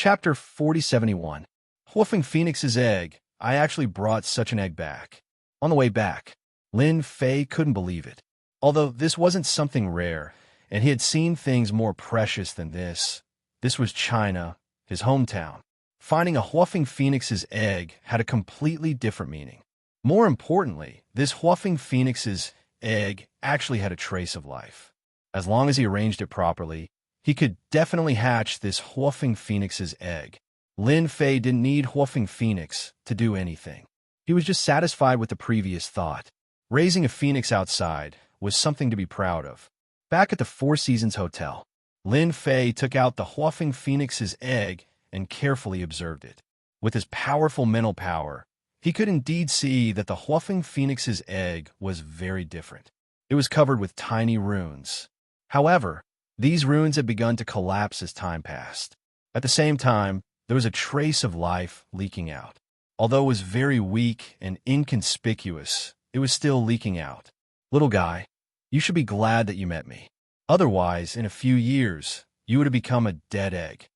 Chapter 4071. Hoofing Phoenix's Egg. I actually brought such an egg back. On the way back, Lin Fei couldn't believe it. Although this wasn't something rare, and he had seen things more precious than this. This was China, his hometown. Finding a Hoofing Phoenix's egg had a completely different meaning. More importantly, this Hoofing Phoenix's egg actually had a trace of life. As long as he arranged it properly, he could definitely hatch this Hoofing Phoenix's egg. Lin Fei didn't need Hoofing Phoenix to do anything. He was just satisfied with the previous thought. Raising a phoenix outside was something to be proud of. Back at the Four Seasons Hotel, Lin Fei took out the Hoofing Phoenix's egg and carefully observed it. With his powerful mental power, he could indeed see that the Hoofing Phoenix's egg was very different. It was covered with tiny runes. However, these runes had begun to collapse as time passed. At the same time, there was a trace of life leaking out. Although it was very weak and inconspicuous, it was still leaking out. Little guy, you should be glad that you met me. Otherwise, in a few years, you would have become a dead egg.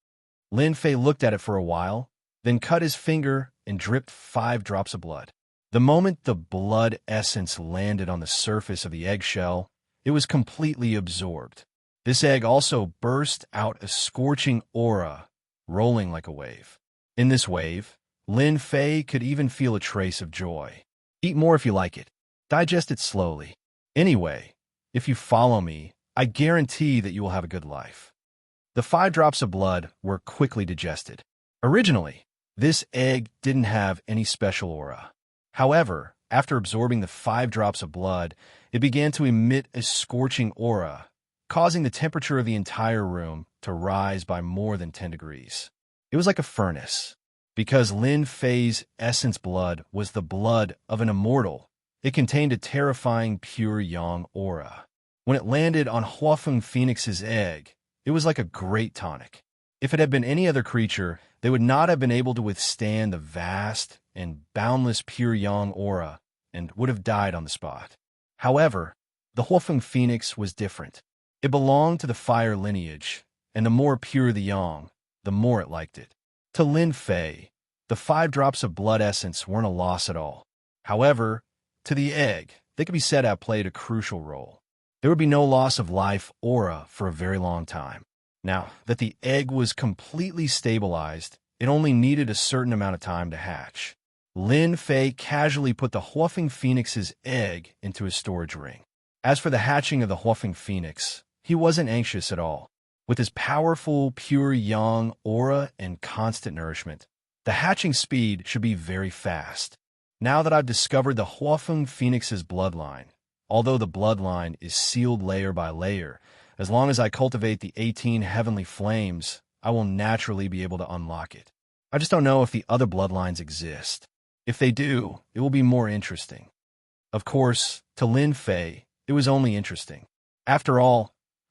Lin Fei looked at it for a while, then cut his finger and dripped 5 drops of blood. The moment the blood essence landed on the surface of the eggshell, it was completely absorbed. This egg also burst out a scorching aura, rolling like a wave. In this wave, Lin Fei could even feel a trace of joy. Eat more if you like it. Digest it slowly. Anyway, if you follow me, I guarantee that you will have a good life. The 5 drops of blood were quickly digested. Originally, this egg didn't have any special aura. However, after absorbing the 5 drops of blood, it began to emit a scorching aura, causing the temperature of the entire room to rise by more than 10 degrees. It was like a furnace. Because Lin Fei's essence blood was the blood of an immortal, it contained a terrifying pure yang aura. When it landed on Hoofing Phoenix's egg, it was like a great tonic. If it had been any other creature, they would not have been able to withstand the vast and boundless pure yang aura and would have died on the spot. However, the Hoofing Phoenix was different. It belonged to the fire lineage, and the more pure the yang, the more it liked it. To Lin Fei, the 5 drops of blood essence weren't a loss at all. However, to the egg, they could be said to have played a crucial role. There would be no loss of life aura for a very long time. Now that the egg was completely stabilized, it only needed a certain amount of time to hatch. Lin Fei casually put the Hoofing Phoenix's egg into his storage ring. As for the hatching of the Hoofing Phoenix, he wasn't anxious at all. With his powerful, pure yang aura and constant nourishment, the hatching speed should be very fast. Now that I've discovered the Hoofing Phoenix's bloodline, although the bloodline is sealed layer by layer, as long as I cultivate the 18 heavenly flames, I will naturally be able to unlock it. I just don't know if the other bloodlines exist. If they do, it will be more interesting. Of course, to Lin Fei, it was only interesting. After all,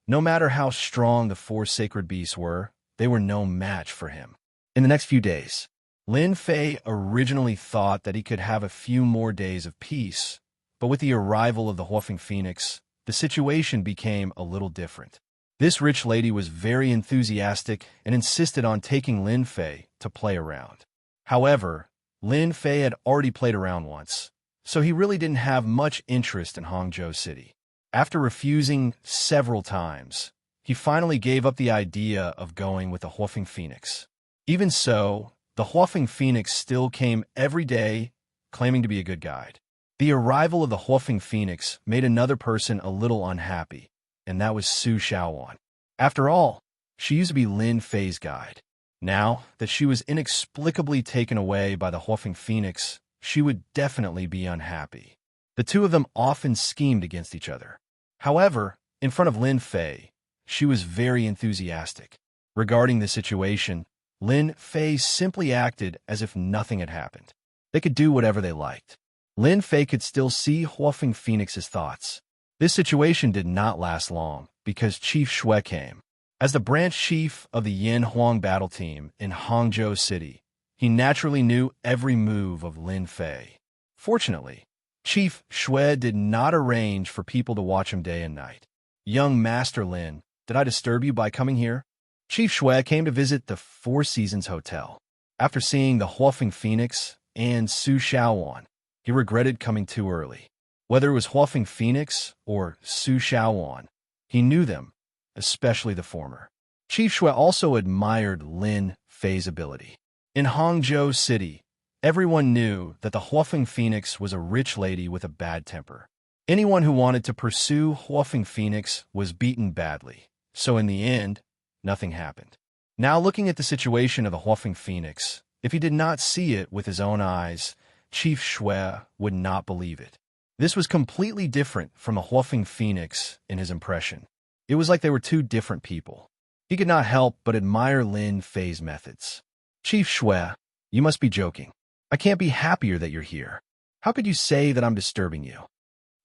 no matter how strong the 4 sacred beasts were, they were no match for him. In the next few days, Lin Fei originally thought that he could have a few more days of peace, but with the arrival of the Hoofing Phoenix, the situation became a little different. This rich lady was very enthusiastic and insisted on taking Lin Fei to play around. However, Lin Fei had already played around once, so he really didn't have much interest in Hangzhou City. After refusing several times, he finally gave up the idea of going with the Hoofing Phoenix. Even so, the Hoofing Phoenix still came every day, claiming to be a good guide. The arrival of the Hoofing Phoenix made another person a little unhappy, and that was Su Xiaowan. After all, she used to be Lin Fei's guide. Now that she was inexplicably taken away by the Hoofing Phoenix, she would definitely be unhappy. The two of them often schemed against each other. However, in front of Lin Fei, she was very enthusiastic. Regarding the situation, Lin Fei simply acted as if nothing had happened. They could do whatever they liked. Lin Fei could still see Hoofing Phoenix's thoughts. This situation did not last long, because Chief Shui came. As the branch chief of the Yin Huang battle team in Hangzhou City, he naturally knew every move of Lin Fei. Fortunately, Chief Shui did not arrange for people to watch him day and night. "Young Master Lin, did I disturb you by coming here?" Chief Shui came to visit the Four Seasons Hotel. After seeing the Huofeng Phoenix and Su Shaowan, he regretted coming too early. Whether it was Huofeng Phoenix or Su Shaowan, he knew them, especially the former. Chief Shui also admired Lin Fei's ability. In Hangzhou City, everyone knew that the Huofeng Phoenix was a rich lady with a bad temper. Anyone who wanted to pursue Huofeng Phoenix was beaten badly, so in the end, nothing happened. Now looking at the situation of the Huofeng Phoenix, if he did not see it with his own eyes, Chief Shui would not believe it. This was completely different from the Huofeng Phoenix in his impression. It was like they were two different people. He could not help but admire Lin Fei's methods. Chief Shui, you must be joking. I can't be happier that you're here. How could you say that I'm disturbing you?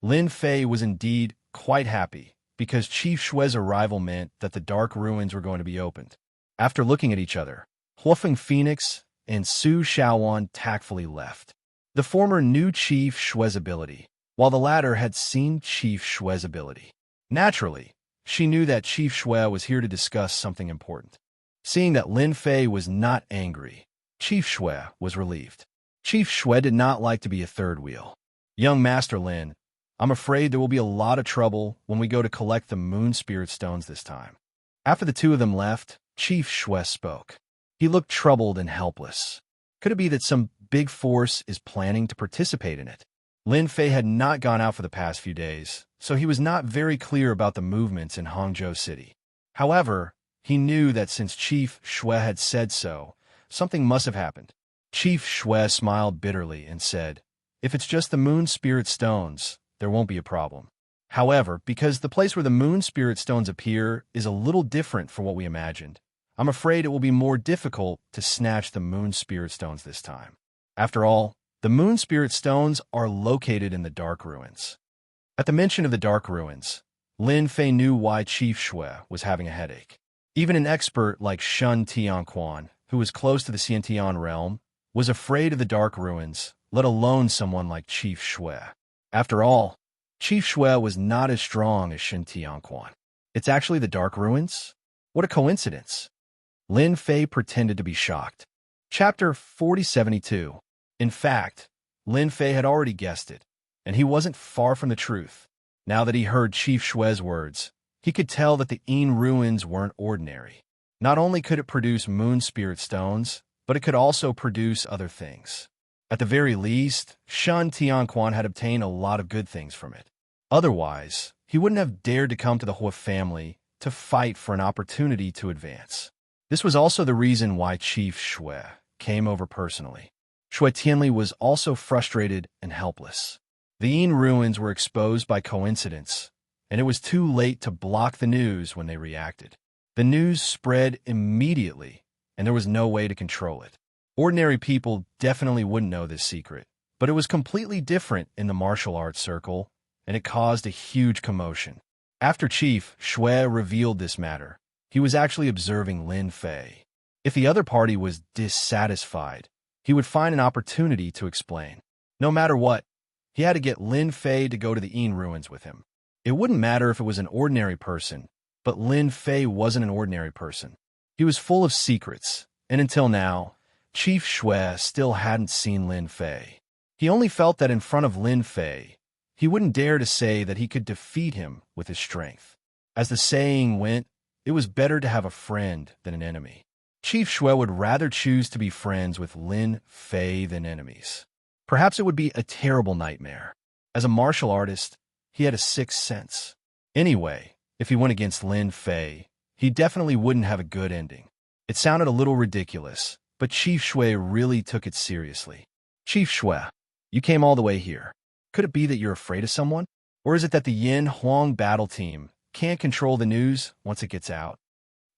Lin Fei was indeed quite happy, because Chief Shui's arrival meant that the dark ruins were going to be opened. After looking at each other, Huofeng Phoenix and Su Shaowan tactfully left. The former knew Chief Shui's ability, while the latter had seen Chief Shui's ability. Naturally, she knew that Chief Shui was here to discuss something important. Seeing that Lin Fei was not angry, Chief Shui was relieved. Chief Shui did not like to be a third wheel. Young Master Lin, I'm afraid there will be a lot of trouble when we go to collect the Moon Spirit Stones this time. After the two of them left, Chief Shui spoke. He looked troubled and helpless. Could it be that some big force is planning to participate in it? Lin Fei had not gone out for the past few days, so he was not very clear about the movements in Hangzhou City. However, he knew that since Chief Shui had said so, something must have happened. Chief Shui smiled bitterly and said, "If it's just the Moon Spirit Stones, there won't be a problem. However, because the place where the Moon Spirit Stones appear is a little different from what we imagined, I'm afraid it will be more difficult to snatch the Moon Spirit Stones this time. After all, the Moon Spirit Stones are located in the Dark Ruins." At the mention of the Dark Ruins, Lin Fei knew why Chief Shui was having a headache. Even an expert like Shun Tianquan, who was close to the Xiantian realm, was afraid of the Dark Ruins, let alone someone like Chief Shui. After all, Chief Shui was not as strong as Shun Tianquan. It's actually the Dark Ruins? What a coincidence. Lin Fei pretended to be shocked. Chapter 4072. In fact, Lin Fei had already guessed it, and he wasn't far from the truth. Now that he heard Chief Shui's words, he could tell that the Yin ruins weren't ordinary. Not only could it produce Moon Spirit Stones, but it could also produce other things. At the very least, Shun Tianquan had obtained a lot of good things from it. Otherwise, he wouldn't have dared to come to the Hua family to fight for an opportunity to advance. This was also the reason why Chief Shui came over personally. Shui Tianli was also frustrated and helpless. The Yin ruins were exposed by coincidence, and it was too late to block the news when they reacted. The news spread immediately, and there was no way to control it. Ordinary people definitely wouldn't know this secret, but it was completely different in the martial arts circle, and it caused a huge commotion. After Chief Shui revealed this matter, he was actually observing Lin Fei. If the other party was dissatisfied, he would find an opportunity to explain. No matter what, he had to get Lin Fei to go to the Yin ruins with him. It wouldn't matter if it was an ordinary person, but Lin Fei wasn't an ordinary person. He was full of secrets, and until now, Chief Shui still hadn't seen Lin Fei. He only felt that in front of Lin Fei, he wouldn't dare to say that he could defeat him with his strength. As the saying went, it was better to have a friend than an enemy. Chief Shui would rather choose to be friends with Lin Fei than enemies. Perhaps it would be a terrible nightmare. As a martial artist, he had a sixth sense. Anyway, if he went against Lin Fei, he definitely wouldn't have a good ending. It sounded a little ridiculous, but Chief Shui really took it seriously. Chief Shui, you came all the way here. Could it be that you're afraid of someone? Or is it that the Yin Huang battle team can't control the news once it gets out?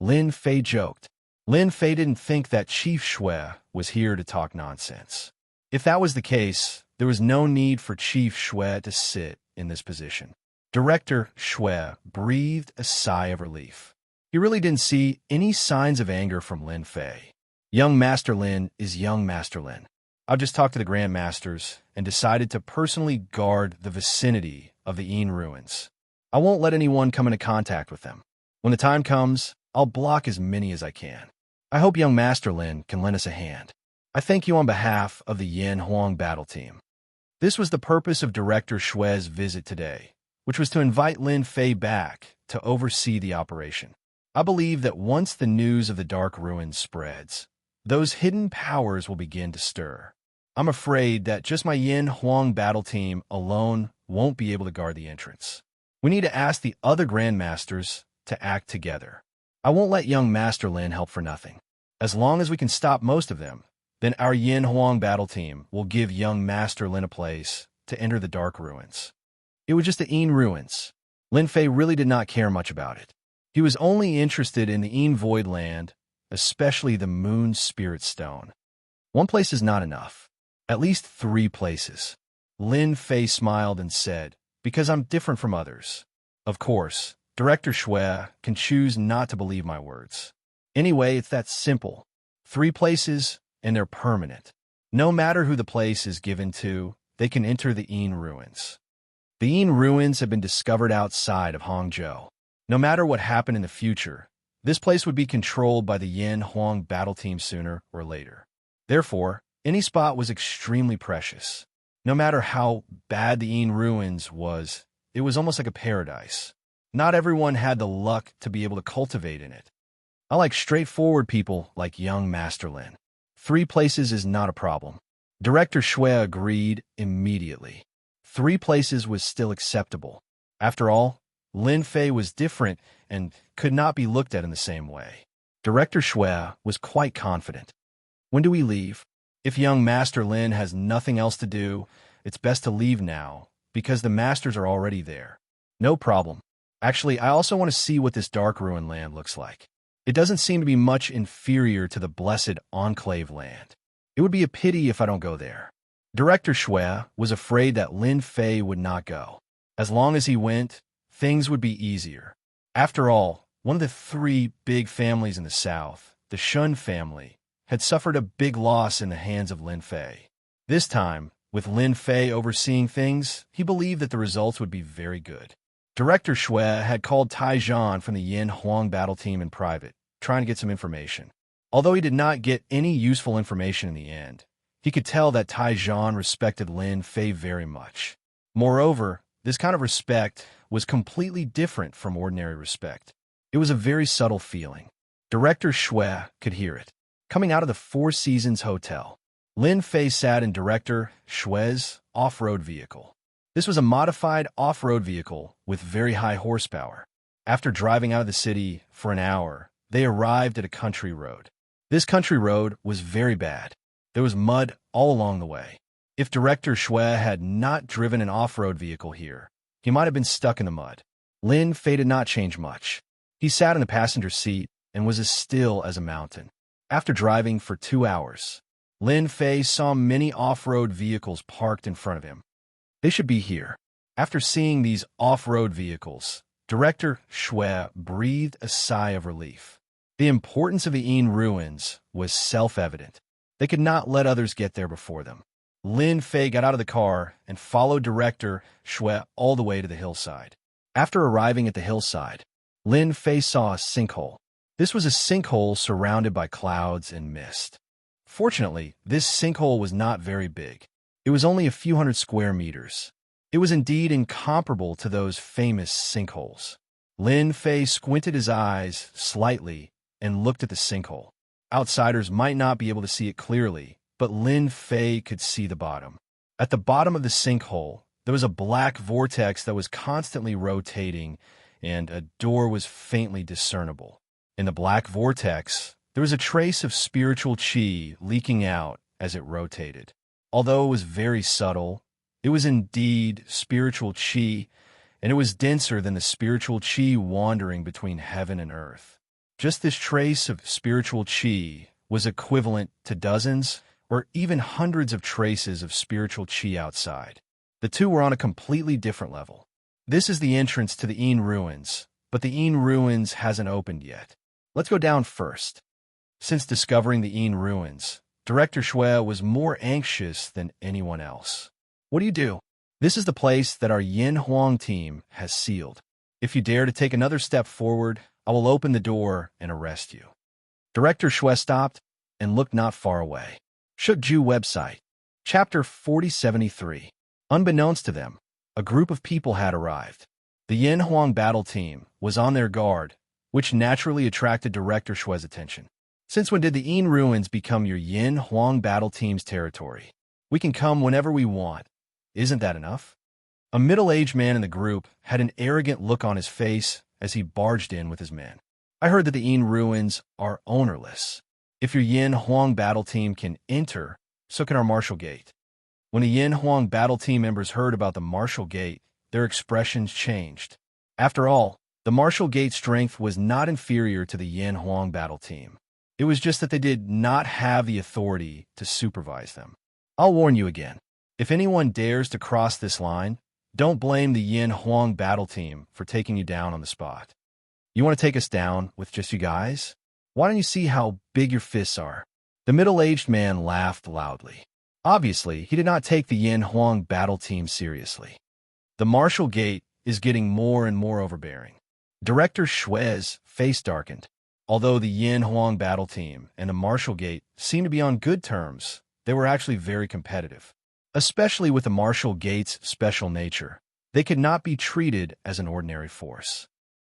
Lin Fei joked. Lin Fei didn't think that Chief Shui was here to talk nonsense. If that was the case, there was no need for Chief Shui to sit in this position. Director Shui breathed a sigh of relief. He really didn't see any signs of anger from Lin Fei. Young Master Lin is young Master Lin. I've just talked to the Grand Masters and decided to personally guard the vicinity of the Yin ruins. I won't let anyone come into contact with them. When the time comes, I'll block as many as I can. I hope young Master Lin can lend us a hand. I thank you on behalf of the Yin Huang battle team. This was the purpose of Director Shue's visit today, which was to invite Lin Fei back to oversee the operation. I believe that once the news of the Dark Ruins spreads, those hidden powers will begin to stir. I'm afraid that just my Yin Huang battle team alone won't be able to guard the entrance. We need to ask the other Grandmasters to act together. I won't let young Master Lin help for nothing. As long as we can stop most of them, then our Yin Huang battle team will give young Master Lin a place to enter the Dark Ruins. It was just the Yin Ruins. Lin Fei really did not care much about it. He was only interested in the Yin Void Land, especially the Moon Spirit Stone. One place is not enough. At least 3 places. Lin Fei smiled and said, because I'm different from others. Of course, Director Shue can choose not to believe my words. Anyway, it's that simple. 3 places, and they're permanent. No matter who the place is given to, they can enter the Yin Ruins. The Yin Ruins have been discovered outside of Hangzhou. No matter what happened in the future, this place would be controlled by the Yin Huang battle team sooner or later. Therefore, any spot was extremely precious. No matter how bad the Yin Ruins was, it was almost like a paradise. Not everyone had the luck to be able to cultivate in it. I like straightforward people like young Master Lin. 3 places is not a problem. Director Shue agreed immediately. 3 places was still acceptable. After all, Lin Fei was different and could not be looked at in the same way. Director Shue was quite confident. When do we leave? If young Master Lin has nothing else to do, it's best to leave now, because the masters are already there. No problem. Actually, I also want to see what this Dark Ruin land looks like. It doesn't seem to be much inferior to the blessed Enclave land. It would be a pity if I don't go there. Director Shue was afraid that Lin Fei would not go. As long as he went, things would be easier. After all, one of the 3 big families in the south, the Shun family, had suffered a big loss in the hands of Lin Fei. This time, with Lin Fei overseeing things, he believed that the results would be very good. Director Shue had called Tai Zhan from the Yin Huang battle team in private, trying to get some information. Although he did not get any useful information in the end, he could tell that Tai Zhan respected Lin Fei very much. Moreover, this kind of respect was completely different from ordinary respect. It was a very subtle feeling. Director Shue could hear it. Coming out of the Four Seasons Hotel, Lin Fei sat in Director Shue's off-road vehicle. This was a modified off-road vehicle with very high horsepower. After driving out of the city for an hour, they arrived at a country road. This country road was very bad. There was mud all along the way. If Director Shue had not driven an off-road vehicle here, he might have been stuck in the mud. Lin Fei did not change much. He sat in the passenger seat and was as still as a mountain. After driving for 2 hours, Lin Fei saw many off-road vehicles parked in front of him. They should be here. After seeing these off-road vehicles, Director Shue breathed a sigh of relief. The importance of the Yin Ruins was self-evident. They could not let others get there before them. Lin Fei got out of the car and followed Director Shue all the way to the hillside. After arriving at the hillside, Lin Fei saw a sinkhole. This was a sinkhole surrounded by clouds and mist. Fortunately, this sinkhole was not very big. It was only a few hundred square meters. It was indeed incomparable to those famous sinkholes. Lin Fei squinted his eyes slightly and looked at the sinkhole. Outsiders might not be able to see it clearly, but Lin Fei could see the bottom. At the bottom of the sinkhole, there was a black vortex that was constantly rotating, and a door was faintly discernible. In the black vortex, there was a trace of spiritual qi leaking out as it rotated. Although it was very subtle, it was indeed spiritual qi, and it was denser than the spiritual qi wandering between heaven and earth. Just this trace of spiritual qi was equivalent to dozens or even hundreds of traces of spiritual qi outside. The two were on a completely different level. This is the entrance to the Yin Ruins, but the Yin Ruins hasn't opened yet. Let's go down first. Since discovering the Yin Ruins, Director Shue was more anxious than anyone else. What do you do? This is the place that our Yin Huang team has sealed. If you dare to take another step forward, I will open the door and arrest you. Director Shui stopped and looked not far away. Shukju website. Chapter 4073. Unbeknownst to them, a group of people had arrived. The Yin Huang battle team was on their guard, which naturally attracted Director Shui's attention. Since when did the Yin ruins become your Yin Huang battle team's territory? We can come whenever we want. Isn't that enough? A middle-aged man in the group had an arrogant look on his face as he barged in with his men. I heard that the Yin ruins are ownerless. If your Yin Huang battle team can enter, so can our Martial Gate. When the Yin Huang battle team members heard about the Martial Gate, their expressions changed. After all, the Martial Gate strength was not inferior to the Yin Huang battle team. It was just that they did not have the authority to supervise them. I'll warn you again. If anyone dares to cross this line, don't blame the Yin Huang battle team for taking you down on the spot. You want to take us down with just you guys? Why don't you see how big your fists are? The middle-aged man laughed loudly. Obviously, he did not take the Yin Huang battle team seriously. The Martial Gate is getting more and more overbearing. Director Shui's face darkened. Although the Yin Huang battle team and the Martial Gate seemed to be on good terms, they were actually very competitive. Especially with the Martial Gate's special nature, they could not be treated as an ordinary force.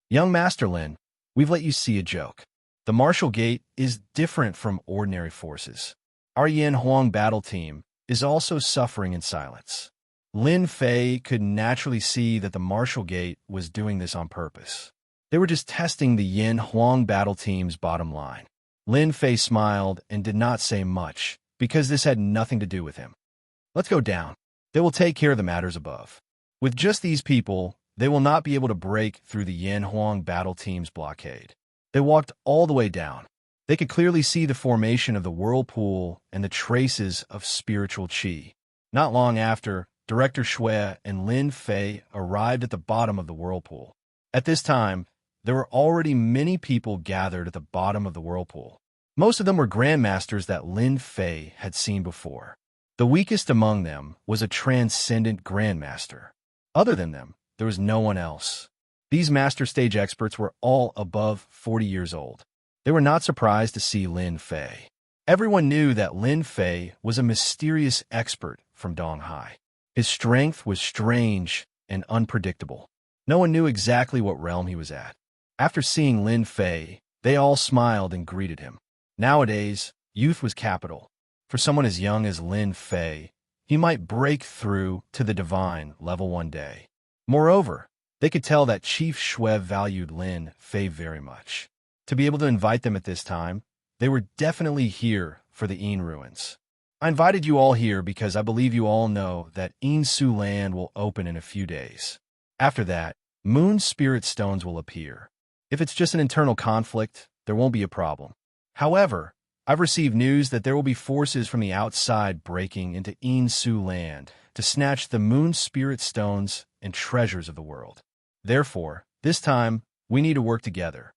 Young Master Lin, we've let you see a joke. The Martial Gate is different from ordinary forces. Our Yin Huang battle team is also suffering in silence. Lin Fei could naturally see that the Martial Gate was doing this on purpose. They were just testing the Yin Huang battle team's bottom line. Lin Fei smiled and did not say much, because this had nothing to do with him. Let's go down. They will take care of the matters above. With just these people, they will not be able to break through the Yin Huang battle team's blockade. They walked all the way down. They could clearly see the formation of the whirlpool and the traces of spiritual qi. Not long after, Director Shui and Lin Fei arrived at the bottom of the whirlpool. At this time, there were already many people gathered at the bottom of the whirlpool. Most of them were grandmasters that Lin Fei had seen before. The weakest among them was a transcendent grandmaster. Other than them, there was no one else. These master stage experts were all above 40 years old. They were not surprised to see Lin Fei. Everyone knew that Lin Fei was a mysterious expert from Donghai. His strength was strange and unpredictable. No one knew exactly what realm he was at. After seeing Lin Fei, they all smiled and greeted him. Nowadays, youth was capital. For someone as young as Lin Fei, he might break through to the divine level one day. Moreover, they could tell that Chief Shui valued Lin Fei very much. To be able to invite them at this time, they were definitely here for the Yin ruins. I invited you all here because I believe you all know that Yin Su land will open in a few days. After that, moon spirit stones will appear. If it's just an internal conflict, there won't be a problem. However, I've received news that there will be forces from the outside breaking into Yin Su land to snatch the moon spirit stones and treasures of the world. Therefore, this time, we need to work together.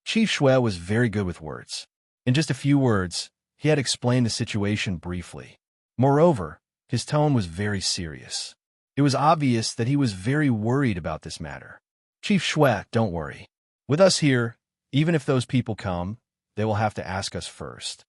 Chief Shui was very good with words. In just a few words, he had explained the situation briefly. Moreover, his tone was very serious. It was obvious that he was very worried about this matter. Chief Shui, don't worry. With us here, even if those people come, they will have to ask us first.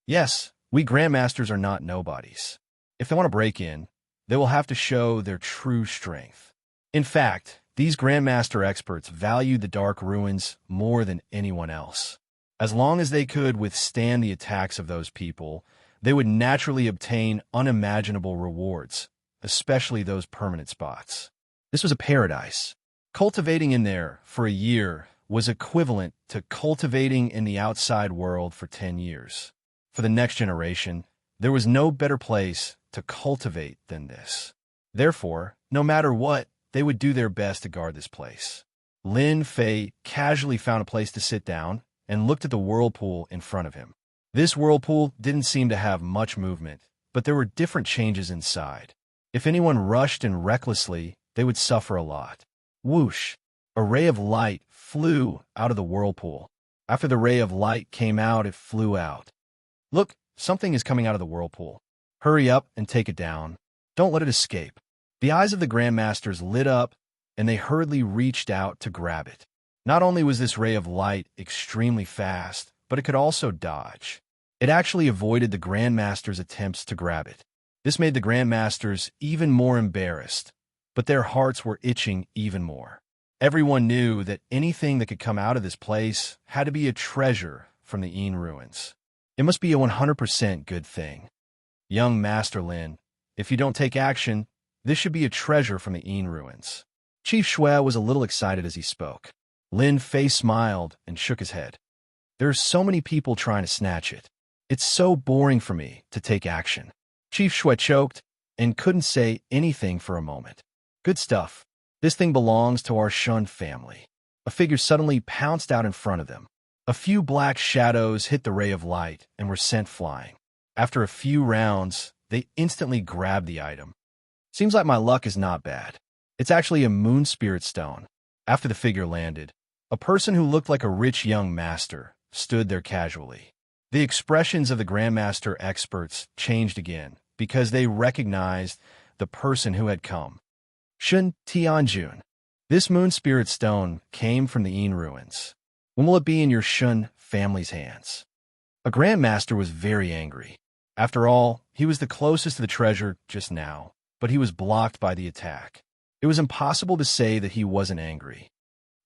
Yes, we grandmasters are not nobodies. If they want to break in, they will have to show their true strength. In fact, these grandmaster experts valued the dark ruins more than anyone else. As long as they could withstand the attacks of those people, they would naturally obtain unimaginable rewards, especially those permanent spots. This was a paradise. Cultivating in there for a year was equivalent to cultivating in the outside world for 10 years. For the next generation, there was no better place to cultivate than this. Therefore, no matter what, they would do their best to guard this place. Lin Fei casually found a place to sit down and looked at the whirlpool in front of him. This whirlpool didn't seem to have much movement, but there were different changes inside. If anyone rushed and recklessly, they would suffer a lot. Whoosh! A ray of light flew out of the whirlpool. After the ray of light came out, it flew out. Look, something is coming out of the whirlpool. Hurry up and take it down. Don't let it escape. The eyes of the grandmasters lit up, and they hurriedly reached out to grab it. Not only was this ray of light extremely fast, but it could also dodge. It actually avoided the Grandmaster's attempts to grab it. This made the Grandmasters even more embarrassed, but their hearts were itching even more. Everyone knew that anything that could come out of this place had to be a treasure from the Een ruins. It must be a 100% good thing. Young Master Lin, if you don't take action, this should be a treasure from the Een ruins. Chief Shui was a little excited as he spoke. Lin Fei smiled and shook his head. There are so many people trying to snatch it. It's so boring for me to take action. Chief Shui choked and couldn't say anything for a moment. Good stuff. This thing belongs to our Shun family. A figure suddenly pounced out in front of them. A few black shadows hit the ray of light and were sent flying. After a few rounds, they instantly grabbed the item. Seems like my luck is not bad. It's actually a moon spirit stone. After the figure landed, a person who looked like a rich young master stood there casually. The expressions of the Grandmaster experts changed again because they recognized the person who had come. Shun Tianjun. This moon spirit stone came from the Een ruins. When will it be in your Shun family's hands? A Grandmaster was very angry. After all, he was the closest to the treasure just now, but he was blocked by the attack. It was impossible to say that he wasn't angry.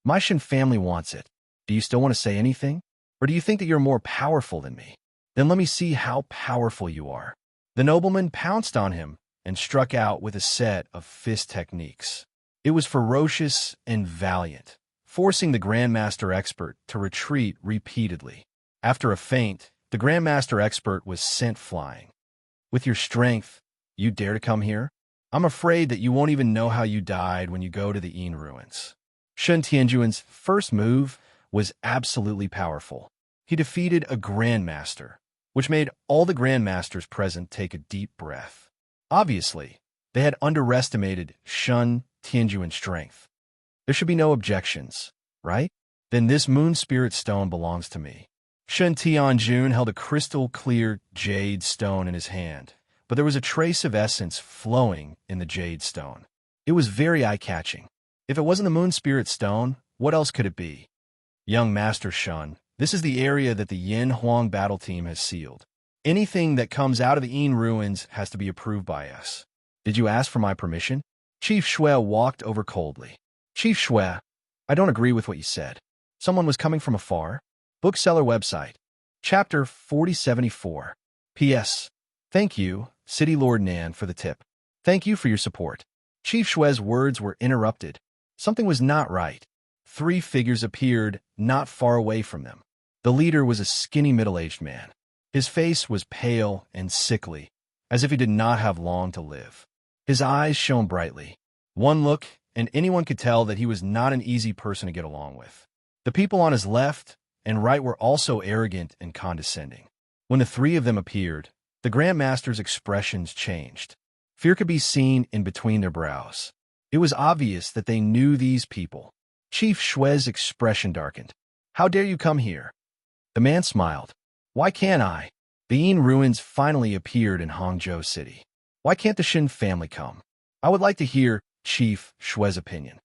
My Shun family wants it. Do you still want to say anything? Or do you think that you're more powerful than me? Then let me see how powerful you are. The nobleman pounced on him and struck out with a set of fist techniques. It was ferocious and valiant, forcing the Grandmaster expert to retreat repeatedly. After a feint, the Grandmaster expert was sent flying. With your strength, you dare to come here? I'm afraid that you won't even know how you died when you go to the Een ruins. Shun Tianjuan's first move was absolutely powerful. He defeated a Grandmaster, which made all the Grandmasters present take a deep breath. Obviously, they had underestimated Shun Tianjuan's strength. There should be no objections, right? Then this moon spirit stone belongs to me. Shun Tianjun held a crystal-clear jade stone in his hand, but there was a trace of essence flowing in the jade stone. It was very eye-catching. If it wasn't the moon spirit stone, what else could it be? Young Master Shun, this is the area that the Yin Huang battle team has sealed. Anything that comes out of the Een ruins has to be approved by us. Did you ask for my permission? Chief Shui walked over coldly. Chief Shui, I don't agree with what you said. Someone was coming from afar? Bookseller website. Chapter 4074. P.S. Thank you, City Lord Nan, for the tip. Thank you for your support. Chief Shui's words were interrupted. Something was not right. 3 figures appeared not far away from them. The leader was a skinny middle-aged man. His face was pale and sickly, as if he did not have long to live. His eyes shone brightly. One look, and anyone could tell that he was not an easy person to get along with. The people on his left and right were also arrogant and condescending. When the 3 of them appeared, the Grandmaster's expressions changed. Fear could be seen in between their brows. It was obvious that they knew these people. Chief Shui's expression darkened. How dare you come here? The man smiled. Why can't I? The Een ruins finally appeared in Hangzhou City. Why can't the Shin family come? I would like to hear Chief Shui's opinion.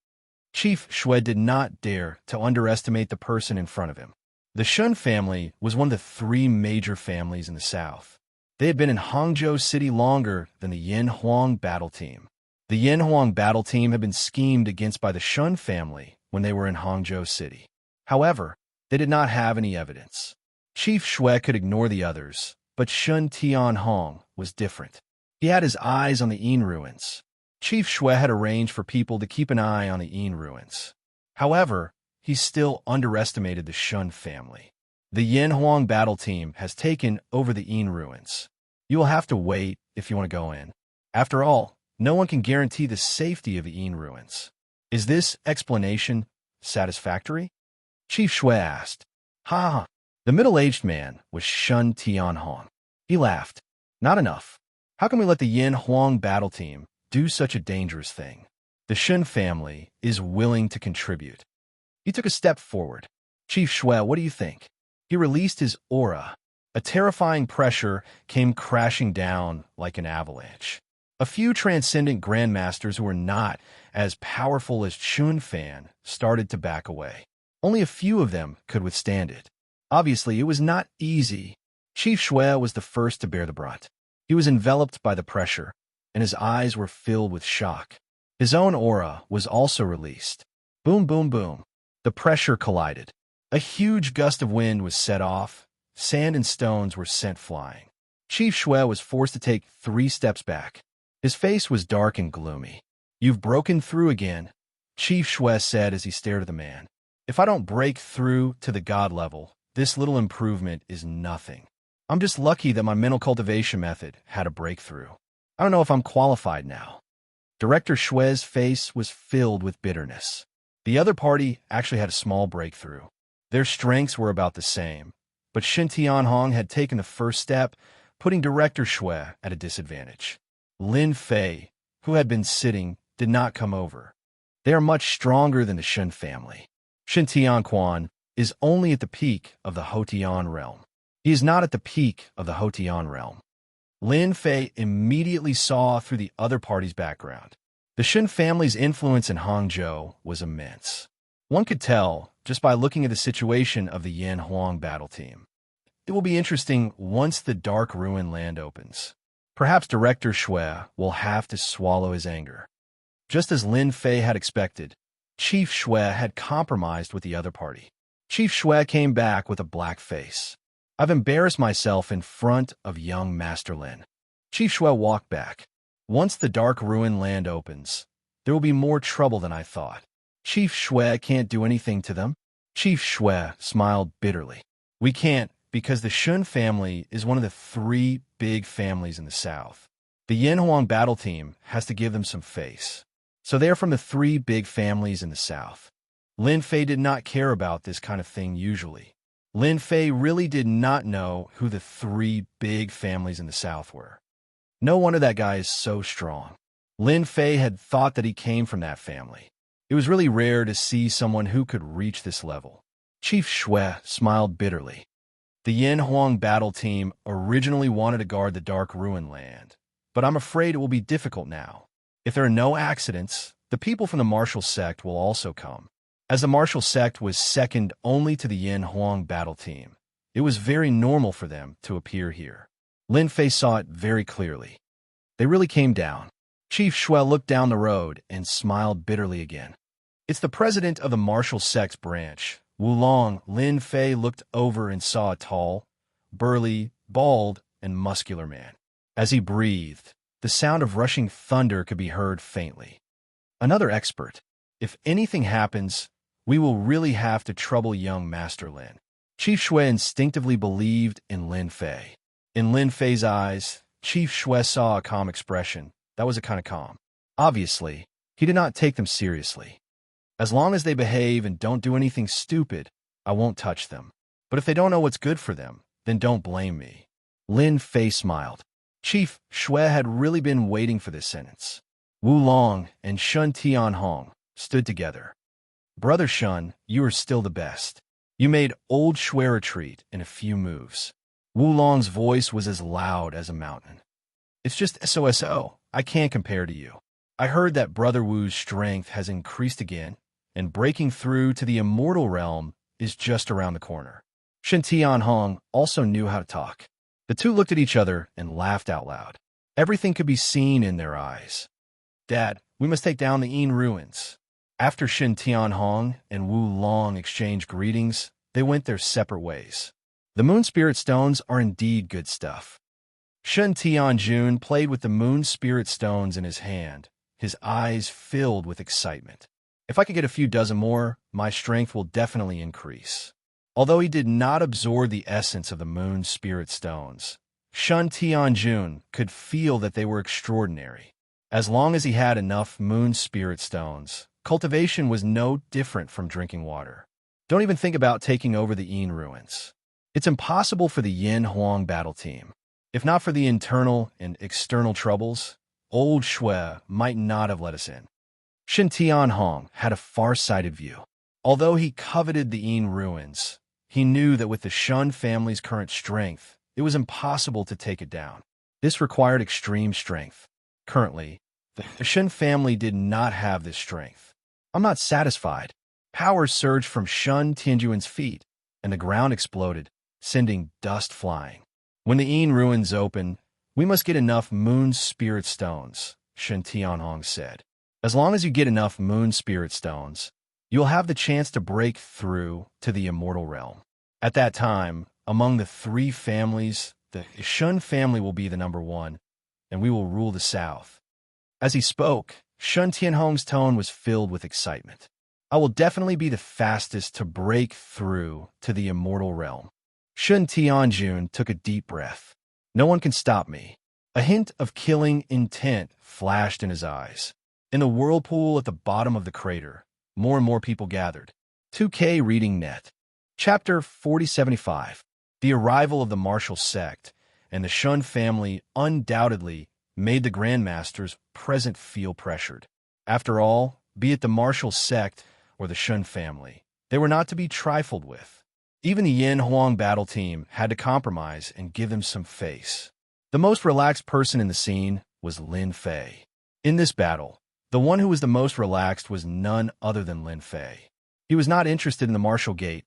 Chief Shui did not dare to underestimate the person in front of him. The Shun family was one of the 3 major families in the south. They had been in Hangzhou City longer than the Yin Huang battle team. The Yin Huang battle team had been schemed against by the Shun family when they were in Hangzhou City. However, they did not have any evidence. Chief Shui could ignore the others, but Shun Tianhong was different. He had his eyes on the Een ruins. Chief Shui had arranged for people to keep an eye on the Een ruins. However, he still underestimated the Shun family. The Yin Huang battle team has taken over the Een ruins. You will have to wait if you want to go in. After all, no one can guarantee the safety of the Een ruins. Is this explanation satisfactory? Chief Shui asked. Ha! The middle-aged man was Shun Tianhong. He laughed. Not enough. How can we let the Yin Huang battle team do such a dangerous thing? The Shun family is willing to contribute. He took a step forward. Chief Shui, what do you think? He released his aura. A terrifying pressure came crashing down like an avalanche. A few transcendent grandmasters who were not as powerful as Chun Fan started to back away. Only a few of them could withstand it. Obviously, it was not easy. Chief Shui was the first to bear the brunt. He was enveloped by the pressure, and his eyes were filled with shock. His own aura was also released. Boom, boom, boom. The pressure collided. A huge gust of wind was set off. Sand and stones were sent flying. Chief Shui was forced to take 3 steps back. His face was dark and gloomy. "You've broken through again," Chief Shui said as he stared at the man. "If I don't break through to the god level, this little improvement is nothing. I'm just lucky that my mental cultivation method had a breakthrough. I don't know if I'm qualified now." Director Shui's face was filled with bitterness. The other party actually had a small breakthrough. Their strengths were about the same, but Shen Tianhong had taken the first step, putting Director Shui at a disadvantage. Lin Fei, who had been sitting, did not come over. They are much stronger than the Shen family. Shen Tianquan is only at the peak of the Houtian realm. He is not at the peak of the Houtian realm. Lin Fei immediately saw through the other party's background. The Shen family's influence in Hangzhou was immense. One could tell just by looking at the situation of the Yin Huang battle team. It will be interesting once the Dark Ruin land opens. Perhaps Director Shui will have to swallow his anger. Just as Lin Fei had expected, Chief Shui had compromised with the other party. Chief Shui came back with a black face. "I've embarrassed myself in front of young Master Lin." Chief Shui walked back. "Once the Dark Ruin land opens, there will be more trouble than I thought. Chief Shui can't do anything to them." Chief Shui smiled bitterly. "We can't, because the Shun family is one of the 3 big families in the south. The Yin Huang battle team has to give them some face. So they are from the 3 big families in the south." Lin Fei did not care about this kind of thing usually. Lin Fei really did not know who the 3 big families in the south were. No wonder that guy is so strong. Lin Fei had thought that he came from that family. It was really rare to see someone who could reach this level. Chief Shui smiled bitterly. "The Yin Huang battle team originally wanted to guard the Dark Ruin land, but I'm afraid it will be difficult now. If there are no accidents, the people from the martial sect will also come." As the martial sect was second only to the Yin Huang battle team, it was very normal for them to appear here. Lin Fei saw it very clearly. They really came down. Chief Shui looked down the road and smiled bitterly again. "It's the president of the martial sect's branch, Wulong." Lin Fei looked over and saw a tall, burly, bald, and muscular man. As he breathed, the sound of rushing thunder could be heard faintly. "Another expert. If anything happens, we will really have to trouble young Master Lin." Chief Shui instinctively believed in Lin Fei. In Lin Fei's eyes, Chief Shui saw a calm expression that was a kind of calm. Obviously, he did not take them seriously. "As long as they behave and don't do anything stupid, I won't touch them. But if they don't know what's good for them, then don't blame me." Lin Fei smiled. Chief Shui had really been waiting for this sentence. Wulong and Shun Tianhong stood together. "Brother Shun, you are still the best. You made old Shui retreat in a few moves." Wulong's voice was as loud as a mountain. "It's just SOSO. I can't compare to you. I heard that Brother Wu's strength has increased again, and breaking through to the immortal realm is just around the corner." Shen Tianhong also knew how to talk. The two looked at each other and laughed out loud. Everything could be seen in their eyes. "Dad, we must take down the Yin ruins." After Shen Tianhong and Wu Long exchanged greetings, they went their separate ways. The Moon Spirit Stones are indeed good stuff. Shen Tianjun played with the Moon Spirit Stones in his hand, his eyes filled with excitement. "If I could get a few dozen more, my strength will definitely increase." Although he did not absorb the essence of the Moon Spirit Stones, Shen Tianjun could feel that they were extraordinary. As long as he had enough Moon Spirit Stones, cultivation was no different from drinking water. Don't even think about taking over the Yin ruins. It's impossible for the Yin Huang battle team. If not for the internal and external troubles, old Shui might not have let us in. Shen Tianhong had a far-sighted view. Although he coveted the Yin ruins, he knew that with the Shun family's current strength, it was impossible to take it down. This required extreme strength. Currently, the Shen family did not have this strength. "I'm not satisfied. Power surged from Shun Tianjuan's feet, and the ground exploded, sending dust flying. When the Yin ruins open, we must get enough moon spirit stones, Shen Tianhong said. As long as you get enough moon spirit stones, you'll have the chance to break through to the immortal realm. At that time, among the three families, the Shun family will be the number one, and we will rule the south. As he spoke, Shun Tianhong's tone was filled with excitement. I will definitely be the fastest to break through to the immortal realm. Shun Tianjun took a deep breath. No one can stop me. A hint of killing intent flashed in his eyes. In the whirlpool at the bottom of the crater, more and more people gathered. 2K Reading Net. Chapter 4075. The arrival of the martial sect and the Shun family undoubtedly made the Grandmasters present feel pressured. After all, be it the martial sect or the Shun family, they were not to be trifled with. Even the Yin Huang battle team had to compromise and give them some face. The most relaxed person in the scene was Lin Fei. In this battle, the one who was the most relaxed was none other than Lin Fei. He was not interested in the martial gate,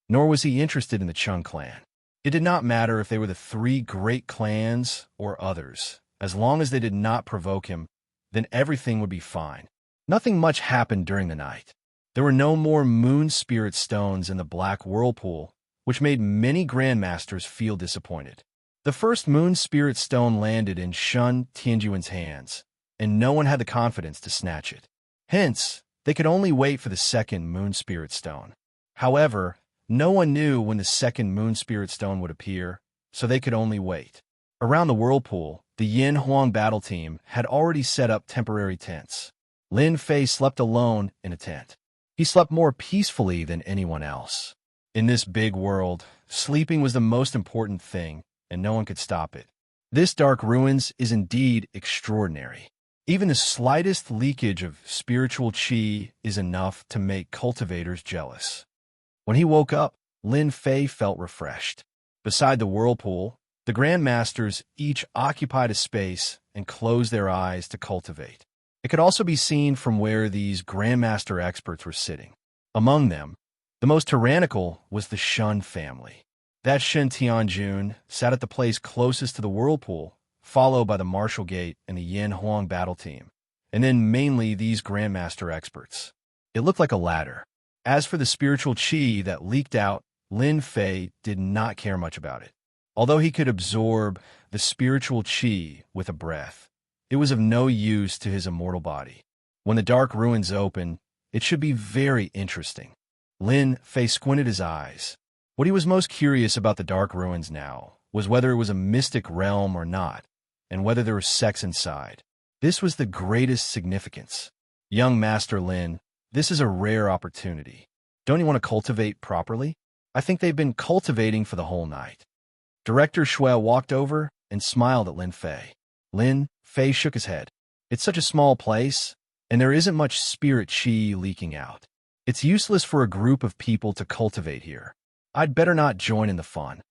nor was he interested in the Chung clan. It did not matter if they were the three great clans or others. As long as they did not provoke him, then everything would be fine. Nothing much happened during the night. There were no more moon spirit stones in the black whirlpool, which made many grandmasters feel disappointed. The first moon spirit stone landed in Shun Tianjuan's hands, and no one had the confidence to snatch it. Hence, they could only wait for the second moon spirit stone. However, no one knew when the second moon spirit stone would appear, so they could only wait. Around the whirlpool, the Yin Huang battle team had already set up temporary tents. Lin Fei slept alone in a tent. He slept more peacefully than anyone else. In this big world, sleeping was the most important thing, and no one could stop it. This dark ruins is indeed extraordinary. Even the slightest leakage of spiritual qi is enough to make cultivators jealous. When he woke up, Lin Fei felt refreshed. Beside the whirlpool, the grandmasters each occupied a space and closed their eyes to cultivate. It could also be seen from where these grandmaster experts were sitting. Among them, the most tyrannical was the Shun family. That Shen Tianjun sat at the place closest to the whirlpool, followed by the martial gate and the Yin Huang battle team, and then mainly these grandmaster experts. It looked like a ladder. As for the spiritual qi that leaked out, Lin Fei did not care much about it. Although he could absorb the spiritual qi with a breath, it was of no use to his immortal body. When the dark ruins open, it should be very interesting. Lin Fei squinted his eyes. What he was most curious about the dark ruins now was whether it was a mystic realm or not, and whether there was sex inside. This was the greatest significance. Young Master Lin, this is a rare opportunity. Don't you want to cultivate properly? I think they've been cultivating for the whole night. Director Shui walked over and smiled at Lin Fei. Lin Fei shook his head. It's such a small place, and there isn't much spirit qi leaking out. It's useless for a group of people to cultivate here. I'd better not join in the fun.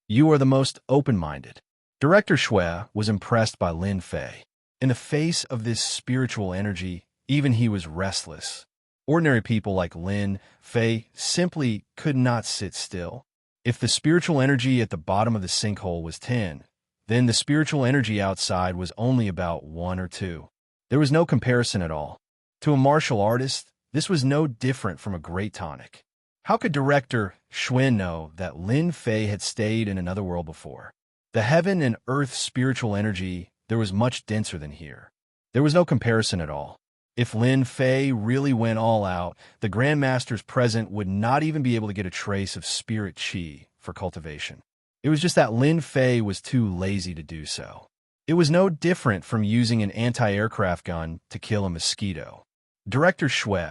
You are the most open-minded. Director Shui was impressed by Lin Fei. In the face of this spiritual energy, even he was restless. Ordinary people like Lin Fei simply could not sit still. If the spiritual energy at the bottom of the sinkhole was 10, then the spiritual energy outside was only about 1 or 2. There was no comparison at all. To a martial artist, this was no different from a great tonic. How could Director Shui know that Lin Fei had stayed in another world before? The heaven and earth spiritual energy there was much denser than here. There was no comparison at all. If Lin Fei really went all out, the grandmasters present would not even be able to get a trace of spirit qi for cultivation. It was just that Lin Fei was too lazy to do so. It was no different from using an anti-aircraft gun to kill a mosquito. Director Shui,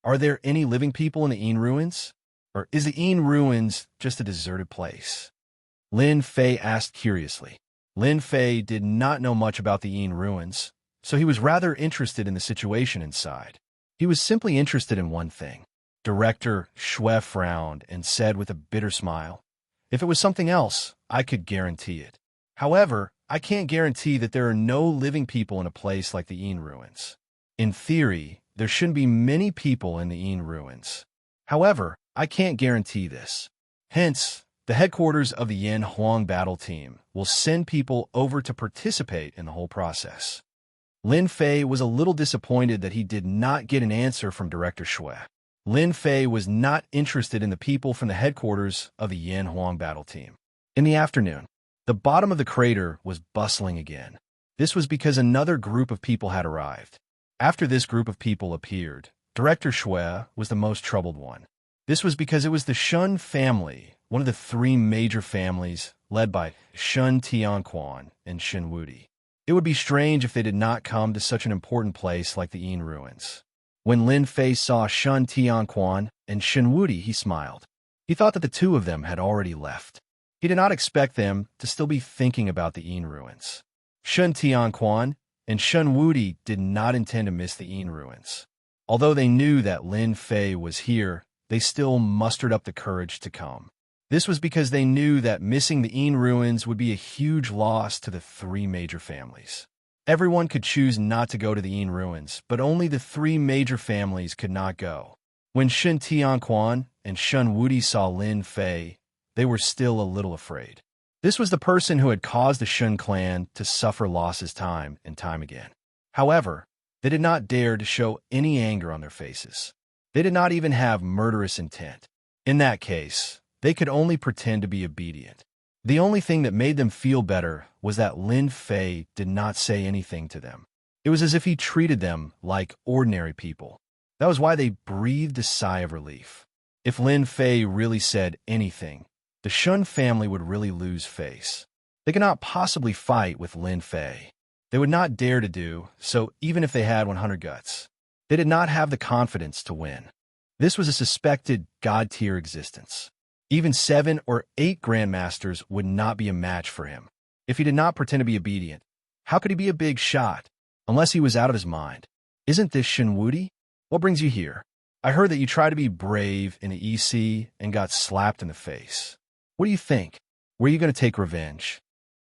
are there any living people in the Yin ruins? Or is the Yin ruins just a deserted place? Lin Fei asked curiously. Lin Fei did not know much about the Yin ruins, so he was rather interested in the situation inside. He was simply interested in one thing. Director Shui frowned and said with a bitter smile, "If it was something else, I could guarantee it. However, I can't guarantee that there are no living people in a place like the Yin ruins. In theory, there shouldn't be many people in the Yin ruins. However, I can't guarantee this. Hence, the headquarters of the Yin Huang battle team will send people over to participate in the whole process. Lin Fei was a little disappointed that he did not get an answer from Director Shui. Lin Fei was not interested in the people from the headquarters of the Yin Huang battle team. In the afternoon, the bottom of the crater was bustling again. This was because another group of people had arrived. After this group of people appeared, Director Shui was the most troubled one. This was because it was the Shun family, one of the three major families, led by Shun Tianquan and Shen Wudi. It would be strange if they did not come to such an important place like the Yin ruins. When Lin Fei saw Shun Tianquan and Shen Wudi, he smiled. He thought that the two of them had already left. He did not expect them to still be thinking about the Yin ruins. Shun Tianquan and Shen Wudi did not intend to miss the Yin ruins. Although they knew that Lin Fei was here, they still mustered up the courage to come. This was because they knew that missing the Yin ruins would be a huge loss to the three major families. Everyone could choose not to go to the Yin ruins, but only the three major families could not go. When Shen Tianquan and Shen Wudi saw Lin Fei, they were still a little afraid. This was the person who had caused the Shun clan to suffer losses time and time again. However, they did not dare to show any anger on their faces. They did not even have murderous intent. In that case, they could only pretend to be obedient. The only thing that made them feel better was that Lin Fei did not say anything to them. It was as if he treated them like ordinary people. That was why they breathed a sigh of relief. If Lin Fei really said anything, the Shun family would really lose face. They could not possibly fight with Lin Fei. They would not dare to do so even if they had 100 guts. They did not have the confidence to win. This was a suspected god-tier existence. Even 7 or 8 grandmasters would not be a match for him. If he did not pretend to be obedient, how could he be a big shot? Unless he was out of his mind. Isn't this Shen Wudi? What brings you here? I heard that you tried to be brave in the EC and got slapped in the face. What do you think? Were you going to take revenge?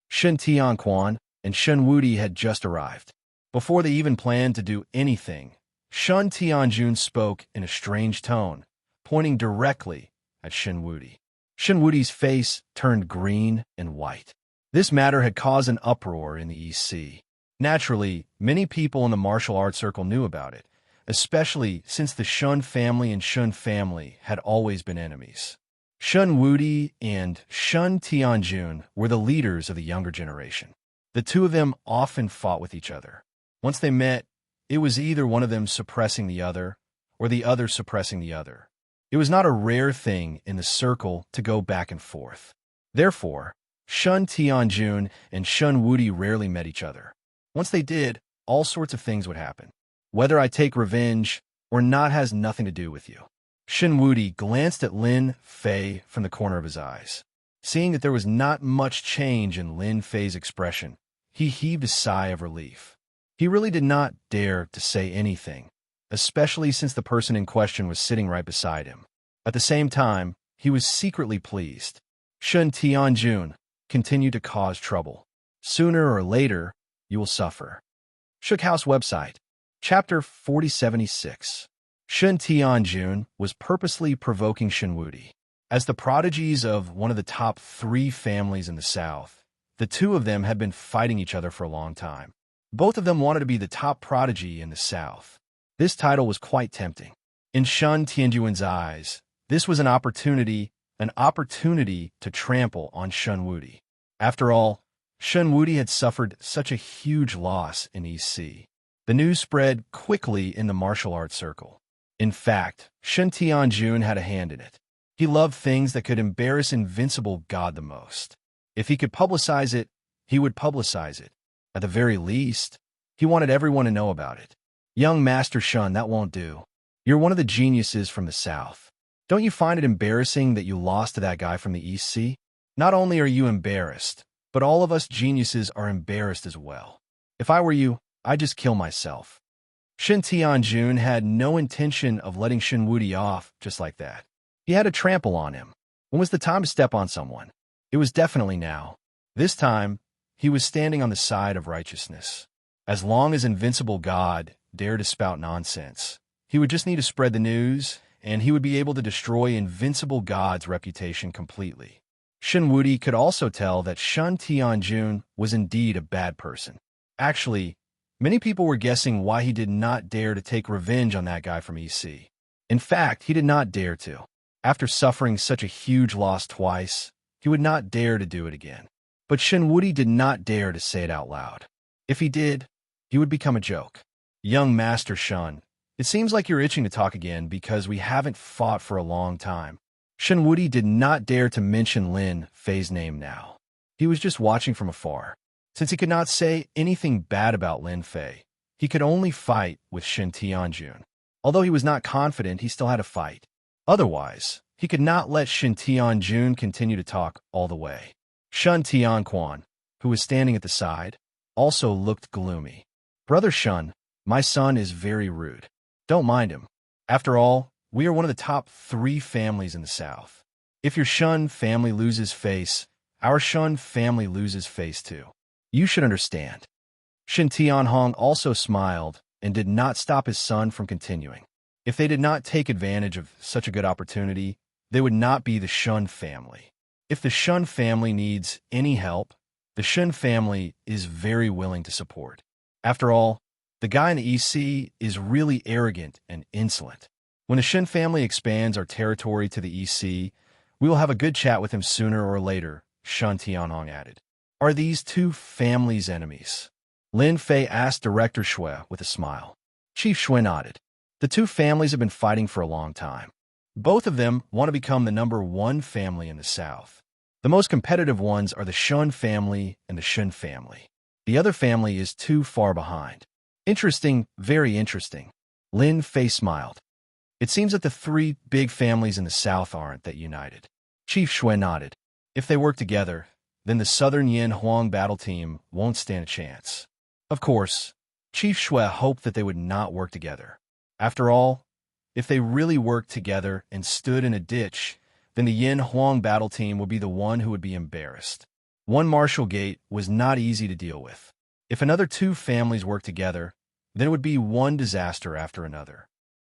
Shen Tianquan and Shen Wudi had just arrived. Before they even planned to do anything, Shun Tianjun spoke in a strange tone, pointing directly at Shen Wudi. Shen Wudi's face turned green and white. This matter had caused an uproar in the EC. Naturally, many people in the martial arts circle knew about it, especially since the Shun family and Shun family had always been enemies. Shen Wudi and Shun Tianjun were the leaders of the younger generation. The two of them often fought with each other. Once they met, it was either one of them suppressing the other or the other suppressing the other. It was not a rare thing in the circle to go back and forth. Therefore, Shun Tianjun and Shen Wudi rarely met each other. Once they did, all sorts of things would happen. Whether I take revenge or not has nothing to do with you. Shen Wudi glanced at Lin Fei from the corner of his eyes. Seeing that there was not much change in Lin Fei's expression, he heaved a sigh of relief. He really did not dare to say anything, especially since the person in question was sitting right beside him. At the same time, he was secretly pleased. Shen Tianjun continued to cause trouble. Sooner or later, you will suffer. Shook House website. Chapter 4076. Shen Tianjun was purposely provoking Shen Wudi. As the prodigies of one of the top 3 families in the South, the two of them had been fighting each other for a long time. Both of them wanted to be the top prodigy in the South. This title was quite tempting. In Shun Tianjun's eyes, this was an opportunity to trample on Shen Wudi. After all, Shen Wudi had suffered such a huge loss in EC. The news spread quickly in the martial arts circle. In fact, Shen Tianjun had a hand in it. He loved things that could embarrass Invincible God the most. If he could publicize it, he would publicize it. At the very least, he wanted everyone to know about it. Young Master Shun, that won't do. You're one of the geniuses from the South. Don't you find it embarrassing that you lost to that guy from the EC? Not only are you embarrassed, but all of us geniuses are embarrassed as well. If I were you, I'd just kill myself. Shen Tianjun had no intention of letting Shen Wudi off just like that. He had to trample on him. When was the time to step on someone? It was definitely now. This time, he was standing on the side of righteousness. As long as Invincible God dared to spout nonsense, he would just need to spread the news, and he would be able to destroy Invincible God's reputation completely. Shen Wuti could also tell that Shun Tianjun was indeed a bad person. Actually, many people were guessing why he did not dare to take revenge on that guy from EC. In fact, he did not dare to. After suffering such a huge loss twice, he would not dare to do it again. But Shen Wuti did not dare to say it out loud. If he did, he would become a joke. Young Master Shun, it seems like you're itching to talk again because we haven't fought for a long time. Shen Wuti did not dare to mention Lin Fei's name now. He was just watching from afar. Since he could not say anything bad about Lin Fei, he could only fight with Shen Tianjun. Although he was not confident, he still had to fight. Otherwise, he could not let Shen Tianjun continue to talk all the way. Shun Tianquan, who was standing at the side, also looked gloomy. Brother Shun, my son is very rude. Don't mind him. After all, we are one of the top 3 families in the South. If your Shun family loses face, our Shun family loses face too. You should understand. Shen Tianhong also smiled and did not stop his son from continuing. If they did not take advantage of such a good opportunity, they would not be the Shun family. If the Shun family needs any help, the Shun family is very willing to support. After all, the guy in the EC is really arrogant and insolent. When the Shen family expands our territory to the EC, we will have a good chat with him sooner or later, Shun Tianhong added. Are these 2 families enemies? Lin Fei asked Director Shui with a smile. Chief Shui nodded. The 2 families have been fighting for a long time. Both of them want to become the #1 family in the South. The most competitive ones are the Shun family and the Shen family. The other family is too far behind. Interesting, very interesting. Lin Fei smiled. It seems that the 3 big families in the South aren't that united. Chief Shui nodded. If they work together, then the Southern Yin Huang battle team won't stand a chance. Of course, Chief Shui hoped that they would not work together. After all, if they really worked together and stood in a ditch, then the Yin Huang battle team would be the one who would be embarrassed. One martial gate was not easy to deal with. If another 2 families worked together, then it would be one disaster after another.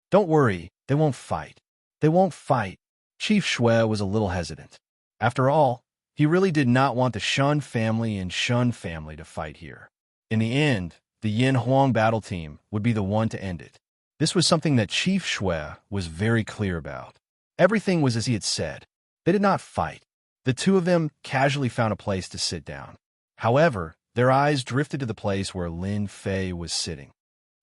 Don't worry, they won't fight. They won't fight. Chief Shui was a little hesitant. After all, he really did not want the Shun family and Shun family to fight here. In the end, the Yin Huang battle team would be the one to end it. This was something that Chief Shui was very clear about. Everything was as he had said. They did not fight. The 2 of them casually found a place to sit down. However, their eyes drifted to the place where Lin Fei was sitting.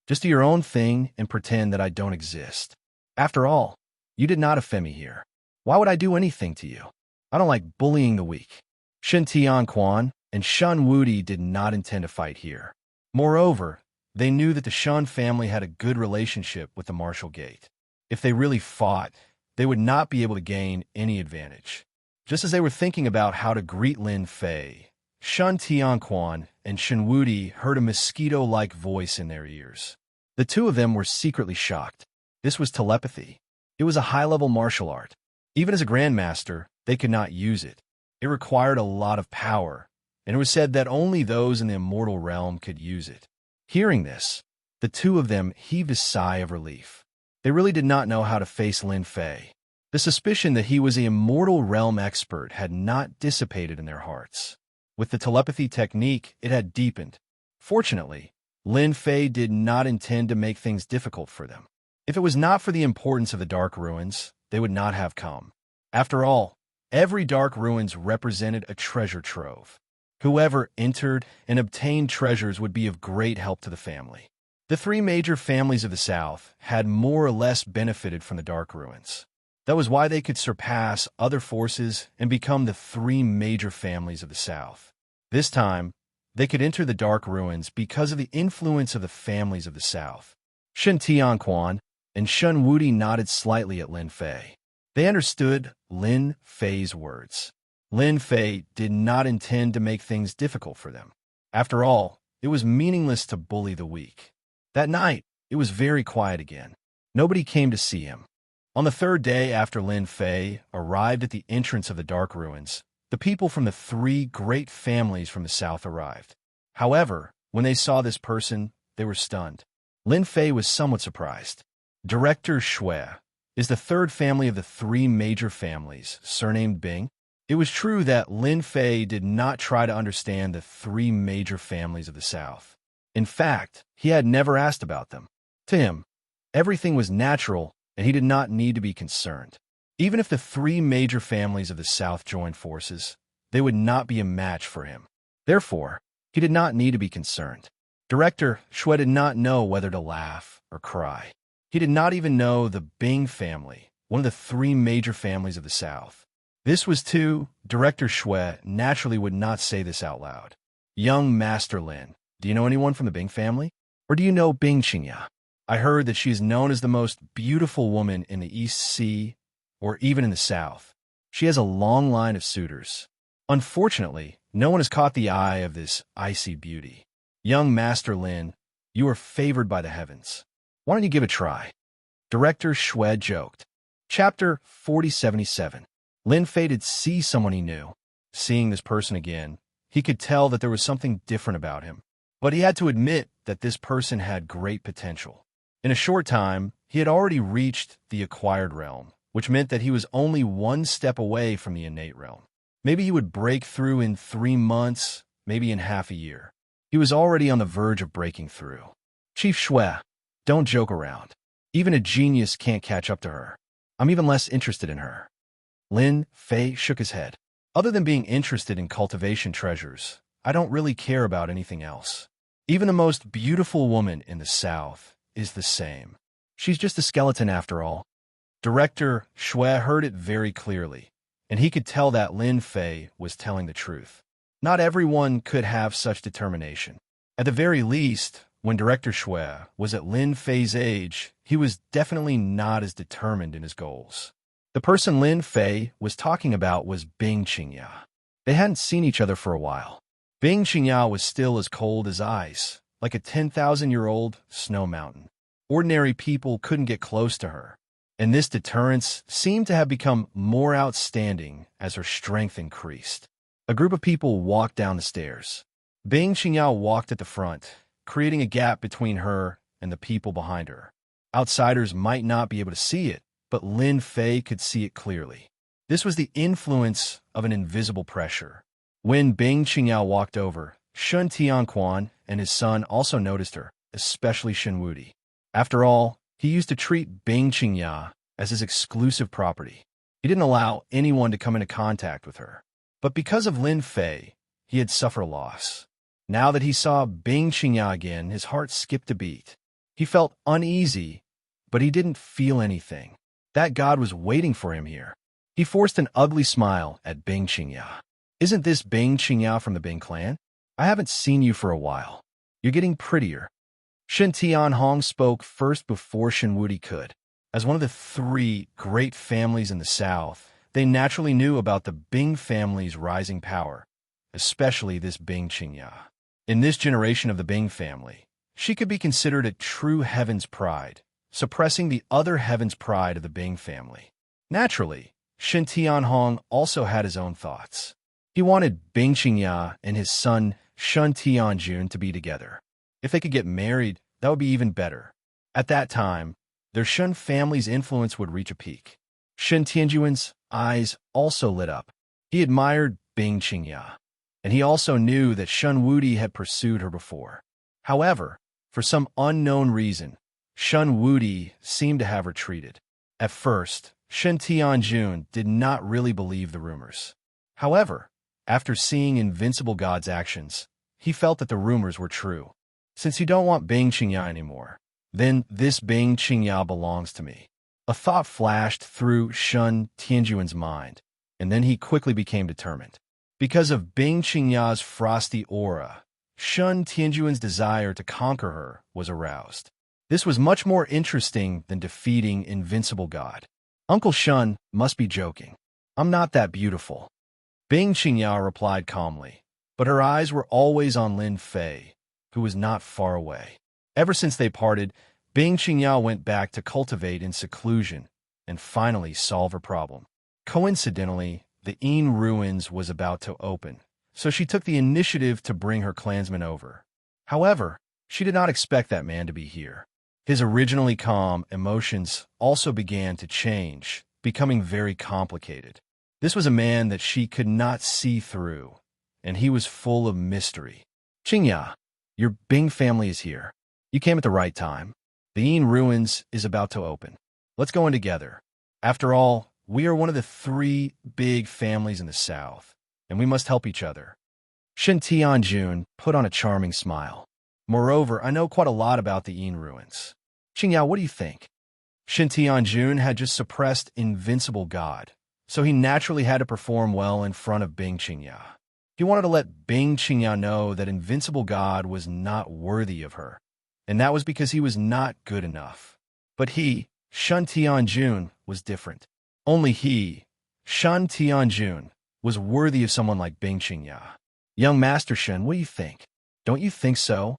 Just do your own thing and pretend that I don't exist. After all, you did not offend me here. Why would I do anything to you? I don't like bullying the weak. Shen Tianquan and Shun Wuti did not intend to fight here. Moreover, they knew that the Shun family had a good relationship with the Martial Gate. If they really fought, they would not be able to gain any advantage. Just as they were thinking about how to greet Lin Fei, Shun Tianquan and Shen Wuti heard a mosquito-like voice in their ears. The 2 of them were secretly shocked. This was telepathy. It was a high-level martial art. Even as a grandmaster, they could not use it. It required a lot of power, and it was said that only those in the immortal realm could use it. Hearing this, the 2 of them heaved a sigh of relief. They really did not know how to face Lin Fei. The suspicion that he was an immortal realm expert had not dissipated in their hearts. With the telepathy technique, it had deepened. Fortunately, Lin Fei did not intend to make things difficult for them. If it was not for the importance of the Dark Ruins, they would not have come. After all, every Dark Ruins represented a treasure trove. Whoever entered and obtained treasures would be of great help to the family. The 3 major families of the South had more or less benefited from the Dark Ruins. That was why they could surpass other forces and become the 3 major families of the South. This time, they could enter the Dark Ruins because of the influence of the families of the South. Shen Tianquan and Shun Wuti nodded slightly at Lin Fei. They understood Lin Fei's words. Lin Fei did not intend to make things difficult for them. After all, it was meaningless to bully the weak. That night, it was very quiet again. Nobody came to see him. On the 3rd day after Lin Fei arrived at the entrance of the Dark Ruins, the people from the 3 great families from the South arrived. However, when they saw this person, they were stunned. Lin Fei was somewhat surprised. Director Shui, is the third family of the three major families, surnamed Bing. It was true that Lin Fei did not try to understand the three major families of the South. In fact, he had never asked about them. To him, everything was natural, and he did not need to be concerned. Even if the three major families of the South joined forces, they would not be a match for him. Therefore, he did not need to be concerned. Director Shui did not know whether to laugh or cry. He did not even know the Bing family, one of the three major families of the South. This was too. Director Shui naturally would not say this out loud. Young Master Lin, do you know anyone from the Bing family? Or do you know Bing Qingya? I heard that she is known as the most beautiful woman in the East Sea, or even in the South. She has a long line of suitors. Unfortunately, no one has caught the eye of this icy beauty. Young Master Lin, you are favored by the heavens. Why don't you give it a try? Director Shui joked. Chapter 4077. Lin Fei did see someone he knew. Seeing this person again, he could tell that there was something different about him. But he had to admit that this person had great potential. In a short time, he had already reached the acquired realm, which meant that he was only one step away from the innate realm. Maybe he would break through in 3 months, maybe in half a year. He was already on the verge of breaking through. Chief Shui, don't joke around. Even a genius can't catch up to her. I'm even less interested in her. Lin Fei shook his head. Other than being interested in cultivation treasures, I don't really care about anything else. Even the most beautiful woman in the South is the same. She's just a skeleton after all. Director Shui heard it very clearly, and he could tell that Lin Fei was telling the truth. Not everyone could have such determination. At the very least, when Director Shui was at Lin Fei's age, he was definitely not as determined in his goals. The person Lin Fei was talking about was Bing Qingya. They hadn't seen each other for a while. Bing Qingya was still as cold as ice, like a 10,000-year-old snow mountain. Ordinary people couldn't get close to her, and this deterrence seemed to have become more outstanding as her strength increased. A group of people walked down the stairs. Bing Qingya walked at the front, creating a gap between her and the people behind her. Outsiders might not be able to see it, but Lin Fei could see it clearly. This was the influence of an invisible pressure. When Bing Qingya walked over, Shun Tianquan and his son also noticed her, especially Shen Wudi. After all, he used to treat Bing Qingya as his exclusive property. He didn't allow anyone to come into contact with her. But because of Lin Fei, he had suffered loss. Now that he saw Bing Qingya again, his heart skipped a beat. He felt uneasy, but he didn't feel anything. That God was waiting for him here. He forced an ugly smile at Bing Qingya. Isn't this Bing Qingya from the Bing clan? I haven't seen you for a while. You're getting prettier. Shen Tianhong spoke first before Shen Wudi could. As one of the three great families in the South, they naturally knew about the Bing family's rising power, especially this Bing Qingya. In this generation of the Bing family, she could be considered a true heaven's pride, suppressing the other heaven's pride of the Bing family. Naturally, Shen Tianhong also had his own thoughts. He wanted Bing Qingya and his son Shun Tianjun to be together. If they could get married, that would be even better. At that time, their Shun family's influence would reach a peak. Shen Tianjun's eyes also lit up. He admired Bing Qingya, and he also knew that Shun Wudi had pursued her before. However, for some unknown reason, Shun Wudi seemed to have retreated. At first, Shen Tianjun did not really believe the rumors. However, after seeing Invincible God's actions, he felt that the rumors were true. Since you don't want Bing Qingya anymore, then this Bing Qingya belongs to me. A thought flashed through Shun Tianjun's mind, and then he quickly became determined. Because of Bing Qingya's frosty aura, Shun Tianjun's desire to conquer her was aroused. This was much more interesting than defeating Invincible God. Uncle Shun must be joking. I'm not that beautiful. Bing Qingya replied calmly, but her eyes were always on Lin Fei, who was not far away. Ever since they parted, Bing Qingya went back to cultivate in seclusion and finally solve her problem. Coincidentally, the Yin ruins was about to open, so she took the initiative to bring her clansmen over. However, she did not expect that man to be here. His originally calm emotions also began to change, becoming very complicated. This was a man that she could not see through, and he was full of mystery. Qingya, your Bing family is here. You came at the right time. The Yin Ruins is about to open. Let's go in together. After all, we are one of the 3 big families in the South, and we must help each other. Shin Tianjun put on a charming smile. Moreover, I know quite a lot about the Yin Ruins. Qingyao, what do you think? Shin Tianjun had just suppressed Invincible God, so he naturally had to perform well in front of Bing Qingya. He wanted to let Bing Qingya know that Invincible God was not worthy of her, and that was because he was not good enough. But he, Shun Tianjun, was different. Only he, Shun Tianjun, was worthy of someone like Bing Qingya. Young Master Shun, what do you think? Don't you think so?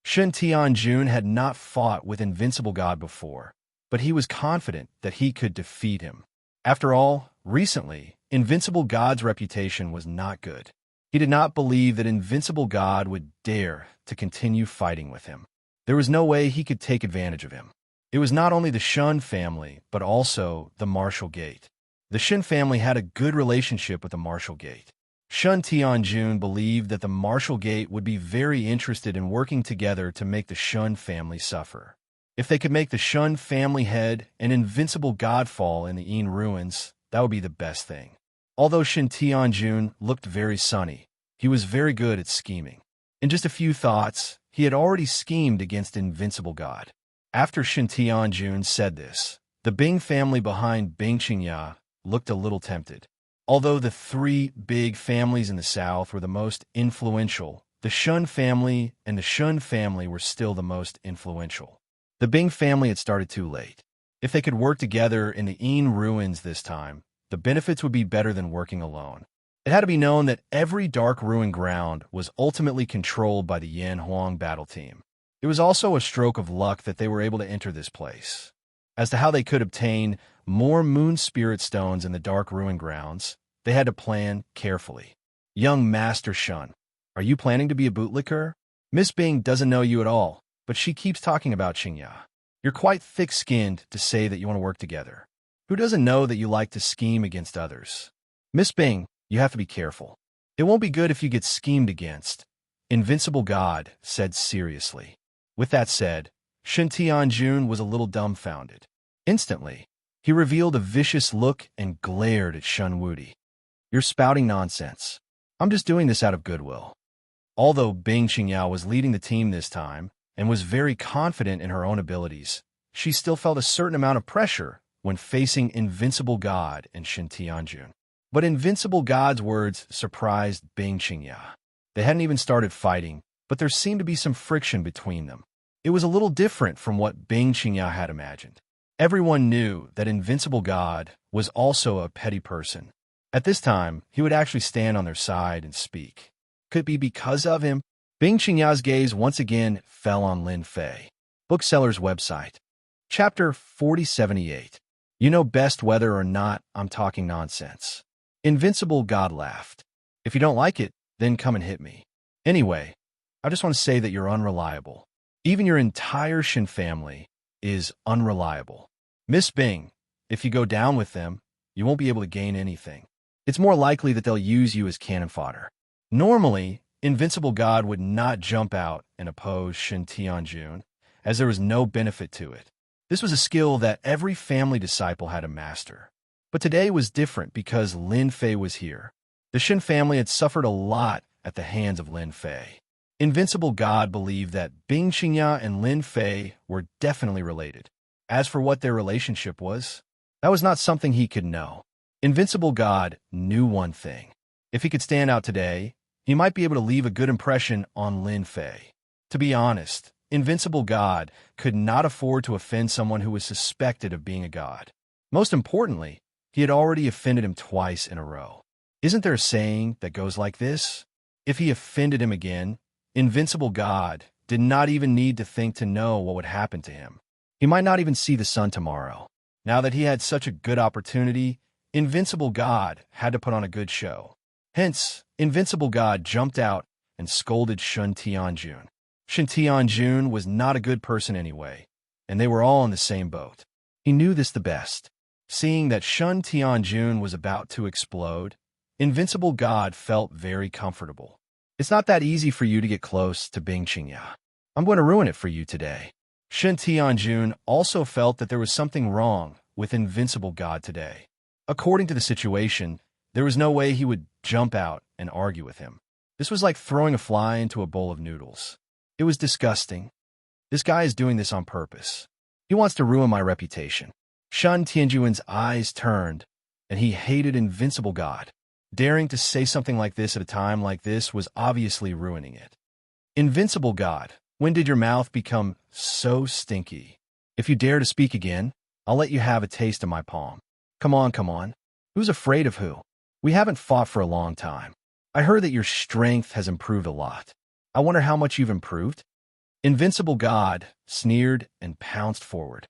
Shun Tianjun had not fought with Invincible God before, but he was confident that he could defeat him. After all, recently, Invincible God's reputation was not good. He did not believe that Invincible God would dare to continue fighting with him. There was no way he could take advantage of him. It was not only the Shun family, but also the Martial Gate. The Shin family had a good relationship with the Martial Gate. Shun Tianjun believed that the Martial Gate would be very interested in working together to make the Shun family suffer. If they could make the Shun family head an Invincible God fall in the Yin Ruins, that would be the best thing. Although Shin Tianjun looked very sunny, he was very good at scheming. In just a few thoughts, he had already schemed against Invincible God. After Shin Tianjun said this, the Bing family behind Bing Qingya looked a little tempted. Although the 3 big families in the South were the most influential, the Shun family and the Shun family were still the most influential. The Bing family had started too late. If they could work together in the Yin Ruins this time, the benefits would be better than working alone. It had to be known that every Dark Ruin ground was ultimately controlled by the Yan Huang battle team. It was also a stroke of luck that they were able to enter this place. As to how they could obtain more Moon Spirit Stones in the Dark Ruin grounds, they had to plan carefully. Young Master Shun, are you planning to be a bootlicker? Miss Bing doesn't know you at all, but she keeps talking about Qingya. You're quite thick-skinned to say that you want to work together. Who doesn't know that you like to scheme against others? Miss Bing, you have to be careful. It won't be good if you get schemed against. Invincible God said seriously. With that said, Shin Tianjun was a little dumbfounded. Instantly, he revealed a vicious look and glared at Shun Wudi. You're spouting nonsense. I'm just doing this out of goodwill. Although Bing Qingyao was leading the team this time and was very confident in her own abilities, she still felt a certain amount of pressure when facing Invincible God and Shin Tianjun. But Invincible God's words surprised Bing Qingya. They hadn't even started fighting, but there seemed to be some friction between them. It was a little different from what Bing Qingya had imagined. Everyone knew that Invincible God was also a petty person. At this time, he would actually stand on their side and speak. Could it be because of him? Bing Qingya's gaze once again fell on Lin Fei. Bookseller's website. Chapter 4078. You know best whether or not I'm talking nonsense. Invincible God laughed. If you don't like it, then come and hit me. Anyway, I just want to say that you're unreliable. Even your entire Shin family is unreliable. Miss Bing, if you go down with them, you won't be able to gain anything. It's more likely that they'll use you as cannon fodder. Normally, Invincible God would not jump out and oppose Shin Tianjun, as there was no benefit to it. This was a skill that every family disciple had to master. But today was different because Lin Fei was here. The Shin family had suffered a lot at the hands of Lin Fei. Invincible God believed that Bing Qingya and Lin Fei were definitely related. As for what their relationship was, that was not something he could know. Invincible God knew one thing. If he could stand out today, he might be able to leave a good impression on Lin Fei. To be honest, Invincible God could not afford to offend someone who was suspected of being a god. Most importantly, he had already offended him twice in a row. Isn't there a saying that goes like this? If he offended him again, Invincible God did not even need to think to know what would happen to him. He might not even see the sun tomorrow. Now that he had such a good opportunity, Invincible God had to put on a good show. Hence, Invincible God jumped out and scolded Shin Tianjun. Shin Tianjun was not a good person anyway. and they were all in the same boat. He knew this the best. Seeing that Shun Tianjun was about to explode, Invincible God felt very comfortable. It's not that easy for you to get close to Bing Qingya. I'm going to ruin it for you today. Shun Tianjun also felt that there was something wrong with Invincible God today. According to the situation, there was no way he would jump out and argue with him. This was like throwing a fly into a bowl of noodles. It was disgusting. This guy is doing this on purpose. He wants to ruin my reputation. Shun Tianjun's eyes turned, and he hated Invincible God. Daring to say something like this at a time like this was obviously ruining it. Invincible God, when did your mouth become so stinky? If you dare to speak again, I'll let you have a taste of my palm. Come on, come on. Who's afraid of who? We haven't fought for a long time. I heard that your strength has improved a lot. I wonder how much you've improved? Invincible God sneered and pounced forward.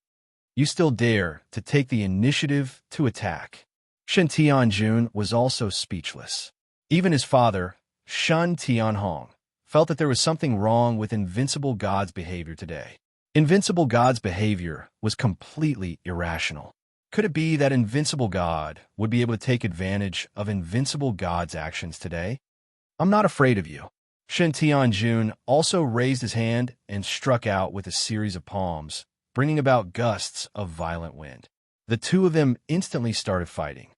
You still dare to take the initiative to attack. Shun Tianjun was also speechless. Even his father, Shun Tianhong, felt that there was something wrong with Invincible God's behavior today. Invincible God's behavior was completely irrational. Could it be that Invincible God would be able to take advantage of Invincible God's actions today? I'm not afraid of you. Shun Tianjun also raised his hand and struck out with a series of palms, bringing about gusts of violent wind. The two of them instantly started fighting.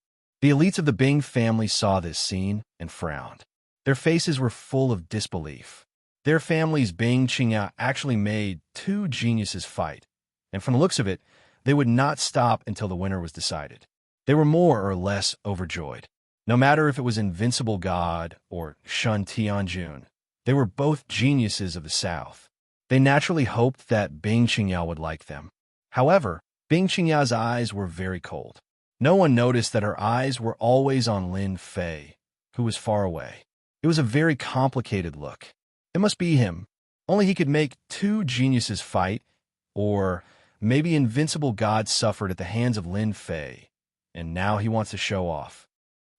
The elites of the Bing family saw this scene and frowned. Their faces were full of disbelief. Their family's Bing Qingya actually made two geniuses fight, and from the looks of it, they would not stop until the winner was decided. They were more or less overjoyed. No matter if it was Invincible God or Shun Tianjun, they were both geniuses of the South. They naturally hoped that Bing Qingya would like them. However, Bing Qingya's eyes were very cold. No one noticed that her eyes were always on Lin Fei, who was far away. It was a very complicated look. It must be him. Only he could make two geniuses fight, or maybe Invincible God suffered at the hands of Lin Fei, and now he wants to show off.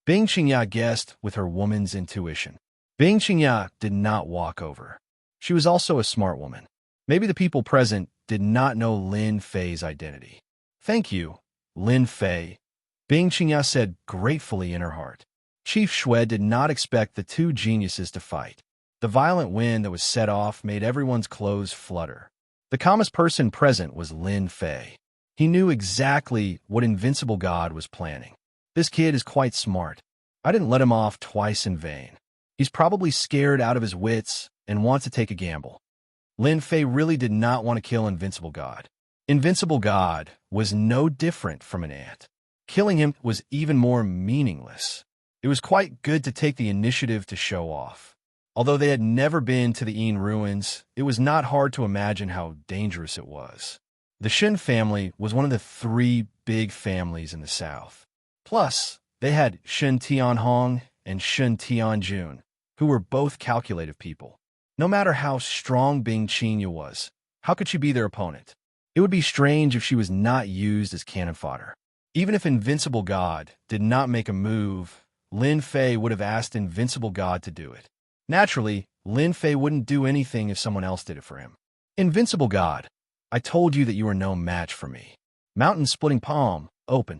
Bing Qingya guessed with her woman's intuition. Bing Qingya did not walk over. She was also a smart woman. Maybe the people present did not know Lin Fei's identity. Thank you, Lin Fei, Bing Qingya said gratefully in her heart. Chief Shui did not expect the two geniuses to fight. The violent wind that was set off made everyone's clothes flutter. The calmest person present was Lin Fei. He knew exactly what Invincible God was planning. This kid is quite smart. I didn't let him off twice in vain. He's probably scared out of his wits and wants to take a gamble. Lin Fei really did not want to kill Invincible God. Invincible God was no different from an ant. Killing him was even more meaningless. It was quite good to take the initiative to show off. Although they had never been to the Yin ruins, it was not hard to imagine how dangerous it was. The Shin family was one of the three big families in the south. Plus, they had Shun Tianhong and Shun Tianjun, who were both calculative people. No matter how strong Bing Qingya was, how could she be their opponent? It would be strange if she was not used as cannon fodder. Even if Invincible God did not make a move, Lin Fei would have asked Invincible God to do it. Naturally, Lin Fei wouldn't do anything if someone else did it for him. Invincible God, I told you that you were no match for me. Mountain splitting palm, open.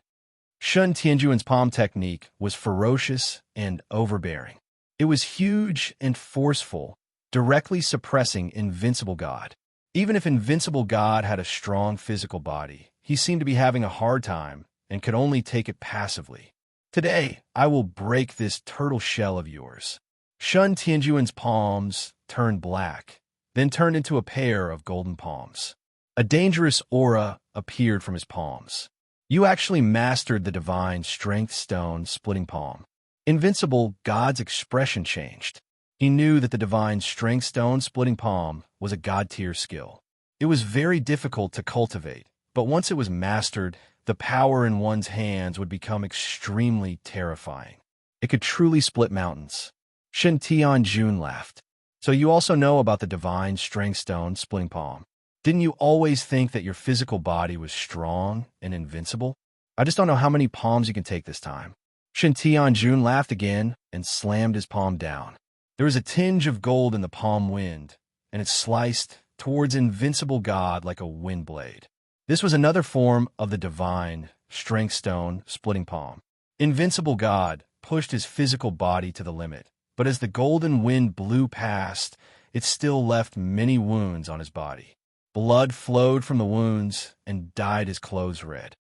Shun Tianjun's palm technique was ferocious and overbearing. It was huge and forceful, directly suppressing Invincible God. Even if Invincible God had a strong physical body, he seemed to be having a hard time and could only take it passively. Today, I will break this turtle shell of yours. Shun Tianjun's palms turned black, then turned into a pair of golden palms. A dangerous aura appeared from his palms. You actually mastered the divine strength stone splitting palm. Invincible God's expression changed. He knew that the divine strength stone splitting palm was a god-tier skill. It was very difficult to cultivate, but once it was mastered, the power in one's hands would become extremely terrifying. It could truly split mountains. Shun Tianjun laughed. So you also know about the divine strength stone splitting palm. Didn't you always think that your physical body was strong and invincible? I just don't know how many palms you can take this time. Shun Tianjun laughed again and slammed his palm down. There was a tinge of gold in the palm wind, and it sliced towards Invincible God like a wind blade. This was another form of the divine strength stone, splitting palm. Invincible God pushed his physical body to the limit, but as the golden wind blew past, it still left many wounds on his body. Blood flowed from the wounds and dyed his clothes red.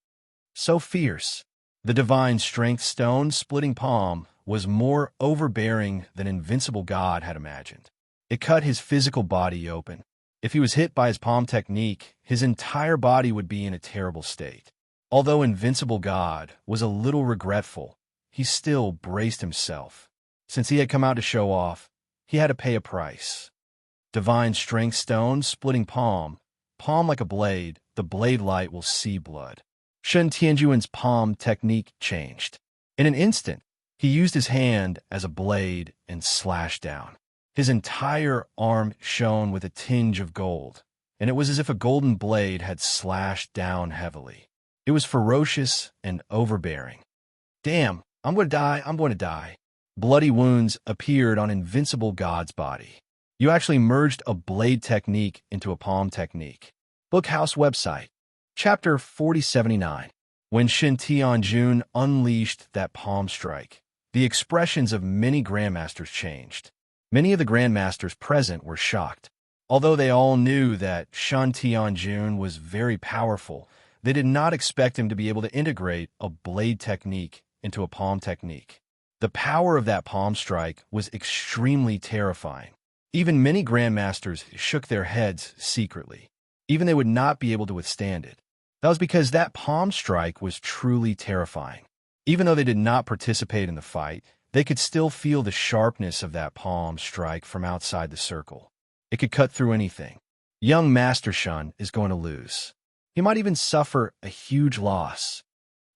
So fierce, the divine strength stone, splitting palm, was more overbearing than Invincible God had imagined. It cut his physical body open. If he was hit by his palm technique, his entire body would be in a terrible state. Although Invincible God was a little regretful, he still braced himself. Since he had come out to show off, he had to pay a price. Divine strength stone, splitting palm, palm like a blade, the blade light will see blood. Shen Tianjuan's palm technique changed. In an instant, he used his hand as a blade and slashed down. His entire arm shone with a tinge of gold, and it was as if a golden blade had slashed down heavily. It was ferocious and overbearing. Damn, I'm going to die. Bloody wounds appeared on Invincible God's body. You actually merged a blade technique into a palm technique. Bookhouse website. Chapter 4079. When Shen Tianjun unleashed that palm strike, the expressions of many grandmasters changed. Many of the grandmasters present were shocked. Although they all knew that Shen Tianjun was very powerful, they did not expect him to be able to integrate a blade technique into a palm technique. The power of that palm strike was extremely terrifying. Even many grandmasters shook their heads secretly. Even they would not be able to withstand it. That was because that palm strike was truly terrifying. Even though they did not participate in the fight, they could still feel the sharpness of that palm strike from outside the circle. It could cut through anything. Young Master Shen is going to lose. He might even suffer a huge loss.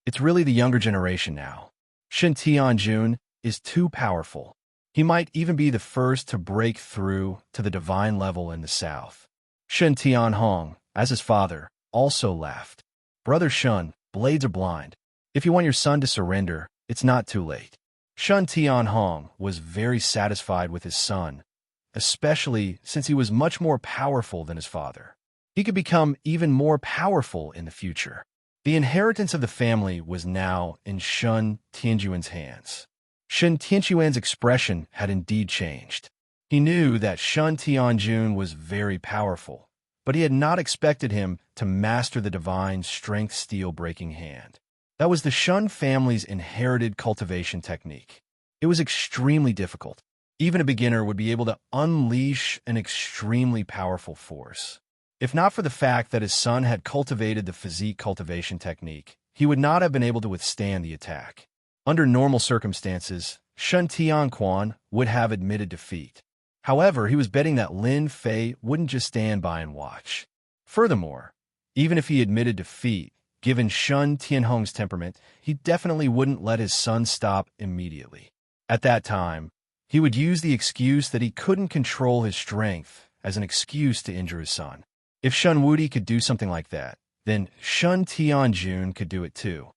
It's really the younger generation now. Shen Tianjun is too powerful. He might even be the first to break through to the divine level in the south. Shen Tianhong, as his father, also laughed. Brother Shen, blades are blind. If you want your son to surrender, it's not too late. Shen Tianhong was very satisfied with his son, especially since he was much more powerful than his father. He could become even more powerful in the future. The inheritance of the family was now in Shen Tianjuan's hands. Shen Tianjuan's expression had indeed changed. He knew that Shen Tianjun was very powerful, but he had not expected him to master the divine strength steel-breaking hand. That was the Shen family's inherited cultivation technique. It was extremely difficult. Even a beginner would be able to unleash an extremely powerful force. If not for the fact that his son had cultivated the physique cultivation technique, he would not have been able to withstand the attack. Under normal circumstances, Shen Tianquan would have admitted defeat. However, he was betting that Lin Fei wouldn't just stand by and watch. Furthermore, even if he admitted defeat, given Shen Tianhong's temperament, he definitely wouldn't let his son stop immediately. At that time, he would use the excuse that he couldn't control his strength as an excuse to injure his son. If Shen Wudi could do something like that, then Shen Tianjun could do it too.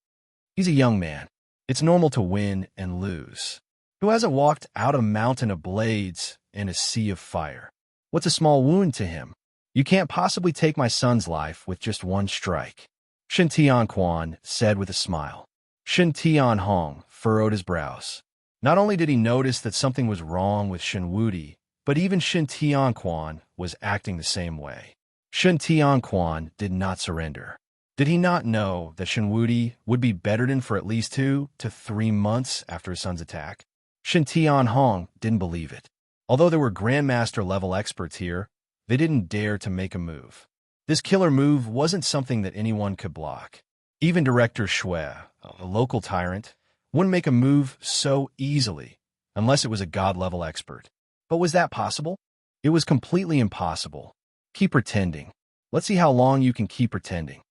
He's a young man. It's normal to win and lose. Who hasn't walked out a mountain of blades and a sea of fire? What's a small wound to him? You can't possibly take my son's life with just one strike. Shen Tianquan said with a smile. Shen Tianhong furrowed his brows. Not only did he notice that something was wrong with Shen Wudi, but even Shen Tianquan was acting the same way. Shen Tianquan did not surrender. Did he not know that Shen Wudi would be bettered for at least 2 to 3 months after his son's attack? Shen Tianhong didn't believe it. Although there were Grandmaster-level experts here, they didn't dare to make a move. This killer move wasn't something that anyone could block. Even Director Shui, a local tyrant, wouldn't make a move so easily unless it was a god-level expert. But was that possible? It was completely impossible. Keep pretending. Let's see how long you can keep pretending.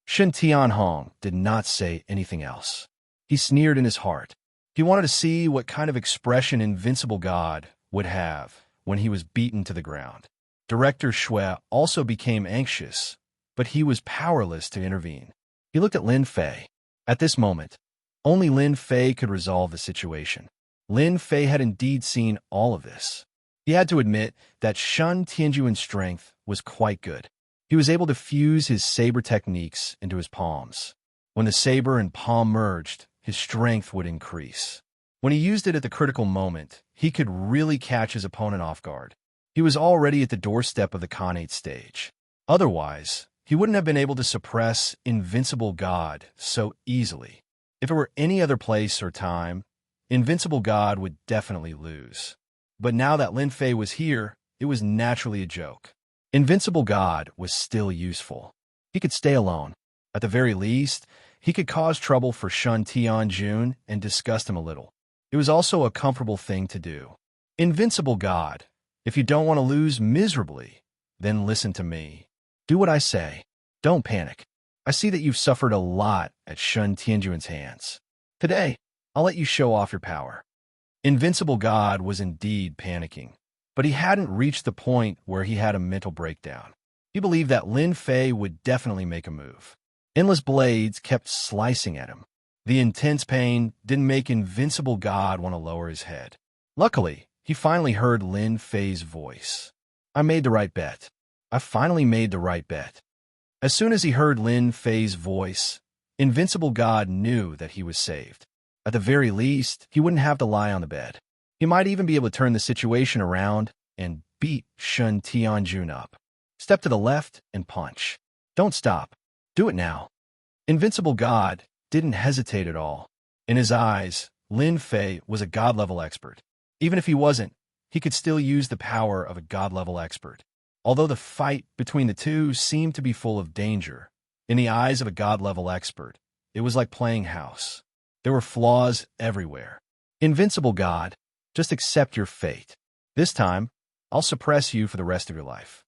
Shen Tianhong did not say anything else. He sneered in his heart. He wanted to see what kind of expression Invincible God would have when he was beaten to the ground. Director Shui also became anxious, but he was powerless to intervene. He looked at Lin Fei. At this moment, only Lin Fei could resolve the situation. Lin Fei had indeed seen all of this. He had to admit that Shun Tianjuan's strength was quite good. He was able to fuse his saber techniques into his palms. When the saber and palm merged, his strength would increase. When he used it at the critical moment, he could really catch his opponent off guard. He was already at the doorstep of the Khanate stage. Otherwise, he wouldn't have been able to suppress Invincible God so easily. If it were any other place or time, Invincible God would definitely lose. But now that Lin Fei was here, it was naturally a joke. Invincible God was still useful. He could stay alone. At the very least, he could cause trouble for Shun Tianjun and disgust him a little. It was also a comfortable thing to do. Invincible God, if you don't want to lose miserably, then listen to me. Do what I say. Don't panic. I see that you've suffered a lot at Shun Tianjuan's hands. Today, I'll let you show off your power. Invincible God was indeed panicking, but he hadn't reached the point where he had a mental breakdown. He believed that Lin Fei would definitely make a move. Endless blades kept slicing at him. The intense pain didn't make Invincible God want to lower his head. Luckily, he finally heard Lin Fei's voice. I made the right bet. I finally made the right bet. As soon as he heard Lin Fei's voice, Invincible God knew that he was saved. At the very least, he wouldn't have to lie on the bed. He might even be able to turn the situation around and beat Shun Tianjun up. Step to the left and punch. Don't stop. Do it now. Invincible God didn't hesitate at all. In his eyes, Lin Fei was a God-level expert. Even if he wasn't, he could still use the power of a God-level expert. Although the fight between the two seemed to be full of danger, in the eyes of a God-level expert, it was like playing house. There were flaws everywhere. Invincible God, just accept your fate. This time, I'll suppress you for the rest of your life.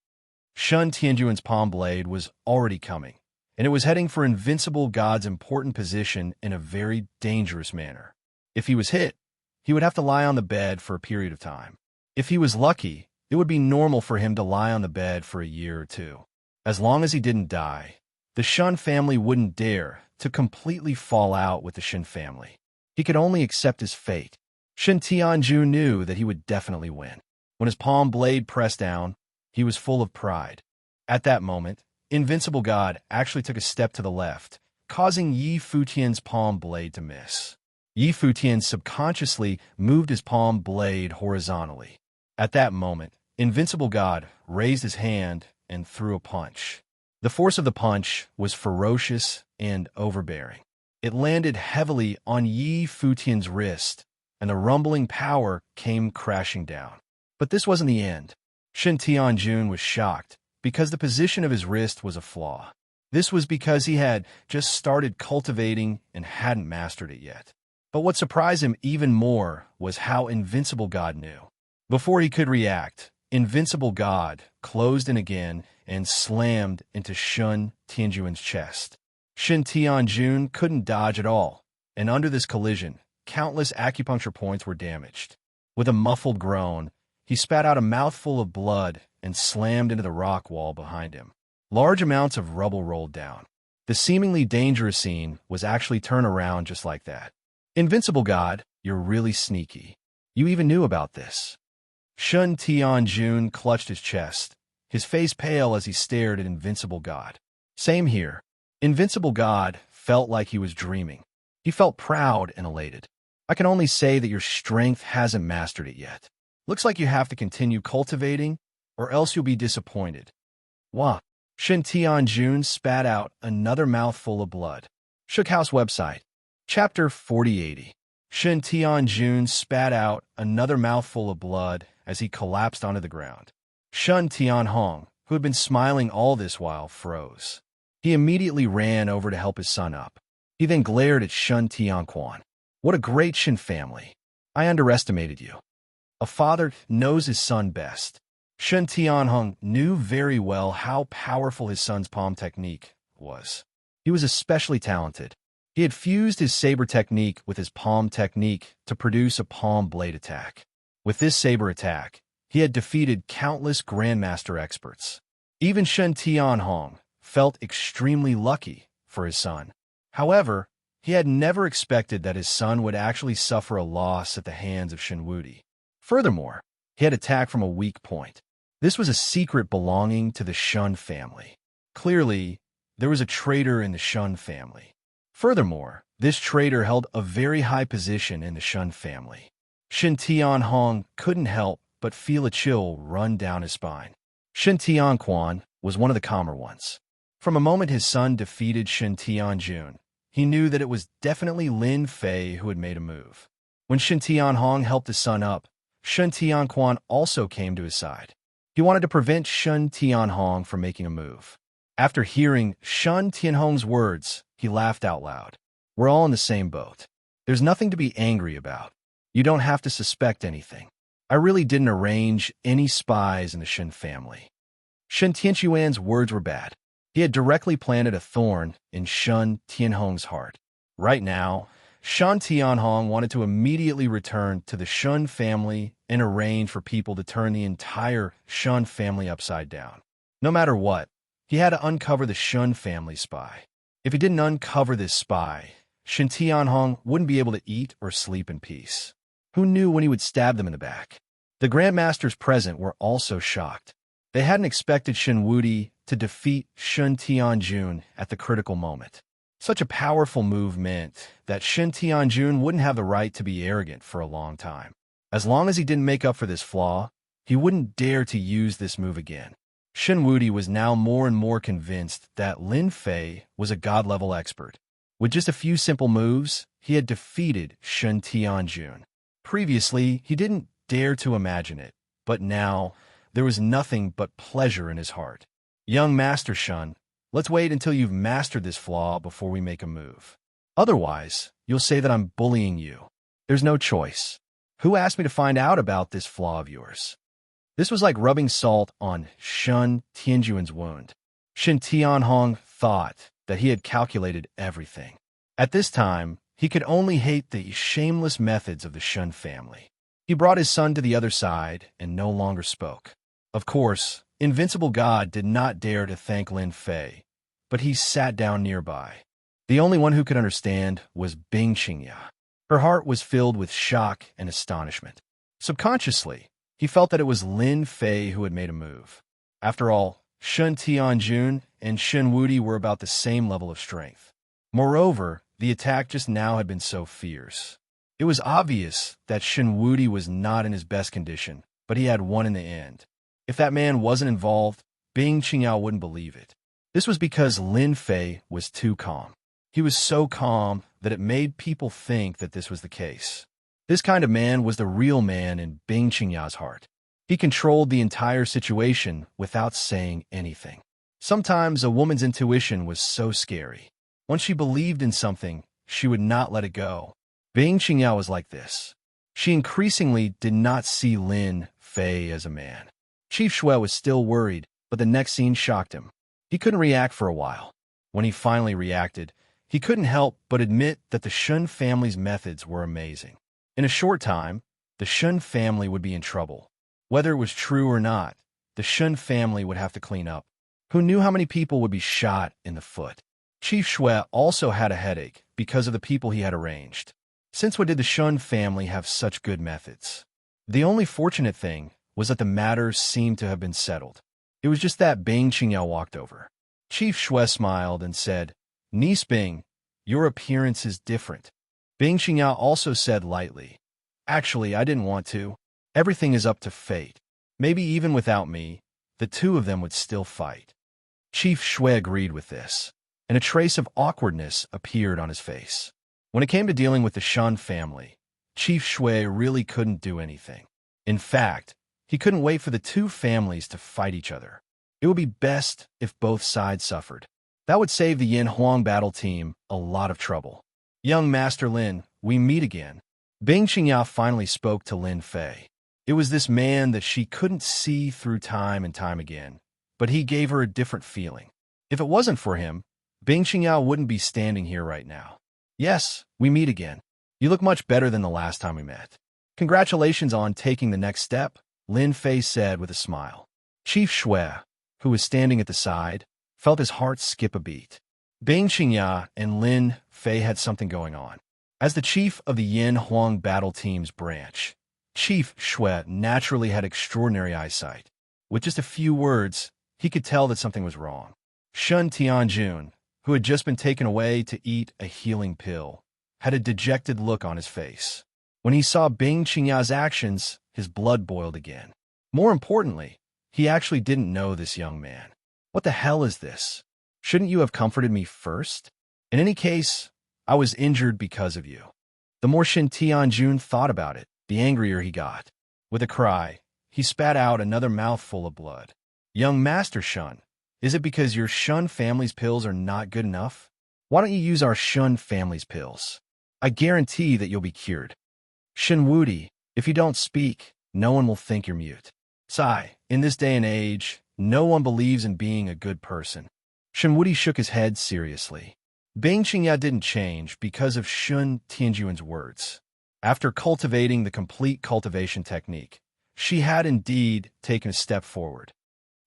Shun Tianjuan's palm blade was already coming, and it was heading for Invincible God's important position in a very dangerous manner. If he was hit, he would have to lie on the bed for a period of time. If he was lucky, it would be normal for him to lie on the bed for a year or two. As long as he didn't die, the Shun family wouldn't dare to completely fall out with the Shin family. He could only accept his fate. Shin Tianju knew that he would definitely win. When his palm blade pressed down, he was full of pride. At that moment, Invincible God actually took a step to the left, causing Yi Futian's palm blade to miss. Yi Futian subconsciously moved his palm blade horizontally. At that moment, Invincible God raised his hand and threw a punch. The force of the punch was ferocious and overbearing. It landed heavily on Yi Futian's wrist, and the rumbling power came crashing down. But this wasn't the end. Shin Tianjun was shocked because the position of his wrist was a flaw. This was because he had just started cultivating and hadn't mastered it yet. But what surprised him even more was how Invincible God knew. Before he could react, Invincible God closed in again and slammed into Shun Tianjuan's chest. Shin Tianjun couldn't dodge at all, and under this collision, countless acupuncture points were damaged. With a muffled groan, he spat out a mouthful of blood and slammed into the rock wall behind him. Large amounts of rubble rolled down. The seemingly dangerous scene was actually turned around just like that. Invincible God, you're really sneaky. You even knew about this. Shun Tianjun clutched his chest, his face pale as he stared at Invincible God. Same here. Invincible God felt like he was dreaming. He felt proud and elated. I can only say that your strength hasn't mastered it yet. Looks like you have to continue cultivating, or else you'll be disappointed. Wah! Shin Tianjun spat out another mouthful of blood. Shook House website. Chapter 4080. Shin Tianjun spat out another mouthful of blood as he collapsed onto the ground. Shun Tianhong, who had been smiling all this while, froze. He immediately ran over to help his son up. He then glared at Shun Tianquan. What a great Shin family. I underestimated you. A father knows his son best. Shun Tianhong knew very well how powerful his son's palm technique was. He was especially talented. He had fused his saber technique with his palm technique to produce a palm blade attack. With this saber attack, he had defeated countless grandmaster experts. Even Shen Tianhong felt extremely lucky for his son. However, he had never expected that his son would actually suffer a loss at the hands of Shen Wudi. Furthermore, He had attacked from a weak point. This was a secret belonging to the Shun family. Clearly, there was a traitor in the Shun family. Furthermore, this traitor held a very high position in the Shun family. Shin Tianhong couldn't help but feel a chill run down his spine. Shin Tianquan was one of the calmer ones. From a moment his son defeated Shin Tianjun, he knew that it was definitely Lin Fei who had made a move. When Shin Tianhong helped his son up, Shin Tianquan also came to his side. He wanted to prevent Shin Tianhong from making a move. After hearing Shin Tianhong's words, he laughed out loud. We're all in the same boat. There's nothing to be angry about. You don't have to suspect anything. I really didn't arrange any spies in the Shin family. Shin Tianquan's words were bad. He had directly planted a thorn in Shin Tianhong's heart. Right now, Shin Tianhong wanted to immediately return to the Shun family and arrange for people to turn the entire Shun family upside down. No matter what, he had to uncover the Shun family spy. If he didn't uncover this spy, Shin Tianhong wouldn't be able to eat or sleep in peace. Who knew when he would stab them in the back? The Grandmasters present were also shocked. They hadn't expected Shin Wudi to defeat Shin Tianjun at the critical moment. Such a powerful move meant that Shin Tianjun wouldn't have the right to be arrogant for a long time. As long as he didn't make up for this flaw, he wouldn't dare to use this move again. Shin Wudi was now more and more convinced that Lin Fei was a god-level expert. With just a few simple moves, he had defeated Shin Tianjun. Previously, he didn't dare to imagine it, but now there was nothing but pleasure in his heart. Young Master Shun, let's wait until you've mastered this flaw before we make a move. Otherwise, you'll say that I'm bullying you. There's no choice. Who asked me to find out about this flaw of yours? This was like rubbing salt on Shin Tianjun's wound. Shin Tianhong thought that he had calculated everything. At this time, he could only hate the shameless methods of the Shun family. He brought his son to the other side and no longer spoke. Of course, Invincible God did not dare to thank Lin Fei, but he sat down nearby. The only one who could understand was Bing Qingya. Her heart was filled with shock and astonishment. Subconsciously, he felt that it was Lin Fei who had made a move. After all, Shin Tianjun and Shin Wudi were about the same level of strength. Moreover, the attack just now had been so fierce. It was obvious that Shin Wudi was not in his best condition, but he had won in the end. If that man wasn't involved, Bing Qingyao wouldn't believe it. This was because Lin Fei was too calm. He was so calm that it made people think that this was the case. This kind of man was the real man in Bing Qingyao's heart. He controlled the entire situation without saying anything. Sometimes a woman's intuition was so scary. Once she believed in something, she would not let it go. Bing Qingyao was like this. She increasingly did not see Lin Fei as a man. Chief Shui was still worried, but the next scene shocked him. He couldn't react for a while. When he finally reacted, he couldn't help but admit that the Shun family's methods were amazing. In a short time, the Shun family would be in trouble. Whether it was true or not, the Shun family would have to clean up. Who knew how many people would be shot in the foot? Chief Shui also had a headache because of the people he had arranged. Since when did the Shun family have such good methods? The only fortunate thing was that the matters seemed to have been settled. It was just that Bing Qingyao walked over. Chief Shui smiled and said, "Niece Bing, your appearance is different." Bing Qingyao also said lightly, "Actually, I didn't want to. Everything is up to fate. Maybe even without me, the two of them would still fight." Chief Shui agreed with this, and a trace of awkwardness appeared on his face. When it came to dealing with the Shun family, Chief Shui really couldn't do anything. In fact, he couldn't wait for the two families to fight each other. It would be best if both sides suffered. That would save the Yin Huang battle team a lot of trouble. "Young Master Lin, we meet again." Bing Qingyao finally spoke to Lin Fei. It was this man that she couldn't see through time and time again, but he gave her a different feeling. If it wasn't for him, Bing Qingyao wouldn't be standing here right now. "Yes, we meet again. You look much better than the last time we met." "Congratulations on taking the next step," Lin Fei said with a smile. Chief Shui, who was standing at the side, felt his heart skip a beat. Bing Qingyao and Lin Fei had something going on. As the chief of the Yin Huang battle team's branch, Chief Shui naturally had extraordinary eyesight. With just a few words, he could tell that something was wrong. Shun Tianjun, who had just been taken away to eat a healing pill, had a dejected look on his face. When he saw Bing Qingya's actions, his blood boiled again. More importantly, he actually didn't know this young man. What the hell is this? Shouldn't you have comforted me first? In any case, I was injured because of you. The more Shin Tianjun thought about it, the angrier he got. With a cry, he spat out another mouthful of blood. Young Master Shun, is it because your Shun family's pills are not good enough? Why don't you use our Shun family's pills? I guarantee that you'll be cured. Shin Wudi, if you don't speak, no one will think you're mute. Sigh, in this day and age, no one believes in being a good person. Shin Wudi shook his head seriously. Bing Qingya didn't change because of Shun Tianjun's words. After cultivating the complete cultivation technique, she had indeed taken a step forward.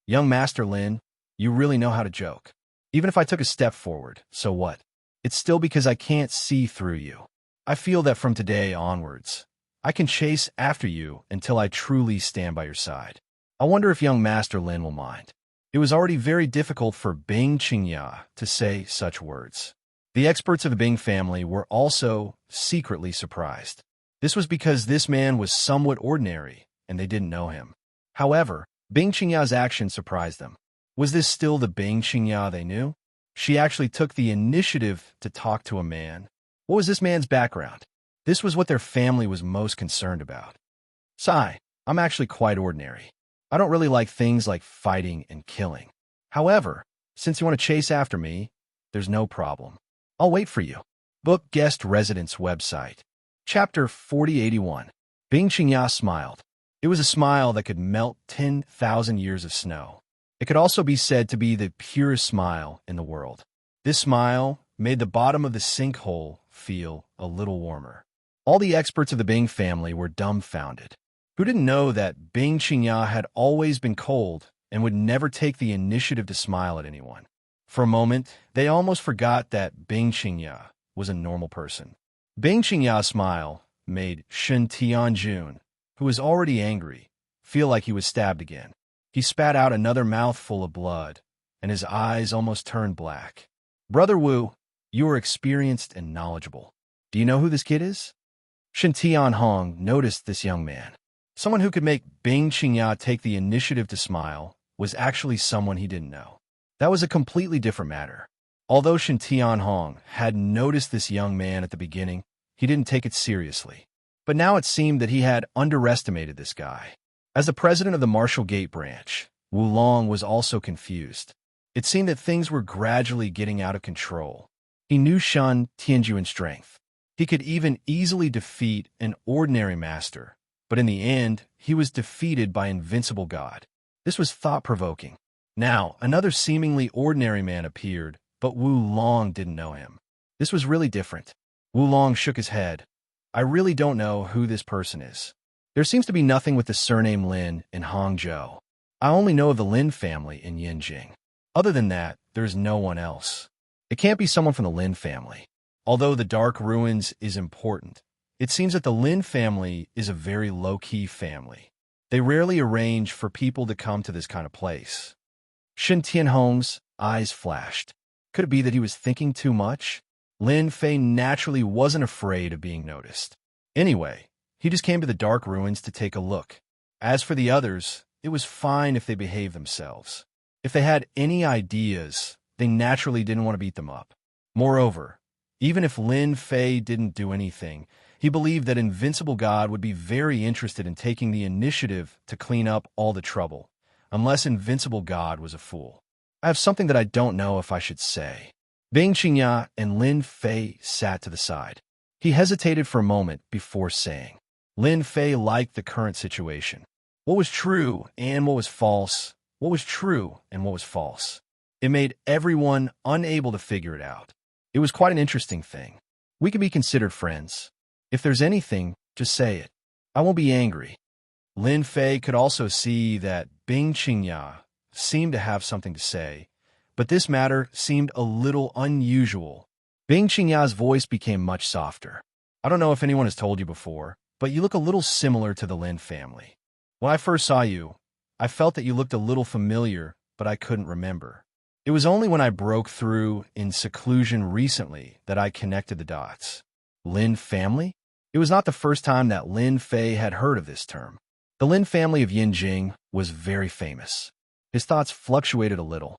Young Master Lin, you really know how to joke. Even if I took a step forward, so what? It's still because I can't see through you. I feel that from today onwards, I can chase after you until I truly stand by your side. I wonder if young Master Lin will mind. It was already very difficult for Bing Qingya to say such words. The experts of the Bing family were also secretly surprised. This was because this man was somewhat ordinary, and they didn't know him. However, Bing Qingya's action surprised them. Was this still the Bing Qingya they knew? She actually took the initiative to talk to a man. What was this man's background? This was what their family was most concerned about. Sigh, I'm actually quite ordinary. I don't really like things like fighting and killing. However, since you want to chase after me, there's no problem. I'll wait for you. Book Guest Residence Website. Chapter 4081. Bing Qingya smiled. It was a smile that could melt 10,000 years of snow. It could also be said to be the purest smile in the world. This smile made the bottom of the sinkhole feel a little warmer. All the experts of the Bing family were dumbfounded. Who didn't know that Bing Qingya had always been cold and would never take the initiative to smile at anyone? For a moment, they almost forgot that Bing Qingya was a normal person. Bing Qingya's smile made Shin Tianjun, who was already angry, feel like he was stabbed again. He spat out another mouthful of blood, and his eyes almost turned black. Brother Wu, you are experienced and knowledgeable. Do you know who this kid is? Shin Tianhong noticed this young man. Someone who could make Bing Qingya take the initiative to smile was actually someone he didn't know. That was a completely different matter. Although Shin Tianhong had noticed this young man at the beginning, he didn't take it seriously. But now it seemed that he had underestimated this guy. As the president of the Marshall Gate branch, Wu Long was also confused. It seemed that things were gradually getting out of control. He knew Shun Tianjun's strength. He could even easily defeat an ordinary master, but in the end, he was defeated by Invincible God. This was thought-provoking. Now, another seemingly ordinary man appeared, but Wu Long didn't know him. This was really different. Wu Long shook his head. I really don't know who this person is. There seems to be nothing with the surname Lin in Hangzhou. I only know of the Lin family in Yinjing. Other than that, there is no one else. It can't be someone from the Lin family. Although the Dark Ruins is important, it seems that the Lin family is a very low-key family. They rarely arrange for people to come to this kind of place. Shin Tianhong's eyes flashed. Could it be that he was thinking too much? Lin Fei naturally wasn't afraid of being noticed. Anyway, he just came to the Dark Ruins to take a look. As for the others, it was fine if they behaved themselves. If they had any ideas, they naturally didn't want to beat them up. Moreover, even if Lin Fei didn't do anything, he believed that Invincible God would be very interested in taking the initiative to clean up all the trouble, unless Invincible God was a fool. I have something that I don't know if I should say. Bing Qingya and Lin Fei sat to the side. He hesitated for a moment before saying. Lin Fei liked the current situation. What was true and what was false? What was true and what was false? It made everyone unable to figure it out. It was quite an interesting thing. We can be considered friends. If there's anything, just say it. I won't be angry. Lin Fei could also see that Bing Qingya seemed to have something to say, but this matter seemed a little unusual. Bing Qingya's voice became much softer. I don't know if anyone has told you before, but you look a little similar to the Lin family. When I first saw you, I felt that you looked a little familiar, but I couldn't remember. It was only when I broke through in seclusion recently that I connected the dots. Lin family? It was not the first time that Lin Fei had heard of this term. The Lin family of Yinjing was very famous. His thoughts fluctuated a little.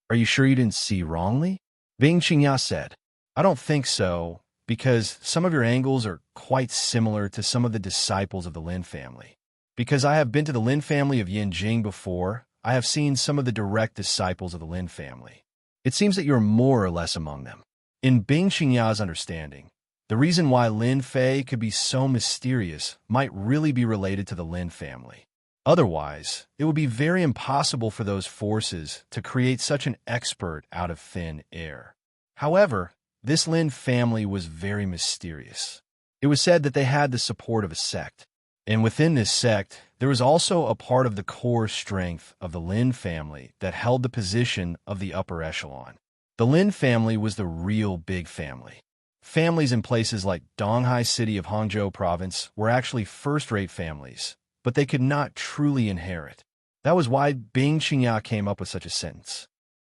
Are you sure you didn't see wrongly? Bing Qingya said. I don't think so, because some of your angles are quite similar to some of the disciples of the Lin family. Because I have been to the Lin family of Yinjing before, I have seen some of the direct disciples of the Lin family. It seems that you're more or less among them. In Bing Qingya's understanding, the reason why Lin Fei could be so mysterious might really be related to the Lin family. Otherwise, it would be very impossible for those forces to create such an expert out of thin air. However, this Lin family was very mysterious. It was said that they had the support of a sect, and within this sect, there was also a part of the core strength of the Lin family that held the position of the upper echelon. The Lin family was the real big family. Families in places like Donghai City of Hangzhou Province were actually first-rate families, but they could not truly inherit. That was why Bing Qingya came up with such a sentence.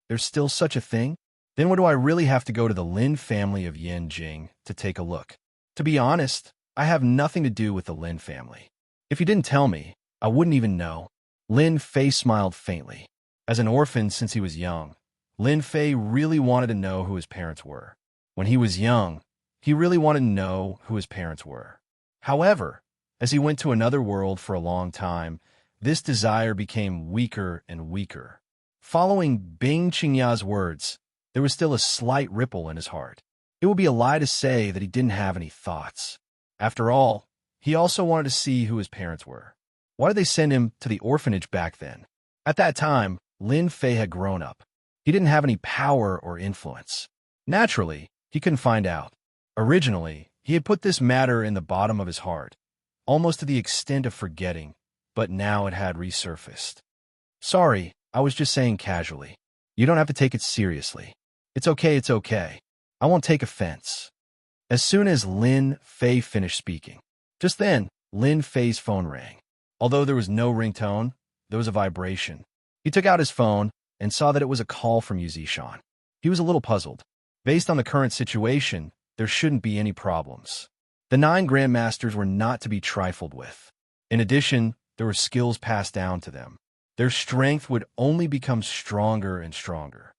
There's still such a thing? Then what do I really have to go to the Lin family of Yinjing to take a look? To be honest, I have nothing to do with the Lin family. If you didn't tell me, I wouldn't even know. Lin Fei smiled faintly. As an orphan since he was young, Lin Fei really wanted to know who his parents were. When he was young, he really wanted to know who his parents were. However, as he went to another world for a long time, this desire became weaker and weaker. Following Bing Qingya's words, there was still a slight ripple in his heart. It would be a lie to say that he didn't have any thoughts. After all, he also wanted to see who his parents were. Why did they send him to the orphanage back then? At that time, Lin Fei had grown up. He didn't have any power or influence. Naturally, he couldn't find out. Originally, he had put this matter in the bottom of his heart, almost to the extent of forgetting, but now it had resurfaced. Sorry, I was just saying casually. You don't have to take it seriously. It's okay. I won't take offense. As soon as Lin Fei finished speaking, just then, Lin Fei's phone rang. Although there was no ringtone, there was a vibration. He took out his phone and saw that it was a call from Yu Zishan. He was a little puzzled. Based on the current situation, there shouldn't be any problems. The 9 grandmasters were not to be trifled with. In addition, there were skills passed down to them. Their strength would only become stronger and stronger.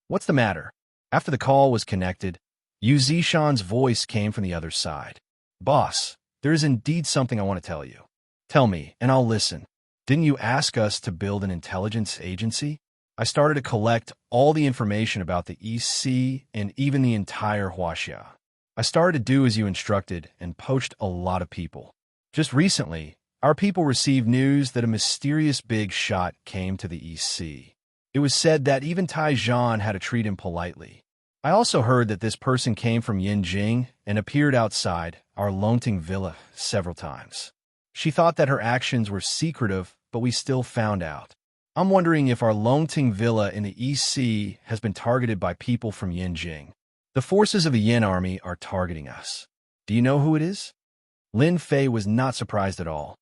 What's the matter? After the call was connected, Yu Zishan's voice came from the other side. Boss, there is indeed something I want to tell you. Tell me, and I'll listen. Didn't you ask us to build an intelligence agency? I started to collect all the information about the East Sea and even the entire Huaxia. I started to do as you instructed and poached a lot of people. Just recently, our people received news that a mysterious big shot came to the East Sea. It was said that even Taizhan had to treat him politely. I also heard that this person came from Yinjing and appeared outside our Longting villa several times. She thought that her actions were secretive, but we still found out. I'm wondering if our Longting villa in the East Sea has been targeted by people from Yinjing. The forces of the Yin army are targeting us. Do you know who it is? Lin Fei was not surprised at all.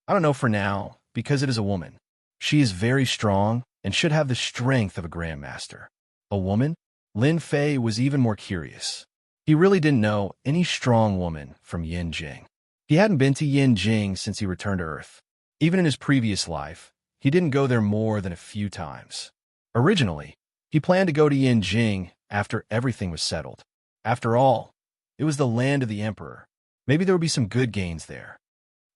I don't know for now, because it is a woman. She is very strong and should have the strength of a grandmaster. A woman? Lin Fei was even more curious. He really didn't know any strong woman from Yinjing. He hadn't been to Yinjing since he returned to Earth. Even in his previous life, he didn't go there more than a few times. Originally, he planned to go to Yinjing after everything was settled. After all, it was the land of the emperor. Maybe there would be some good gains there.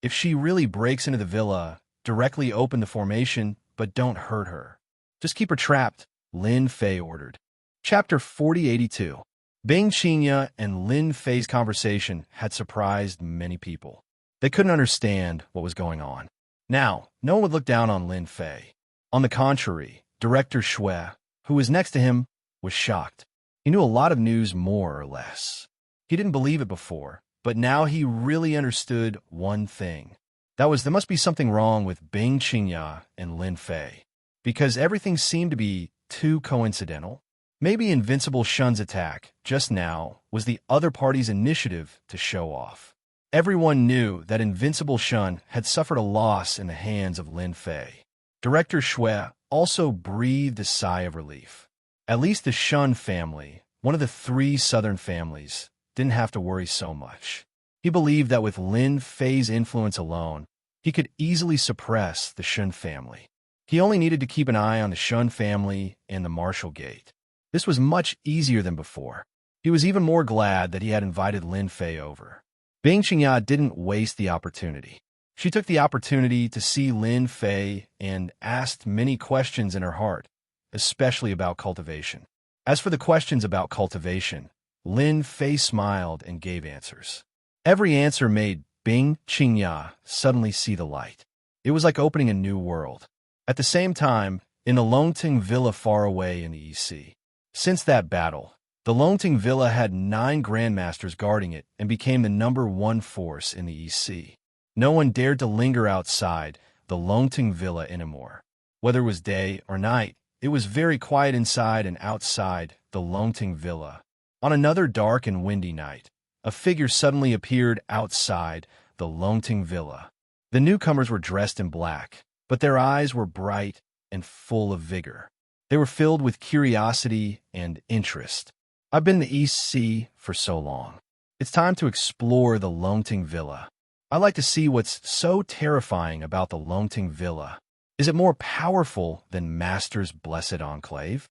If she really breaks into the villa, directly open the formation, but don't hurt her. Just keep her trapped, Lin Fei ordered. Chapter 4082. Bing Qingya and Lin Fei's conversation had surprised many people. They couldn't understand what was going on. Now, no one would look down on Lin Fei. On the contrary, Director Shui, who was next to him, was shocked. He knew a lot of news more or less. He didn't believe it before, but now he really understood one thing. That was there must be something wrong with Bing Qingya and Lin Fei, because everything seemed to be too coincidental. Maybe Invincible Shun's attack, just now, was the other party's initiative to show off. Everyone knew that Invincible Shun had suffered a loss in the hands of Lin Fei. Director Shui also breathed a sigh of relief. At least the Shun family, one of the three southern families, didn't have to worry so much. He believed that with Lin Fei's influence alone, he could easily suppress the Shun family. He only needed to keep an eye on the Shun family and the Marshall Gate. This was much easier than before. He was even more glad that he had invited Lin Fei over. Bing Qingya didn't waste the opportunity. She took the opportunity to see Lin Fei and asked many questions in her heart, especially about cultivation. As for the questions about cultivation, Lin Fei smiled and gave answers. Every answer made Bing Qingya suddenly see the light. It was like opening a new world. At the same time, in the Longting Villa far away in the East Sea. Since that battle, the Longting Villa had 9 grandmasters guarding it and became the #1 force in the East Sea. No one dared to linger outside the Longting Villa anymore. Whether it was day or night, it was very quiet inside and outside the Longting Villa. On another dark and windy night, a figure suddenly appeared outside the Longting Villa. The newcomers were dressed in black, but their eyes were bright and full of vigor. They were filled with curiosity and interest. I've been in the East Sea for so long. It's time to explore the Longting Villa. I like to see what's so terrifying about the Longting Villa. Is it more powerful than Master's blessed enclave?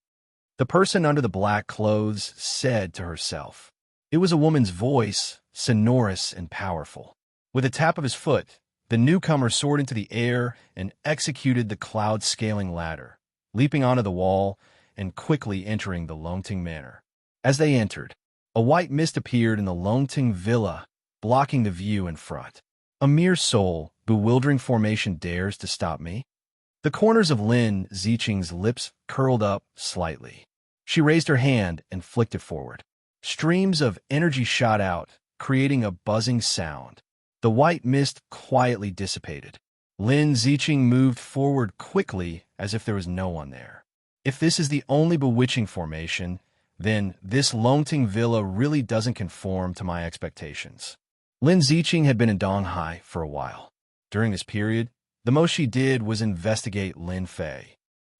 The person under the black clothes said to herself. It was a woman's voice, sonorous and powerful. With a tap of his foot, the newcomer soared into the air and executed the cloud-scaling ladder, leaping onto the wall and quickly entering the Longting Manor. As they entered, a white mist appeared in the Longting Villa, blocking the view in front. A mere soul, bewildering formation dares to stop me? The corners of Lin Ziqing's lips curled up slightly. She raised her hand and flicked it forward. Streams of energy shot out, creating a buzzing sound. The white mist quietly dissipated. Lin Ziqing moved forward quickly as if there was no one there. If this is the only bewitching formation, then this Longting Villa really doesn't conform to my expectations. Lin Ziqing had been in Donghai for a while. During this period, the most she did was investigate Lin Fei.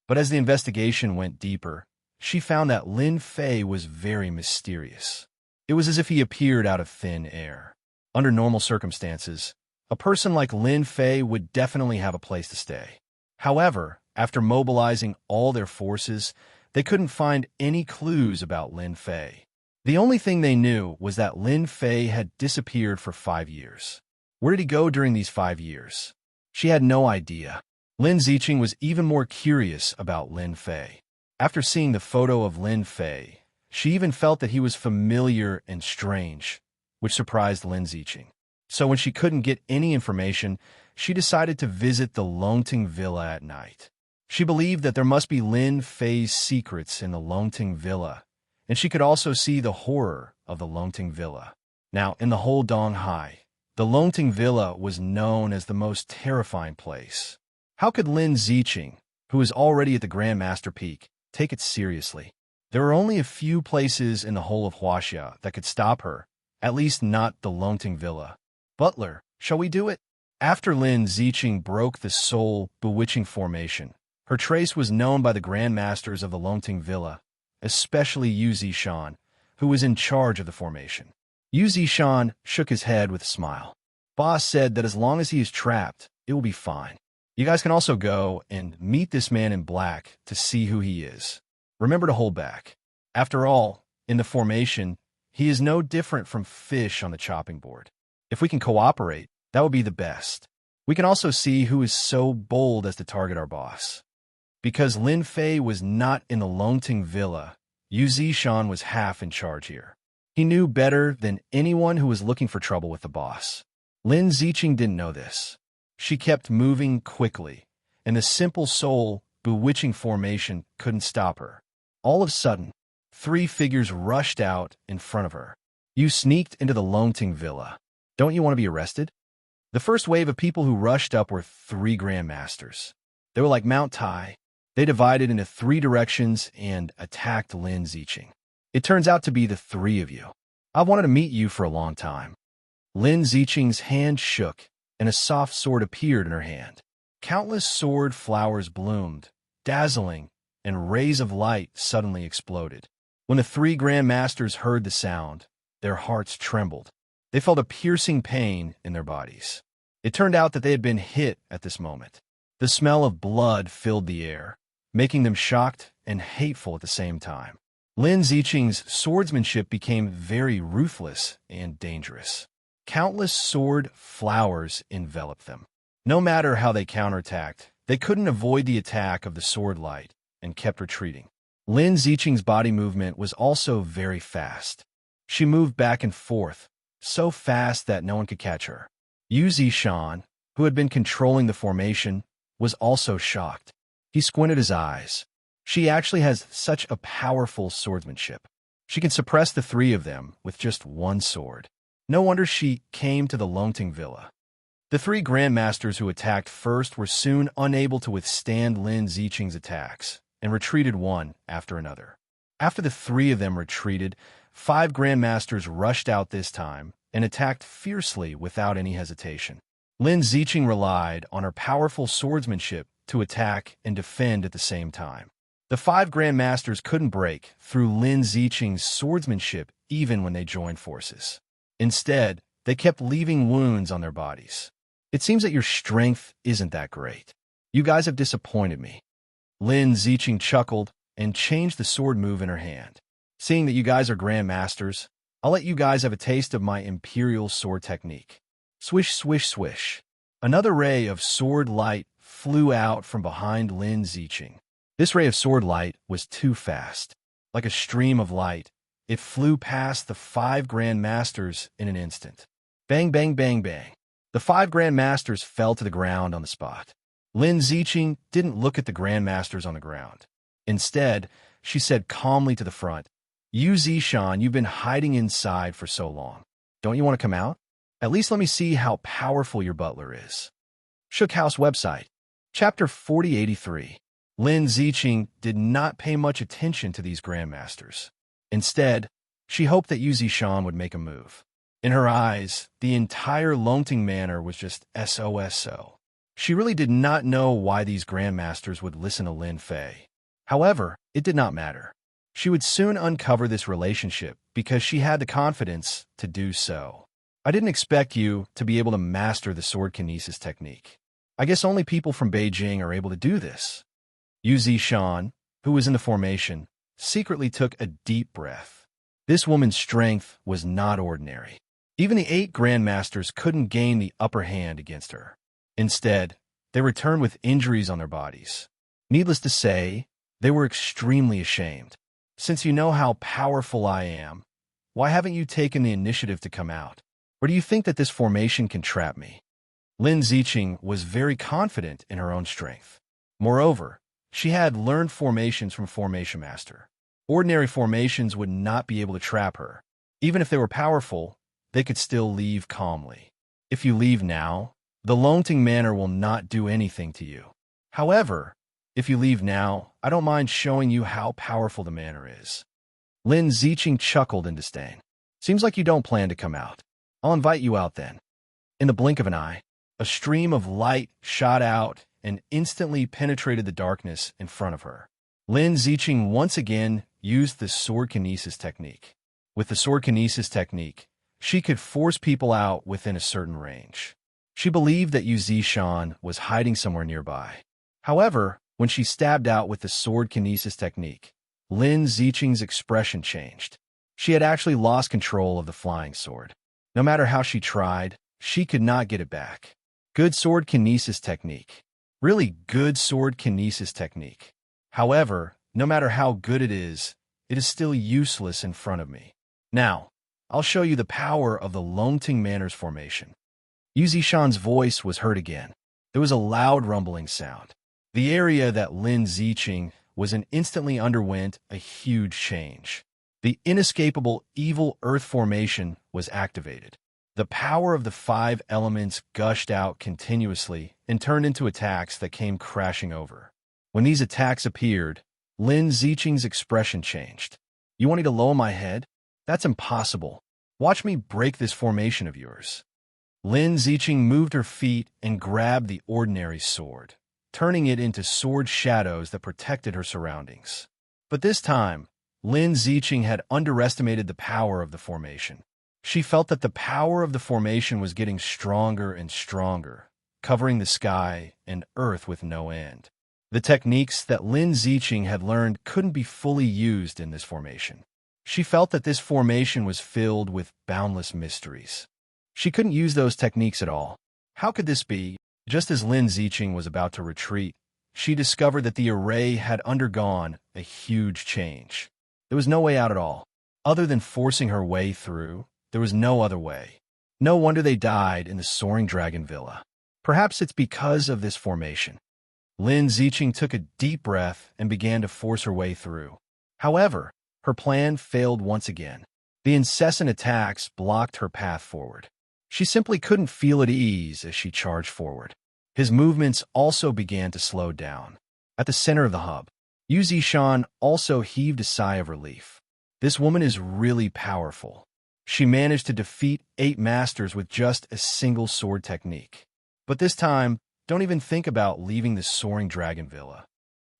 But as the investigation went deeper, she found that Lin Fei was very mysterious. It was as if he appeared out of thin air. Under normal circumstances, a person like Lin Fei would definitely have a place to stay. However, after mobilizing all their forces, they couldn't find any clues about Lin Fei. The only thing they knew was that Lin Fei had disappeared for 5 years. Where did he go during these 5 years? She had no idea. Lin Ziqing was even more curious about Lin Fei. After seeing the photo of Lin Fei, she even felt that he was familiar and strange, which surprised Lin Ziqing. So when she couldn't get any information, she decided to visit the Longting Villa at night. She believed that there must be Lin Fei's secrets in the Longting Villa, and she could also see the horror of the Longting Villa. Now, in the whole Donghai, the Longting Villa was known as the most terrifying place. How could Lin Ziqing, who was already at the Grandmaster Peak, take it seriously? There were only a few places in the whole of Huaxia that could stop her, at least not the Longting Villa. Butler, shall we do it? After Lin Ziqing broke the soul bewitching formation, her trace was known by the Grandmasters of the Longting Villa, especially Yu Zishan, who was in charge of the formation. Yu Zishan shook his head with a smile. Boss said that as long as he is trapped, it will be fine. You guys can also go and meet this man in black to see who he is. Remember to hold back. After all, in the formation, he is no different from fish on the chopping board. If we can cooperate, that would be the best. We can also see who is so bold as to target our boss. Because Lin Fei was not in the Longting Villa, Yu Zishan was half in charge here. He knew better than anyone who was looking for trouble with the boss. Lin Ziqing didn't know this. She kept moving quickly, and the simple soul, bewitching formation couldn't stop her. All of a sudden, 3 figures rushed out in front of her. You sneaked into the Longting Villa. Don't you want to be arrested? The first wave of people who rushed up were 3 grandmasters. They were like Mount Tai. They divided into 3 directions and attacked Lin Ziqing. It turns out to be the 3 of you. I've wanted to meet you for a long time. Lin Ziqing's hand shook, and a soft sword appeared in her hand. Countless sword flowers bloomed, dazzling, and rays of light suddenly exploded. When the three Grand Masters heard the sound, their hearts trembled. They felt a piercing pain in their bodies. It turned out that they had been hit at this moment. The smell of blood filled the air, making them shocked and hateful at the same time. Lin Ziqing's swordsmanship became very ruthless and dangerous. Countless sword flowers enveloped them. No matter how they counterattacked, they couldn't avoid the attack of the sword light and kept retreating. Lin Ziqing's body movement was also very fast. She moved back and forth, so fast that no one could catch her. Yu Zishan, who had been controlling the formation, was also shocked. He squinted his eyes. She actually has such a powerful swordsmanship. She can suppress the three of them with just one sword. No wonder she came to the Longting Villa. The three Grandmasters who attacked first were soon unable to withstand Lin Ziqing's attacks, and retreated one after another. After the three of them retreated, 5 Grandmasters rushed out this time and attacked fiercely without any hesitation. Lin Ziqing relied on her powerful swordsmanship to attack and defend at the same time. The 5 Grandmasters couldn't break through Lin Ziqing's swordsmanship even when they joined forces. Instead, they kept leaving wounds on their bodies. It seems that your strength isn't that great. You guys have disappointed me. Lin Ziqing chuckled and changed the sword move in her hand. Seeing that you guys are Grandmasters, I'll let you guys have a taste of my Imperial sword technique. Swish, swish, swish. Another ray of sword light flew out from behind Lin Ziqing. This ray of sword light was too fast. Like a stream of light, it flew past the 5 Grandmasters in an instant. Bang, bang, bang, bang. The 5 Grandmasters fell to the ground on the spot. Lin Ziqing didn't look at the Grandmasters on the ground. Instead, she said calmly to the front, "Yu Zishan, you've been hiding inside for so long. Don't you want to come out? At least let me see how powerful your butler is." Shook House website. Chapter 4083. Lin Ziqing did not pay much attention to these Grandmasters. Instead, she hoped that Yu Zishan would make a move. In her eyes, the entire Longting Manor was just SOSO. She really did not know why these Grandmasters would listen to Lin Fei. However, it did not matter. She would soon uncover this relationship because she had the confidence to do so. I didn't expect you to be able to master the sword kinesis technique. I guess only people from Beijing are able to do this. Yu Zishan, who was in the formation, secretly took a deep breath. This woman's strength was not ordinary. Even the 8 Grandmasters couldn't gain the upper hand against her. Instead, they returned with injuries on their bodies. Needless to say, they were extremely ashamed. Since you know how powerful I am, why haven't you taken the initiative to come out? Or do you think that this formation can trap me? Lin Ziqing was very confident in her own strength. Moreover, she had learned formations from Formation Master. Ordinary formations would not be able to trap her. Even if they were powerful, they could still leave calmly. If you leave now, the Longting Manor will not do anything to you. However, if you leave now, I don't mind showing you how powerful the manor is. Lin Ziqing chuckled in disdain. Seems like you don't plan to come out. I'll invite you out then. In the blink of an eye, a stream of light shot out and instantly penetrated the darkness in front of her. Lin Ziqing once again used the sword kinesis technique. With the sword kinesis technique, she could force people out within a certain range. She believed that Yu Zishan was hiding somewhere nearby. However, when she stabbed out with the sword kinesis technique, Lin Ziqing's expression changed. She had actually lost control of the flying sword. No matter how she tried, she could not get it back. Good sword kinesis technique. Really good sword kinesis technique. However, no matter how good it is still useless in front of me. Now, I'll show you the power of the Longting Manor's formation. Yu Zishan's voice was heard again. There was a loud rumbling sound. The area that Lin Ziqing was in instantly underwent a huge change. The inescapable evil earth formation was activated. The power of the 5 elements gushed out continuously and turned into attacks that came crashing over. When these attacks appeared, Lin Ziqing's expression changed. You want me to lower my head? That's impossible. Watch me break this formation of yours. Lin Ziqing moved her feet and grabbed the ordinary sword, turning it into sword shadows that protected her surroundings. But this time, Lin Ziqing had underestimated the power of the formation. She felt that the power of the formation was getting stronger and stronger, covering the sky and earth with no end. The techniques that Lin Ziqing had learned couldn't be fully used in this formation. She felt that this formation was filled with boundless mysteries. She couldn't use those techniques at all. How could this be? Just as Lin Ziqing was about to retreat, she discovered that the array had undergone a huge change. There was no way out at all. Other than forcing her way through, there was no other way. No wonder they died in the Soaring Dragon Villa. Perhaps it's because of this formation. Lin Ziqing took a deep breath and began to force her way through. However, her plan failed once again. The incessant attacks blocked her path forward. She simply couldn't feel at ease as she charged forward. His movements also began to slow down. At the center of the hub, Yu Zishan also heaved a sigh of relief. This woman is really powerful. She managed to defeat 8 masters with just a single sword technique. But this time, don't even think about leaving the Soaring Dragon Villa.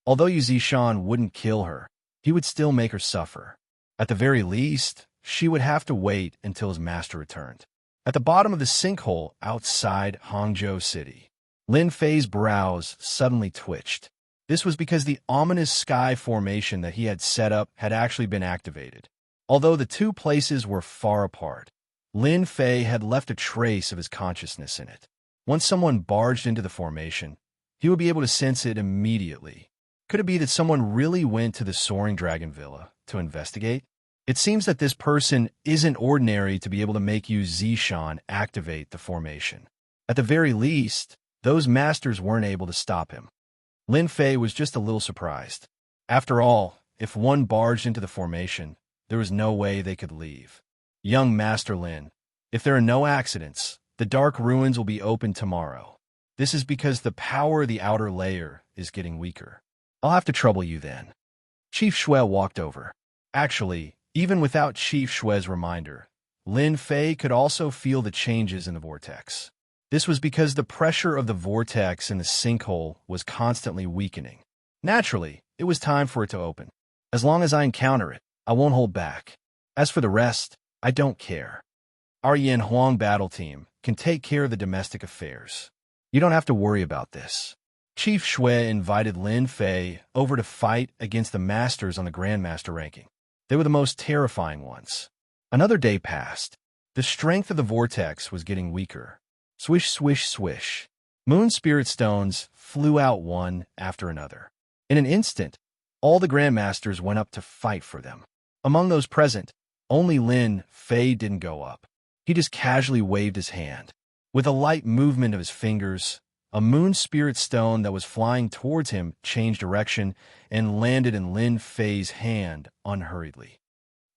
Although Yu Zishan wouldn't kill her, he would still make her suffer. At the very least, she would have to wait until his master returned. At the bottom of the sinkhole outside Hangzhou City, Lin Fei's brows suddenly twitched. This was because the ominous sky formation that he had set up had actually been activated. Although the two places were far apart, Lin Fei had left a trace of his consciousness in it. Once someone barged into the formation, he would be able to sense it immediately. Could it be that someone really went to the Soaring Dragon Villa to investigate? It seems that this person isn't ordinary to be able to make Yu Zishan activate the formation. At the very least, those masters weren't able to stop him. Lin Fei was just a little surprised. After all, if one barged into the formation, there was no way they could leave. Young Master Lin, if there are no accidents, the Dark Ruins will be open tomorrow. This is because the power of the outer layer is getting weaker. I'll have to trouble you then. Chief Shui walked over. Actually, even without Chief Shui's reminder, Lin Fei could also feel the changes in the vortex. This was because the pressure of the vortex in the sinkhole was constantly weakening. Naturally, it was time for it to open. As long as I encounter it, I won't hold back. As for the rest, I don't care. Our Yan Huang battle team can take care of the domestic affairs. You don't have to worry about this. Chief Shui invited Lin Fei over to fight against the masters on the Grandmaster ranking. They were the most terrifying ones. Another day passed. The strength of the vortex was getting weaker. Swish, swish, swish. Moon Spirit Stones flew out one after another. In an instant, all the Grandmasters went up to fight for them. Among those present, only Lin Fei didn't go up. He just casually waved his hand. With a light movement of his fingers, a Moon Spirit Stone that was flying towards him changed direction and landed in Lin Fei's hand unhurriedly.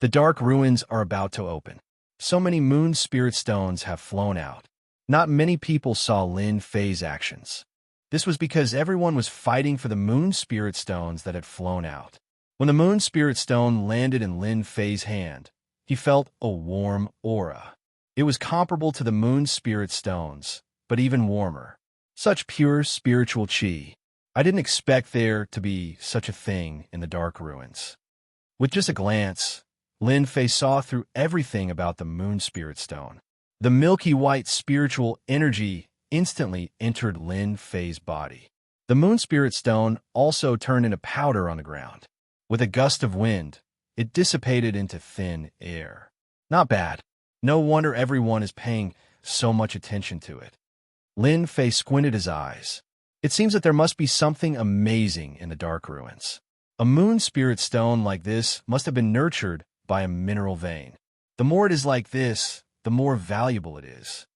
The Dark Ruins are about to open. So many Moon Spirit Stones have flown out. Not many people saw Lin Fei's actions. This was because everyone was fighting for the Moon Spirit Stones that had flown out. When the Moon Spirit Stone landed in Lin Fei's hand, he felt a warm aura. It was comparable to the Moon Spirit Stones, but even warmer. Such pure spiritual qi. I didn't expect there to be such a thing in the Dark Ruins. With just a glance, Lin Fei saw through everything about the Moon Spirit Stone. The milky white spiritual energy instantly entered Lin Fei's body. The Moon Spirit Stone also turned into powder on the ground. With a gust of wind, it dissipated into thin air. Not bad. No wonder everyone is paying so much attention to it. Lin Fei squinted his eyes. It seems that there must be something amazing in the Dark Ruins. A Moon Spirit Stone like this must have been nurtured by a mineral vein. The more it is like this, the more valuable it is.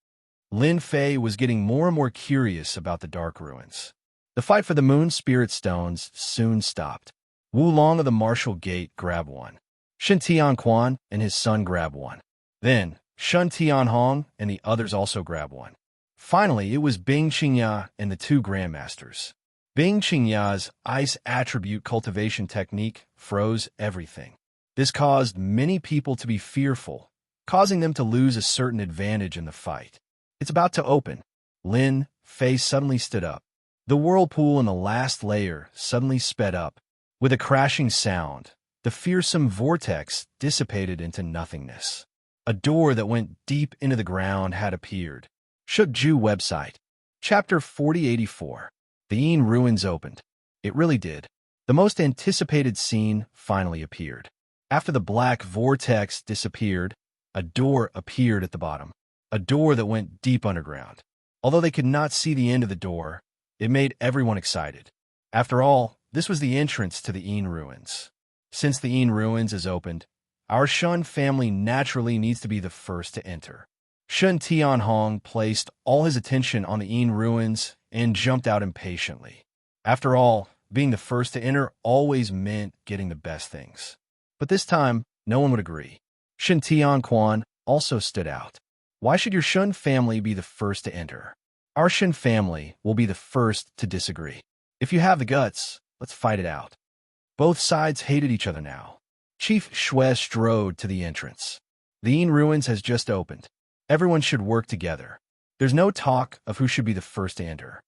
Lin Fei was getting more and more curious about the Dark Ruins. The fight for the Moon Spirit Stones soon stopped. Wu Long of the Martial Gate grabbed one. Shen Tianquan and his son grabbed one. Then, Shun Tianhong and the others also grabbed one. Finally, it was Bing Qingya and the two Grandmasters. Bing Qingya's ice attribute cultivation technique froze everything. This caused many people to be fearful, causing them to lose a certain advantage in the fight. It's about to open. Lin Fei suddenly stood up. The whirlpool in the last layer suddenly sped up. With a crashing sound, the fearsome vortex dissipated into nothingness. A door that went deep into the ground had appeared. Shukju website. Chapter 4084. The Yin Ruins opened. It really did. The most anticipated scene finally appeared. After the black vortex disappeared, a door appeared at the bottom. A door that went deep underground. Although they could not see the end of the door, it made everyone excited. After all, this was the entrance to the Yin Ruins. Since the Yin Ruins is opened, our Shun family naturally needs to be the first to enter. Shun Tianhong placed all his attention on the Yin Ruins and jumped out impatiently. After all, being the first to enter always meant getting the best things. But this time, no one would agree. Shun Tianquan also stood out. Why should your Shun family be the first to enter? Our Shun family will be the first to disagree. If you have the guts, let's fight it out. Both sides hated each other now. Chief Shui strode to the entrance. The Yin Ruins has just opened. Everyone should work together. There's no talk of who should be the first to enter.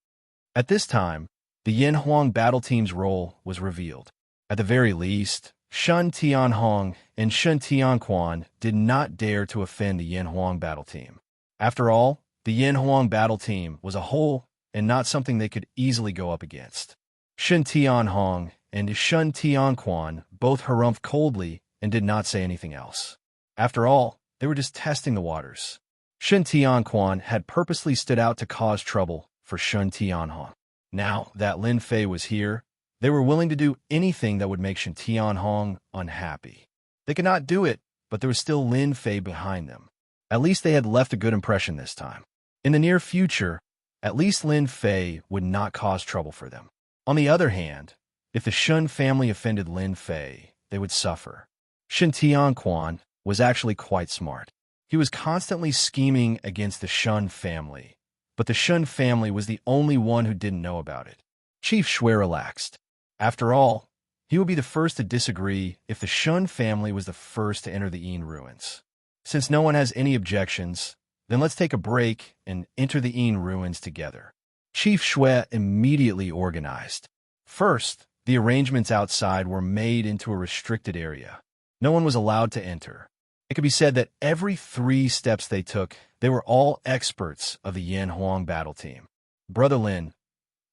At this time, the Yin Huang battle team's role was revealed. At the very least, Shun Tianhong and Shun Tianquan did not dare to offend the Yin Huang battle team. After all, the Yin Huang battle team was a whole and not something they could easily go up against. Shun Tianhong and Shun Tianquan both harumphed coldly and did not say anything else. After all, they were just testing the waters. Shun Tianquan had purposely stood out to cause trouble for Shun Tianhong. Now that Lin Fei was here, they were willing to do anything that would make Shun Tianhong unhappy. They could not do it, but there was still Lin Fei behind them. At least they had left a good impression this time. In the near future, at least Lin Fei would not cause trouble for them. On the other hand, if the Shun family offended Lin Fei, they would suffer. Shun Tianquan was actually quite smart. He was constantly scheming against the Shun family, but the Shun family was the only one who didn't know about it. Chief Shui relaxed. After all, he would be the first to disagree if the Shun family was the first to enter the Yin Ruins. Since no one has any objections, then let's take a break and enter the Yin Ruins together. Chief Shui immediately organized. First, the arrangements outside were made into a restricted area. No one was allowed to enter. It could be said that every 3 steps they took, they were all experts of the Yin Huang battle team. Brother Lin,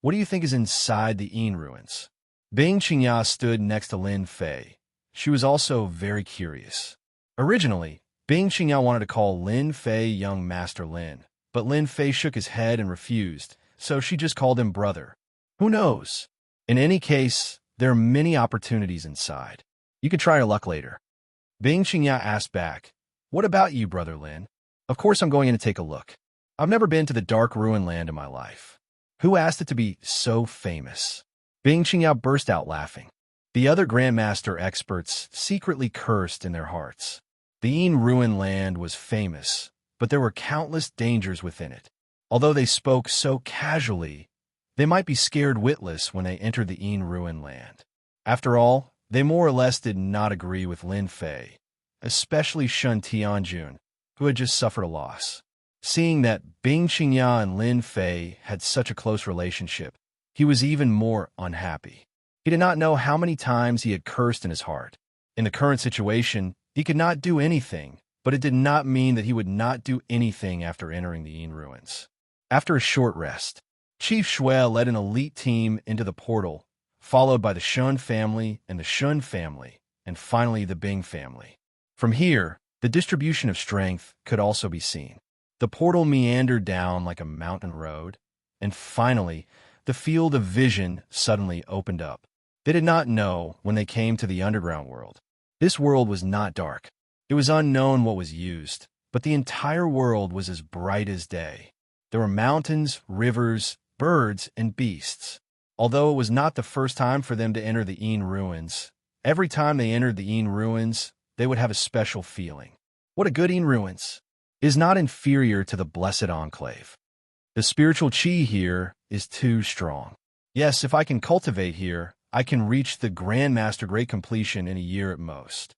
what do you think is inside the Yin Ruins? Bing Qingya stood next to Lin Fei. She was also very curious. Originally, Bing Qingya wanted to call Lin Fei young Master Lin, but Lin Fei shook his head and refused, so she just called him brother. Who knows? In any case, there are many opportunities inside. You could try your luck later. Bing Qingya asked back, what about you, Brother Lin? Of course I'm going in to take a look. I've never been to the Dark Ruin Land in my life. Who asked it to be so famous? Bing Qingya burst out laughing. The other Grandmaster experts secretly cursed in their hearts. The Yin Ruin Land was famous, but there were countless dangers within it. Although they spoke so casually, they might be scared witless when they entered the Yin Ruin Land. After all, they more or less did not agree with Lin Fei, especially Shun Tianjun, who had just suffered a loss. Seeing that Bing Qingya and Lin Fei had such a close relationship, he was even more unhappy. He did not know how many times he had cursed in his heart. In the current situation, he could not do anything, but it did not mean that he would not do anything after entering the Yin Ruins. After a short rest, Chief Shui led an elite team into the portal, followed by the Shun family and the Shun family, and finally the Bing family. From here, the distribution of strength could also be seen. The portal meandered down like a mountain road, and finally, the field of vision suddenly opened up. They did not know when they came to the underground world. This world was not dark. It was unknown what was used, but the entire world was as bright as day. There were mountains, rivers, birds, and beasts. Although it was not the first time for them to enter the Yin Ruins, every time they entered the Yin Ruins, they would have a special feeling. What a good Yin Ruins! It is not inferior to the Blessed Enclave. The spiritual chi here is too strong. Yes, if I can cultivate here, I can reach the Grandmaster Great Completion in a year at most.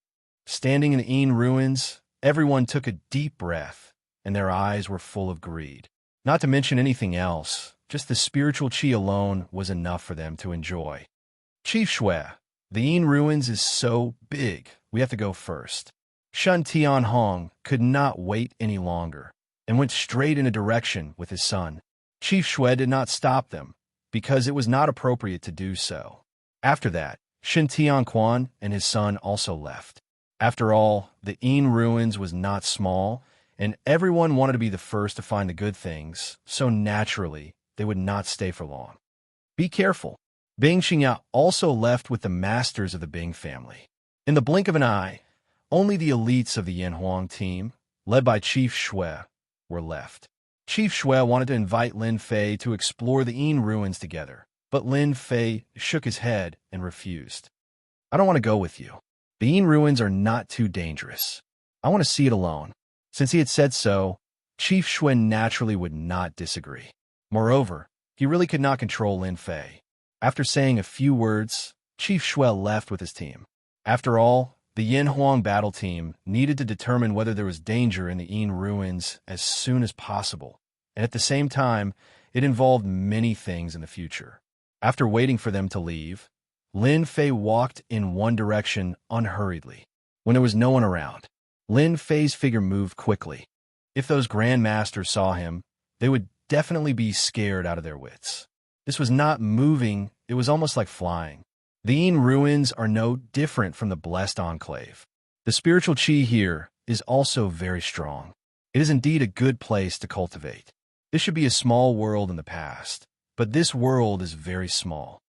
Standing in the Yin Ruins, everyone took a deep breath, and their eyes were full of greed. Not to mention anything else, just the spiritual chi alone was enough for them to enjoy. Chief Shui, the Yin ruins is so big, we have to go first. Shun Tianhong could not wait any longer and went straight in a direction with his son. Chief Shui did not stop them because it was not appropriate to do so. After that, Shin Tianquan and his son also left. After all, the Yin ruins was not small, and everyone wanted to be the first to find the good things, so naturally, they would not stay for long. Be careful. Bing Xingya also left with the masters of the Bing family. In the blink of an eye, only the elites of the Yin Huang team, led by Chief Shui, were left. Chief Shui wanted to invite Lin Fei to explore the Yin ruins together, but Lin Fei shook his head and refused. I don't want to go with you. The Yin ruins are not too dangerous. I want to see it alone. Since he had said so, Chief Shui naturally would not disagree. Moreover, he really could not control Lin Fei. After saying a few words, Chief Shui left with his team. After all, the Yin Huang battle team needed to determine whether there was danger in the Yin ruins as soon as possible, and at the same time, it involved many things in the future. After waiting for them to leave, Lin Fei walked in one direction unhurriedly. When there was no one around, Lin Fei's figure moved quickly. If those grandmasters saw him, they would definitely be scared out of their wits. This was not moving, it was almost like flying. The Yin ruins are no different from the blessed enclave. The spiritual chi here is also very strong. It is indeed a good place to cultivate. This should be a small world in the past, but this world is very small.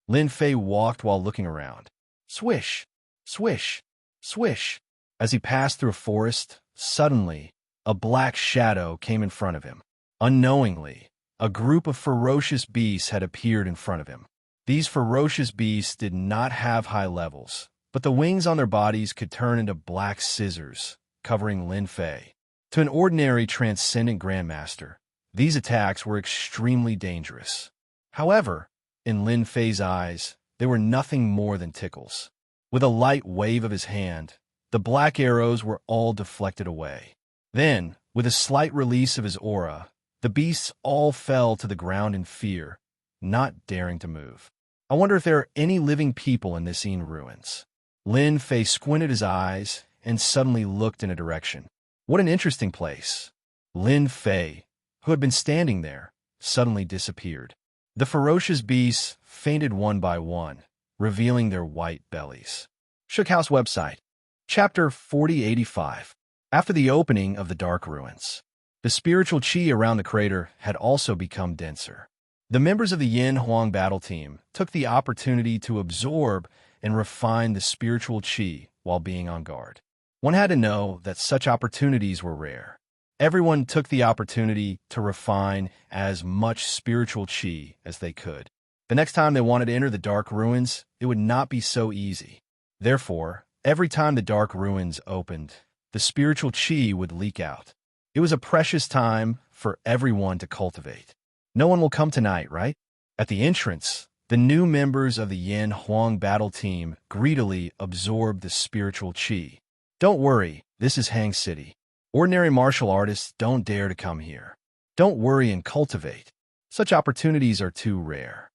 Lin Fei walked while looking around. Swish, swish, swish. As he passed through a forest, suddenly, a black shadow came in front of him. Unknowingly, a group of ferocious beasts had appeared in front of him. These ferocious beasts did not have high levels, but the wings on their bodies could turn into black scissors, covering Lin Fei. To an ordinary transcendent grandmaster, these attacks were extremely dangerous. However, in Lin Fei's eyes, they were nothing more than tickles. With a light wave of his hand, the black arrows were all deflected away. Then, with a slight release of his aura, the beasts all fell to the ground in fear, not daring to move. I wonder if there are any living people in this Yin ruins. Lin Fei squinted his eyes and suddenly looked in a direction. What an interesting place. Lin Fei, who had been standing there, suddenly disappeared. The ferocious beasts fainted one by one, revealing their white bellies. Shook House website. Chapter 4085. After the opening of the Dark Ruins, the spiritual chi around the crater had also become denser. The members of the Yin Huang battle team took the opportunity to absorb and refine the spiritual chi while being on guard. One had to know that such opportunities were rare. Everyone took the opportunity to refine as much spiritual chi as they could. The next time they wanted to enter the Dark Ruins, it would not be so easy. Therefore, every time the Dark Ruins opened, the spiritual chi would leak out. It was a precious time for everyone to cultivate. No one will come tonight, right? At the entrance, the new members of the Yin Huang battle team greedily absorbed the spiritual chi. Don't worry, this is Hang City. Ordinary martial artists don't dare to come here. Don't worry and cultivate. Such opportunities are too rare.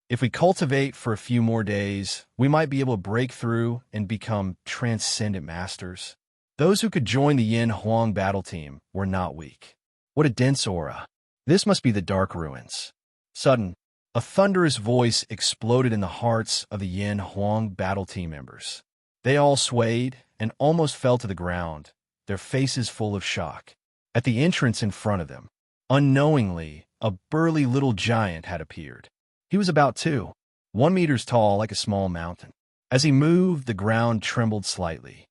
If we cultivate for a few more days, we might be able to break through and become transcendent masters. Those who could join the Yin Huang battle team were not weak. What a dense aura. This must be the Dark Ruins. Sudden, a thunderous voice exploded in the hearts of the Yin Huang battle team members. They all swayed and almost fell to the ground, their faces full of shock. At the entrance in front of them, unknowingly, a burly little giant had appeared. He was about 1 meter tall like a small mountain. As he moved, the ground trembled slightly.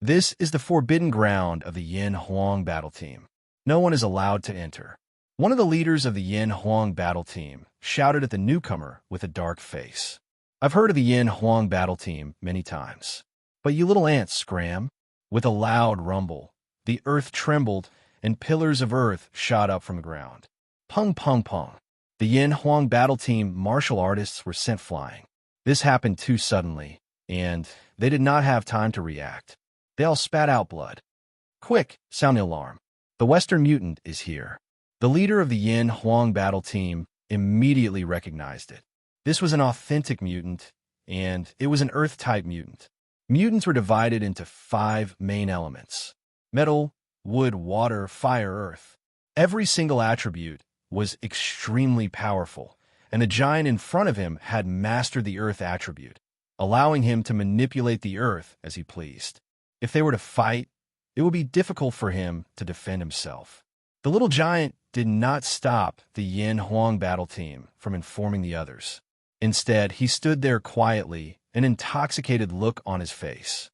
This is the forbidden ground of the Yin Huang battle team. No one is allowed to enter. One of the leaders of the Yin Huang battle team shouted at the newcomer with a dark face. I've heard of the Yin Huang battle team many times. But you little ants, scram. With a loud rumble, the earth trembled and pillars of earth shot up from the ground. Pung pung pung. The Yin Huang battle team martial artists were sent flying. This happened too suddenly, and they did not have time to react. They all spat out blood. Quick, sound the alarm. The Western mutant is here. The leader of the Yin Huang battle team immediately recognized it. This was an authentic mutant, and it was an Earth-type mutant. Mutants were divided into 5 main elements: metal, wood, water, fire, earth. Every single attribute was extremely powerful, and the giant in front of him had mastered the earth attribute, allowing him to manipulate the earth as he pleased. If they were to fight, it would be difficult for him to defend himself. The little giant did not stop the Yin Huang battle team from informing the others. Instead, he stood there quietly, an intoxicated look on his face.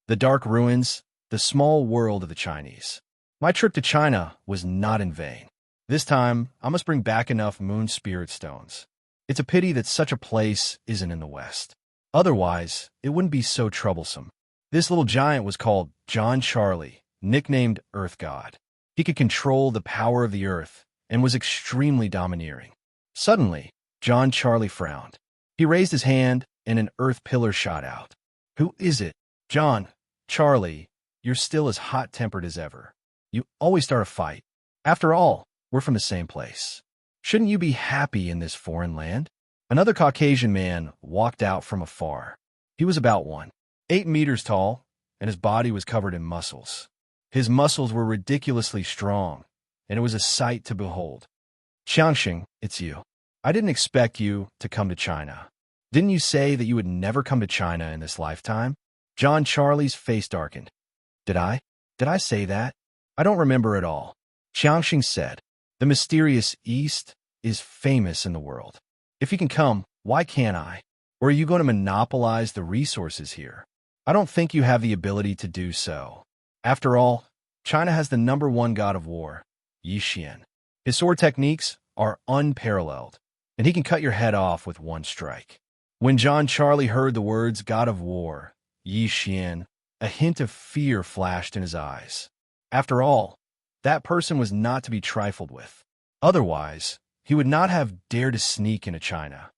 The dark ruins, the small world of the Chinese. My trip to China was not in vain. This time, I must bring back enough moon spirit stones. It's a pity that such a place isn't in the West. Otherwise, it wouldn't be so troublesome. This little giant was called John Charlie, nicknamed Earth God. He could control the power of the earth and was extremely domineering. Suddenly, John Charlie frowned. He raised his hand and an earth pillar shot out. "Who is it?" "John, Charlie, you're still as hot-tempered as ever. You always start a fight. After all, we're from the same place. Shouldn't you be happy in this foreign land?" Another Caucasian man walked out from afar. He was about 8 meters tall, and his body was covered in muscles. His muscles were ridiculously strong, and it was a sight to behold. "Xiangxing, it's you. I didn't expect you to come to China. Didn't you say that you would never come to China in this lifetime?" John Charlie's face darkened. Did I say that? I don't remember at all." Xiangxing said, "The mysterious East is famous in the world. If you can come, why can't I? Or are you going to monopolize the resources here? I don't think you have the ability to do so. After all, China has the #1 god of war, Yi Xian. His sword techniques are unparalleled, and he can cut your head off with one strike." When John Charlie heard the words God of War, Yi Xian, a hint of fear flashed in his eyes. After all, that person was not to be trifled with. Otherwise, he would not have dared to sneak into China.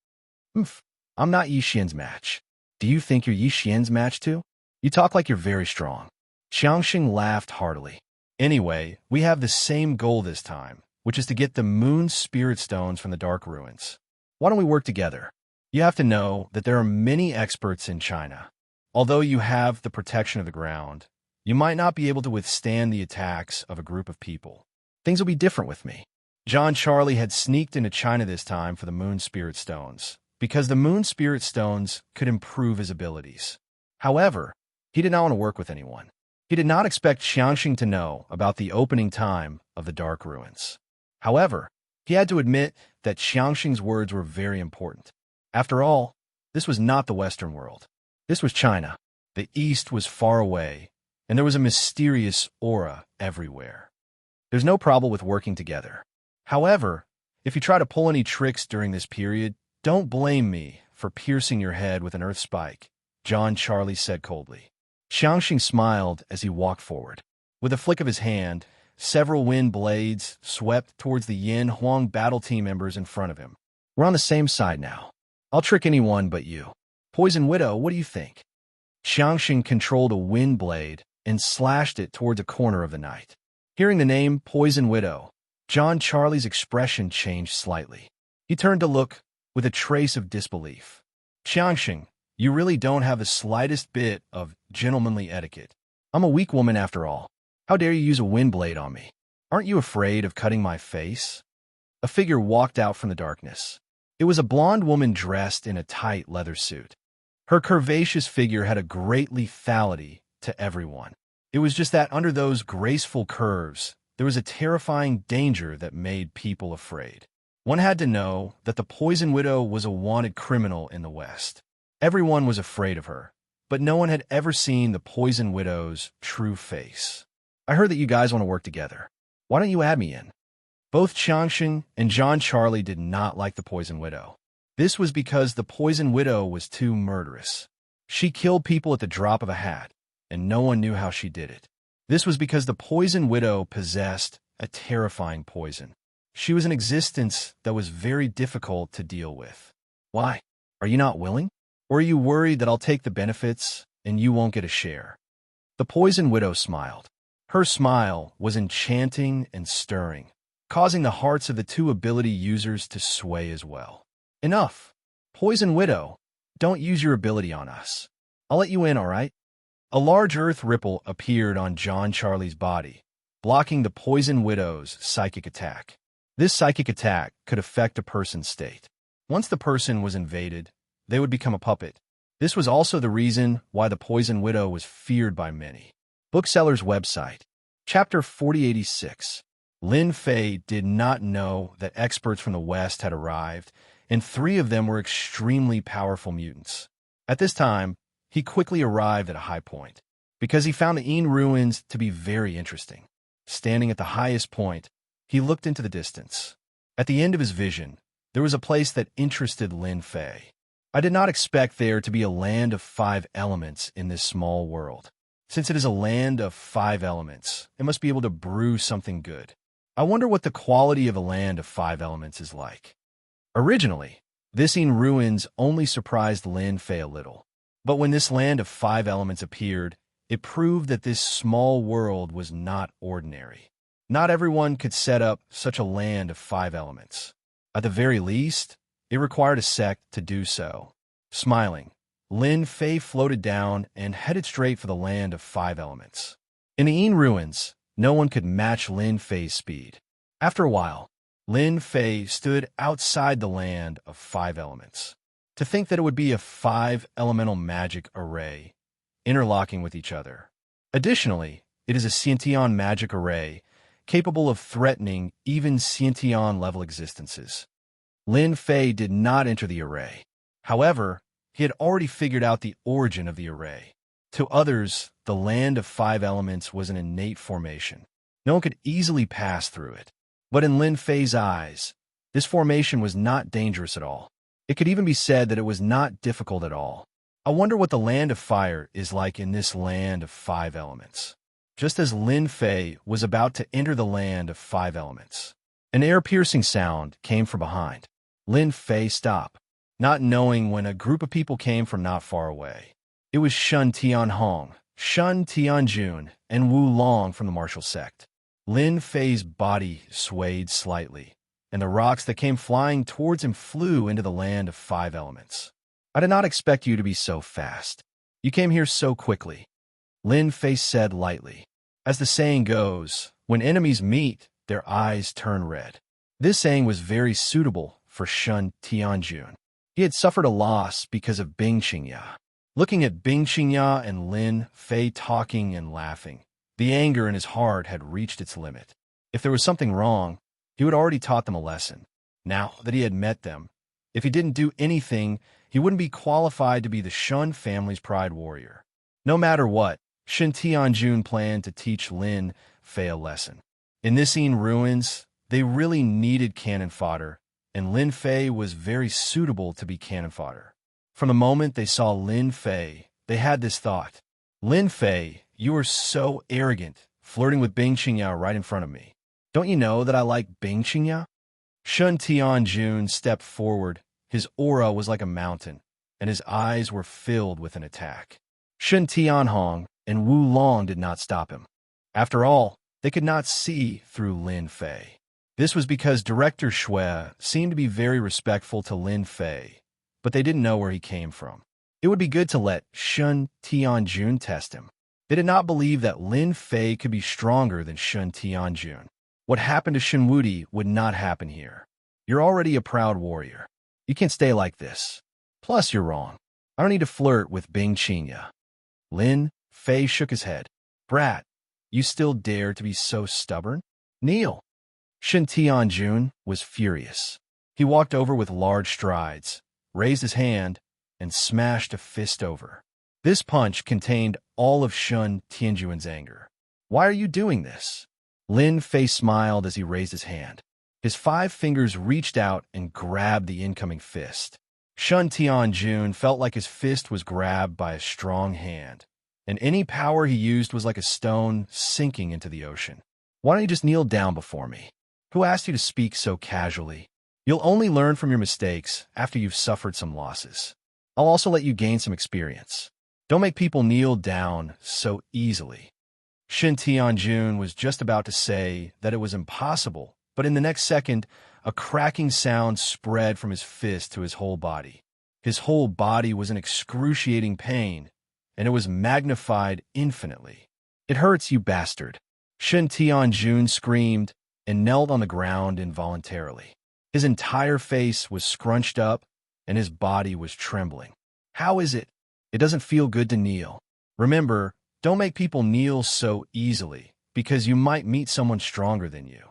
I'm not Yi Xian's match. Do you think you're Yi Xian's match too? You talk like you're very strong." Xiangxing laughed heartily. "Anyway, we have the same goal this time, which is to get the moon spirit stones from the dark ruins. Why don't we work together? You have to know that there are many experts in China. Although you have the protection of the ground, you might not be able to withstand the attacks of a group of people. Things will be different with me." John Charlie had sneaked into China this time for the moon spirit stones, because the moon spirit stones could improve his abilities. However, he did not want to work with anyone. He did not expect Xiangxing to know about the opening time of the dark ruins. However, he had to admit that Xiangxing's words were very important. After all, this was not the Western world. This was China. The East was far away, and there was a mysterious aura everywhere. There's no problem with working together. However, if you try to pull any tricks during this period, don't blame me for piercing your head with an earth spike, John Charlie said coldly. Xiangxing smiled as he walked forward. With a flick of his hand, several wind blades swept towards the Yin Huang battle team members in front of him. "We're on the same side now. I'll trick anyone but you. Poison Widow, what do you think?" Xiangxing controlled a wind blade and slashed it towards a corner of the night. Hearing the name Poison Widow, John Charlie's expression changed slightly. He turned to look with a trace of disbelief. "Xiangxing, you really don't have the slightest bit of gentlemanly etiquette. I'm a weak woman after all. How dare you use a wind blade on me? Aren't you afraid of cutting my face?" A figure walked out from the darkness. It was a blonde woman dressed in a tight leather suit. Her curvaceous figure had a great lethality to everyone. It was just that under those graceful curves, there was a terrifying danger that made people afraid. One had to know that the Poison Widow was a wanted criminal in the West. Everyone was afraid of her, but no one had ever seen the Poison Widow's true face. "I heard that you guys want to work together. Why don't you add me in?" Both Xiangxing and John Charlie did not like the Poison Widow. This was because the Poison Widow was too murderous. She killed people at the drop of a hat, and no one knew how she did it. This was because the Poison Widow possessed a terrifying poison. She was an existence that was very difficult to deal with. "Why? Are you not willing? Or are you worried that I'll take the benefits and you won't get a share?" The Poison Widow smiled. Her smile was enchanting and stirring, causing the hearts of the two ability users to sway as well. Enough. Poison Widow, don't use your ability on us. I'll let you in, all right? A large earth ripple appeared on John Charlie's body, blocking the Poison Widow's psychic attack. This psychic attack could affect a person's state. Once the person was invaded, they would become a puppet. This was also the reason why the Poison Widow was feared by many. Bookseller's website. Chapter 4086. Lin Fei did not know that experts from the West had arrived, and 3 of them were extremely powerful mutants. At this time, he quickly arrived at a high point, because he found the Ain ruins to be very interesting. Standing at the highest point, he looked into the distance. At the end of his vision, there was a place that interested Lin Fei. I did not expect there to be a land of 5 elements in this small world. Since it is a land of 5 elements, it must be able to brew something good. I wonder what the quality of a land of 5 elements is like. Originally, this Ain ruins only surprised Lin Fei a little. But when this land of 5 elements appeared, it proved that this small world was not ordinary. Not everyone could set up such a land of 5 elements. At the very least, it required a sect to do so. Smiling, Lin Fei floated down and headed straight for the land of 5 elements. In the Ain ruins, no one could match Lin Fei's speed. After a while, Lin Fei stood outside the land of 5 elements. To think that it would be a 5-elemental magic array, interlocking with each other. Additionally, it is a Sciention magic array, capable of threatening even Sciention-level existences. Lin Fei did not enter the array. However, he had already figured out the origin of the array. To others, the land of 5 elements was an innate formation. No one could easily pass through it. But in Lin Fei's eyes, this formation was not dangerous at all. It could even be said that it was not difficult at all. I wonder what the land of fire is like in this land of 5 elements. Just as Lin Fei was about to enter the land of 5 elements, an air-piercing sound came from behind. Lin Fei stopped, not knowing when a group of people came from not far away. It was Shun Tianhong, Shun Tianjun, and Wu Long from the martial sect. Lin Fei's body swayed slightly, and the rocks that came flying towards him flew into the land of 5 elements. I did not expect you to be so fast. You came here so quickly, Lin Fei said lightly. As the saying goes, when enemies meet, their eyes turn red. This saying was very suitable for Shun Tianjun. He had suffered a loss because of Bing Qingya. Looking at Bing Qingya and Lin Fei talking and laughing, the anger in his heart had reached its limit. If there was something wrong, he had already taught them a lesson. Now that he had met them, if he didn't do anything, he wouldn't be qualified to be the Shun family's pride warrior. No matter what, Shun Tianjun planned to teach Lin Fei a lesson. In this Ain ruins, they really needed cannon fodder, and Lin Fei was very suitable to be cannon fodder. From the moment they saw Lin Fei, they had this thought: Lin Fei, you are so arrogant, flirting with Bing Qingya right in front of me. Don't you know that I like Bing Qingya? Shun Tianjun stepped forward. His aura was like a mountain, and his eyes were filled with an attack. Shun Tianhong and Wu Long did not stop him. After all, they could not see through Lin Fei. This was because Director Shui seemed to be very respectful to Lin Fei, but they didn't know where he came from. It would be good to let Shun Tianjun test him. They did not believe that Lin Fei could be stronger than Shun Tianjun. What happened to Shin Wudi would not happen here. You're already a proud warrior. You can't stay like this. Plus, you're wrong. I don't need to flirt with Bing Qingya. Lin Fei shook his head. Brat, you still dare to be so stubborn? Kneel. Shin Tianjun was furious. He walked over with large strides, raised his hand, and smashed a fist over. This punch contained all of Shun Tianjun's anger. Why are you doing this? Lin Fei smiled as he raised his hand. His 5 fingers reached out and grabbed the incoming fist. Shun Tianjun felt like his fist was grabbed by a strong hand, and any power he used was like a stone sinking into the ocean. Why don't you just kneel down before me? Who asked you to speak so casually? You'll only learn from your mistakes after you've suffered some losses. I'll also let you gain some experience. Don't make people kneel down so easily. Shin Tianjun was just about to say that it was impossible, but in the next second, a cracking sound spread from his fist to his whole body. His whole body was in excruciating pain, and it was magnified infinitely. "It hurts, you bastard!" Shin Tianjun screamed and knelt on the ground involuntarily. His entire face was scrunched up, and his body was trembling. "How is it? It doesn't feel good to kneel. Remember, don't make people kneel so easily, because you might meet someone stronger than you."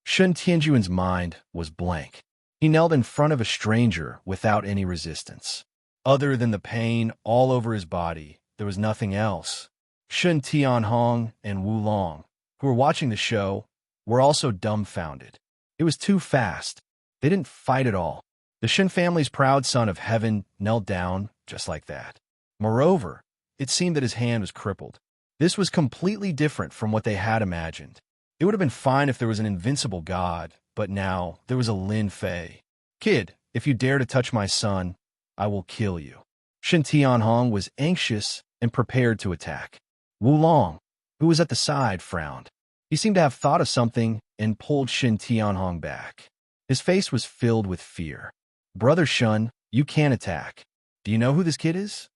Shin Tianjun's mind was blank. He knelt in front of a stranger without any resistance. Other than the pain all over his body, there was nothing else. Shin Tianhong and Wu Long, who were watching the show, were also dumbfounded. It was too fast. They didn't fight at all. The Shin family's proud son of heaven knelt down just like that. Moreover, it seemed that his hand was crippled. This was completely different from what they had imagined. It would have been fine if there was an invincible god, but now there was a Lin Fei. "Kid, if you dare to touch my son, I will kill you." Shin Tianhong was anxious and prepared to attack. Wu Long, who was at the side, frowned. He seemed to have thought of something and pulled Shin Tianhong back. His face was filled with fear. "Brother Shun, you can't attack. Do you know who this kid is?"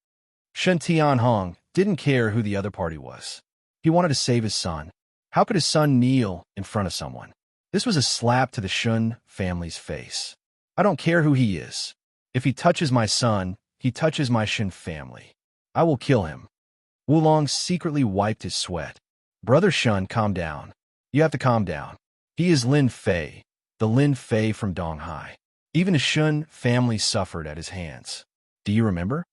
Shin Tianhong didn't care who the other party was. He wanted to save his son. How could his son kneel in front of someone? This was a slap to the Shun family's face. "I don't care who he is. If he touches my son, he touches my Shin family. I will kill him." Wu Long secretly wiped his sweat. "Brother Shun, calm down. You have to calm down. He is Lin Fei, the Lin Fei from Donghai. Even his Shun family suffered at his hands. Do you remember?"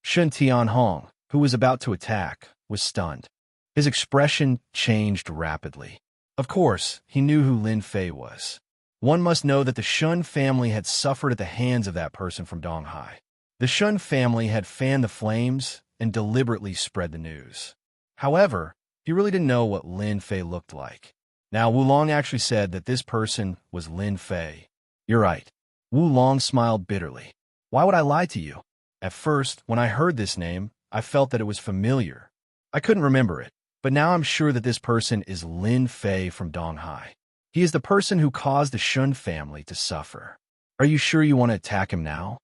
Shin Tianhong, who was about to attack, was stunned. His expression changed rapidly. Of course, he knew who Lin Fei was. One must know that the Shun family had suffered at the hands of that person from Donghai. The Shun family had fanned the flames and deliberately spread the news. However, he really didn't know what Lin Fei looked like. Now, Wu Long actually said that this person was Lin Fei. "You're right." Wu Long smiled bitterly. "Why would I lie to you? At first, when I heard this name, I felt that it was familiar. I couldn't remember it, but now I'm sure that this person is Lin Fei from Donghai. He is the person who caused the Shun family to suffer. Are you sure you want to attack him now?"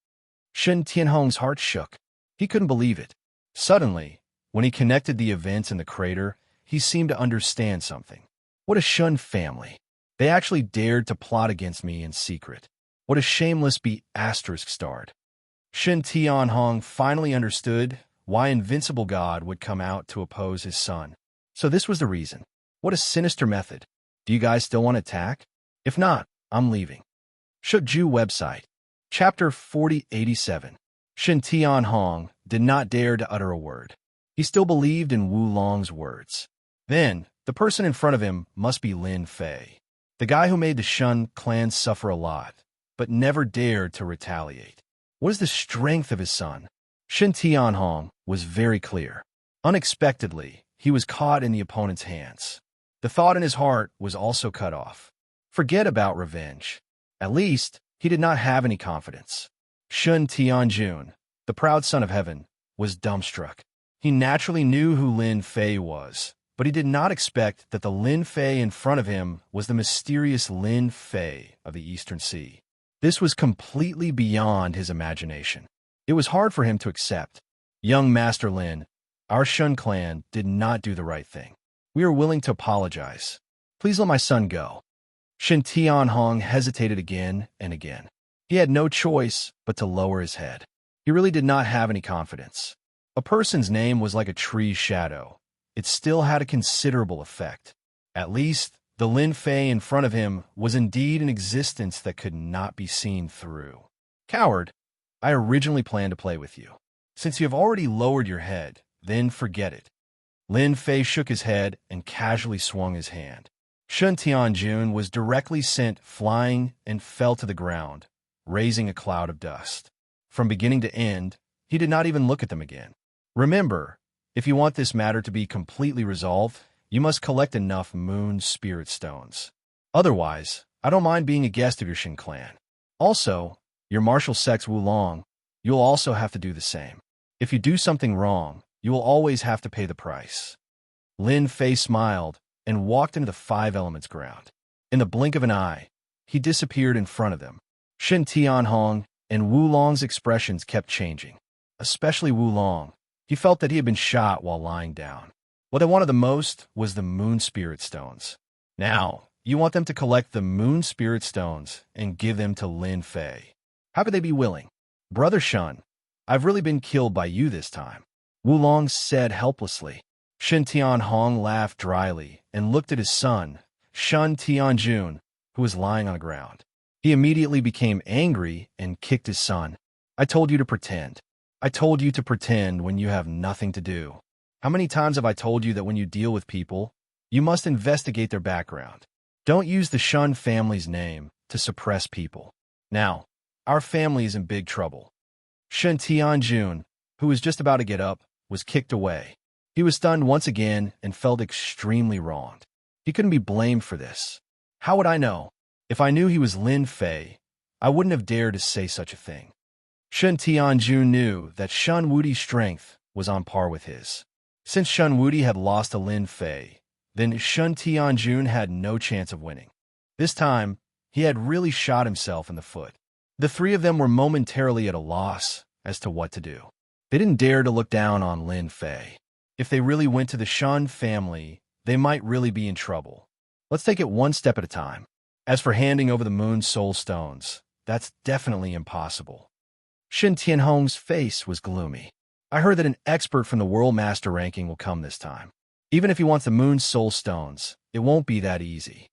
Shin Tianhong's heart shook. He couldn't believe it. Suddenly, when he connected the events in the crater, he seemed to understand something. What a Shun family. They actually dared to plot against me in secret. What a shameless be **starred. Shin Tianhong finally understood why Invincible God would come out to oppose his son. So this was the reason. What a sinister method. Do you guys still want to attack? If not, I'm leaving. Shukju website. Chapter 4087. Shin Tianhong did not dare to utter a word. He still believed in Wu Long's words. Then, the person in front of him must be Lin Fei, the guy who made the Shun clan suffer a lot, but never dared to retaliate. What is the strength of his son? Shin Tianhong was very clear. Unexpectedly, he was caught in the opponent's hands. The thought in his heart was also cut off. Forget about revenge. At least, he did not have any confidence. Shin Tianjun, the proud son of heaven, was dumbstruck. He naturally knew who Lin Fei was, but he did not expect that the Lin Fei in front of him was the mysterious Lin Fei of the Eastern Sea. This was completely beyond his imagination. It was hard for him to accept. "Young Master Lin, our Shun clan did not do the right thing. We are willing to apologize. Please let my son go." Shin Tianhong hesitated again and again. He had no choice but to lower his head. He really did not have any confidence. A person's name was like a tree's shadow. It still had a considerable effect. At least, the Lin Fei in front of him was indeed an existence that could not be seen through. "Coward, I originally planned to play with you. Since you have already lowered your head, then forget it." Lin Fei shook his head and casually swung his hand. Shin Tianjun was directly sent flying and fell to the ground, raising a cloud of dust. From beginning to end, he did not even look at them again. Remember, if you want this matter to be completely resolved, you must collect enough moon spirit stones. Otherwise, I don't mind being a guest of your Shin clan. Also, your martial sex Wu Long, you'll also have to do the same. If you do something wrong, you will always have to pay the price. Lin Fei smiled and walked into the five elements ground. In the blink of an eye, he disappeared in front of them. Shen Tianhong and Wu Long's expressions kept changing, especially Wu Long. He felt that he had been shot while lying down. What they wanted the most was the Moon Spirit Stones. Now, you want them to collect the Moon Spirit Stones and give them to Lin Fei. How could they be willing? Brother Shun, I've really been killed by you this time, Wu Long said helplessly. Shen Tianhong laughed dryly and looked at his son, Shun Tianjun, who was lying on the ground. He immediately became angry and kicked his son. I told you to pretend. I told you to pretend when you have nothing to do. How many times have I told you that when you deal with people, you must investigate their background? Don't use the Shun family's name to suppress people. Now, our family is in big trouble. Shen Tianjun, who was just about to get up, was kicked away. He was stunned once again and felt extremely wronged. He couldn't be blamed for this. How would I know? If I knew he was Lin Fei, I wouldn't have dared to say such a thing. Shen Tianjun knew that Shun Wudi's strength was on par with his. Since Shun Wudi had lost to Lin Fei, then Shun Tianjun had no chance of winning. This time, he had really shot himself in the foot. The three of them were momentarily at a loss as to what to do. They didn't dare to look down on Lin Fei. If they really went to the Shun family, they might really be in trouble. Let's take it one step at a time. As for handing over the Moon's Soul Stones, that's definitely impossible. Shen Tianhong's face was gloomy. I heard that an expert from the World Master ranking will come this time. Even if he wants the Moon's Soul Stones, it won't be that easy.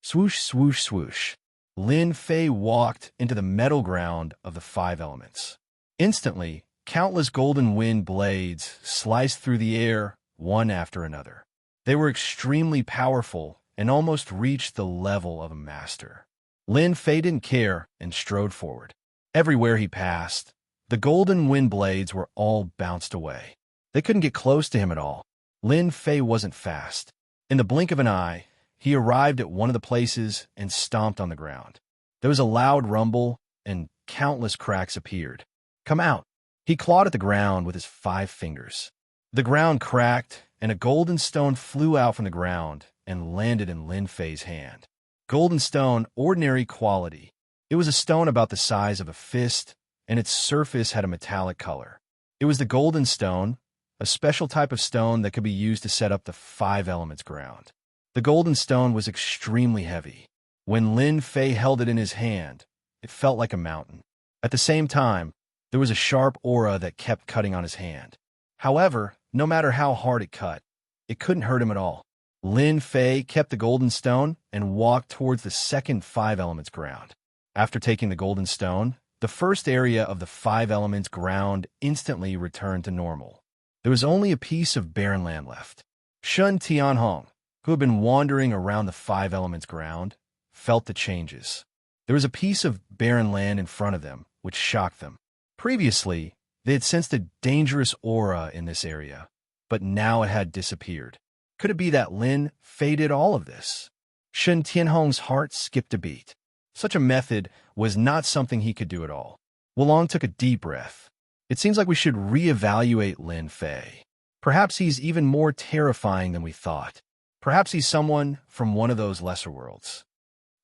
Swoosh, swoosh, swoosh. Lin Fei walked into the metal ground of the five elements. Instantly, countless golden wind blades sliced through the air, one after another. They were extremely powerful and almost reached the level of a master. Lin Fei didn't care and strode forward. Everywhere he passed, the golden wind blades were all bounced away. They couldn't get close to him at all. Lin Fei wasn't fast. In the blink of an eye, he arrived at one of the places and stomped on the ground. There was a loud rumble, and countless cracks appeared. Come out! He clawed at the ground with his 5 fingers. The ground cracked, and a golden stone flew out from the ground and landed in Lin Fei's hand. Golden stone, ordinary quality. It was a stone about the size of a fist, and its surface had a metallic color. It was the golden stone, a special type of stone that could be used to set up the 5 elements ground. The golden stone was extremely heavy. When Lin Fei held it in his hand, it felt like a mountain. At the same time, there was a sharp aura that kept cutting on his hand. However, no matter how hard it cut, it couldn't hurt him at all. Lin Fei kept the golden stone and walked towards the second 5 elements ground. After taking the golden stone, the first area of the 5 elements ground instantly returned to normal. There was only a piece of barren land left. Shun Tianhong, who had been wandering around the 5 elements ground, felt the changes. There was a piece of barren land in front of them, which shocked them. Previously, they had sensed a dangerous aura in this area, but now it had disappeared. Could it be that Lin Fei did all of this? Shen Tianhong's heart skipped a beat. Such a method was not something he could do at all. Wulong took a deep breath. It seems like we should reevaluate Lin Fei. Perhaps he's even more terrifying than we thought. Perhaps he's someone from one of those lesser worlds.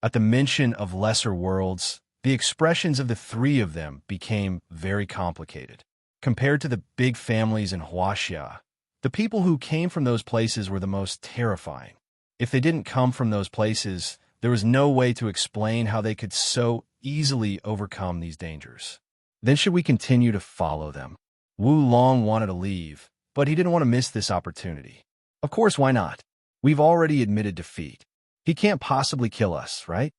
At the mention of lesser worlds, the expressions of the 3 of them became very complicated. Compared to the big families in Huaxia, the people who came from those places were the most terrifying. If they didn't come from those places, there was no way to explain how they could so easily overcome these dangers. Then should we continue to follow them? Wu Long wanted to leave, but he didn't want to miss this opportunity. Of course, why not? We've already admitted defeat. He can't possibly kill us, right?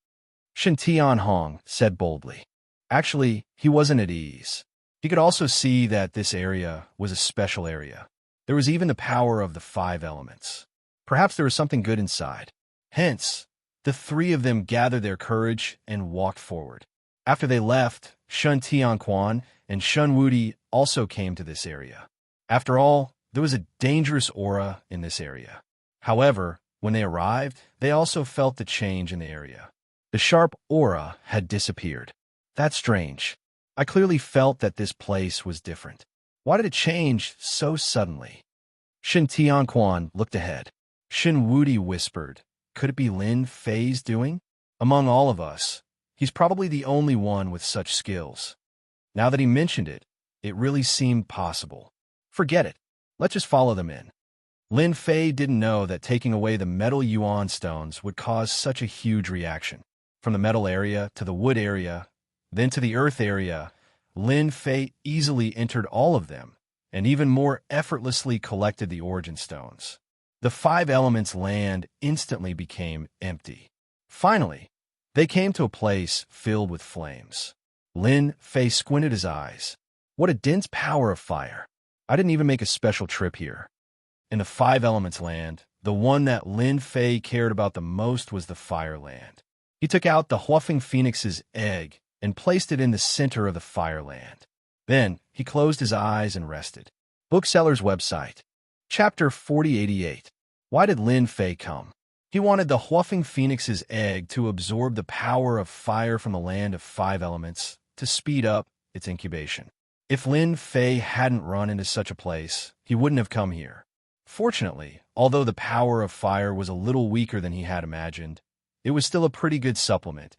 Shen Tianhong said boldly. Actually, he wasn't at ease. He could also see that this area was a special area. There was even the power of the 5 elements. Perhaps there was something good inside. Hence, the 3 of them gathered their courage and walked forward. After they left, Shun Tianquan and Shun Wudi also came to this area. After all, there was a dangerous aura in this area. However, when they arrived, they also felt the change in the area. The sharp aura had disappeared. That's strange. I clearly felt that this place was different. Why did it change so suddenly? Shin Tianquan looked ahead. Shin Wudi whispered, "Could it be Lin Fei's doing? Among all of us, he's probably the only one with such skills." Now that he mentioned it, it really seemed possible. Forget it. Let's just follow them in. Lin Fei didn't know that taking away the metal yuan stones would cause such a huge reaction. From the metal area to the wood area, then to the earth area, Lin Fei easily entered all of them, and even more effortlessly collected the origin stones. The 5 elements land instantly became empty. Finally, they came to a place filled with flames. Lin Fei squinted his eyes. What a dense power of fire. I didn't even make a special trip here. In the 5 elements land, the one that Lin Fei cared about the most was the fire land. He took out the Huafeng Phoenix's egg and placed it in the center of the fire land. Then he closed his eyes and rested. Bookseller's website. Chapter 4088. Why did Lin Fei come? He wanted the Huafeng Phoenix's egg to absorb the power of fire from the land of 5 elements to speed up its incubation. If Lin Fei hadn't run into such a place, he wouldn't have come here. Fortunately, although the power of fire was a little weaker than he had imagined, it was still a pretty good supplement,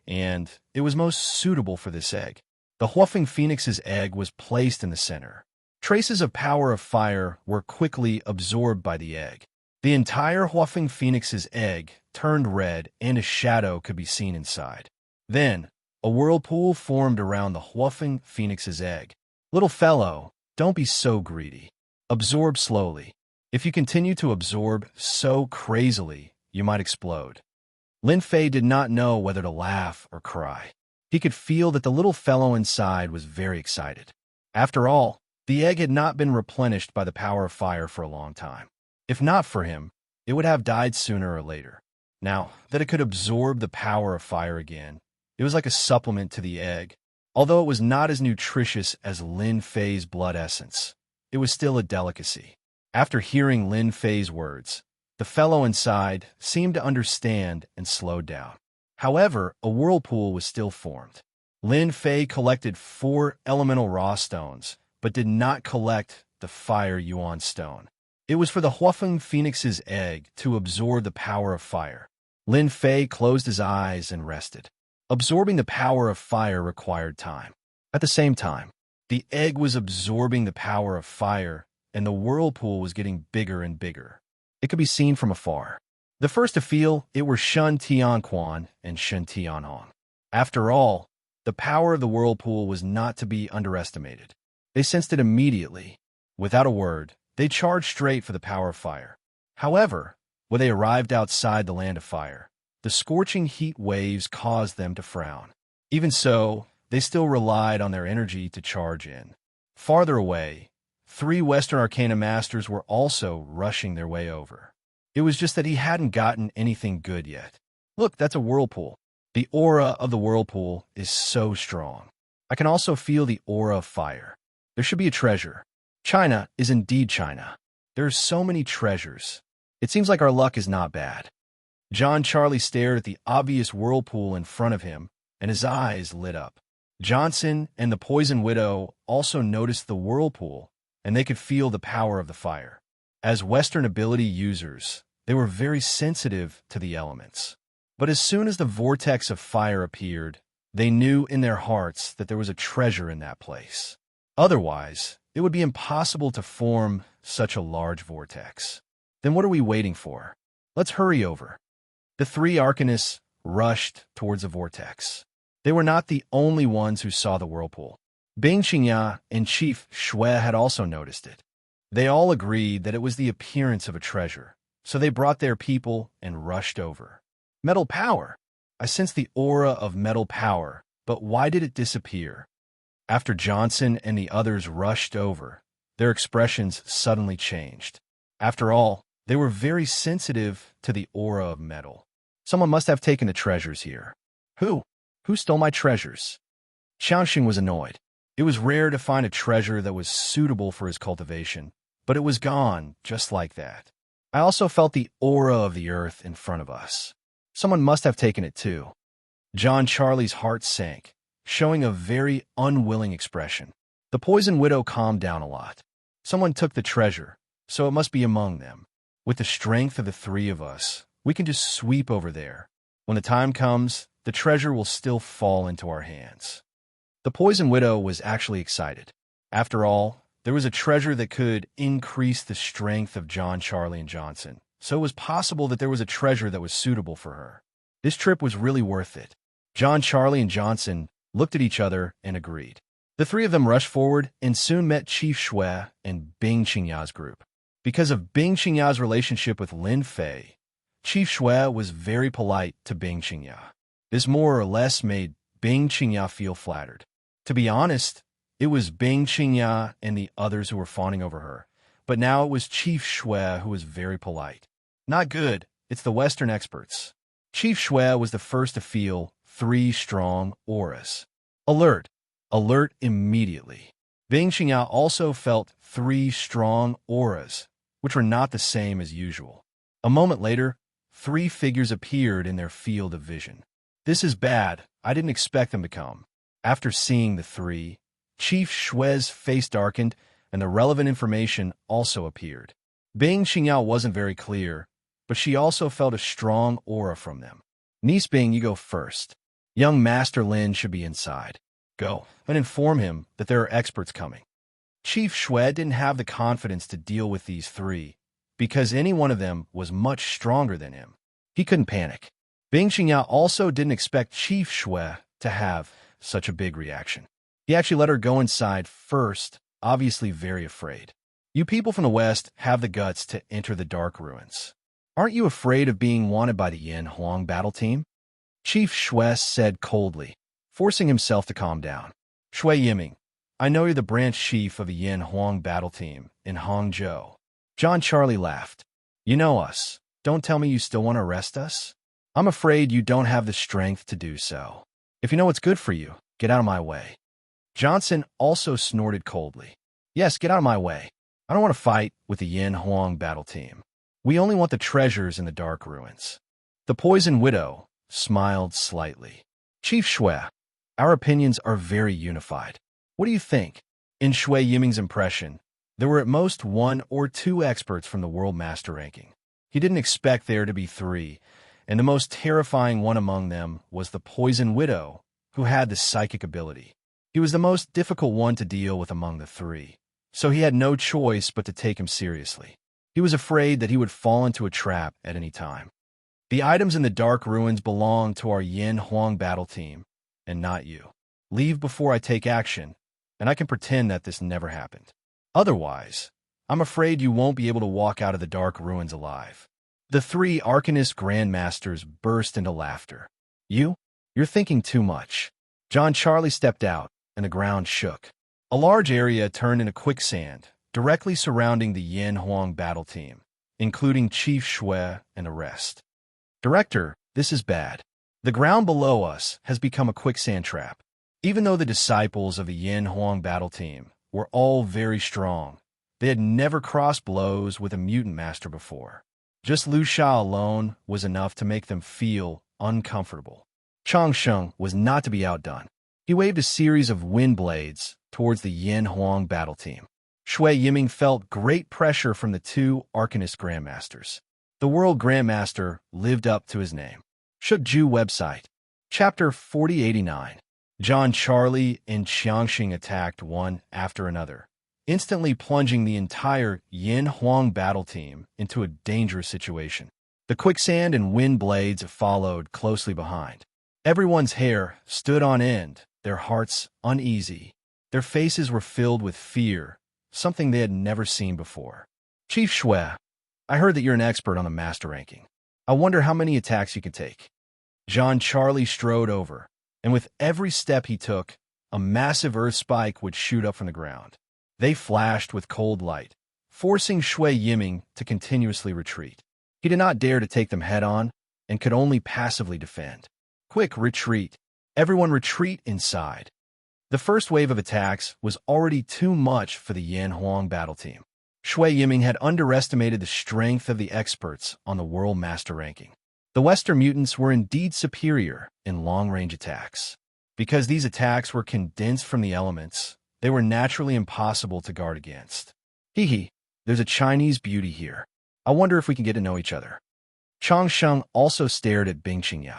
and it was most suitable for this egg. The Huafeng Phoenix's egg was placed in the center. Traces of power of fire were quickly absorbed by the egg. The entire Huafeng Phoenix's egg turned red and a shadow could be seen inside. Then, a whirlpool formed around the Huafeng Phoenix's egg. Little fellow, don't be so greedy. Absorb slowly. If you continue to absorb so crazily, you might explode. Lin Fei did not know whether to laugh or cry. He could feel that the little fellow inside was very excited. After all, the egg had not been replenished by the power of fire for a long time. If not for him, it would have died sooner or later. Now that it could absorb the power of fire again, it was like a supplement to the egg. Although it was not as nutritious as Lin Fei's blood essence, it was still a delicacy. After hearing Lin Fei's words, the fellow inside seemed to understand and slowed down. However, a whirlpool was still formed. Lin Fei collected 4 elemental raw stones, but did not collect the fire yuan stone. It was for the Huafeng Phoenix's egg to absorb the power of fire. Lin Fei closed his eyes and rested. Absorbing the power of fire required time. At the same time, the egg was absorbing the power of fire, and the whirlpool was getting bigger and bigger. It could be seen from afar. The first to feel it were Shin Tianquan and Shin Tianhong. After all, the power of the whirlpool was not to be underestimated. They sensed it immediately. Without a word, they charged straight for the power of fire. However, when they arrived outside the land of fire, the scorching heat waves caused them to frown. Even so, they still relied on their energy to charge in. Farther away, 3 Western Arcana Masters were also rushing their way over. It was just that he hadn't gotten anything good yet. Look, that's a whirlpool. The aura of the whirlpool is so strong. I can also feel the aura of fire. There should be a treasure. China is indeed China. There are so many treasures. It seems like our luck is not bad. John Charlie stared at the obvious whirlpool in front of him, and his eyes lit up. Johnson and the Poison Widow also noticed the whirlpool, and they could feel the power of the fire. As Western ability users, they were very sensitive to the elements. But as soon as the vortex of fire appeared, they knew in their hearts that there was a treasure in that place. Otherwise, it would be impossible to form such a large vortex. Then what are we waiting for? Let's hurry over. The 3 Arcanists rushed towards the vortex. They were not the only ones who saw the whirlpool. Bing Qingya and Chief Shui had also noticed it. They all agreed that it was the appearance of a treasure, so they brought their people and rushed over. Metal power! I sensed the aura of metal power, but why did it disappear? After Johnson and the others rushed over, their expressions suddenly changed. After all, they were very sensitive to the aura of metal. Someone must have taken the treasures here. Who? Who stole my treasures? Xiangxing was annoyed. It was rare to find a treasure that was suitable for his cultivation, but it was gone just like that. I also felt the aura of the earth in front of us. Someone must have taken it too. John Charlie's heart sank, showing a very unwilling expression. The Poison Widow calmed down a lot. Someone took the treasure, so it must be among them. With the strength of the three of us, we can just sweep over there. When the time comes, the treasure will still fall into our hands. The Poison Widow was actually excited. After all, there was a treasure that could increase the strength of John, Charlie, and Johnson, so it was possible that there was a treasure that was suitable for her. This trip was really worth it. John, Charlie, and Johnson looked at each other and agreed. The three of them rushed forward and soon met Chief Shui and Bing Qingya's group. Because of Bing Qingya's relationship with Lin Fei, Chief Shui was very polite to Bing Qingya. This more or less made Bing Qingya feel flattered. To be honest, it was Bing Qingya and the others who were fawning over her, but now it was Chief Shui who was very polite. Not good, it's the Western experts. Chief Shui was the first to feel 3 strong auras. Alert! Alert immediately. Bing Qingya also felt 3 strong auras, which were not the same as usual. A moment later, 3 figures appeared in their field of vision. This is bad, I didn't expect them to come. After seeing the 3, Chief Shui's face darkened, and the relevant information also appeared. Bing Qingya wasn't very clear, but she also felt a strong aura from them. Niece Bing, you go first. Young Master Lin should be inside. Go, and inform him that there are experts coming. Chief Shui didn't have the confidence to deal with these 3, because any one of them was much stronger than him. He couldn't panic. Bing Qingya also didn't expect Chief Shui to have such a big reaction. He actually let her go inside first, obviously very afraid. You people from the West have the guts to enter the Dark Ruins. Aren't you afraid of being wanted by the Yin Huang battle team? Chief Shui said coldly, forcing himself to calm down. Shui Yiming, I know you're the branch chief of the Yin Huang battle team in Hangzhou. John Charlie laughed. You know us. Don't tell me you still want to arrest us? I'm afraid you don't have the strength to do so. If you know what's good for you, get out of my way. Johnson also snorted coldly. Yes, get out of my way. I don't want to fight with the Yin Huang battle team. We only want the treasures in the Dark Ruins. The Poison Widow smiled slightly. Chief Shui, our opinions are very unified. What do you think? In Shui Yiming's impression, there were at most 1 or 2 experts from the World Master ranking. He didn't expect there to be 3, and the most terrifying one among them was the Poison Widow, who had the psychic ability. He was the most difficult one to deal with among the 3, so he had no choice but to take him seriously. He was afraid that he would fall into a trap at any time. The items in the Dark Ruins belong to our Yin Huang battle team, and not you. Leave before I take action, and I can pretend that this never happened. Otherwise, I'm afraid you won't be able to walk out of the Dark Ruins alive. The 3 Arcanist Grandmasters burst into laughter. You're thinking too much. John Charlie stepped out, and the ground shook. A large area turned into quicksand, directly surrounding the Yin Huang battle team, including Chief Shui and the rest. Director, this is bad. The ground below us has become a quicksand trap. Even though the disciples of the Yin Huang battle team were all very strong, they had never crossed blows with a mutant master before. Just Lu Sha alone was enough to make them feel uncomfortable. Chang Sheng was not to be outdone. He waved a series of wind blades towards the Yin Huang battle team. Shui Yiming felt great pressure from the 2 Arcanist Grandmasters. The World Grandmaster lived up to his name. Shukju website. Chapter 4089. John Charlie and Xiangxing attacked one after another, instantly plunging the entire Yin Huang battle team into a dangerous situation. The quicksand and wind blades followed closely behind. Everyone's hair stood on end, their hearts uneasy. Their faces were filled with fear, something they had never seen before. Chief Shui, I heard that you're an expert on the master ranking. I wonder how many attacks you can take. John Charlie strode over, and with every step he took, a massive earth spike would shoot up from the ground. They flashed with cold light, forcing Shui Yiming to continuously retreat. He did not dare to take them head-on, and could only passively defend. Quick, retreat. Everyone retreat inside. The first wave of attacks was already too much for the Yin Huang battle team. Shui Yiming had underestimated the strength of the experts on the World Master ranking. The Western mutants were indeed superior in long-range attacks. Because these attacks were condensed from the elements, they were naturally impossible to guard against. Hee hee. There's a Chinese beauty here. I wonder if we can get to know each other. Chang Sheng also stared at Bing Qingya.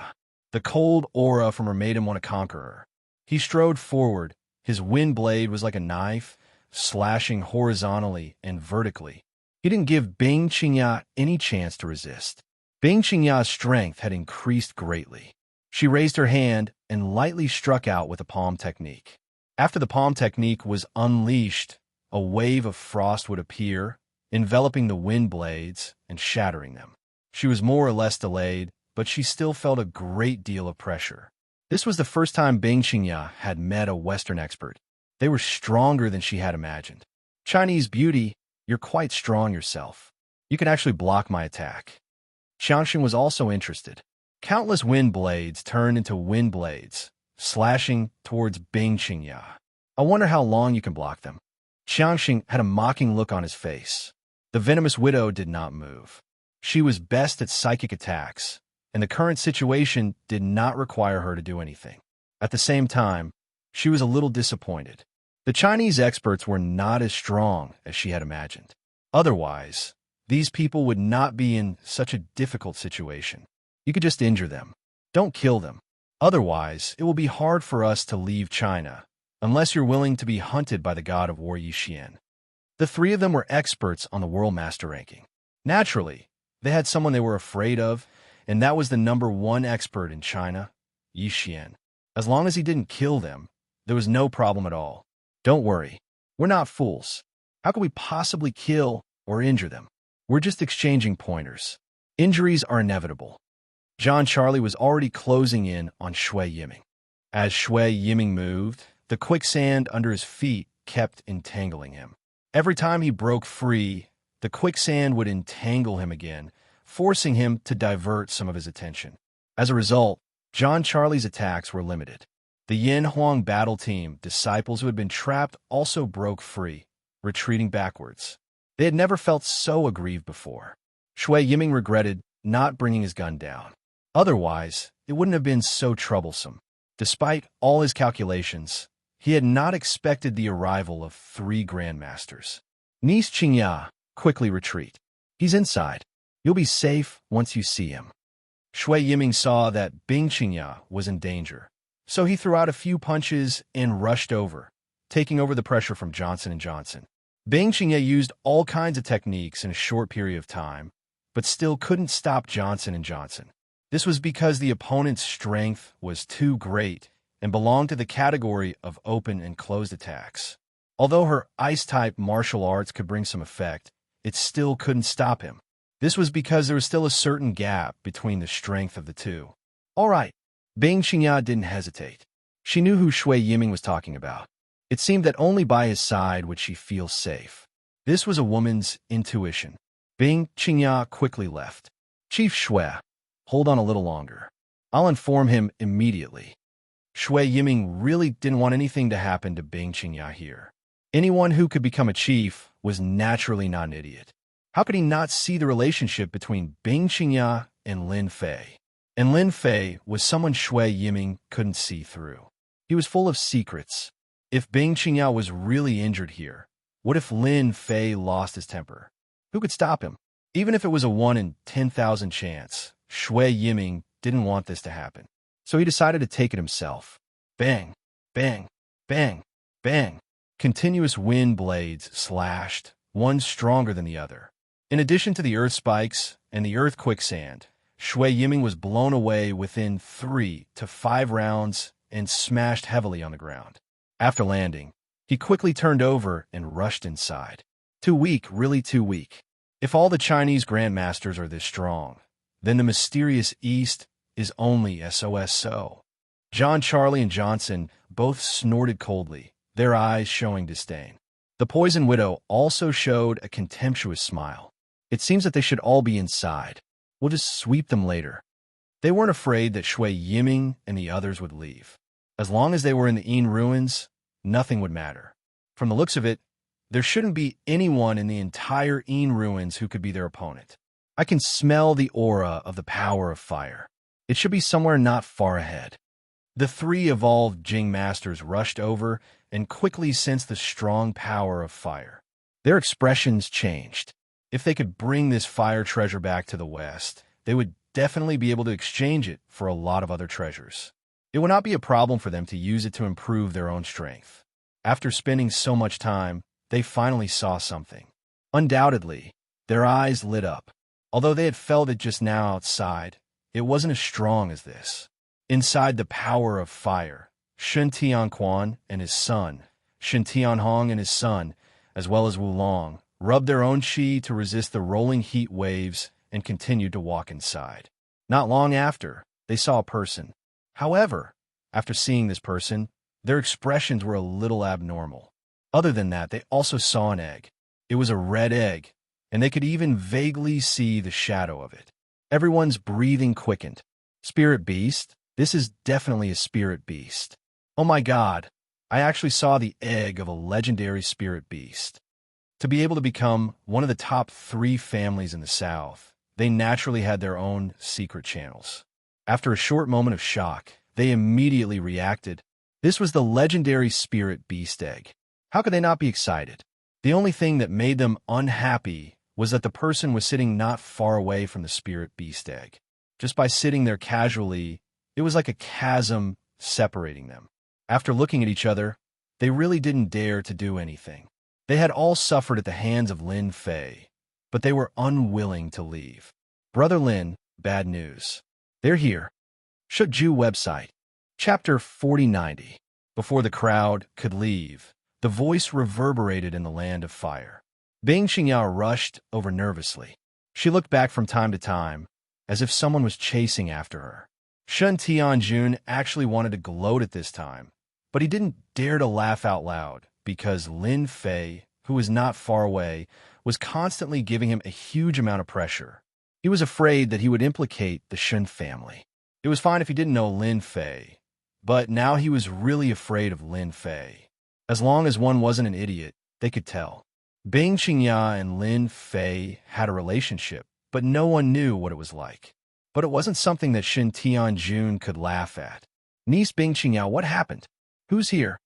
The cold aura from her made him want to conquer her. He strode forward. His wind blade was like a knife, slashing horizontally and vertically. He didn't give Bing Qingya any chance to resist. Bing Qingya's strength had increased greatly. She raised her hand and lightly struck out with the palm technique. After the palm technique was unleashed, a wave of frost would appear, enveloping the wind blades and shattering them. She was more or less delayed, but she still felt a great deal of pressure. This was the first time Bing Qingya had met a Western expert. They were stronger than she had imagined. Chinese beauty, you're quite strong yourself. You can actually block my attack. Qiangxin was also interested. Countless wind blades turned into wind blades, slashing towards Bing Qingya. I wonder how long you can block them. Qiangxin had a mocking look on his face. The venomous widow did not move. She was best at psychic attacks, and the current situation did not require her to do anything. At the same time, she was a little disappointed. The Chinese experts were not as strong as she had imagined. Otherwise, these people would not be in such a difficult situation. You could just injure them. Don't kill them. Otherwise, it will be hard for us to leave China, unless you're willing to be hunted by the god of war Yixian. The three of them were experts on the World Master ranking. Naturally, they had someone they were afraid of, and that was the #1 expert in China, Yixian. As long as he didn't kill them, there was no problem at all. Don't worry, we're not fools. How could we possibly kill or injure them? We're just exchanging pointers. Injuries are inevitable. John Charlie was already closing in on Shui Yiming. As Shui Yiming moved, the quicksand under his feet kept entangling him. Every time he broke free, the quicksand would entangle him again, forcing him to divert some of his attention. As a result, John Charlie's attacks were limited. The Yin Huang battle team, disciples who had been trapped, also broke free, retreating backwards. They had never felt so aggrieved before. Shui Yiming regretted not bringing his gun down. Otherwise, it wouldn't have been so troublesome. Despite all his calculations, he had not expected the arrival of 3 grandmasters. Niece Qingya, quickly retreat. He's inside. You'll be safe once you see him. Shui Yiming saw that Bing Qingya was in danger, so he threw out a few punches and rushed over, taking over the pressure from Johnson & Johnson. Bing Qingya used all kinds of techniques in a short period of time, but still couldn't stop Johnson & Johnson. This was because the opponent's strength was too great and belonged to the category of open and closed attacks. Although her ice-type martial arts could bring some effect, it still couldn't stop him. This was because there was still a certain gap between the strength of the two. All right, Bing Qingya didn't hesitate. She knew who Shui Yiming was talking about. It seemed that only by his side would she feel safe. This was a woman's intuition. Bing Qingya quickly left. Chief Shui, hold on a little longer. I'll inform him immediately. Shui Yiming really didn't want anything to happen to Bing Qingya here. Anyone who could become a chief was naturally not an idiot. How could he not see the relationship between Bing Qingya and Lin Fei? And Lin Fei was someone Shui Yiming couldn't see through. He was full of secrets. If Bing Qingya was really injured here, what if Lin Fei lost his temper? Who could stop him? Even if it was a 1 in 10,000 chance, Shui Yiming didn't want this to happen. So he decided to take it himself. Bang, bang, bang, bang. Continuous wind blades slashed, one stronger than the other. In addition to the earth spikes and the earth quicksand, Shui Yiming was blown away within 3 to 5 rounds and smashed heavily on the ground. After landing, he quickly turned over and rushed inside. Too weak, really too weak. If all the Chinese grandmasters are this strong, then the mysterious East is only SOSO. John Charlie and Johnson both snorted coldly, their eyes showing disdain. The Poison Widow also showed a contemptuous smile. It seems that they should all be inside. We'll just sweep them later. They weren't afraid that Shui Yiming and the others would leave. As long as they were in the Yin ruins, nothing would matter. From the looks of it, there shouldn't be anyone in the entire Yin ruins who could be their opponent. I can smell the aura of the power of fire. It should be somewhere not far ahead. The 3 evolved Jing masters rushed over and quickly sensed the strong power of fire. Their expressions changed. If they could bring this fire treasure back to the West, they would definitely be able to exchange it for a lot of other treasures. It would not be a problem for them to use it to improve their own strength. After spending so much time, they finally saw something. Undoubtedly, their eyes lit up. Although they had felt it just now outside, it wasn't as strong as this. Inside the power of fire, Shen Tianquan and his son, Shen Tianhong and his son, as well as Wulong, rubbed their own qi to resist the rolling heat waves and continued to walk inside. Not long after, they saw a person. However, after seeing this person, their expressions were a little abnormal. Other than that, they also saw an egg. It was a red egg, and they could even vaguely see the shadow of it. Everyone's breathing quickened. Spirit beast? This is definitely a spirit beast. Oh my God, I actually saw the egg of a legendary spirit beast. To be able to become one of the top 3 families in the South, they naturally had their own secret channels. After a short moment of shock, they immediately reacted. This was the legendary spirit beast egg. How could they not be excited? The only thing that made them unhappy was that the person was sitting not far away from the spirit beast egg. Just by sitting there casually, it was like a chasm separating them. After looking at each other, they really didn't dare to do anything. They had all suffered at the hands of Lin Fei, but they were unwilling to leave. Brother Lin, bad news. They're here. Shutju website. Chapter 4090. Before the crowd could leave, the voice reverberated in the land of fire. Bing Xingyao rushed over nervously. She looked back from time to time, as if someone was chasing after her. Shen Tianjun actually wanted to gloat at this time, but he didn't dare to laugh out loud because Lin Fei, who was not far away, was constantly giving him a huge amount of pressure. He was afraid that he would implicate the Shen family. It was fine if he didn't know Lin Fei, but now he was really afraid of Lin Fei. As long as one wasn't an idiot, they could tell. Bing Qingya and Lin Fei had a relationship, but no one knew what it was like. But it wasn't something that Shen Tianjun could laugh at. Niece Bing Qingya, what happened? Who's here?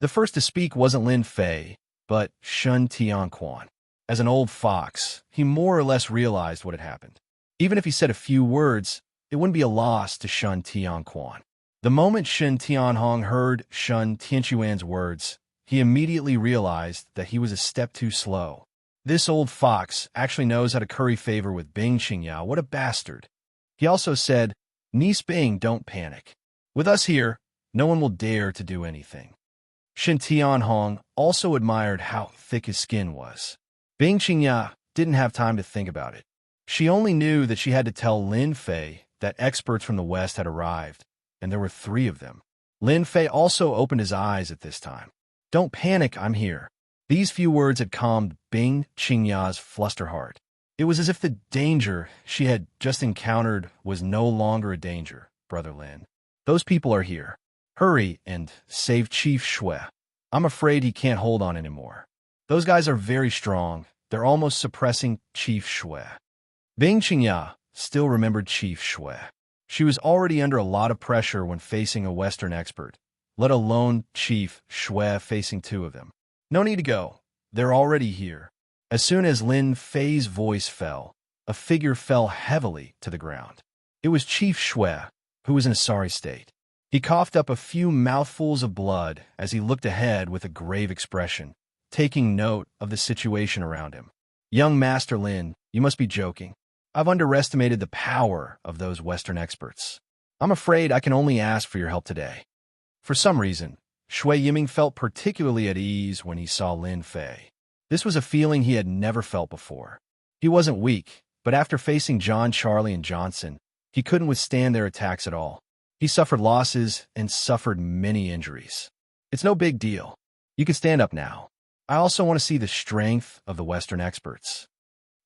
The first to speak wasn't Lin Fei, but Shen Tianquan. As an old fox, he more or less realized what had happened. Even if he said a few words, it wouldn't be a loss to Shen Tianquan. The moment Shen Tianhong heard Shen Tianquan's words, he immediately realized that he was a step too slow. This old fox actually knows how to curry favor with Bing Qingya. What a bastard. He also said, Niece Bing, don't panic. With us here, no one will dare to do anything. Shen Tianhong also admired how thick his skin was. Bing Qingya didn't have time to think about it. She only knew that she had to tell Lin Fei that experts from the West had arrived, and there were 3 of them. Lin Fei also opened his eyes at this time. Don't panic, I'm here. These few words had calmed Bing Qingya's fluster heart. It was as if the danger she had just encountered was no longer a danger, Brother Lin. Those people are here. Hurry and save Chief Shui. I'm afraid he can't hold on anymore. Those guys are very strong. They're almost suppressing Chief Shui. Bing Qingya still remembered Chief Shui. She was already under a lot of pressure when facing a Western expert, let alone Chief Shui facing 2 of them. No need to go. They're already here. As soon as Lin Fei's voice fell, a figure fell heavily to the ground. It was Chief Shui, who was in a sorry state. He coughed up a few mouthfuls of blood as he looked ahead with a grave expression, taking note of the situation around him. Young Master Lin, you must be joking. I've underestimated the power of those Western experts. I'm afraid I can only ask for your help today. For some reason, Shui Yiming felt particularly at ease when he saw Lin Fei. This was a feeling he had never felt before. He wasn't weak, but after facing John, Charlie, and Johnson, he couldn't withstand their attacks at all. He suffered losses and suffered many injuries. It's no big deal. You can stand up now. I also want to see the strength of the Western experts.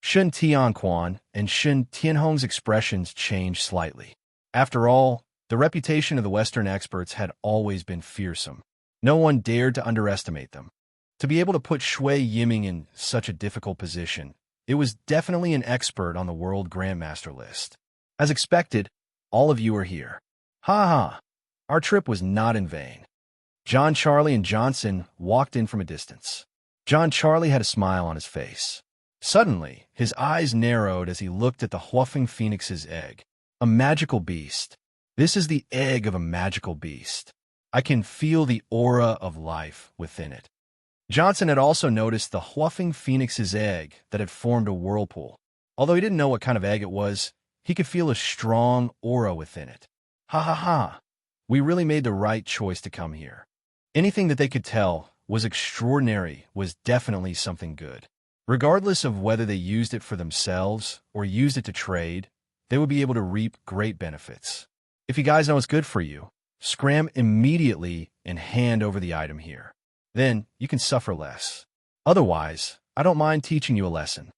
Shen Tianquan and Shen Tianhong's expressions changed slightly. After all, the reputation of the Western experts had always been fearsome. No one dared to underestimate them. To be able to put Shui Yiming in such a difficult position, it was definitely an expert on the World Grandmaster list. As expected, all of you are here. Ha ha! Our trip was not in vain. John, Charlie, and Johnson walked in from a distance. John Charlie had a smile on his face. Suddenly, his eyes narrowed as he looked at the Huffing Phoenix's egg. A magical beast. This is the egg of a magical beast. I can feel the aura of life within it. Johnson had also noticed the Huffing Phoenix's egg that had formed a whirlpool. Although he didn't know what kind of egg it was, he could feel a strong aura within it. Ha ha ha. We really made the right choice to come here. Anything that they could tell was extraordinary, was definitely something good. Regardless of whether they used it for themselves or used it to trade, they would be able to reap great benefits. If you guys know what's good for you, scram immediately and hand over the item here. Then you can suffer less. Otherwise, I don't mind teaching you a lesson.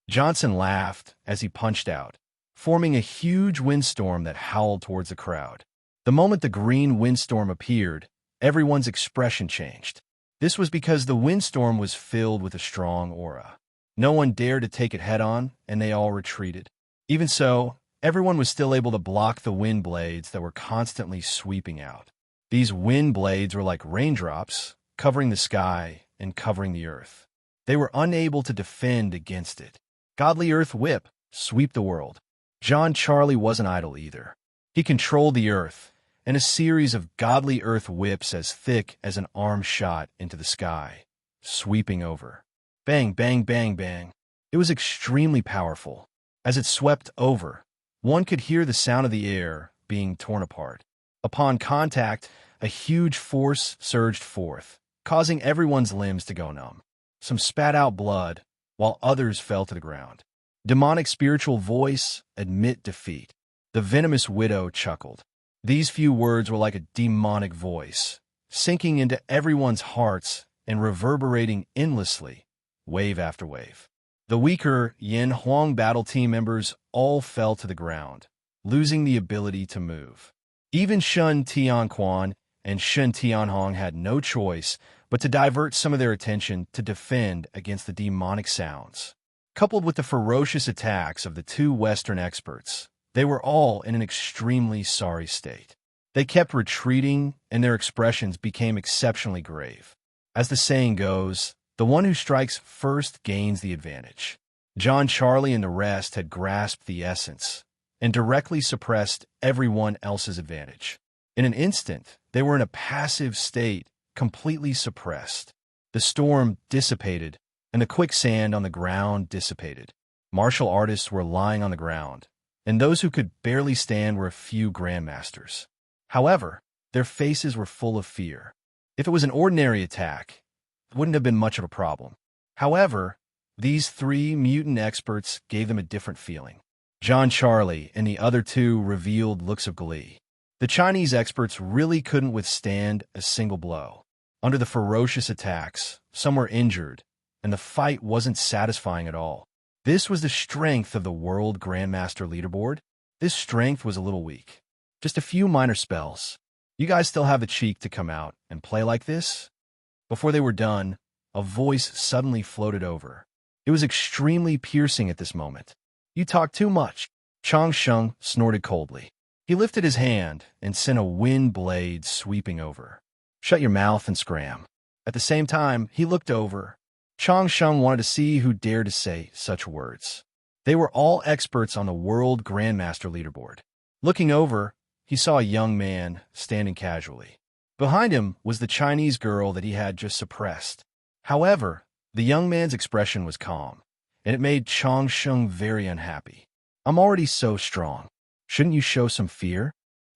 Johnson laughed as he punched out, forming a huge windstorm that howled towards the crowd. The moment the green windstorm appeared, everyone's expression changed. This was because the windstorm was filled with a strong aura. No one dared to take it head-on, and they all retreated. Even so, everyone was still able to block the wind blades that were constantly sweeping out. These wind blades were like raindrops, covering the sky and covering the earth. They were unable to defend against it. Godly Earth Whip, sweep the world. John Charlie wasn't idle either. He controlled the earth, and a series of godly earth whips as thick as an arm shot into the sky, sweeping over. Bang, bang, bang, bang. It was extremely powerful. As it swept over, one could hear the sound of the air being torn apart. Upon contact, a huge force surged forth, causing everyone's limbs to go numb. Some spat out blood, while others fell to the ground. Demonic spiritual voice, admit defeat. The venomous widow chuckled. These few words were like a demonic voice, sinking into everyone's hearts and reverberating endlessly, wave after wave. The weaker Yin Huang battle team members all fell to the ground, losing the ability to move. Even Shun Tianquan and Shun Tianhong had no choice but to divert some of their attention to defend against the demonic sounds. Coupled with the ferocious attacks of the two Western experts, they were all in an extremely sorry state. They kept retreating, and their expressions became exceptionally grave. As the saying goes, the one who strikes first gains the advantage. John Charlie and the rest had grasped the essence and directly suppressed everyone else's advantage. In an instant, they were in a passive state, completely suppressed. The storm dissipated, and the quicksand on the ground dissipated. Martial artists were lying on the ground, and those who could barely stand were a few grandmasters. However, their faces were full of fear. If it was an ordinary attack, it wouldn't have been much of a problem. However, these three mutant experts gave them a different feeling. John Charlie and the other two revealed looks of glee. The Chinese experts really couldn't withstand a single blow. Under the ferocious attacks, some were injured, and the fight wasn't satisfying at all. This was the strength of the World Grandmaster Leaderboard. This strength was a little weak. Just a few minor spells. You guys still have the cheek to come out and play like this? Before they were done, a voice suddenly floated over. It was extremely piercing at this moment. You talk too much. Chang Sheng snorted coldly. He lifted his hand and sent a wind blade sweeping over. Shut your mouth and scram. At the same time, he looked over. Chang Sheng wanted to see who dared to say such words. They were all experts on the World Grandmaster Leaderboard. Looking over, he saw a young man standing casually. Behind him was the Chinese girl that he had just suppressed. However, the young man's expression was calm, and it made Chang Sheng very unhappy. I'm already so strong. Shouldn't you show some fear?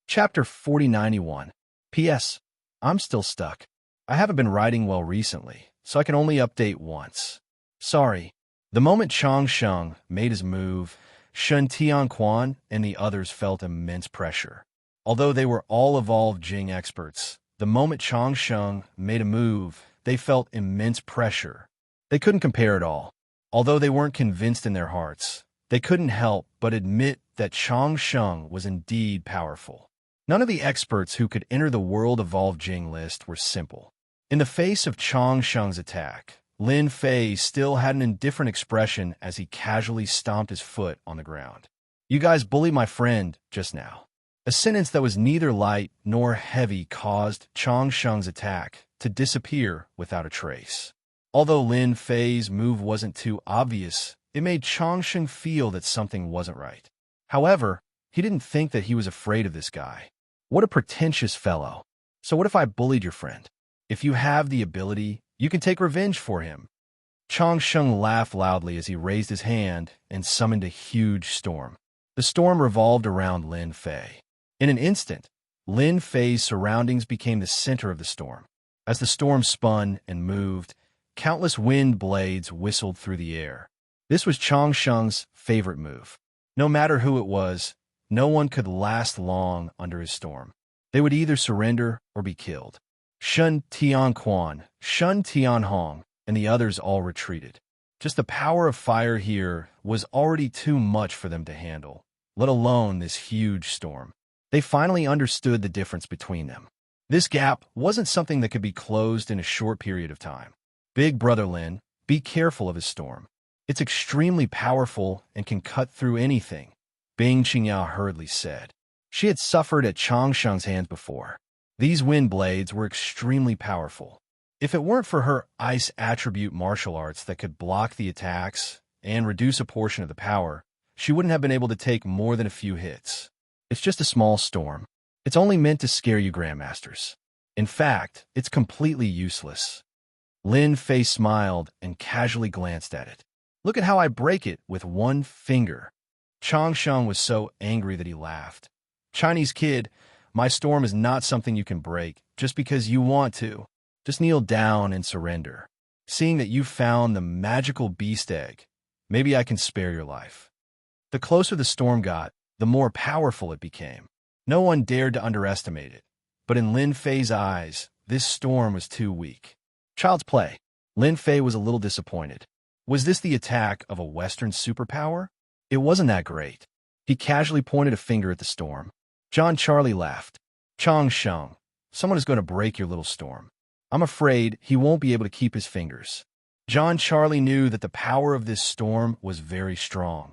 Chapter 4091. P.S. I'm still stuck. I haven't been writing well recently, so I can only update once. Sorry. The moment Chang Sheng made his move, Shun Tianquan and the others felt immense pressure. Although they were all evolved Jing experts, the moment Chang Sheng made a move, they felt immense pressure. They couldn't compare at all. Although they weren't convinced in their hearts, they couldn't help but admit that Chang Sheng was indeed powerful. None of the experts who could enter the World Evolved Jing list were simple. In the face of Chang Sheng's attack, Lin Fei still had an indifferent expression as he casually stomped his foot on the ground. You guys bullied my friend just now. A sentence that was neither light nor heavy caused Chang Sheng's attack to disappear without a trace. Although Lin Fei's move wasn't too obvious, it made Changsheng feel that something wasn't right. However, he didn't think that he was afraid of this guy. What a pretentious fellow. So what if I bullied your friend? If you have the ability, you can take revenge for him. Changsheng laughed loudly as he raised his hand and summoned a huge storm. The storm revolved around Lin Fei. In an instant, Lin Fei's surroundings became the center of the storm. As the storm spun and moved, countless wind blades whistled through the air. This was Changsheng's favorite move. No matter who it was, no one could last long under his storm. They would either surrender or be killed. Shun Tianquan, Shun Tianhong, and the others all retreated. Just the power of fire here was already too much for them to handle, let alone this huge storm. They finally understood the difference between them. This gap wasn't something that could be closed in a short period of time. Big Brother Lin, be careful of his storm. It's extremely powerful and can cut through anything, Bing Qingyao hurriedly said. She had suffered at Changsheng's hands before. These wind blades were extremely powerful. If it weren't for her ice attribute martial arts that could block the attacks and reduce a portion of the power, she wouldn't have been able to take more than a few hits. It's just a small storm. It's only meant to scare you grandmasters. In fact, it's completely useless. Lin Fei smiled and casually glanced at it. Look at how I break it with one finger. Changsheng was so angry that he laughed. Chinese kid, my storm is not something you can break just because you want to. Just kneel down and surrender. Seeing that you found the magical beast egg, maybe I can spare your life. The closer the storm got, the more powerful it became. No one dared to underestimate it. But in Lin Fei's eyes, this storm was too weak. Child's play. Lin Fei was a little disappointed. Was this the attack of a Western superpower? It wasn't that great. He casually pointed a finger at the storm. John Charlie laughed. Changsheng, someone is going to break your little storm. I'm afraid he won't be able to keep his fingers. John Charlie knew that the power of this storm was very strong.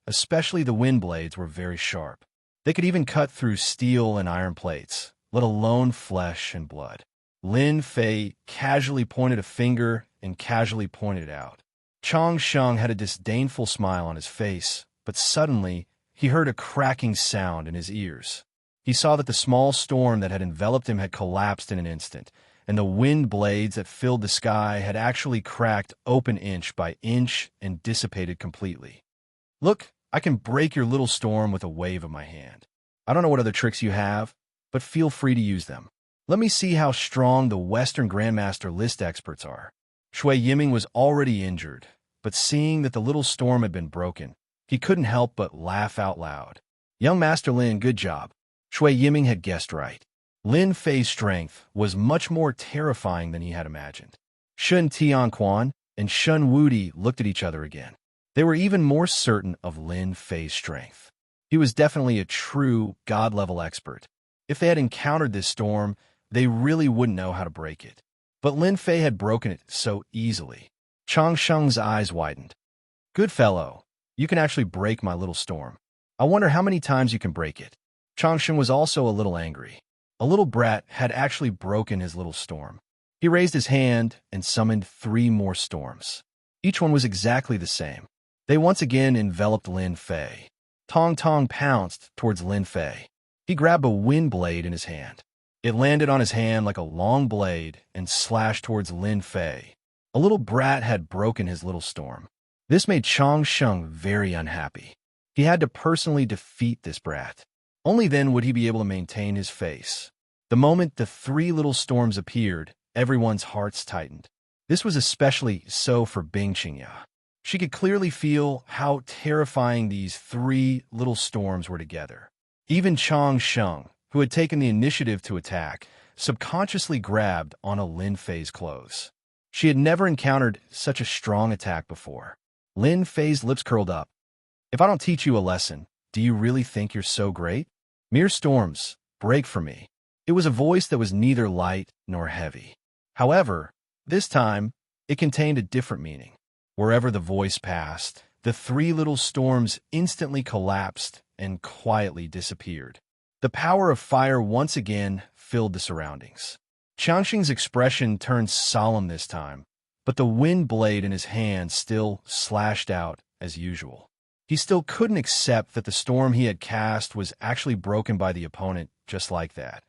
Especially the wind blades were very sharp. They could even cut through steel and iron plates, let alone flesh and blood. Lin Fei casually pointed a finger and casually pointed it out. Changsheng had a disdainful smile on his face, but suddenly he heard a cracking sound in his ears. He saw that the small storm that had enveloped him had collapsed in an instant, and the wind blades that filled the sky had actually cracked open inch by inch and dissipated completely. Look, I can break your little storm with a wave of my hand. I don't know what other tricks you have, but feel free to use them. Let me see how strong the Western Grandmaster list experts are. Shui Yiming was already injured, but seeing that the little storm had been broken, he couldn't help but laugh out loud. Young Master Lin, good job. Shui Yiming had guessed right. Lin Fei's strength was much more terrifying than he had imagined. Shun Tianquan and Shun Wudi looked at each other again. They were even more certain of Lin Fei's strength. He was definitely a true God-level expert. If they had encountered this storm, they really wouldn't know how to break it. But Lin Fei had broken it so easily. Changsheng's eyes widened. Good fellow, you can actually break my little storm. I wonder how many times you can break it. Changsheng was also a little angry. A little brat had actually broken his little storm. He raised his hand and summoned 3 more storms. Each one was exactly the same. They once again enveloped Lin Fei. Tong Tong pounced towards Lin Fei. He grabbed a wind blade in his hand. It landed on his hand like a long blade and slashed towards Lin Fei. A little brat had broken his little storm. This made Changsheng very unhappy. He had to personally defeat this brat. Only then would he be able to maintain his face. The moment the 3 little storms appeared, everyone's hearts tightened. This was especially so for Bing Qingya. She could clearly feel how terrifying these 3 little storms were together. Even Changsheng, who had taken the initiative to attack, subconsciously grabbed onto Lin Fei's clothes. She had never encountered such a strong attack before. Lin Fei's lips curled up. If I don't teach you a lesson, do you really think you're so great? Mere storms, break for me. It was a voice that was neither light nor heavy. However, this time, it contained a different meaning. Wherever the voice passed, the 3 little storms instantly collapsed and quietly disappeared. The power of fire once again filled the surroundings. Changsheng's expression turned solemn this time, but the wind blade in his hand still slashed out as usual. He still couldn't accept that the storm he had cast was actually broken by the opponent just like that,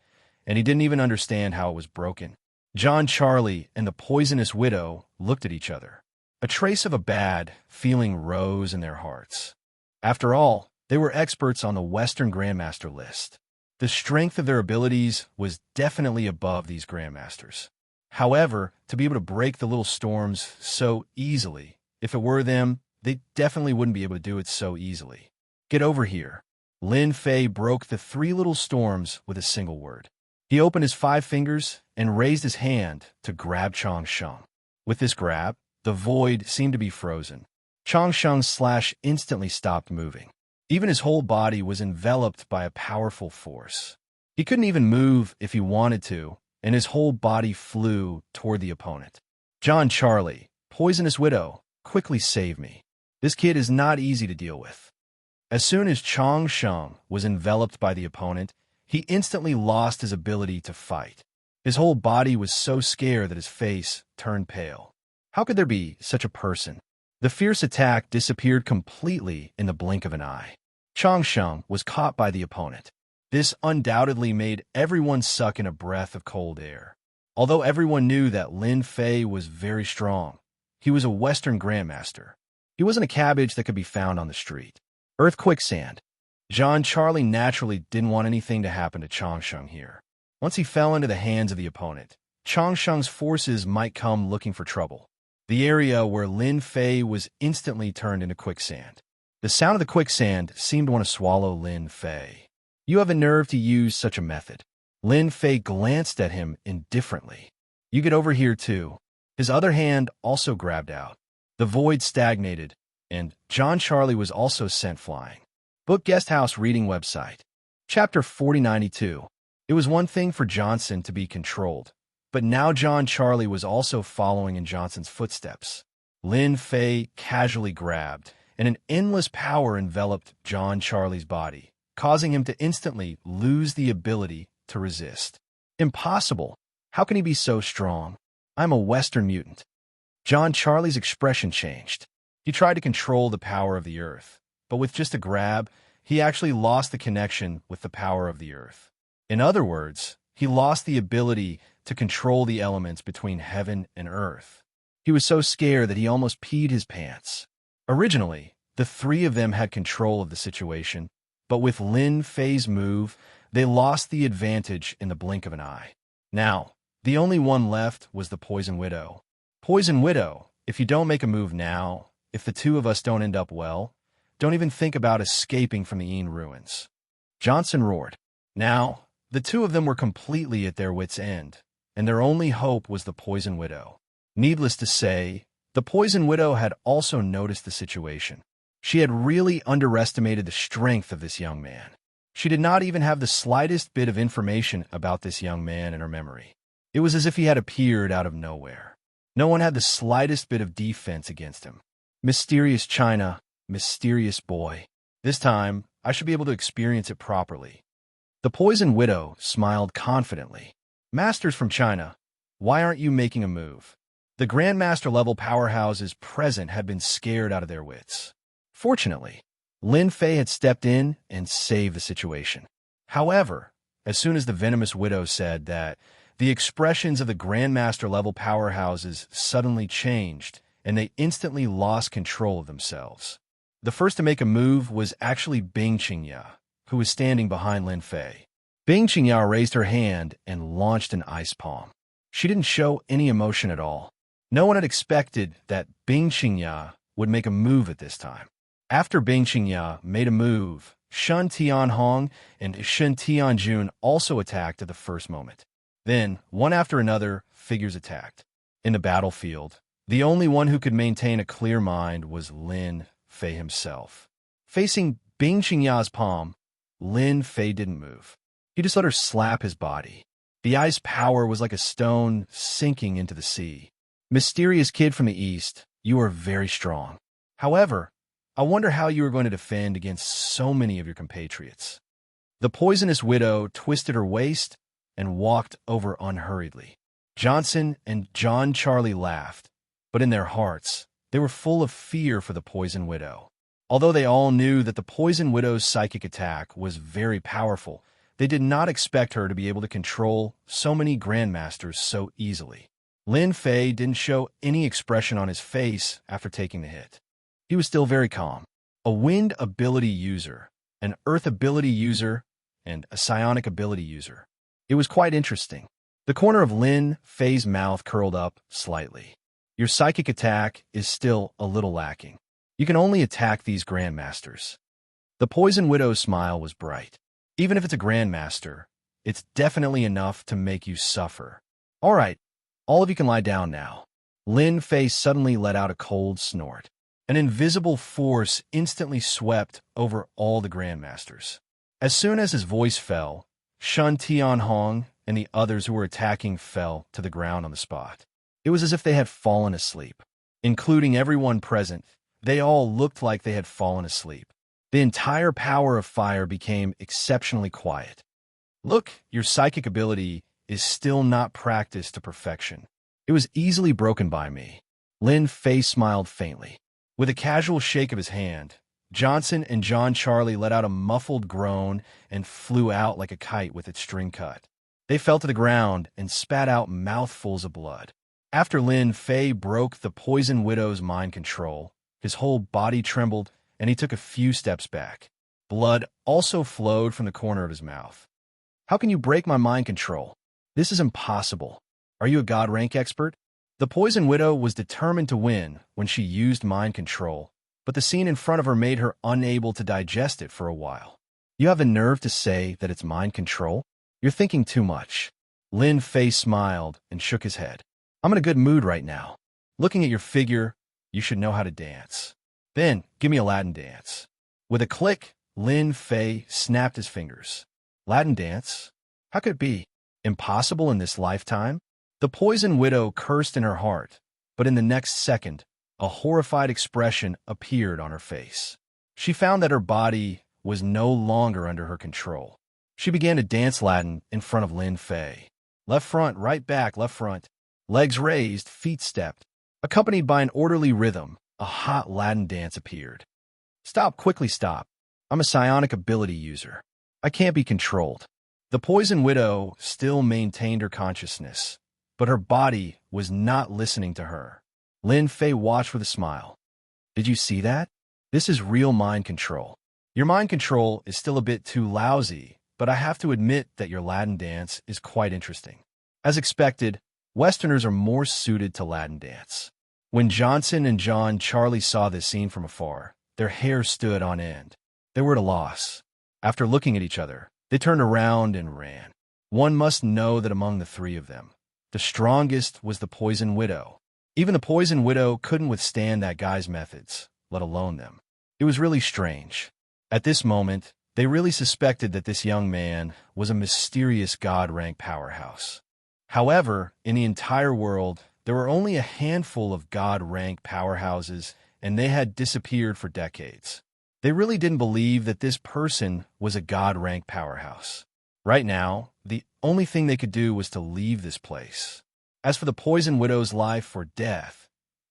and he didn't even understand how it was broken. John Charlie and the poisonous widow looked at each other. A trace of a bad feeling rose in their hearts. After all, they were experts on the Western Grandmaster list. The strength of their abilities was definitely above these Grandmasters. However, to be able to break the little storms so easily, if it were them, they definitely wouldn't be able to do it so easily. Get over here. Lin Fei broke the 3 little storms with a single word. He opened his 5 fingers and raised his hand to grab Chang Sheng. With this grab, the void seemed to be frozen. Chang Sheng's slash instantly stopped moving. Even his whole body was enveloped by a powerful force. He couldn't even move if he wanted to, and his whole body flew toward the opponent. John Charlie, poisonous widow, quickly save me. This kid is not easy to deal with. As soon as Chang Sheng was enveloped by the opponent, he instantly lost his ability to fight. His whole body was so scared that his face turned pale. How could there be such a person? The fierce attack disappeared completely in the blink of an eye. Chang Sheng was caught by the opponent. This undoubtedly made everyone suck in a breath of cold air. Although everyone knew that Lin Fei was very strong, he was a Western Grandmaster. He wasn't a cabbage that could be found on the street. Earth quicksand. John Charlie naturally didn't want anything to happen to Chang Sheng here. Once he fell into the hands of the opponent, Chang Sheng's forces might come looking for trouble. The area where Lin Fei was instantly turned into quicksand. The sound of the quicksand seemed to want to swallow Lin Fei. You have a nerve to use such a method. Lin Fei glanced at him indifferently. You get over here too. His other hand also grabbed out. The void stagnated, and John Charlie was also sent flying. Book Guesthouse Reading Website. Chapter 4092. It was one thing for Johnson to be controlled, but now John Charlie was also following in Johnson's footsteps. Lin Fei casually grabbed, and an endless power enveloped John Charlie's body, causing him to instantly lose the ability to resist. Impossible! How can he be so strong? I'm a Western mutant. John Charlie's expression changed. He tried to control the power of the earth, but with just a grab, he actually lost the connection with the power of the earth. In other words, he lost the ability to control the elements between heaven and earth. He was so scared that he almost peed his pants. Originally, the 3 of them had control of the situation, but with Lin Fei's move, they lost the advantage in the blink of an eye. Now, the only one left was the Poison Widow. Poison Widow, if you don't make a move now, if the 2 of us don't end up well, don't even think about escaping from the Yin ruins. Johnson roared. Now, the 2 of them were completely at their wits' end, and their only hope was the Poison Widow. Needless to say, the Poison Widow had also noticed the situation. She had really underestimated the strength of this young man. She did not even have the slightest bit of information about this young man in her memory. It was as if he had appeared out of nowhere. No one had the slightest bit of defense against him. Mysterious China, mysterious boy. This time, I should be able to experience it properly. The Poison Widow smiled confidently. Masters from China, why aren't you making a move? The Grandmaster-level powerhouses present had been scared out of their wits. Fortunately, Lin Fei had stepped in and saved the situation. However, as soon as the Venomous Widow said that, the expressions of the Grandmaster-level powerhouses suddenly changed, and they instantly lost control of themselves. The first to make a move was actually Bing Qingya, who was standing behind Lin Fei. Bing Qingya raised her hand and launched an ice palm. She didn't show any emotion at all. No one had expected that Bing Qingya would make a move at this time. After Bing Qingya made a move, Shun Tianhong and Shen Tianjun also attacked at the first moment. Then, one after another, figures attacked. In the battlefield, the only one who could maintain a clear mind was Lin Fei himself. Facing Bing Qingya's palm, Lin Fei didn't move. He just let her slap his body. The ice power was like a stone sinking into the sea. Mysterious kid from the east, you are very strong. However, I wonder how you are going to defend against so many of your compatriots. The Poisonous Widow twisted her waist and walked over unhurriedly. Johnson and John Charlie laughed, but in their hearts, they were full of fear for the Poison Widow. Although they all knew that the Poison Widow's psychic attack was very powerful, they did not expect her to be able to control so many Grandmasters so easily. Lin Fei didn't show any expression on his face after taking the hit. He was still very calm. A wind ability user, an earth ability user, and a psionic ability user. It was quite interesting. The corner of Lin Fei's mouth curled up slightly. Your psychic attack is still a little lacking. You can only attack these Grandmasters. The Poison Widow's smile was bright. Even if it's a Grandmaster, it's definitely enough to make you suffer. All right, all of you can lie down now. Lin Fei suddenly let out a cold snort. An invisible force instantly swept over all the Grandmasters. As soon as his voice fell, Shun Tianhong and the others who were attacking fell to the ground on the spot. It was as if they had fallen asleep. Including everyone present, they all looked like they had fallen asleep. The entire power of fire became exceptionally quiet. Look, your psychic ability is still not practiced to perfection. It was easily broken by me. Lin Fei smiled faintly. With a casual shake of his hand, Johnson and John Charlie let out a muffled groan and flew out like a kite with its string cut. They fell to the ground and spat out mouthfuls of blood. After Lin Fei broke the Poison Widow's mind control, his whole body trembled and he took a few steps back. Blood also flowed from the corner of his mouth. How can you break my mind control? This is impossible. Are you a God rank expert? The Poison Widow was determined to win when she used mind control, but the scene in front of her made her unable to digest it for a while. You have the nerve to say that it's mind control? You're thinking too much. Lin Fei smiled and shook his head. I'm in a good mood right now. Looking at your figure, you should know how to dance. Then, give me a Latin dance. With a click, Lin Fei snapped his fingers. Latin dance? How could it be? Impossible in this lifetime? The Poison Widow cursed in her heart, but in the next second, a horrified expression appeared on her face. She found that her body was no longer under her control. She began to dance Latin in front of Lin Fei. Left front, right back, left front. Legs raised, feet stepped. Accompanied by an orderly rhythm, a hot Latin dance appeared. Stop, quickly stop. I'm a psionic ability user. I can't be controlled. The Poison Widow still maintained her consciousness, but her body was not listening to her. Lin Fei watched with a smile. Did you see that? This is real mind control. Your mind control is still a bit too lousy, but I have to admit that your Latin dance is quite interesting. As expected, Westerners are more suited to Latin dance. When Johnson and John Charlie saw this scene from afar, their hair stood on end. They were at a loss. After looking at each other, they turned around and ran. One must know that among the three of them, the strongest was the Poison Widow. Even the Poison Widow couldn't withstand that guy's methods, let alone them. It was really strange. At this moment, they really suspected that this young man was a mysterious God-rank powerhouse. However, in the entire world, there were only a handful of God-rank powerhouses, and they had disappeared for decades. They really didn't believe that this person was a God-rank powerhouse. Right now, the only thing they could do was to leave this place. As for the Poison Widow's life or death,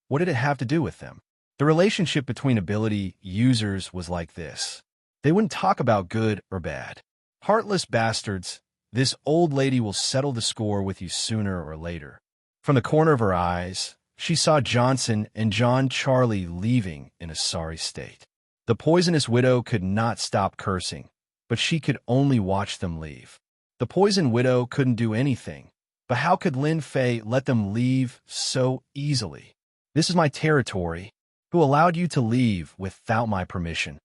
what did it have to do with them? The relationship between ability users was like this. They wouldn't talk about good or bad. Heartless bastards, this old lady will settle the score with you sooner or later. From the corner of her eyes, she saw Johnson and John Charlie leaving in a sorry state. The Poisonous Widow could not stop cursing, but she could only watch them leave. The Poison Widow couldn't do anything, but how could Lin Fei let them leave so easily? This is my territory. Who allowed you to leave without my permission?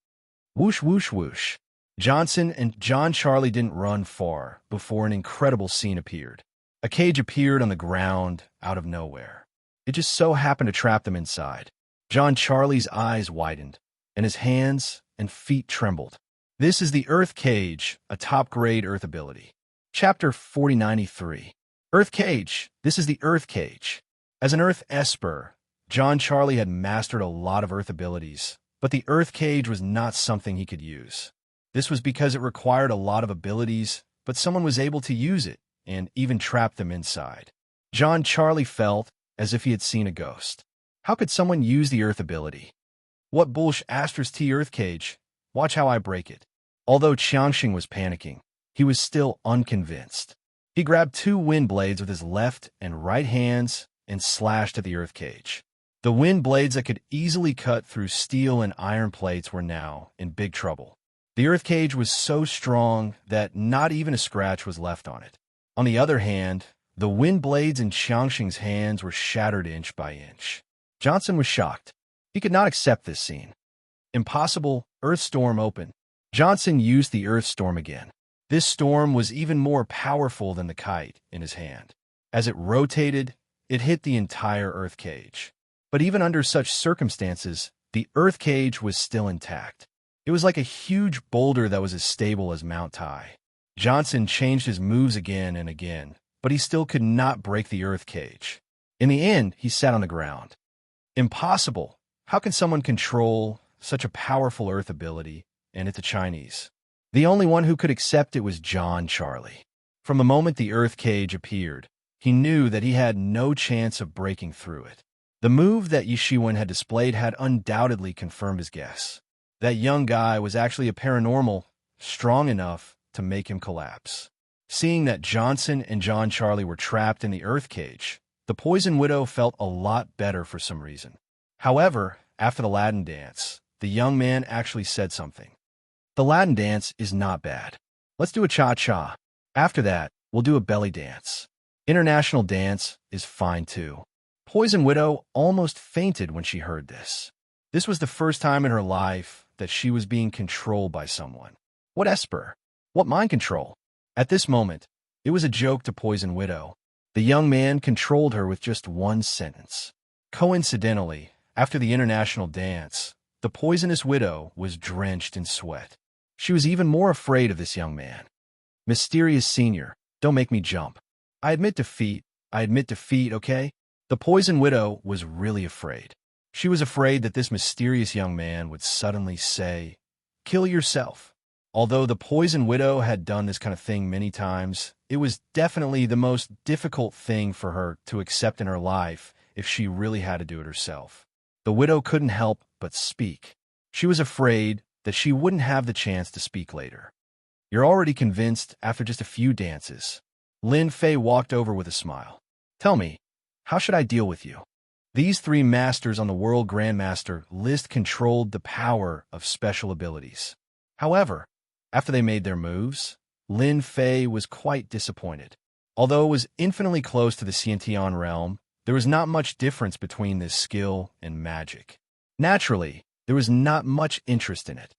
Whoosh, whoosh, whoosh. Johnson and John Charlie didn't run far before an incredible scene appeared. A cage appeared on the ground out of nowhere. It just so happened to trap them inside. John Charlie's eyes widened, and his hands and feet trembled. This is the Earth Cage, a top-grade Earth ability. Chapter 4093. Earth Cage. This is the Earth Cage. As an Earth Esper, John Charlie had mastered a lot of Earth abilities, but the Earth Cage was not something he could use. This was because it required a lot of abilities, but someone was able to use it and even trap them inside. John Charlie felt as if he had seen a ghost. How could someone use the Earth ability? What bullsh asterisk T Earth cage? Watch how I break it. Although Qiangxing was panicking, he was still unconvinced. He grabbed 2 wind blades with his left and right hands and slashed at the Earth cage. The wind blades that could easily cut through steel and iron plates were now in big trouble. The Earth cage was so strong that not even a scratch was left on it. On the other hand, the wind blades in Qiangxing's hands were shattered inch by inch. Johnson was shocked. He could not accept this scene. Impossible. Earth storm open. Johnson used the Earth storm again. This storm was even more powerful than the kite in his hand. As it rotated, it hit the entire Earth cage. But even under such circumstances, the Earth cage was still intact. It was like a huge boulder that was as stable as Mount Tai. Johnson changed his moves again and again, but he still could not break the Earth cage. In the end, he sat on the ground. Impossible. How can someone control such a powerful Earth ability, and it's a Chinese? The only one who could accept it was John Charlie. From the moment the Earth cage appeared, he knew that he had no chance of breaking through it. The move that Yishiwen had displayed had undoubtedly confirmed his guess. That young guy was actually a paranormal, strong enough to make him collapse. Seeing that Johnson and John Charlie were trapped in the Earth cage, the Poison Widow felt a lot better for some reason. However, after the Latin dance, the young man actually said something. The Latin dance is not bad. Let's do a cha-cha. After that, we'll do a belly dance. International dance is fine too. Poison Widow almost fainted when she heard this. This was the first time in her life that she was being controlled by someone. What esper? What mind control? At this moment, it was a joke to Poison Widow. The young man controlled her with just one sentence. Coincidentally, after the international dance, the poisonous widow was drenched in sweat. She was even more afraid of this young man. Mysterious senior, don't make me jump. I admit defeat, okay? The Poison Widow was really afraid. She was afraid that this mysterious young man would suddenly say, "Kill yourself." Although the Poison Widow had done this kind of thing many times, it was definitely the most difficult thing for her to accept in her life if she really had to do it herself. The widow couldn't help but speak. She was afraid that she wouldn't have the chance to speak later. You're already convinced after just a few dances. Lin Fei walked over with a smile. Tell me, how should I deal with you? These 3 masters on the World Grandmaster list controlled the power of special abilities. However, after they made their moves, Lin Fei was quite disappointed. Although it was infinitely close to the Xiantian realm, there was not much difference between this skill and magic. Naturally, there was not much interest in it.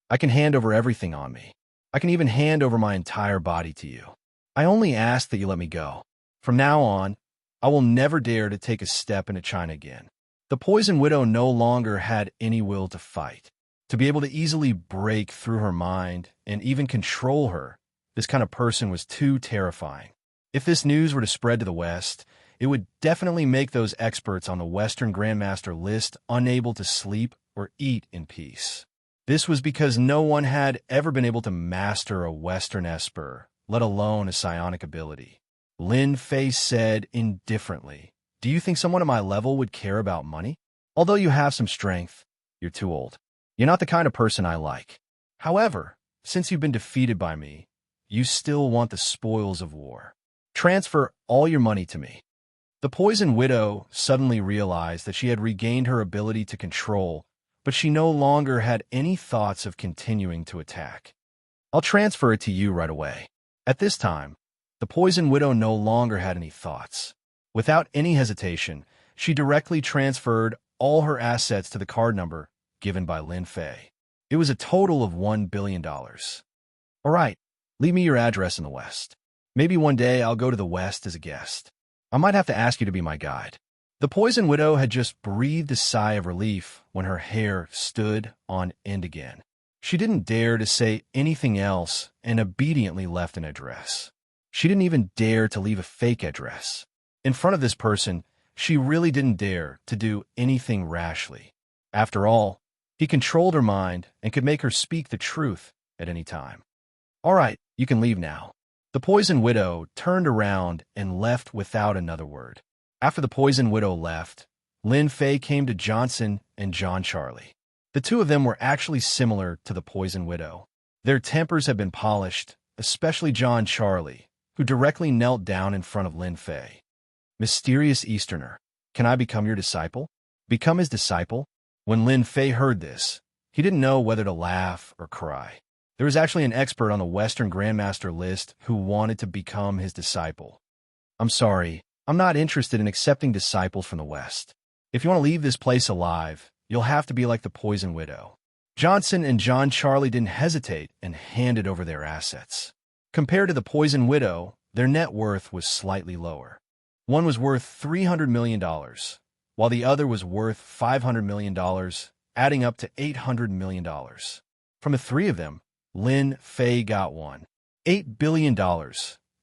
I can hand over everything on me. I can even hand over my entire body to you. I only ask that you let me go. From now on, I will never dare to take a step into China again. The Poison Widow no longer had any will to fight. To be able to easily break through her mind and even control her, this kind of person was too terrifying. If this news were to spread to the West, it would definitely make those experts on the Western Grandmaster list unable to sleep or eat in peace. This was because no one had ever been able to master a Western esper, let alone a psionic ability. Lin Fei said indifferently, "Do you think someone at my level would care about money? Although you have some strength, you're too old. You're not the kind of person I like. However, since you've been defeated by me, you still want the spoils of war. Transfer all your money to me." The Poison Widow suddenly realized that she had regained her ability to control, but she no longer had any thoughts of continuing to attack. "I'll transfer it to you right away." At this time, the Poison Widow no longer had any thoughts. Without any hesitation, she directly transferred all her assets to the card number given by Lin Fei. It was a total of $1 billion. "All right, leave me your address in the West. Maybe one day I'll go to the West as a guest. I might have to ask you to be my guide." The Poison Widow had just breathed a sigh of relief when her hair stood on end again. She didn't dare to say anything else and obediently left an address. She didn't even dare to leave a fake address. In front of this person, she really didn't dare to do anything rashly. After all, he controlled her mind and could make her speak the truth at any time. "All right, you can leave now." The Poison Widow turned around and left without another word. After the Poison Widow left, Lin Fei came to Johnson and John Charlie. The two of them were actually similar to the Poison Widow. Their tempers had been polished, especially John Charlie, who directly knelt down in front of Lin Fei. Mysterious Easterner, can I become your disciple? Become his disciple? When Lin Fei heard this, he didn't know whether to laugh or cry. There was actually an expert on the Western Grandmaster list who wanted to become his disciple. I'm sorry, I'm not interested in accepting disciples from the West. If you want to leave this place alive, you'll have to be like the Poison Widow. Johnson and John Charlie didn't hesitate and handed over their assets. Compared to the Poison Widow, their net worth was slightly lower. One was worth $300 million, while the other was worth $500 million, adding up to $800 million. From the three of them, Lin Fei got $8 billion,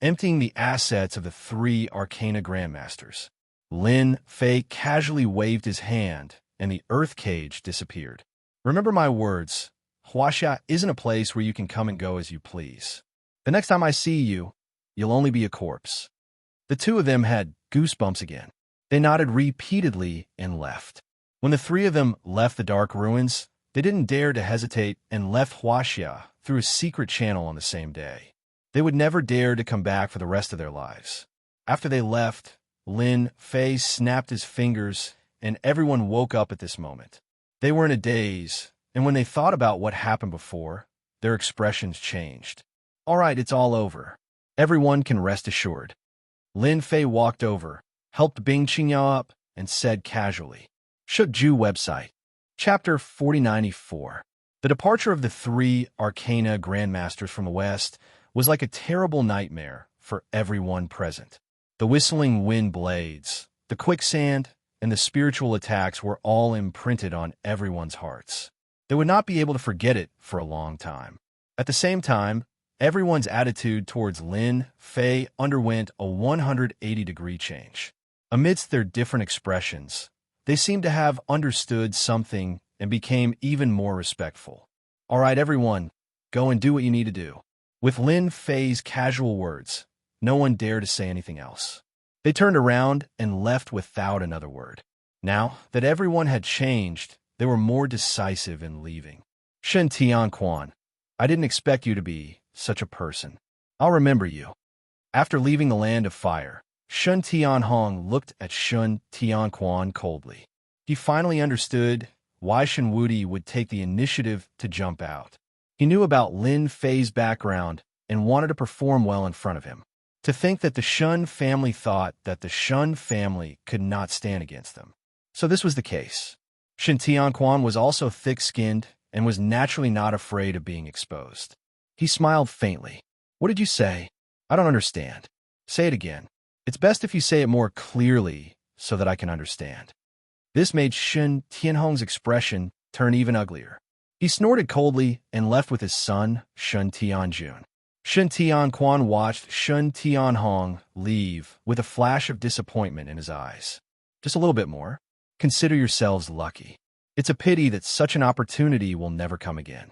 emptying the assets of the three Arcana Grandmasters. Lin Fei casually waved his hand, and the earth cage disappeared. Remember my words, Huaxia isn't a place where you can come and go as you please. The next time I see you, you'll only be a corpse. The two of them had goosebumps again. They nodded repeatedly and left. When the three of them left the dark ruins, they didn't dare to hesitate and left Huaxia through a secret channel on the same day. They would never dare to come back for the rest of their lives. After they left, Lin Fei snapped his fingers, and everyone woke up at this moment. They were in a daze, and when they thought about what happened before, their expressions changed. All right, it's all over. Everyone can rest assured. Lin Fei walked over, helped Bing Qingyao up, and said casually, Shukju website. Chapter 4094. The departure of the three Arcana Grandmasters from the West was like a terrible nightmare for everyone present. The whistling wind blades, the quicksand, and the spiritual attacks were all imprinted on everyone's hearts. They would not be able to forget it for a long time. At the same time, everyone's attitude towards Lin Fei underwent a 180-degree change. Amidst their different expressions, they seemed to have understood something and became even more respectful. All right, everyone, go and do what you need to do. With Lin Fei's casual words, no one dared to say anything else. They turned around and left without another word. Now that everyone had changed, they were more decisive in leaving. Shen Tianquan, I didn't expect you to be such a person. I'll remember you. After leaving the land of fire, Shun Tianhong looked at Shun Tianquan coldly. He finally understood why Shen Wudi would take the initiative to jump out. He knew about Lin Fei's background and wanted to perform well in front of him. To think that the Shun family thought that the Shun family could not stand against them. So this was the case. Shen Tianquan was also thick-skinned and was naturally not afraid of being exposed. He smiled faintly. What did you say? I don't understand. Say it again. It's best if you say it more clearly so that I can understand. This made Shen Tianhong's expression turn even uglier. He snorted coldly and left with his son, Shun Tianjun. Shen Tianquan watched Shun Tianhong leave with a flash of disappointment in his eyes. Just a little bit more. Consider yourselves lucky. It's a pity that such an opportunity will never come again.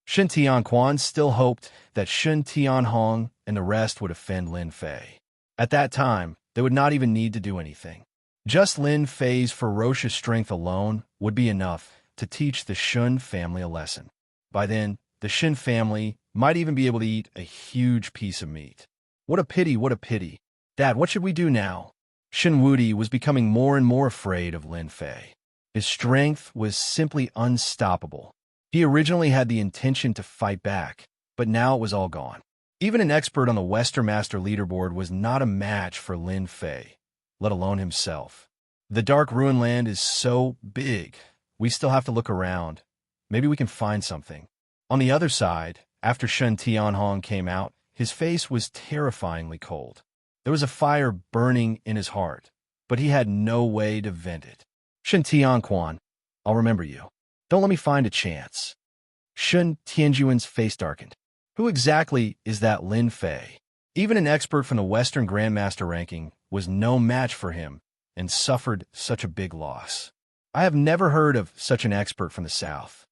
Shen Tianquan still hoped that Shun Tianhong and the rest would offend Lin Fei. At that time, they would not even need to do anything. Just Lin Fei's ferocious strength alone would be enough to teach the Shun family a lesson. By then, the Shen family might even be able to eat a huge piece of meat. What a pity, what a pity. Dad, what should we do now? Shen Wudi was becoming more and more afraid of Lin Fei. His strength was simply unstoppable. He originally had the intention to fight back, but now it was all gone. Even an expert on the Western Master leaderboard was not a match for Lin Fei, let alone himself. The Dark Ruin Land is so big, we still have to look around. Maybe we can find something. On the other side, after Shun Tianhong came out, his face was terrifyingly cold. There was a fire burning in his heart, but he had no way to vent it. Shen Tianquan, I'll remember you. Don't let me find a chance. Shun Tianjuan's face darkened. Who exactly is that Lin Fei? Even an expert from the Western Grandmaster ranking was no match for him and suffered such a big loss. I have never heard of such an expert from the South.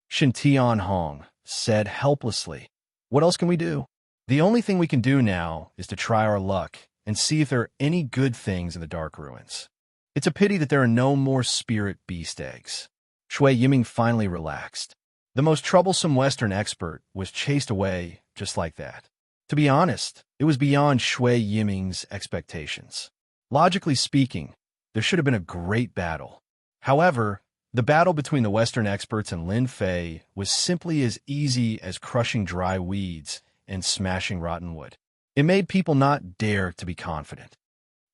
Shen Tianhong said helplessly. What else can we do? The only thing we can do now is to try our luck and see if there are any good things in the Dark Ruins. It's a pity that there are no more spirit beast eggs. Shui Yiming finally relaxed. The most troublesome Western expert was chased away just like that. To be honest, it was beyond Shui Yiming's expectations. Logically speaking, there should have been a great battle. However, the battle between the Western experts and Lin Fei was simply as easy as crushing dry weeds and smashing rotten wood. It made people not dare to be confident.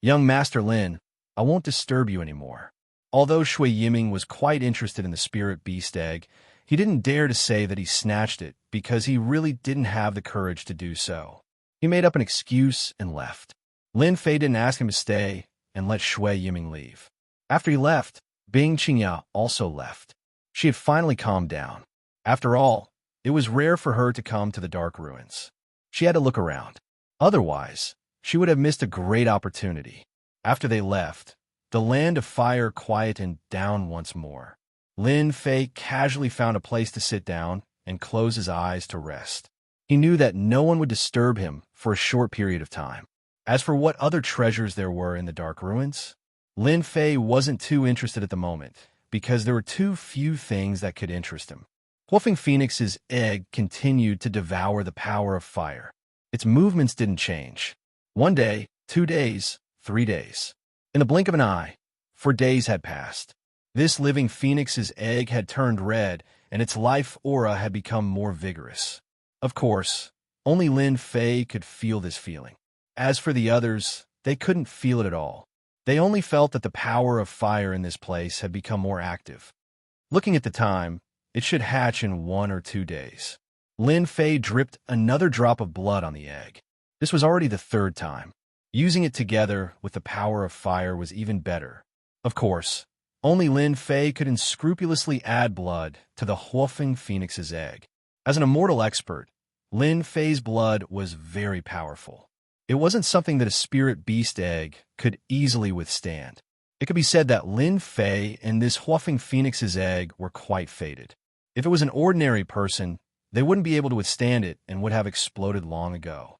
Young Master Lin, I won't disturb you anymore. Although Shui Yiming was quite interested in the spirit beast egg, he didn't dare to say that he snatched it because he really didn't have the courage to do so. He made up an excuse and left. Lin Fei didn't ask him to stay and let Shui Yiming leave. After he left, Bing Qingya also left. She had finally calmed down. After all, it was rare for her to come to the dark ruins. She had to look around. Otherwise, she would have missed a great opportunity. After they left, the land of fire quietened down once more. Lin Fei casually found a place to sit down and close his eyes to rest. He knew that no one would disturb him for a short period of time. As for what other treasures there were in the dark ruins, Lin Fei wasn't too interested at the moment because there were too few things that could interest him. Wolfing Phoenix's egg continued to devour the power of fire. Its movements didn't change. 1 day, 2 days, 3 days. In the blink of an eye, 4 days had passed. This living phoenix's egg had turned red, and its life aura had become more vigorous. Of course, only Lin Fei could feel this feeling. As for the others, they couldn't feel it at all. They only felt that the power of fire in this place had become more active. Looking at the time, it should hatch in 1 or 2 days. Lin Fei dripped another drop of blood on the egg. This was already the 3rd time. Using it together with the power of fire was even better. Of course, only Lin Fei could unscrupulously add blood to the Wolfing Phoenix's egg. As an immortal expert, Lin Fei's blood was very powerful. It wasn't something that a spirit beast egg could easily withstand. It could be said that Lin Fei and this Wolfing Phoenix's egg were quite fated. If it was an ordinary person, they wouldn't be able to withstand it and would have exploded long ago.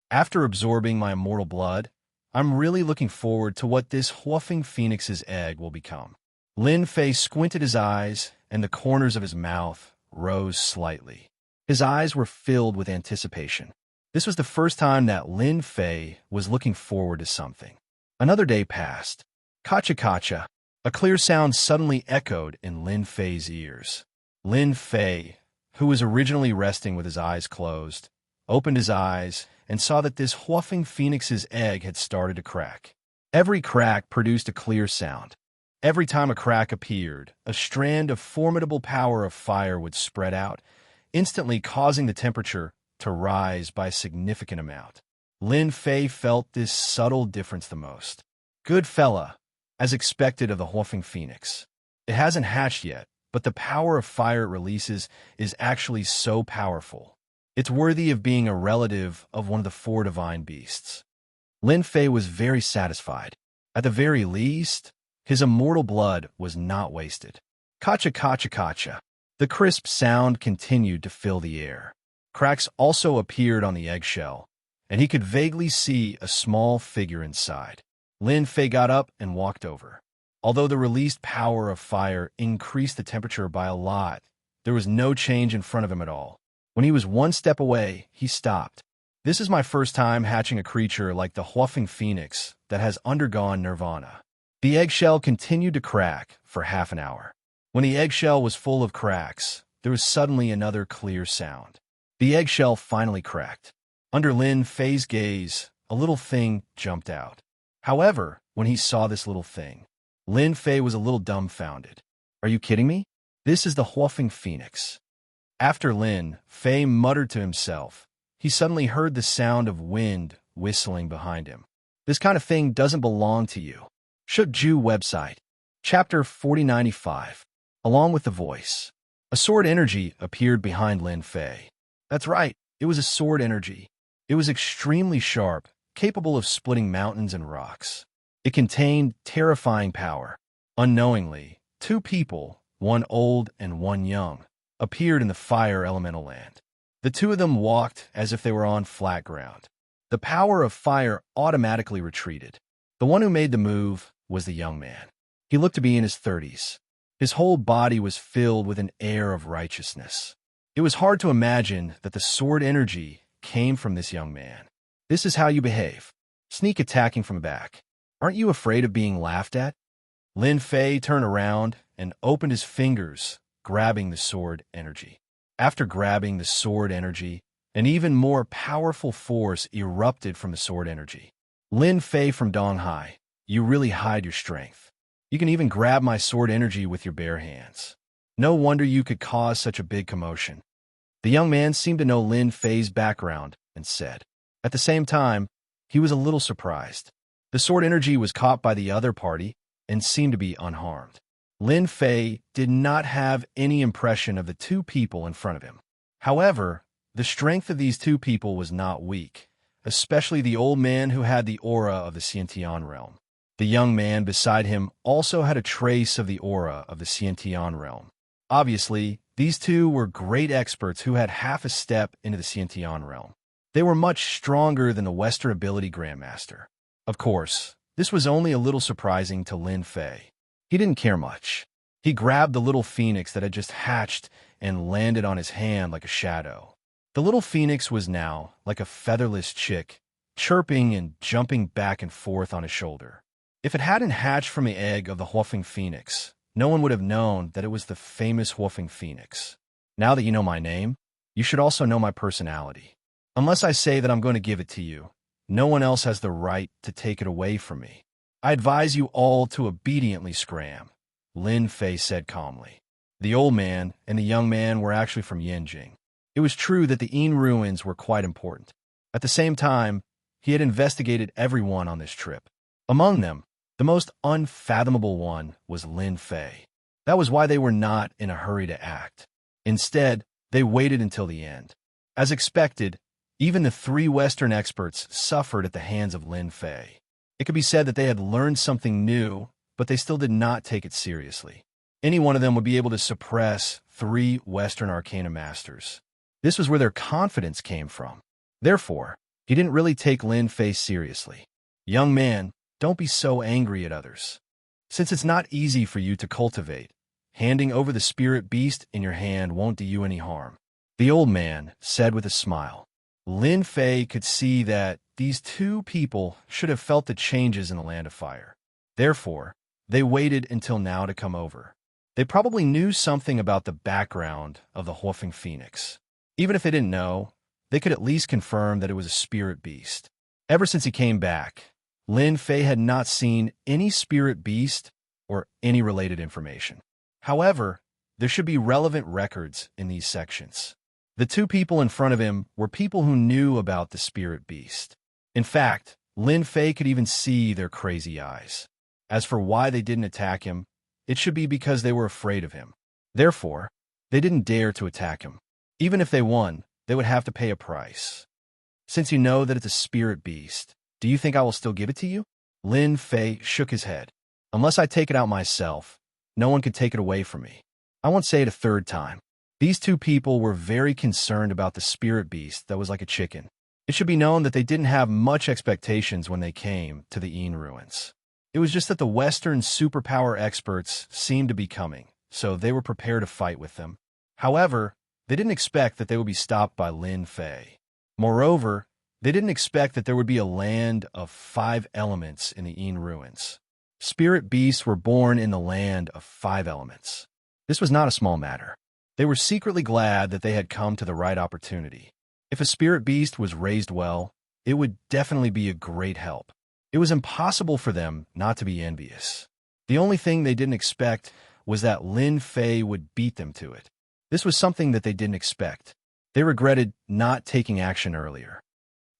After absorbing my immortal blood, I'm really looking forward to what this Wolfing Phoenix's egg will become. Lin Fei squinted his eyes, and the corners of his mouth rose slightly. His eyes were filled with anticipation. This was the first time that Lin Fei was looking forward to something. Another day passed. Kacha kacha. A clear sound suddenly echoed in Lin Fei's ears. Lin Fei, who was originally resting with his eyes closed, opened his eyes and saw that this Wolfing Phoenix's egg had started to crack. Every crack produced a clear sound. Every time a crack appeared, a strand of formidable power of fire would spread out, instantly causing the temperature to rise by a significant amount. Lin Fei felt this subtle difference the most. Good fella, as expected of the Wolfing Phoenix. It hasn't hatched yet, but the power of fire it releases is actually so powerful. It's worthy of being a relative of one of the 4 divine beasts. Lin Fei was very satisfied. At the very least, his immortal blood was not wasted. Kacha kacha kacha. The crisp sound continued to fill the air. Cracks also appeared on the eggshell, and he could vaguely see a small figure inside. Lin Fei got up and walked over. Although the released power of fire increased the temperature by a lot, there was no change in front of him at all. When he was 1 step away, he stopped. This is my first time hatching a creature like the Wolfing Phoenix that has undergone nirvana. The eggshell continued to crack for half an hour. When the eggshell was full of cracks, there was suddenly another clear sound. The eggshell finally cracked. Under Lin Fei's gaze, a little thing jumped out. However, when he saw this little thing, Lin Fei was a little dumbfounded. Are you kidding me? This is the Wolfing Phoenix. After Lin Fei muttered to himself, he suddenly heard the sound of wind whistling behind him. This kind of thing doesn't belong to you. Shukju website. Chapter 4095. Along with the voice. A sword energy appeared behind Lin Fei. That's right, it was a sword energy. It was extremely sharp, capable of splitting mountains and rocks. It contained terrifying power. Unknowingly, 2 people, one old and one young, appeared in the fire elemental land. The 2 of them walked as if they were on flat ground. The power of fire automatically retreated. The one who made the move was the young man. He looked to be in his 30s. His whole body was filled with an air of righteousness. It was hard to imagine that the sword energy came from this young man. This is how you behave. Sneak attacking from back. Aren't you afraid of being laughed at? Lin Fei turned around and opened his fingers, grabbing the sword energy. After grabbing the sword energy, an even more powerful force erupted from the sword energy. Lin Fei from Donghai, you really hide your strength. You can even grab my sword energy with your bare hands. No wonder you could cause such a big commotion. The young man seemed to know Lin Fei's background and said. At the same time, he was a little surprised. The sword energy was caught by the other party and seemed to be unharmed. Lin Fei did not have any impression of the two people in front of him. However, the strength of these two people was not weak, especially the old man who had the aura of the Xiantian realm. The young man beside him also had a trace of the aura of the Xiantian realm. Obviously, these two were great experts who had half a step into the Xiantian realm. They were much stronger than the Western ability Grandmaster. Of course, this was only a little surprising to Lin Fei. He didn't care much. He grabbed the little phoenix that had just hatched and landed on his hand like a shadow. The little phoenix was now like a featherless chick, chirping and jumping back and forth on his shoulder. If it hadn't hatched from the egg of the Huofeng phoenix, no one would have known that it was the famous Huofeng phoenix. Now that you know my name, you should also know my personality. Unless I say that I'm going to give it to you, no one else has the right to take it away from me. I advise you all to obediently scram, Lin Fei said calmly. The old man and the young man were actually from Yanjing. It was true that the Yin ruins were quite important. At the same time, he had investigated everyone on this trip. Among them, the most unfathomable one was Lin Fei. That was why they were not in a hurry to act. Instead, they waited until the end. As expected, even the three Western experts suffered at the hands of Lin Fei. It could be said that they had learned something new, but they still did not take it seriously. Any one of them would be able to suppress three Western Arcana Masters. This was where their confidence came from. Therefore, he didn't really take Lin Fei seriously. Young man, don't be so angry at others. Since it's not easy for you to cultivate, handing over the spirit beast in your hand won't do you any harm. The old man said with a smile. Lin Fei could see that these two people should have felt the changes in the Land of Fire. Therefore, they waited until now to come over. They probably knew something about the background of the Huofeng Phoenix. Even if they didn't know, they could at least confirm that it was a spirit beast. Ever since he came back, Lin Fei had not seen any spirit beast or any related information. However, there should be relevant records in these sections. The two people in front of him were people who knew about the spirit beast. In fact, Lin Fei could even see their crazy eyes. As for why they didn't attack him, it should be because they were afraid of him. Therefore, they didn't dare to attack him. Even if they won, they would have to pay a price. Since you know that it's a spirit beast, do you think I will still give it to you? Lin Fei shook his head. Unless I take it out myself, no one could take it away from me. I won't say it a third time. These two people were very concerned about the spirit beast that was like a chicken. It should be known that they didn't have much expectations when they came to the Yin ruins. It was just that the Western superpower experts seemed to be coming, so they were prepared to fight with them. However, they didn't expect that they would be stopped by Lin Fei. Moreover, they didn't expect that there would be a land of 5 elements in the Yin ruins. Spirit beasts were born in the land of 5 elements. This was not a small matter. They were secretly glad that they had come to the right opportunity. If a spirit beast was raised well, it would definitely be a great help. It was impossible for them not to be envious. The only thing they didn't expect was that Lin Fei would beat them to it. This was something that they didn't expect. They regretted not taking action earlier.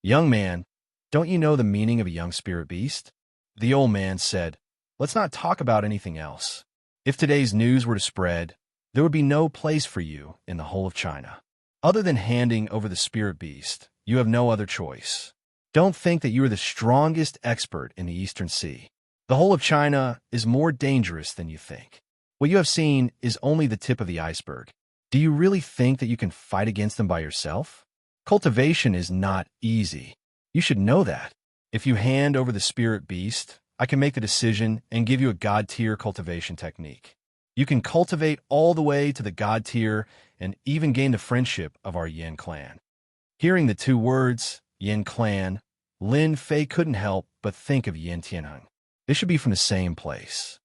Young man, don't you know the meaning of a young spirit beast? The old man said, let's not talk about anything else. If today's news were to spread, there would be no place for you in the whole of China. Other than handing over the spirit beast, you have no other choice. Don't think that you are the strongest expert in the Eastern Sea. The whole of China is more dangerous than you think. What you have seen is only the tip of the iceberg. Do you really think that you can fight against them by yourself? Cultivation is not easy. You should know that. If you hand over the spirit beast, I can make the decision and give you a God-tier cultivation technique. You can cultivate all the way to the God tier and even gain the friendship of our Yin clan. Hearing the two words, Yin clan, Lin Fei couldn't help but think of Yin Tianheng. They should be from the same place.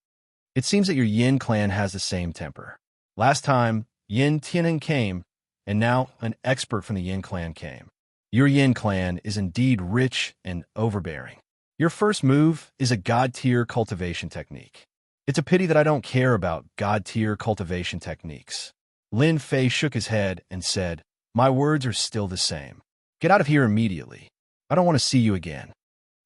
It seems that your Yin clan has the same temper. Last time, Yin Tianheng came, and now an expert from the Yin clan came. Your Yin clan is indeed rich and overbearing. Your first move is a God-tier cultivation technique. It's a pity that I don't care about God-tier cultivation techniques. Lin Fei shook his head and said, my words are still the same. Get out of here immediately. I don't want to see you again.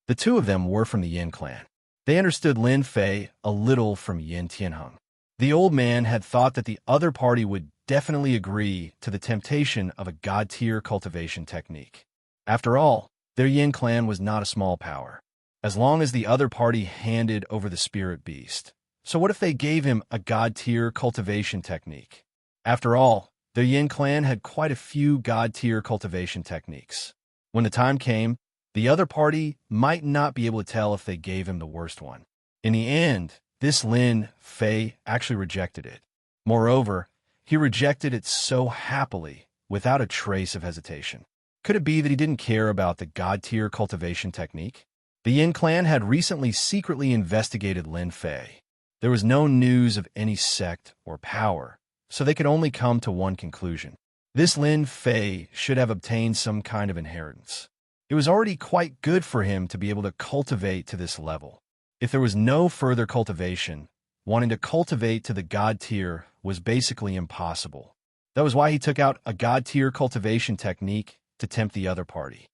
The two of them were from the Yin clan. They understood Lin Fei a little from Yin Tianheng. The old man had thought that the other party would definitely agree to the temptation of a God-tier cultivation technique. After all, their Yin clan was not a small power, as long as the other party handed over the spirit beast. So what if they gave him a God-tier cultivation technique? After all, their Yin clan had quite a few God-tier cultivation techniques. When the time came, the other party might not be able to tell if they gave him the worst one. In the end, this Lin Fei actually rejected it. Moreover, he rejected it so happily, without a trace of hesitation. Could it be that he didn't care about the God-tier cultivation technique? The Yin clan had recently secretly investigated Lin Fei. There was no news of any sect or power, so they could only come to one conclusion. This Lin Fei should have obtained some kind of inheritance. It was already quite good for him to be able to cultivate to this level. If there was no further cultivation, wanting to cultivate to the God tier was basically impossible. That was why he took out a God tier cultivation technique to tempt the other party.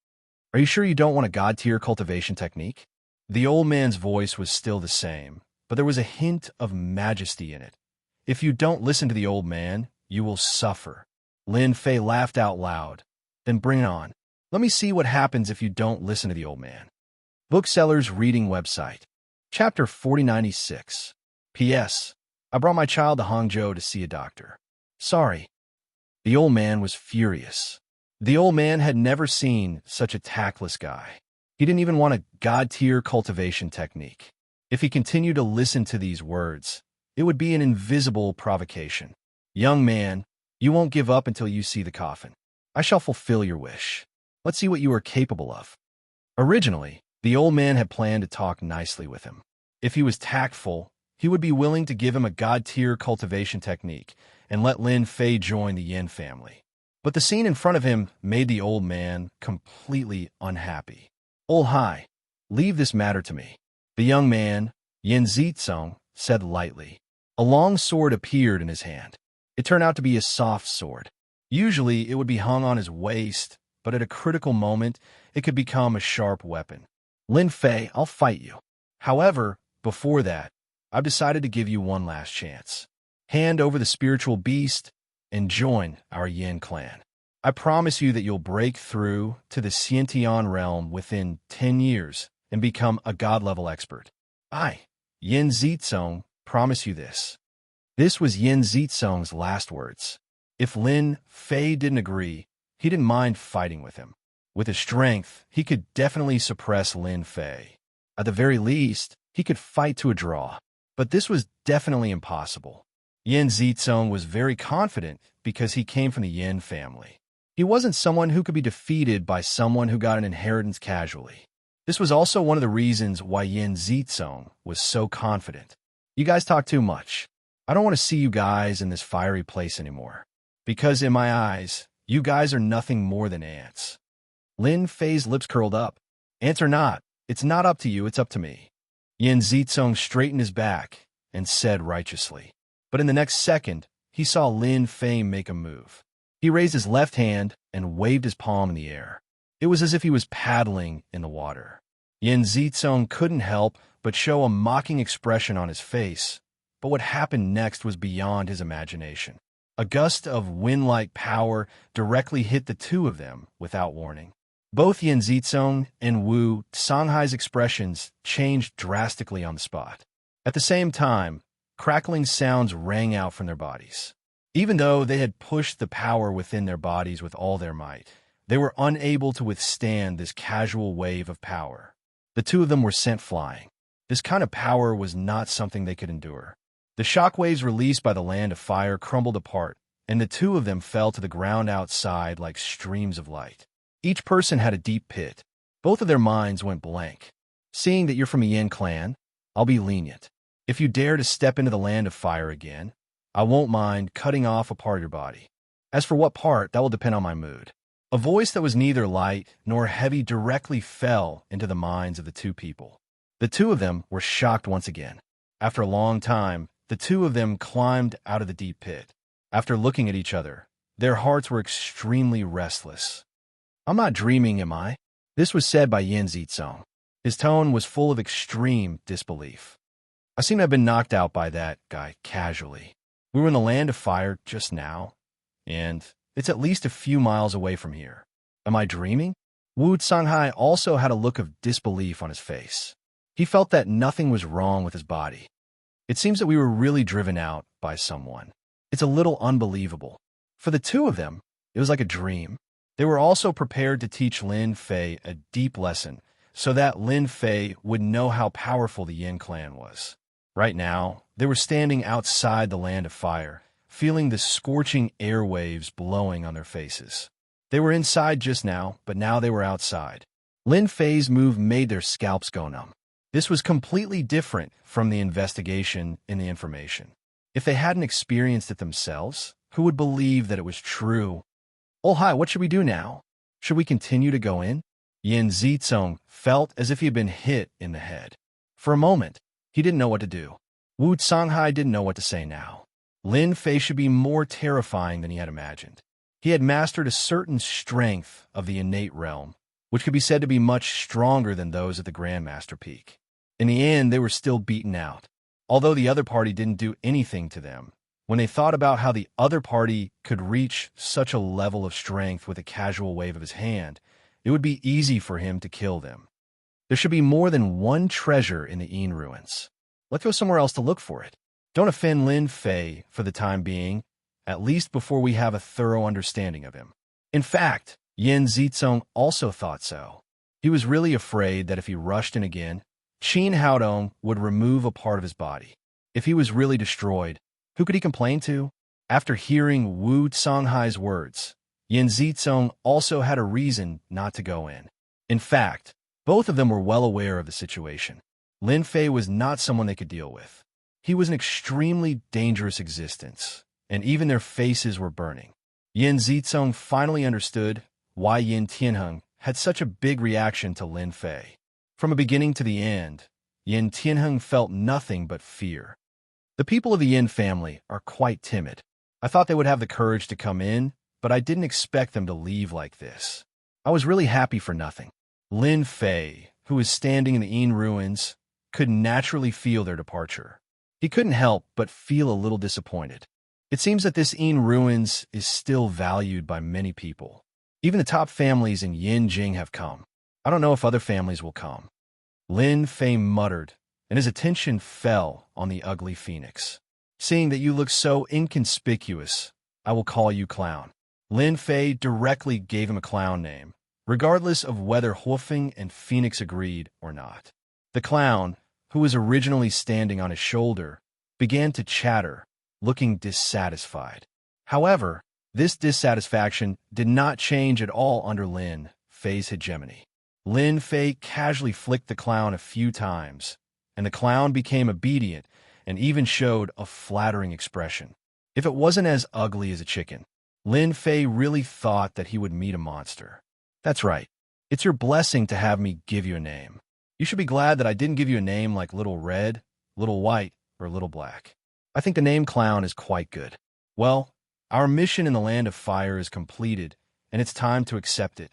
Are you sure you don't want a God tier cultivation technique? The old man's voice was still the same, but there was a hint of majesty in it. If you don't listen to the old man, you will suffer. Lin Fei laughed out loud. Then bring it on. Let me see what happens if you don't listen to the old man. Bookseller's Reading Website. Chapter 4096. P.S. I brought my child to Hangzhou to see a doctor. Sorry. The old man was furious. The old man had never seen such a tactless guy. He didn't even want a God-tier cultivation technique. If he continued to listen to these words, it would be an invisible provocation. Young man, you won't give up until you see the coffin. I shall fulfill your wish. Let's see what you are capable of. Originally, the old man had planned to talk nicely with him. If he was tactful, he would be willing to give him a God-tier cultivation technique and let Lin Fei join the Yin family. But the scene in front of him made the old man completely unhappy. Old Hai, leave this matter to me. The young man, Yin Zitsong, said lightly. A long sword appeared in his hand. It turned out to be a soft sword. Usually, it would be hung on his waist, but at a critical moment, it could become a sharp weapon. Lin Fei, I'll fight you. However, before that, I've decided to give you one last chance. Hand over the spiritual beast and join our Yin clan. I promise you that you'll break through to the Xiantian realm within 10 years and become a God-level expert. I, Yin Zitsong, promise you this. This was Yin Zitsong's last words. If Lin Fei didn't agree, he didn't mind fighting with him. With his strength, he could definitely suppress Lin Fei. At the very least, he could fight to a draw. But this was definitely impossible. Yin Zitsong was very confident because he came from the Yin family. He wasn't someone who could be defeated by someone who got an inheritance casually. This was also one of the reasons why Yin Zitsong was so confident. You guys talk too much. I don't want to see you guys in this fiery place anymore. Because in my eyes, you guys are nothing more than ants. Lin Fei's lips curled up. Ants or not, it's not up to you, it's up to me. Yin Zitsong straightened his back and said righteously. But in the next second, he saw Lin Fei make a move. He raised his left hand and waved his palm in the air. It was as if he was paddling in the water. Yin Zitsong couldn't help but show a mocking expression on his face, but what happened next was beyond his imagination. A gust of wind-like power directly hit the two of them without warning. Both Yin Zitsong and Wu Songhai's expressions changed drastically on the spot. At the same time, crackling sounds rang out from their bodies. Even though they had pushed the power within their bodies with all their might, they were unable to withstand this casual wave of power. The two of them were sent flying. This kind of power was not something they could endure. The shockwaves released by the land of fire crumbled apart, and the two of them fell to the ground outside like streams of light. Each person had a deep pit. Both of their minds went blank. Seeing that you're from a Yin clan, I'll be lenient. If you dare to step into the land of fire again, I won't mind cutting off a part of your body. As for what part, that will depend on my mood. A voice that was neither light nor heavy directly fell into the minds of the two people. The two of them were shocked once again. After a long time, the two of them climbed out of the deep pit. After looking at each other, their hearts were extremely restless. I'm not dreaming, am I? This was said by Yin Zitsong. His tone was full of extreme disbelief. I seem to have been knocked out by that guy casually. We were in the land of fire just now, and it's at least a few miles away from here. Am I dreaming? Wu Sanghai also had a look of disbelief on his face. He felt that nothing was wrong with his body. It seems that we were really driven out by someone. It's a little unbelievable. For the two of them, it was like a dream. They were also prepared to teach Lin Fei a deep lesson so that Lin Fei would know how powerful the Yin clan was. Right now, they were standing outside the land of fire, feeling the scorching airwaves blowing on their faces. They were inside just now, but now they were outside. Lin Fei's move made their scalps go numb. This was completely different from the investigation in the information. If they hadn't experienced it themselves, who would believe that it was true? Oh hi, what should we do now? Should we continue to go in? Yin Zitsong felt as if he had been hit in the head. For a moment, he didn't know what to do. Wu Sanghai didn't know what to say now. Lin Fei should be more terrifying than he had imagined. He had mastered a certain strength of the innate realm, which could be said to be much stronger than those at the Grandmaster Peak. In the end, they were still beaten out. Although the other party didn't do anything to them, when they thought about how the other party could reach such a level of strength with a casual wave of his hand, it would be easy for him to kill them. There should be more than one treasure in the Yin ruins. Let's go somewhere else to look for it. Don't offend Lin Fei for the time being, at least before we have a thorough understanding of him. In fact, Yin Zitsong also thought so. He was really afraid that if he rushed in again, Qin Haodong would remove a part of his body. If he was really destroyed, who could he complain to? After hearing Wu Sanghai's words, Yin Zitsong also had a reason not to go in. In fact, both of them were well aware of the situation. Lin Fei was not someone they could deal with. He was an extremely dangerous existence, and even their faces were burning. Yin Zitsong finally understood why Yin Tianheng had such a big reaction to Lin Fei. From the beginning to the end, Yin Tianheng felt nothing but fear. The people of the Yin family are quite timid. I thought they would have the courage to come in, but I didn't expect them to leave like this. I was really happy for nothing. Lin Fei, who was standing in the Yin ruins, could naturally feel their departure. He couldn't help but feel a little disappointed. It seems that this Yin ruins is still valued by many people. Even the top families in Yinjing have come. I don't know if other families will come. Lin Fei muttered, and his attention fell on the ugly phoenix. Seeing that you look so inconspicuous, I will call you Clown. Lin Fei directly gave him a clown name, regardless of whether Huofeng and Phoenix agreed or not. The clown, who was originally standing on his shoulder, began to chatter, looking dissatisfied. However, this dissatisfaction did not change at all under Lin Fei's hegemony. Lin Fei casually flicked the clown a few times, and the clown became obedient and even showed a flattering expression. If it wasn't as ugly as a chicken, Lin Fei really thought that he would meet a monster. That's right. It's your blessing to have me give you a name. You should be glad that I didn't give you a name like Little Red, Little White, or Little Black. I think the name Clown is quite good. Well, our mission in the Land of Fire is completed, and it's time to accept it.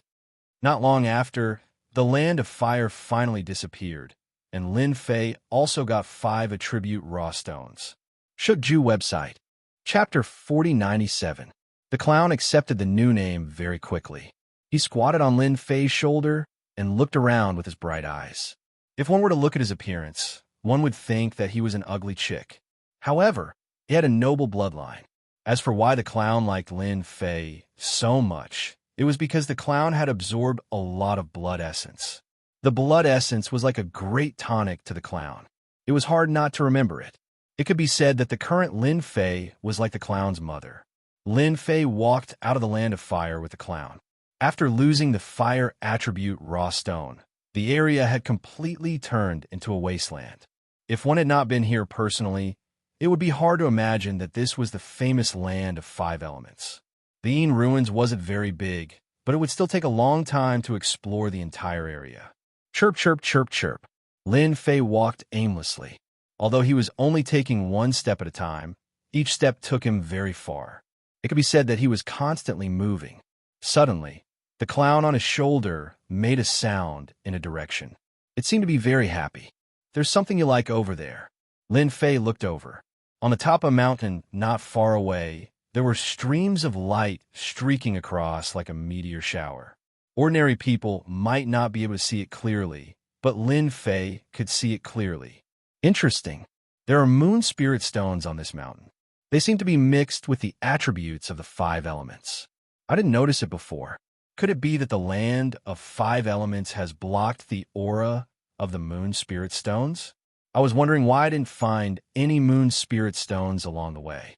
Not long after, the Land of Fire finally disappeared, and Lin Fei also got 5 attribute raw stones. Shukju website. Chapter 4097. The clown accepted the new name very quickly. He squatted on Lin Fei's shoulder and looked around with his bright eyes. If one were to look at his appearance, one would think that he was an ugly chick. However, he had a noble bloodline. As for why the clown liked Lin Fei so much, it was because the clown had absorbed a lot of blood essence. The blood essence was like a great tonic to the clown. It was hard not to remember it. It could be said that the current Lin Fei was like the clown's mother. Lin Fei walked out of the land of fire with the clown. After losing the fire attribute raw stone, the area had completely turned into a wasteland. If one had not been here personally, it would be hard to imagine that this was the famous land of 5 elements. The Yin ruins wasn't very big, but it would still take a long time to explore the entire area. Chirp, chirp, chirp, chirp. Lin Fei walked aimlessly. Although he was only taking one step at a time, each step took him very far. It could be said that he was constantly moving. Suddenly, the clown on his shoulder made a sound in a direction. It seemed to be very happy. There's something you like over there. Lin Fei looked over. On the top of a mountain not far away, there were streams of light streaking across like a meteor shower. Ordinary people might not be able to see it clearly, but Lin Fei could see it clearly. Interesting. There are moon spirit stones on this mountain. They seem to be mixed with the attributes of the 5 elements. I didn't notice it before. Could it be that the land of 5 elements has blocked the aura of the moon spirit stones? I was wondering why I didn't find any moon spirit stones along the way.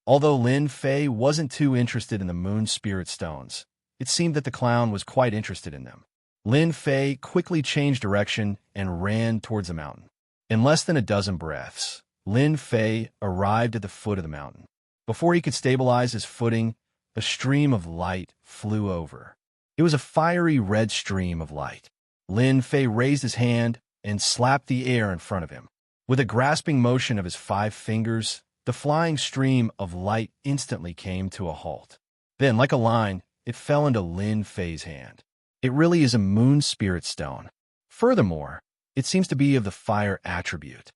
Although Lin Fei wasn't too interested in the moon spirit stones, it seemed that the clown was quite interested in them. Lin Fei quickly changed direction and ran towards the mountain. In less than a dozen breaths, Lin Fei arrived at the foot of the mountain. Before he could stabilize his footing, a stream of light flew over. It was a fiery red stream of light. Lin Fei raised his hand and slapped the air in front of him. With a grasping motion of his 5 fingers, the flying stream of light instantly came to a halt. Then, like a line, it fell into Lin Fei's hand. It really is a moon spirit stone. Furthermore, it seems to be of the fire attribute.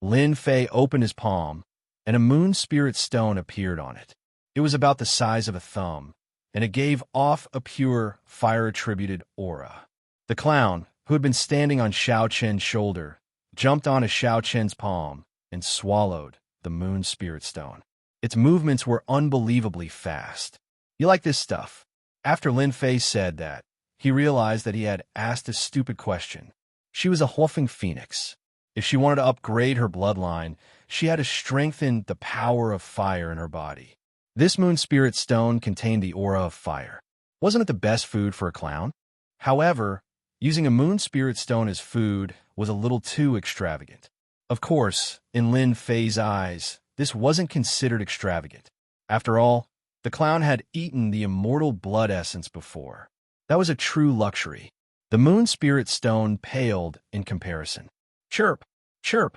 Lin Fei opened his palm, and a moon spirit stone appeared on it. It was about the size of a thumb, and it gave off a pure fire-attributed aura. The clown, who had been standing on Xiao Chen's shoulder, jumped onto Xiao Chen's palm and swallowed the moon spirit stone. Its movements were unbelievably fast. You like this stuff? After Lin Fei said that, he realized that he had asked a stupid question. She was a Huofeng Phoenix. If she wanted to upgrade her bloodline, she had to strengthen the power of fire in her body. This moon spirit stone contained the aura of fire. Wasn't it the best food for a clown? However, using a moon spirit stone as food was a little too extravagant. Of course, in Lin Fei's eyes, this wasn't considered extravagant. After all, the clown had eaten the immortal blood essence before. That was a true luxury. The moon spirit stone paled in comparison. Chirp, chirp.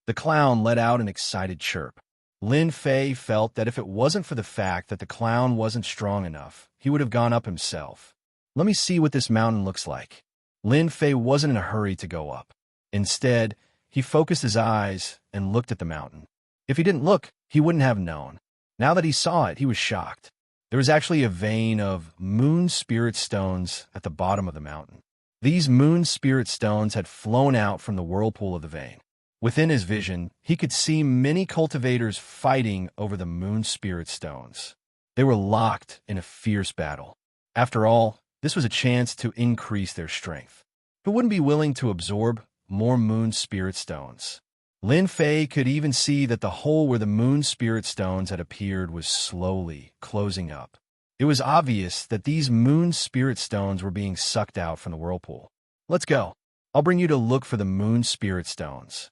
The clown let out an excited chirp. Lin Fei felt that if it wasn't for the fact that the clown wasn't strong enough, he would have gone up himself. Let me see what this mountain looks like. Lin Fei wasn't in a hurry to go up. Instead, he focused his eyes and looked at the mountain. If he didn't look, he wouldn't have known. Now that he saw it, he was shocked. There was actually a vein of moon spirit stones at the bottom of the mountain. These moon spirit stones had flown out from the whirlpool of the vein. Within his vision, he could see many cultivators fighting over the moon spirit stones. They were locked in a fierce battle. After all, this was a chance to increase their strength. Who wouldn't be willing to absorb more moon spirit stones? Lin Fei could even see that the hole where the moon spirit stones had appeared was slowly closing up. It was obvious that these moon spirit stones were being sucked out from the whirlpool. Let's go. I'll bring you to look for the moon spirit stones.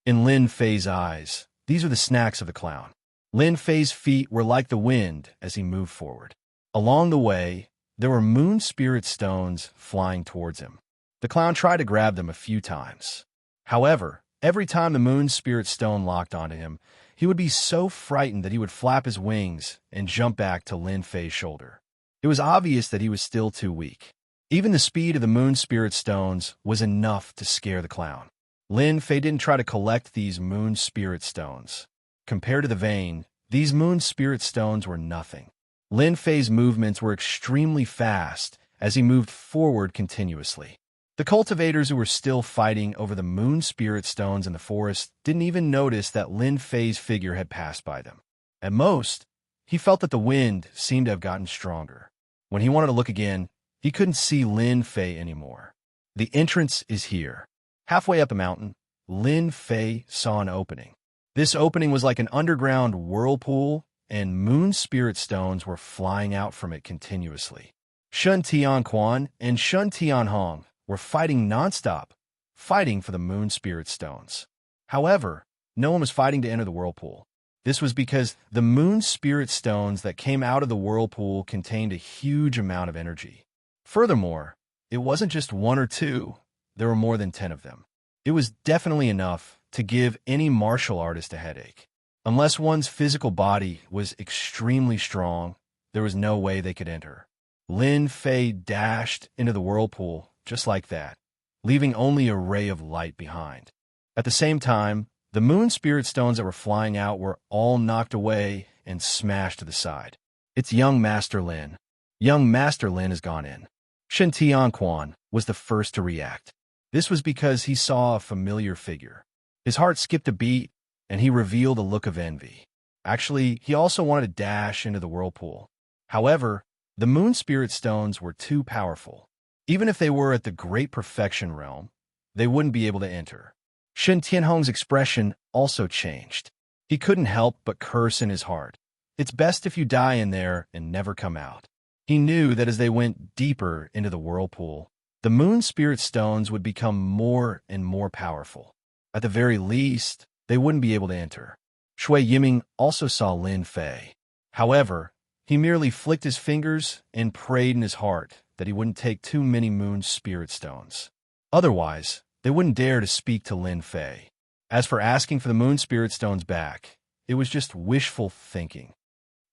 In Lin Fei's eyes, these are the snacks of the clown. Lin Fei's feet were like the wind as he moved forward. Along the way, there were moon spirit stones flying towards him. The clown tried to grab them a few times. However, every time the moon spirit stone locked onto him, he would be so frightened that he would flap his wings and jump back to Lin Fei's shoulder. It was obvious that he was still too weak. Even the speed of the moon spirit stones was enough to scare the clown. Lin Fei didn't try to collect these moon spirit stones. Compared to the vein, these moon spirit stones were nothing. Lin Fei's movements were extremely fast as he moved forward continuously. The cultivators who were still fighting over the moon spirit stones in the forest didn't even notice that Lin Fei's figure had passed by them. At most, he felt that the wind seemed to have gotten stronger. When he wanted to look again, he couldn't see Lin Fei anymore. The entrance is here. Halfway up the mountain, Lin Fei saw an opening. This opening was like an underground whirlpool, and moon spirit stones were flying out from it continuously. Shun Tianquan and Shun Tianhong were fighting nonstop, fighting for the moon spirit stones. However, no one was fighting to enter the whirlpool. This was because the moon spirit stones that came out of the whirlpool contained a huge amount of energy. Furthermore, it wasn't just one or two, there were more than 10 of them. It was definitely enough to give any martial artist a headache. Unless one's physical body was extremely strong, there was no way they could enter. Lin Fei dashed into the whirlpool just like that, leaving only a ray of light behind. At the same time, the moon spirit stones that were flying out were all knocked away and smashed to the side. It's young Master Lin. Young Master Lin has gone in. Shen Tianquan was the first to react. This was because he saw a familiar figure. His heart skipped a beat, and he revealed a look of envy. Actually, he also wanted to dash into the whirlpool. However, the moon spirit stones were too powerful. Even if they were at the Great Perfection realm, they wouldn't be able to enter. Shen Tianhong's expression also changed. He couldn't help but curse in his heart. It's best if you die in there and never come out. He knew that as they went deeper into the whirlpool, the moon spirit stones would become more and more powerful. At the very least, they wouldn't be able to enter. Shui Yiming also saw Lin Fei. However, he merely flicked his fingers and prayed in his heart that he wouldn't take too many moon spirit stones. Otherwise, they wouldn't dare to speak to Lin Fei. As for asking for the moon spirit stones back, it was just wishful thinking.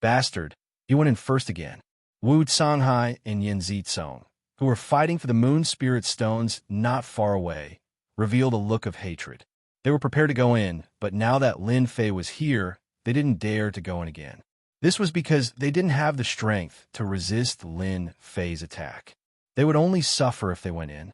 Bastard, he went in first again. Wu Canghai and Yin Zitsong, who were fighting for the moon spirit stones not far away, revealed a look of hatred. They were prepared to go in, but now that Lin Fei was here, they didn't dare to go in again. This was because they didn't have the strength to resist Lin Fei's attack. They would only suffer if they went in.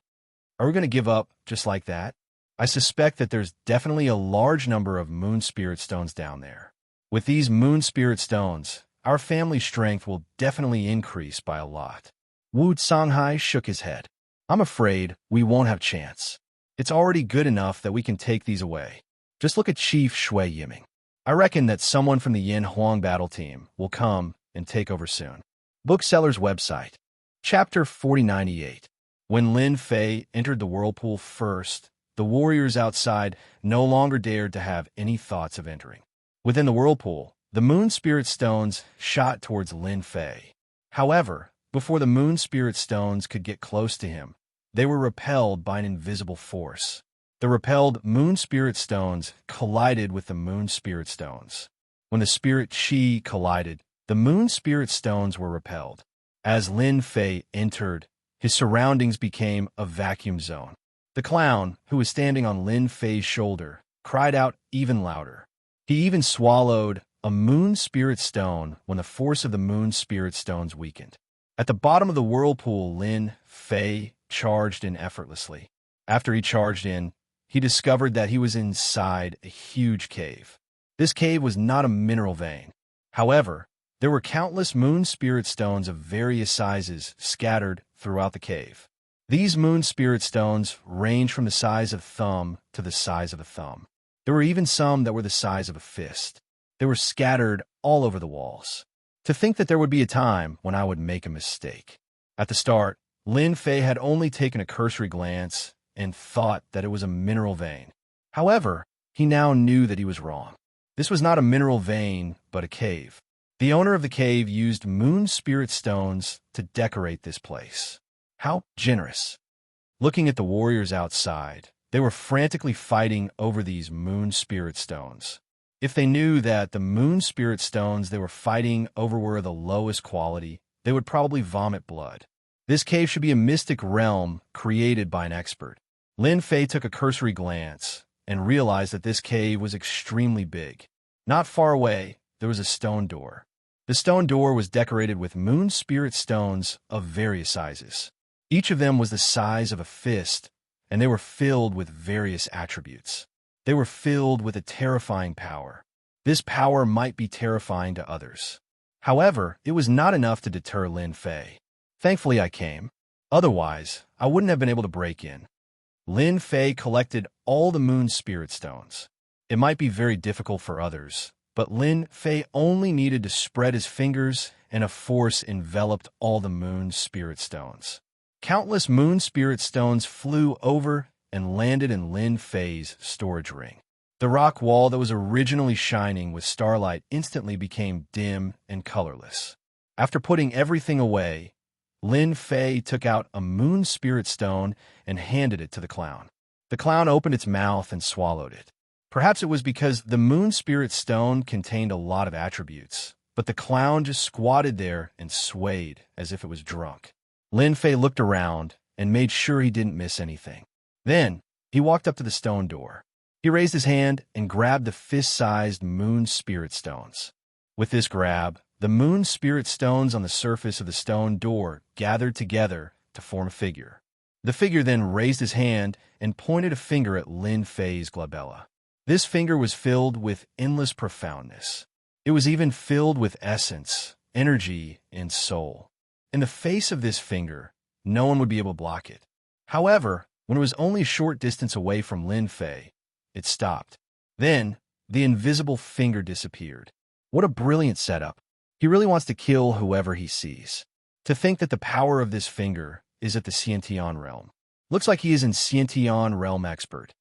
Are we going to give up just like that? I suspect that there's definitely a large number of moon spirit stones down there. With these moon spirit stones, our family's strength will definitely increase by a lot. Wu Canghai shook his head. I'm afraid we won't have chance. It's already good enough that we can take these away. Just look at Chief Shui Yiming. I reckon that someone from the Yin Huang battle team will come and take over soon. Bookseller's website. Chapter 4098. When Lin Fei entered the whirlpool first, the warriors outside no longer dared to have any thoughts of entering. Within the whirlpool, the moon spirit stones shot towards Lin Fei. However, before the moon spirit stones could get close to him, they were repelled by an invisible force. The repelled moon spirit stones collided with the moon spirit stones. When the spirit chi collided, the moon spirit stones were repelled. As Lin Fei entered, his surroundings became a vacuum zone. The clown, who was standing on Lin Fei's shoulder, cried out even louder. He even swallowed a moon spirit stone when the force of the moon spirit stones weakened. At the bottom of the whirlpool, Lin Fei charged in effortlessly. After he charged in, he discovered that he was inside a huge cave. This cave was not a mineral vein. However, there were countless moon spirit stones of various sizes scattered throughout the cave. These moon spirit stones ranged from the size of thumb to the size of a thumb. There were even some that were the size of a fist. They were scattered all over the walls. To think that there would be a time when I would make a mistake. At the start, Lin Fei had only taken a cursory glance and thought that it was a mineral vein. However, he now knew that he was wrong. This was not a mineral vein, but a cave. The owner of the cave used moon spirit stones to decorate this place. How generous. Looking at the warriors outside, they were frantically fighting over these moon spirit stones. If they knew that the moon spirit stones they were fighting over were the lowest quality, they would probably vomit blood. This cave should be a mystic realm created by an expert. Lin Fei took a cursory glance and realized that this cave was extremely big. Not far away, there was a stone door. The stone door was decorated with moon spirit stones of various sizes. Each of them was the size of a fist, and they were filled with various attributes. They were filled with a terrifying power. This power might be terrifying to others. However, it was not enough to deter Lin Fei. Thankfully, I came. Otherwise, I wouldn't have been able to break in. Lin Fei collected all the moon spirit stones. It might be very difficult for others, but Lin Fei only needed to spread his fingers and a force enveloped all the moon spirit stones. Countless moon spirit stones flew over and landed in Lin Fei's storage ring. The rock wall that was originally shining with starlight instantly became dim and colorless. After putting everything away, Lin Fei took out a moon spirit stone and handed it to the clown. The clown opened its mouth and swallowed it. Perhaps it was because the moon spirit stone contained a lot of attributes, but the clown just squatted there and swayed as if it was drunk. Lin Fei looked around and made sure he didn't miss anything. Then, he walked up to the stone door. He raised his hand and grabbed the fist-sized moon spirit stones. With this grab, the moon spirit stones on the surface of the stone door gathered together to form a figure. The figure then raised his hand and pointed a finger at Lin Fei's glabella. This finger was filled with endless profoundness. It was even filled with essence, energy, and soul. In the face of this finger, no one would be able to block it. However, when it was only a short distance away from Lin Fei, it stopped. Then, the invisible finger disappeared. What a brilliant setup. He really wants to kill whoever he sees. To think that the power of this finger is at the Xiantian realm. Looks like he is an Xiantian realm expert.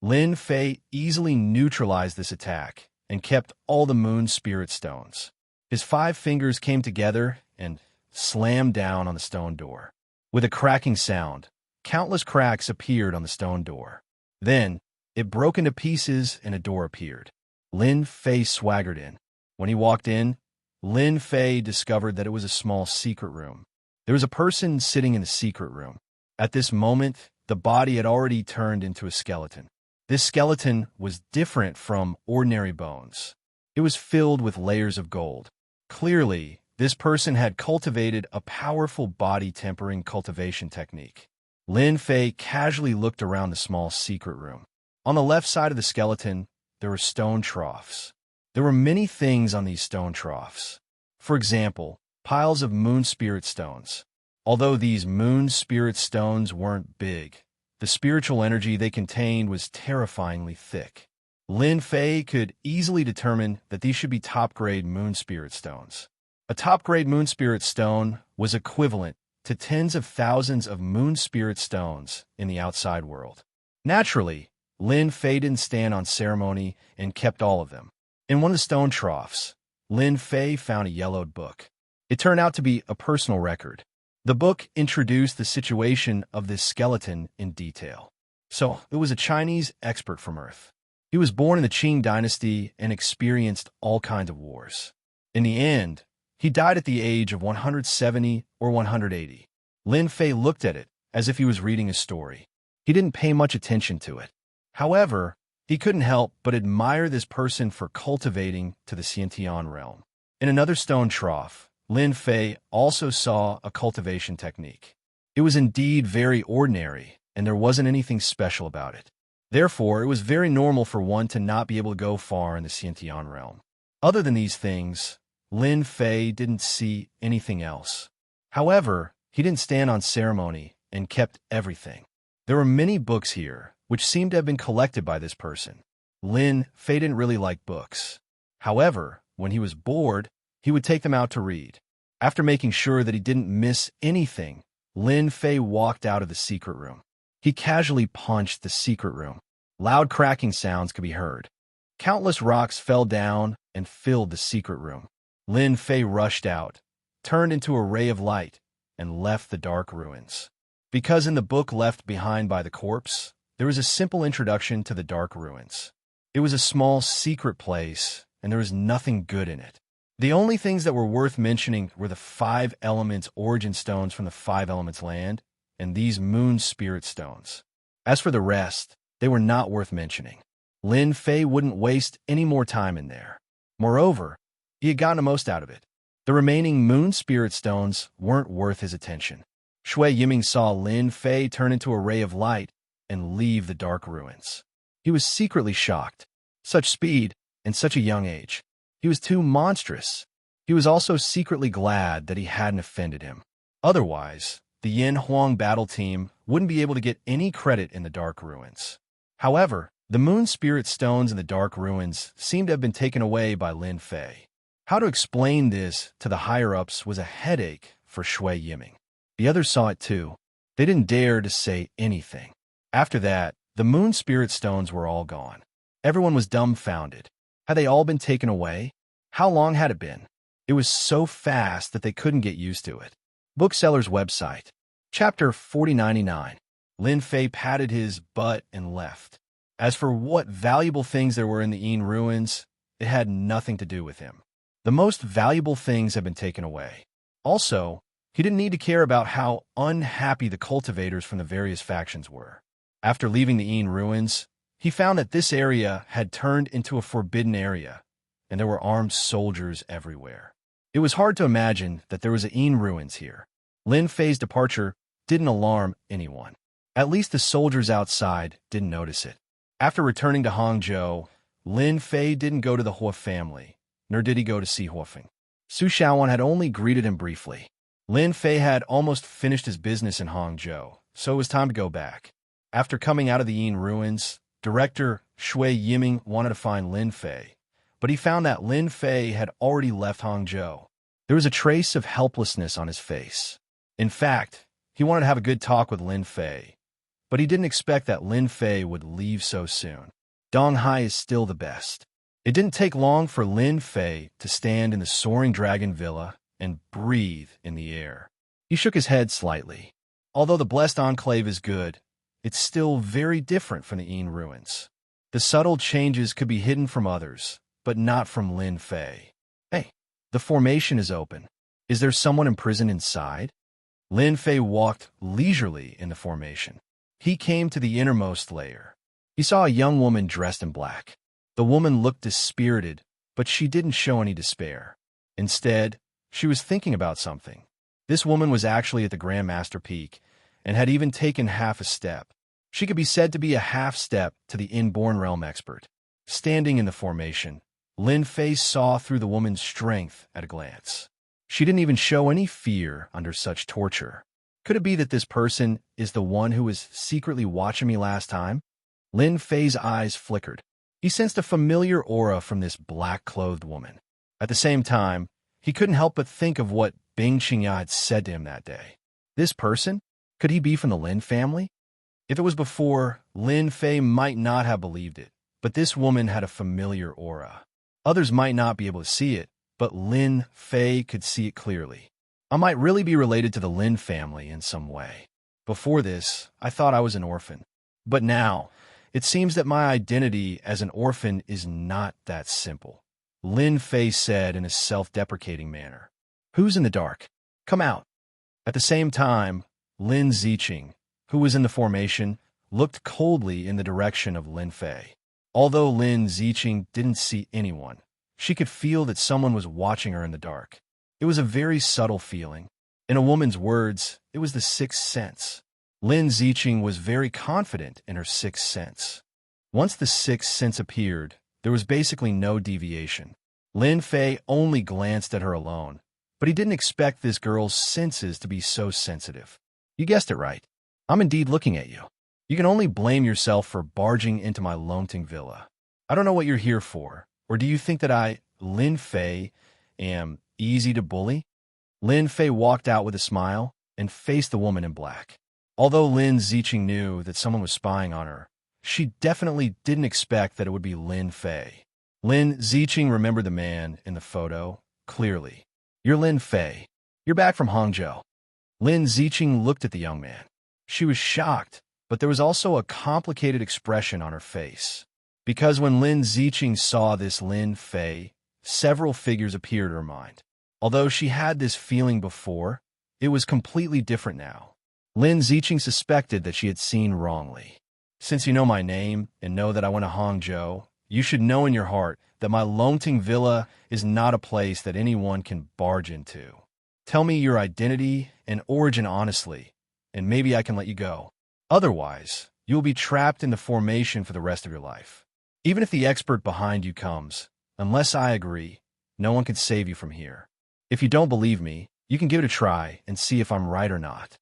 Lin Fei easily neutralized this attack and kept all the moon spirit stones. His 5 fingers came together and slammed down on the stone door. With a cracking sound, countless cracks appeared on the stone door. Then, it broke into pieces and a door appeared. Lin Fei swaggered in. When he walked in, Lin Fei discovered that it was a small secret room. There was a person sitting in the secret room. At this moment, the body had already turned into a skeleton. This skeleton was different from ordinary bones. It was filled with layers of gold. Clearly, this person had cultivated a powerful body tempering cultivation technique. Lin Fei casually looked around the small secret room. On the left side of the skeleton, there were stone troughs. There were many things on these stone troughs. For example, piles of moon spirit stones. Although these moon spirit stones weren't big, the spiritual energy they contained was terrifyingly thick. Lin Fei could easily determine that these should be top-grade moon spirit stones. A top-grade moon spirit stone was equivalent to tens of thousands of moon spirit stones in the outside world. Naturally, Lin Fei didn't stand on ceremony and kept all of them. In one of the stone troughs, Lin Fei found a yellowed book. It turned out to be a personal record. The book introduced the situation of this skeleton in detail. So, it was a Chinese expert from Earth. He was born in the Qing dynasty and experienced all kinds of wars. In the end, he died at the age of 170 or 180. Lin Fei looked at it as if he was reading a story. He didn't pay much attention to it. However, he couldn't help but admire this person for cultivating to the Xiantian realm. In another stone trough, Lin Fei also saw a cultivation technique. It was indeed very ordinary, and there wasn't anything special about it. Therefore, it was very normal for one to not be able to go far in the Xiantian realm. Other than these things, Lin Fei didn't see anything else. However, he didn't stand on ceremony and kept everything. There were many books here, which seemed to have been collected by this person. Lin Fei didn't really like books. However, when he was bored, he would take them out to read. After making sure that he didn't miss anything, Lin Fei walked out of the secret room. He casually punched the secret room. Loud cracking sounds could be heard. Countless rocks fell down and filled the secret room. Lin Fei rushed out, turned into a ray of light, and left the dark ruins. Because in the book left behind by the corpse, there was a simple introduction to the dark ruins. It was a small secret place, and there was nothing good in it. The only things that were worth mentioning were the 5 elements origin stones from the 5 elements land, and these moon spirit stones. As for the rest, they were not worth mentioning. Lin Fei wouldn't waste any more time in there. Moreover, he had gotten the most out of it. The remaining moon spirit stones weren't worth his attention. Shui Yiming saw Lin Fei turn into a ray of light and leave the dark ruins. He was secretly shocked. Such speed and such a young age. He was too monstrous. He was also secretly glad that he hadn't offended him. Otherwise, the Yin Huang battle team wouldn't be able to get any credit in the Dark Ruins. However, the Moon Spirit Stones in the Dark Ruins seemed to have been taken away by Lin Fei. How to explain this to the higher-ups was a headache for Shui Yiming. The others saw it too. They didn't dare to say anything. After that, the Moon Spirit Stones were all gone. Everyone was dumbfounded. Had they all been taken away? How long had it been? It was so fast that they couldn't get used to it. Bookseller's website. Chapter 4099. Lin Fei patted his butt and left. As for what valuable things there were in the Yin ruins, it had nothing to do with him. The most valuable things had been taken away. Also, he didn't need to care about how unhappy the cultivators from the various factions were. After leaving the Yin ruins, he found that this area had turned into a forbidden area, and there were armed soldiers everywhere. It was hard to imagine that there was a Yin ruins here. Lin Fei's departure didn't alarm anyone. At least the soldiers outside didn't notice it. After returning to Hangzhou, Lin Fei didn't go to the Hua family, nor did he go to see Huofeng. Su Shaoan had only greeted him briefly. Lin Fei had almost finished his business in Hangzhou, so it was time to go back. After coming out of the Yin ruins, director Shui Yiming wanted to find Lin Fei, but he found that Lin Fei had already left Hangzhou. There was a trace of helplessness on his face. In fact, he wanted to have a good talk with Lin Fei, but he didn't expect that Lin Fei would leave so soon. Donghai is still the best. It didn't take long for Lin Fei to stand in the soaring dragon villa and breathe in the air. He shook his head slightly. Although the blessed enclave is good, it's still very different from the Yin ruins. The subtle changes could be hidden from others, but not from Lin Fei. Hey, the formation is open. Is there someone imprisoned inside? Lin Fei walked leisurely in the formation. He came to the innermost layer. He saw a young woman dressed in black. The woman looked dispirited, but she didn't show any despair. Instead, she was thinking about something. This woman was actually at the Grand Master Peak, and had even taken half a step. She could be said to be a half step to the inborn realm expert. Standing in the formation, Lin Fei saw through the woman's strength at a glance. She didn't even show any fear under such torture. Could it be that this person is the one who was secretly watching me last time? Lin Fei's eyes flickered. He sensed a familiar aura from this black-clothed woman. At the same time, he couldn't help but think of what Bing Qingya had said to him that day. This person? Could he be from the Lin family? If it was before, Lin Fei might not have believed it, but this woman had a familiar aura. Others might not be able to see it, but Lin Fei could see it clearly. I might really be related to the Lin family in some way. Before this, I thought I was an orphan. But now, it seems that my identity as an orphan is not that simple. Lin Fei said in a self-deprecating manner. Who's in the dark? Come out. At the same time, Lin Ziqing, who was in the formation, looked coldly in the direction of Lin Fei. Although Lin Ziqing didn't see anyone, she could feel that someone was watching her in the dark. It was a very subtle feeling. In a woman's words, it was the sixth sense. Lin Ziqing was very confident in her sixth sense. Once the sixth sense appeared, there was basically no deviation. Lin Fei only glanced at her alone, but he didn't expect this girl's senses to be so sensitive. You guessed it right. I'm indeed looking at you. You can only blame yourself for barging into my Longting villa. I don't know what you're here for, or do you think that I, Lin Fei, am easy to bully? Lin Fei walked out with a smile and faced the woman in black. Although Lin Ziqing knew that someone was spying on her, she definitely didn't expect that it would be Lin Fei. Lin Ziqing remembered the man in the photo clearly. You're Lin Fei. You're back from Hangzhou. Lin Ziqing looked at the young man. She was shocked, but there was also a complicated expression on her face. Because when Lin Ziqing saw this Lin Fei, several figures appeared in her mind. Although she had this feeling before, it was completely different now. Lin Ziqing suspected that she had seen wrongly. Since you know my name and know that I went to Hangzhou, you should know in your heart that my Longting villa is not a place that anyone can barge into. Tell me your identity and origin honestly, and maybe I can let you go. Otherwise, you will be trapped in the formation for the rest of your life. Even if the expert behind you comes, unless I agree, no one can save you from here. If you don't believe me, you can give it a try and see if I'm right or not.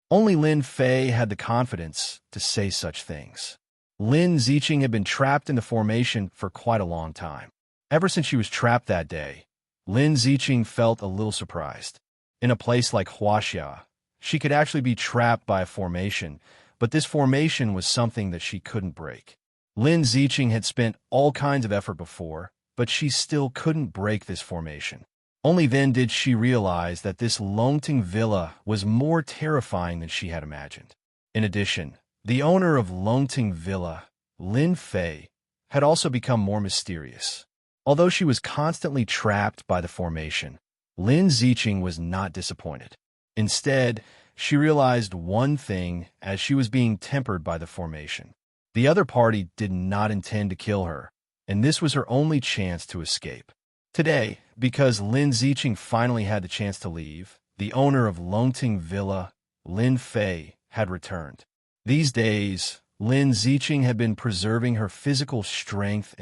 Only Lin Fei had the confidence to say such things. Lin Ziqing had been trapped in the formation for quite a long time. Ever since she was trapped that day, Lin Ziqing felt a little surprised. In a place like Huaxia, she could actually be trapped by a formation, but this formation was something that she couldn't break. Lin Ziqing had spent all kinds of effort before, but she still couldn't break this formation. Only then did she realize that this Longting Villa was more terrifying than she had imagined. In addition, the owner of Longting Villa, Lin Fei, had also become more mysterious. Although she was constantly trapped by the formation, Lin Ziqing was not disappointed. Instead, she realized one thing as she was being tempered by the formation. The other party did not intend to kill her, and this was her only chance to escape. Today, because Lin Ziqing finally had the chance to leave, the owner of Longting Villa, Lin Fei, had returned. These days, Lin Ziqing had been preserving her physical strength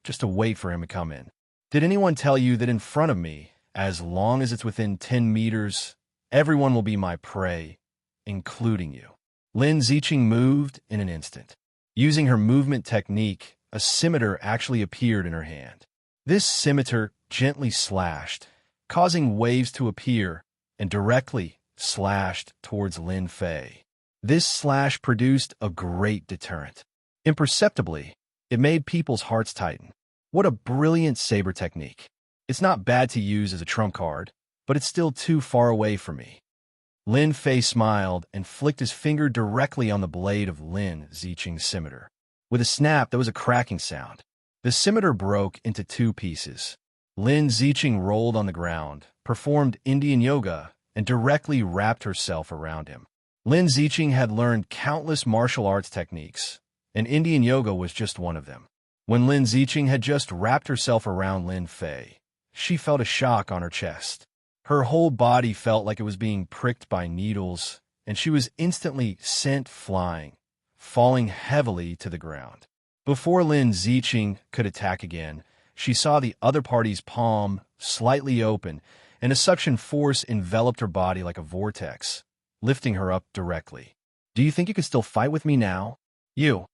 just to wait for him to come in. Did anyone tell you that in front of me, as long as it's within 10 meters, everyone will be my prey, including you? Lin Ziqing moved in an instant. Using her movement technique, a scimitar actually appeared in her hand. This scimitar gently slashed, causing waves to appear, and directly slashed towards Lin Fei. This slash produced a great deterrent. Imperceptibly, it made people's hearts tighten. What a brilliant saber technique. It's not bad to use as a trump card, but it's still too far away for me. Lin Fei smiled and flicked his finger directly on the blade of Lin Ziqing's scimitar. With a snap, there was a cracking sound. The scimitar broke into two pieces. Lin Ziqing rolled on the ground, performed Indian yoga, and directly wrapped herself around him. Lin Ziqing had learned countless martial arts techniques, and Indian yoga was just one of them. When Lin Ziqing had just wrapped herself around Lin Fei, she felt a shock on her chest. Her whole body felt like it was being pricked by needles, and she was instantly sent flying, falling heavily to the ground. Before Lin Ziqing could attack again, she saw the other party's palm slightly open, and a suction force enveloped her body like a vortex, lifting her up directly. Do you think you can still fight with me now? You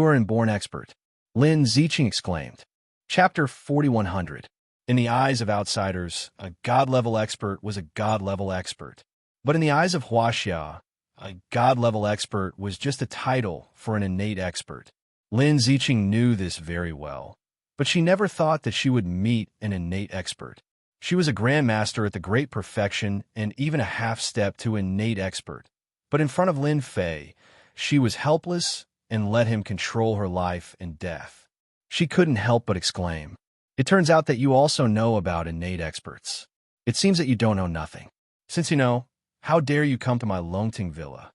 are an inborn expert, Lin Ziqing exclaimed. Chapter 4100. In the eyes of outsiders, a god-level expert was a god-level expert. But in the eyes of Huaxia, a god-level expert was just a title for an innate expert. Lin Ziqing knew this very well, but she never thought that she would meet an innate expert. She was a grandmaster at the great perfection and even a half-step to innate expert. But in front of Lin Fei, she was helpless and let him control her life and death. She couldn't help but exclaim, "It turns out that you also know about innate experts. It seems that you don't know nothing. Since you know, how dare you come to my Longting Villa?"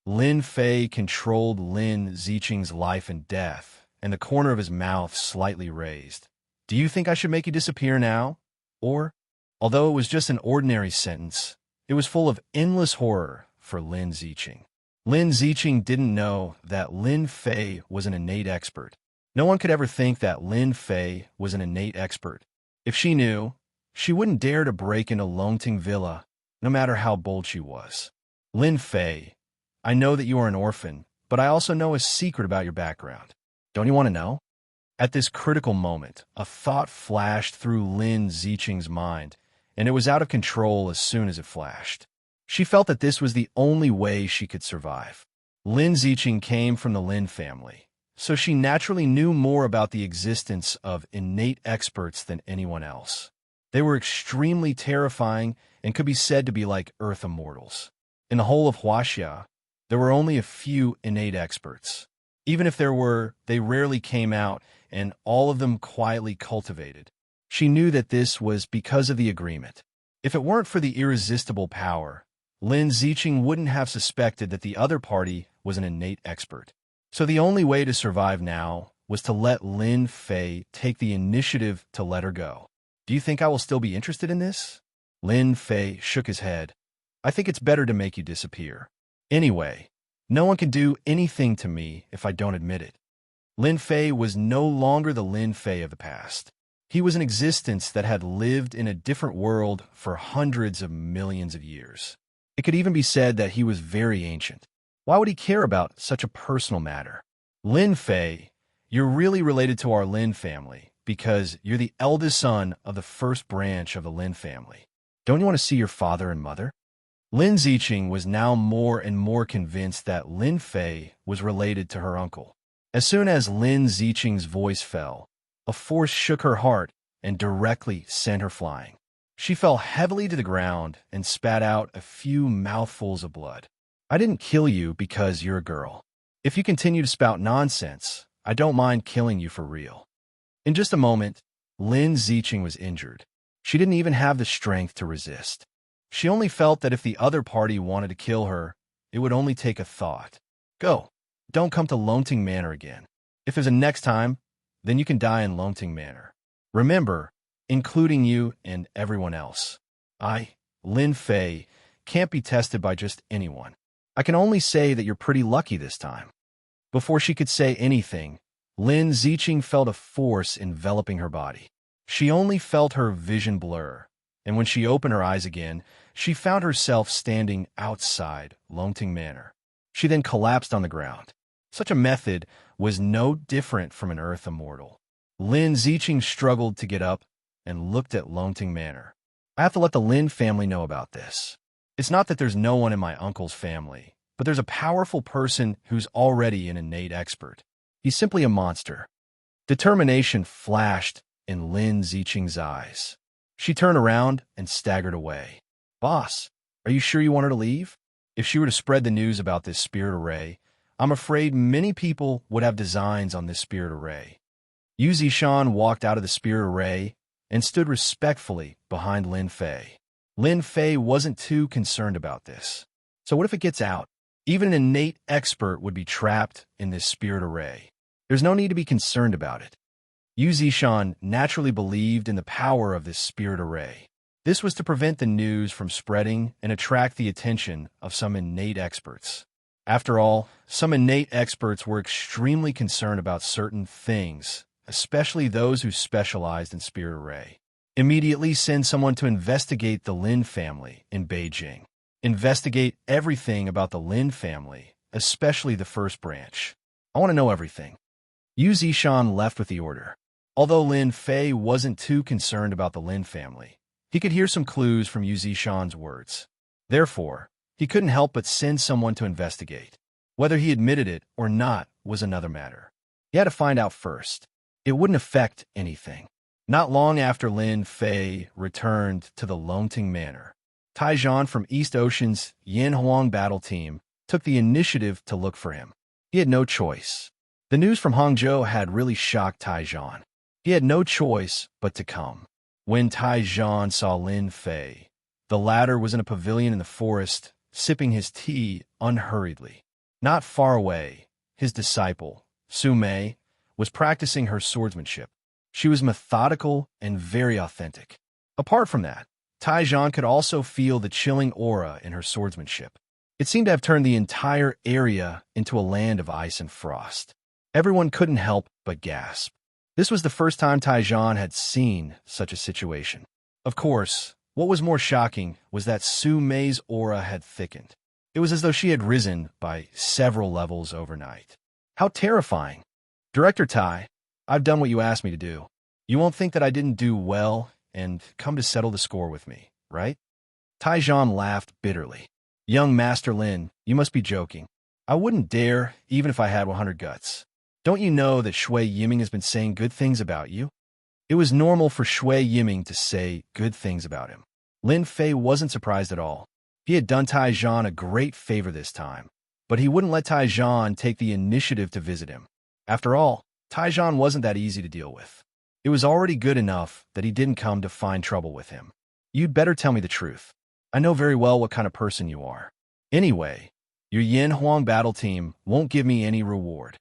Lin Fei controlled Lin Ziqing's life and death, and the corner of his mouth slightly raised. "Do you think I should make you disappear now?" Or, although it was just an ordinary sentence, it was full of endless horror for Lin Ziqing. Lin Ziqing didn't know that Lin Fei was an innate expert. No one could ever think that Lin Fei was an innate expert. If she knew, she wouldn't dare to break into Longting Villa, no matter how bold she was. "Lin Fei, I know that you are an orphan, but I also know a secret about your background. Don't you want to know?" At this critical moment, a thought flashed through Lin Ziqing's mind, and it was out of control as soon as it flashed. She felt that this was the only way she could survive. Lin Ziqing came from the Lin family, so she naturally knew more about the existence of innate experts than anyone else. They were extremely terrifying and could be said to be like Earth immortals. In the whole of Huaxia, there were only a few innate experts. Even if there were, they rarely came out, and all of them quietly cultivated. She knew that this was because of the agreement. If it weren't for the irresistible power, Lin Ziqing wouldn't have suspected that the other party was an innate expert. So the only way to survive now was to let Lin Fei take the initiative to let her go. "Do you think I will still be interested in this?" Lin Fei shook his head. "I think it's better to make you disappear. Anyway, no one can do anything to me if I don't admit it." Lin Fei was no longer the Lin Fei of the past. He was an existence that had lived in a different world for hundreds of millions of years. It could even be said that he was very ancient. Why would he care about such a personal matter? Lin Fei, you're really related to our Lin family because you're the eldest son of the first branch of the Lin family. Don't you want to see your father and mother? Lin Ziqing was now more and more convinced that Lin Fei was related to her uncle. As soon as Lin Ziqing's voice fell, a force shook her heart and directly sent her flying. She fell heavily to the ground and spat out a few mouthfuls of blood. I didn't kill you because you're a girl. If you continue to spout nonsense, I don't mind killing you for real. In just a moment, Lin Ziqing was injured. She didn't even have the strength to resist. She only felt that if the other party wanted to kill her, it would only take a thought. Go. Don't come to Longting Manor again. If there's a next time, then you can die in Longting Manor. Remember, including you and everyone else. I, Lin Fei, can't be tested by just anyone. I can only say that you're pretty lucky this time. Before she could say anything, Lin Ziqing felt a force enveloping her body. She only felt her vision blur, and when she opened her eyes again, she found herself standing outside Longting Manor. She then collapsed on the ground. Such a method was no different from an Earth immortal. Lin Ziqing struggled to get up and looked at Longting Manor. I have to let the Lin family know about this. It's not that there's no one in my uncle's family, but there's a powerful person who's already an innate expert. He's simply a monster. Determination flashed in Lin Ziqing's eyes. She turned around and staggered away. Boss, are you sure you want her to leave? If she were to spread the news about this spirit array, I'm afraid many people would have designs on this spirit array. Yu Zishan walked out of the spirit array and stood respectfully behind Lin Fei. Lin Fei wasn't too concerned about this. So what if it gets out? Even an innate expert would be trapped in this spirit array. There's no need to be concerned about it. Yu Zishan naturally believed in the power of this spirit array. This was to prevent the news from spreading and attract the attention of some innate experts. After all, some innate experts were extremely concerned about certain things, especially those who specialized in spirit array. Immediately send someone to investigate the Lin family in Beijing. Investigate everything about the Lin family, especially the first branch. I want to know everything. Yu Zishan left with the order. Although Lin Fei wasn't too concerned about the Lin family, he could hear some clues from Yu Zishan's words. Therefore, he couldn't help but send someone to investigate. Whether he admitted it or not was another matter. He had to find out first. It wouldn't affect anything. Not long after Lin Fei returned to the Longting Manor, Taizhan from East Ocean's Yanhuang battle team took the initiative to look for him. He had no choice. The news from Hangzhou had really shocked Taizhan. He had no choice but to come. When Taizhan saw Lin Fei, the latter was in a pavilion in the forest, sipping his tea unhurriedly. Not far away, his disciple, Su Mei, was practicing her swordsmanship. She was methodical and very authentic. Apart from that, Taizhan could also feel the chilling aura in her swordsmanship. It seemed to have turned the entire area into a land of ice and frost. Everyone couldn't help but gasp. This was the first time Taizhan had seen such a situation. Of course, what was more shocking was that Su Mei's aura had thickened. It was as though she had risen by several levels overnight. How terrifying! Director Tai, I've done what you asked me to do. You won't think that I didn't do well and come to settle the score with me, right? Taizhan laughed bitterly. Young Master Lin, you must be joking. I wouldn't dare, even if I had 100 guts. Don't you know that Shui Yiming has been saying good things about you? It was normal for Shui Yiming to say good things about him. Lin Fei wasn't surprised at all. He had done Taizhan a great favor this time, but he wouldn't let Taizhan take the initiative to visit him. After all, Taizhan wasn't that easy to deal with. It was already good enough that he didn't come to find trouble with him. You'd better tell me the truth. I know very well what kind of person you are. Anyway, your Yanhuang battle team won't give me any reward.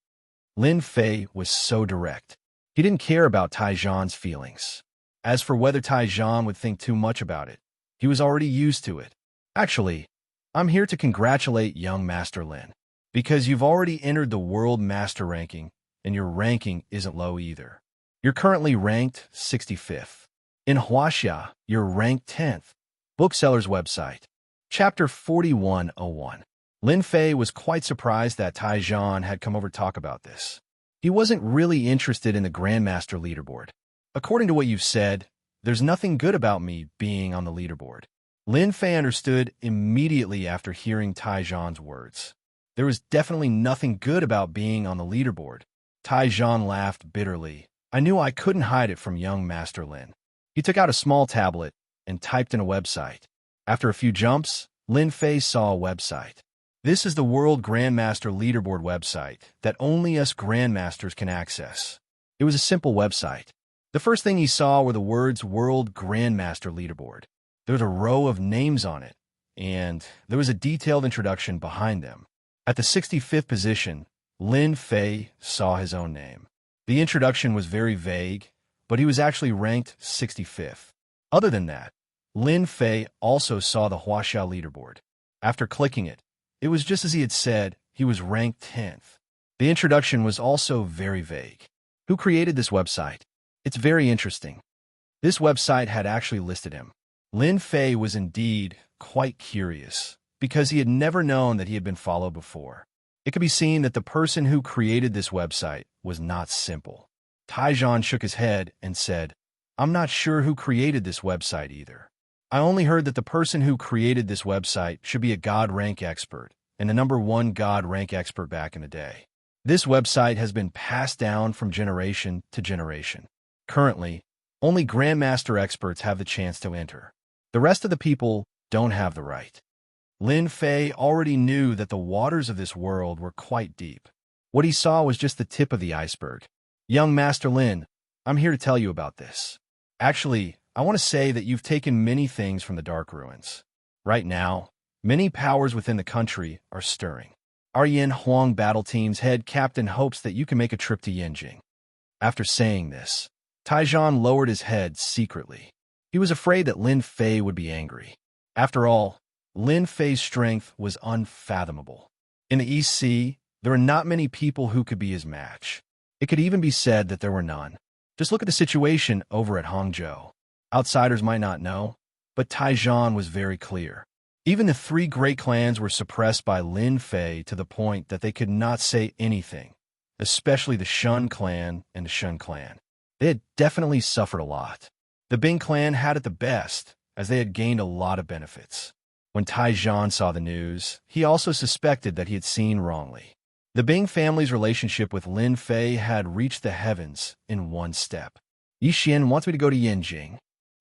Lin Fei was so direct. He didn't care about Taizhan's feelings. As for whether Taizhan would think too much about it, he was already used to it. Actually, I'm here to congratulate young Master Lin, because you've already entered the World Master ranking, and your ranking isn't low either. You're currently ranked 65th. In Huaxia, you're ranked 10th. Bookseller's website. Chapter 4101. Lin Fei was quite surprised that Tai Zhan had come over to talk about this. He wasn't really interested in the Grandmaster leaderboard. According to what you've said, there's nothing good about me being on the leaderboard. Lin Fei understood immediately after hearing Tai Zhan's words. There was definitely nothing good about being on the leaderboard. Tai Zhan laughed bitterly. I knew I couldn't hide it from young Master Lin. He took out a small tablet and typed in a website. After a few jumps, Lin Fei saw a website. This is the World Grandmaster Leaderboard website that only us Grandmasters can access. It was a simple website. The first thing he saw were the words World Grandmaster Leaderboard. There was a row of names on it, and there was a detailed introduction behind them. At the 65th position, Lin Fei saw his own name. The introduction was very vague, but he was actually ranked 65th. Other than that, Lin Fei also saw the Huaxiao leaderboard. After clicking it, it was just as he had said, he was ranked 10th. The introduction was also very vague. Who created this website? It's very interesting. This website had actually listed him. Lin Fei was indeed quite curious, because he had never known that he had been followed before. It could be seen that the person who created this website was not simple. Tai Zhan shook his head and said, I'm not sure who created this website either. I only heard that the person who created this website should be a God rank expert, and the #1 God rank expert back in the day. This website has been passed down from generation to generation. Currently, only Grandmaster experts have the chance to enter. The rest of the people don't have the right. Lin Fei already knew that the waters of this world were quite deep. What he saw was just the tip of the iceberg. Young Master Lin, I'm here to tell you about this. Actually, I want to say that you've taken many things from the Dark Ruins. Right now, many powers within the country are stirring. Our Yin Huang battle team's head captain hopes that you can make a trip to Yinjing. After saying this, Tai Zhan lowered his head secretly. He was afraid that Lin Fei would be angry. After all, Lin Fei's strength was unfathomable. In the East Sea, there are not many people who could be his match. It could even be said that there were none. Just look at the situation over at Hangzhou. Outsiders might not know, but Tai Zhan was very clear. Even the 3 great clans were suppressed by Lin Fei to the point that they could not say anything, especially the Shun clan and the Shun clan. They had definitely suffered a lot. The Bing clan had it the best, as they had gained a lot of benefits. When Tai Zhan saw the news, he also suspected that he had seen wrongly. The Bing family's relationship with Lin Fei had reached the heavens in one step. Yi Xian wants me to go to Yinjing.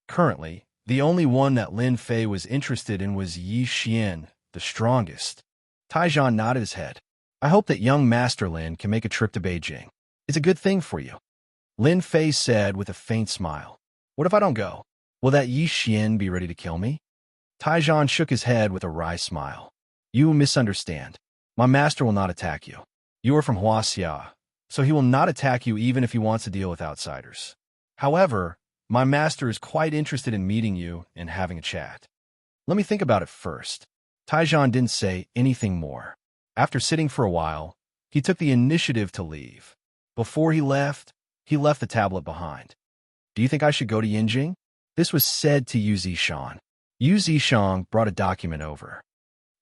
Currently, the only one that Lin Fei was interested in was Yi Xian, the strongest. Tai Zhan nodded his head. I hope that young Master Lin can make a trip to Beijing. It's a good thing for you. Lin Fei said with a faint smile. What if I don't go? Will that Yi Xian be ready to kill me? Tai Zhan shook his head with a wry smile. You misunderstand. My master will not attack you. You are from Huaxia, so he will not attack you even if he wants to deal with outsiders. However, my master is quite interested in meeting you and having a chat. Let me think about it first. Tai Zhan didn't say anything more. After sitting for a while, he took the initiative to leave. Before he left the tablet behind. Do you think I should go to Yinjing? This was said to Yu Zishan. Yu Zishan brought a document over.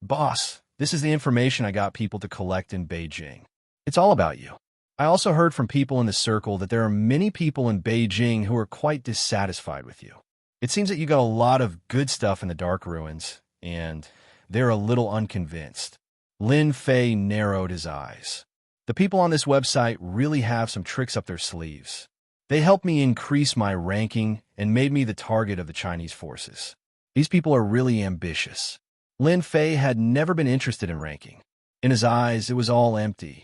Boss, this is the information I got people to collect in Beijing. It's all about you. I also heard from people in the circle that there are many people in Beijing who are quite dissatisfied with you. It seems that you got a lot of good stuff in the Dark Ruins, and they're a little unconvinced. Lin Fei narrowed his eyes. The people on this website really have some tricks up their sleeves. They helped me increase my ranking and made me the target of the Chinese forces. These people are really ambitious. Lin Fei had never been interested in ranking. In his eyes, it was all empty.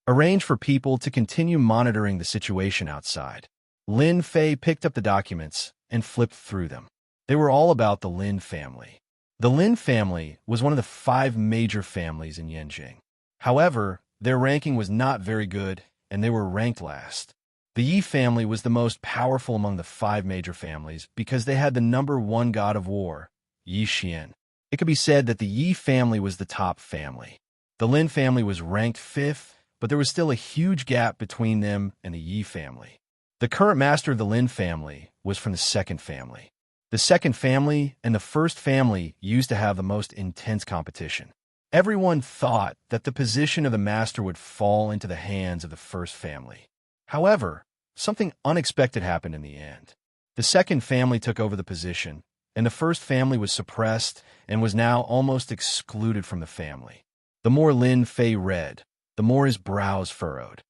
Arrange for people to continue monitoring the situation outside. Lin Fei picked up the documents and flipped through them. They were all about the Lin family. The Lin family was one of the 5 major families in Yinjing. However, their ranking was not very good, and they were ranked last. The Yi family was the most powerful among the 5 major families because they had the #1 god of war, Yi Xian. It could be said that the Yi family was the top family. The Lin family was ranked 5th, but there was still a huge gap between them and the Yi family. The current master of the Lin family was from the 2nd family. The second family and the first family used to have the most intense competition. Everyone thought that the position of the master would fall into the hands of the first family. However, something unexpected happened in the end. The second family took over the position, and the first family was suppressed and was now almost excluded from the family. The more Lin Fei read, the more his brows furrowed.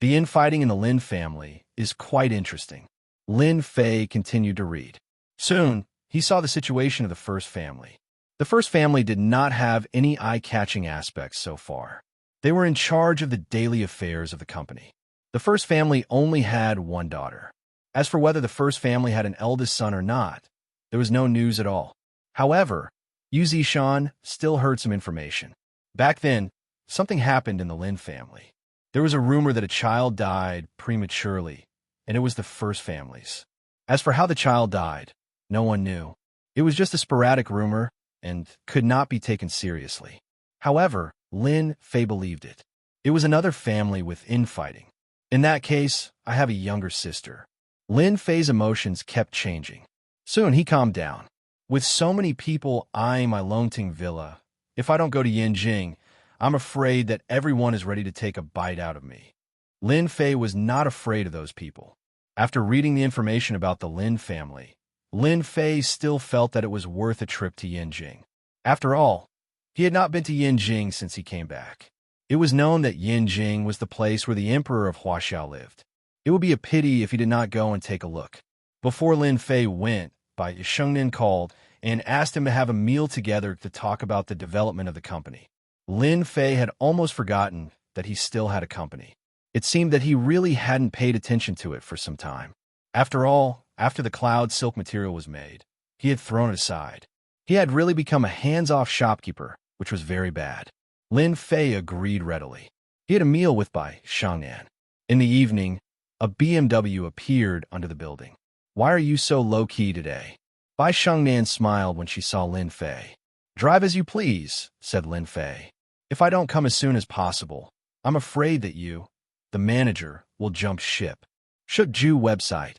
The infighting in the Lin family is quite interesting. Lin Fei continued to read. Soon, he saw the situation of the first family. The first family did not have any eye-catching aspects so far. They were in charge of the daily affairs of the company. The first family only had one daughter. As for whether the first family had an eldest son or not, there was no news at all. However, Yu Zishan still heard some information. Back then, something happened in the Lin family. There was a rumor that a child died prematurely, and it was the first family's. As for how the child died, no one knew. It was just a sporadic rumor and could not be taken seriously. However, Lin Fei believed it. It was another family with infighting. In that case, I have a younger sister. Lin Fei's emotions kept changing. Soon he calmed down. With so many people eyeing my Longting villa, if I don't go to Yinjing, I'm afraid that everyone is ready to take a bite out of me. Lin Fei was not afraid of those people. After reading the information about the Lin family, Lin Fei still felt that it was worth a trip to Yinjing. After all, he had not been to Yinjing since he came back. It was known that Yinjing was the place where the emperor of Huaxiao lived. It would be a pity if he did not go and take a look. Before Lin Fei went, Bai Shengnin called and asked him to have a meal together to talk about the development of the company. Lin Fei had almost forgotten that he still had a company. It seemed that he really hadn't paid attention to it for some time. After all, after the cloud silk material was made, he had thrown it aside. He had really become a hands-off shopkeeper, which was very bad. Lin Fei agreed readily. He had a meal with Bai Shengnan. In the evening, a BMW appeared under the building. Why are you so low-key today? Bai Shengnan smiled when she saw Lin Fei. Drive as you please, said Lin Fei. If I don't come as soon as possible, I'm afraid that you, the manager, will jump ship. Shukju website.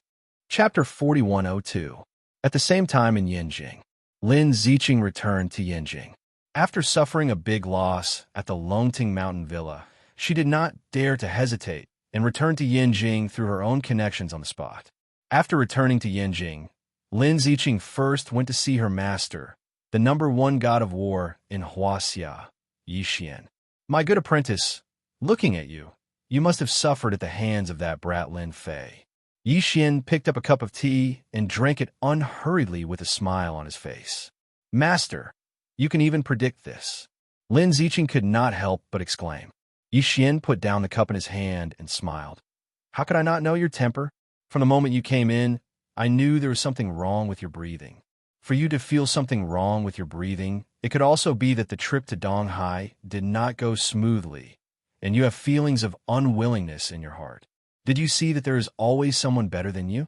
Chapter 4102. At the same time in Yinjing, Lin Ziqing returned to Yinjing. After suffering a big loss at the Longting Mountain Villa, she did not dare to hesitate and returned to Yinjing through her own connections on the spot. After returning to Yinjing, Lin Ziqing first went to see her master, the #1 god of war in Huaxia, Yixian. My good apprentice, looking at you, you must have suffered at the hands of that brat Lin Fei. Yixian picked up a cup of tea and drank it unhurriedly with a smile on his face. Master, you can even predict this. Lin Ziqing could not help but exclaim. Yixian put down the cup in his hand and smiled. How could I not know your temper? From the moment you came in, I knew there was something wrong with your breathing. For you to feel something wrong with your breathing, it could also be that the trip to Donghai did not go smoothly, and you have feelings of unwillingness in your heart. Did you see that there is always someone better than you?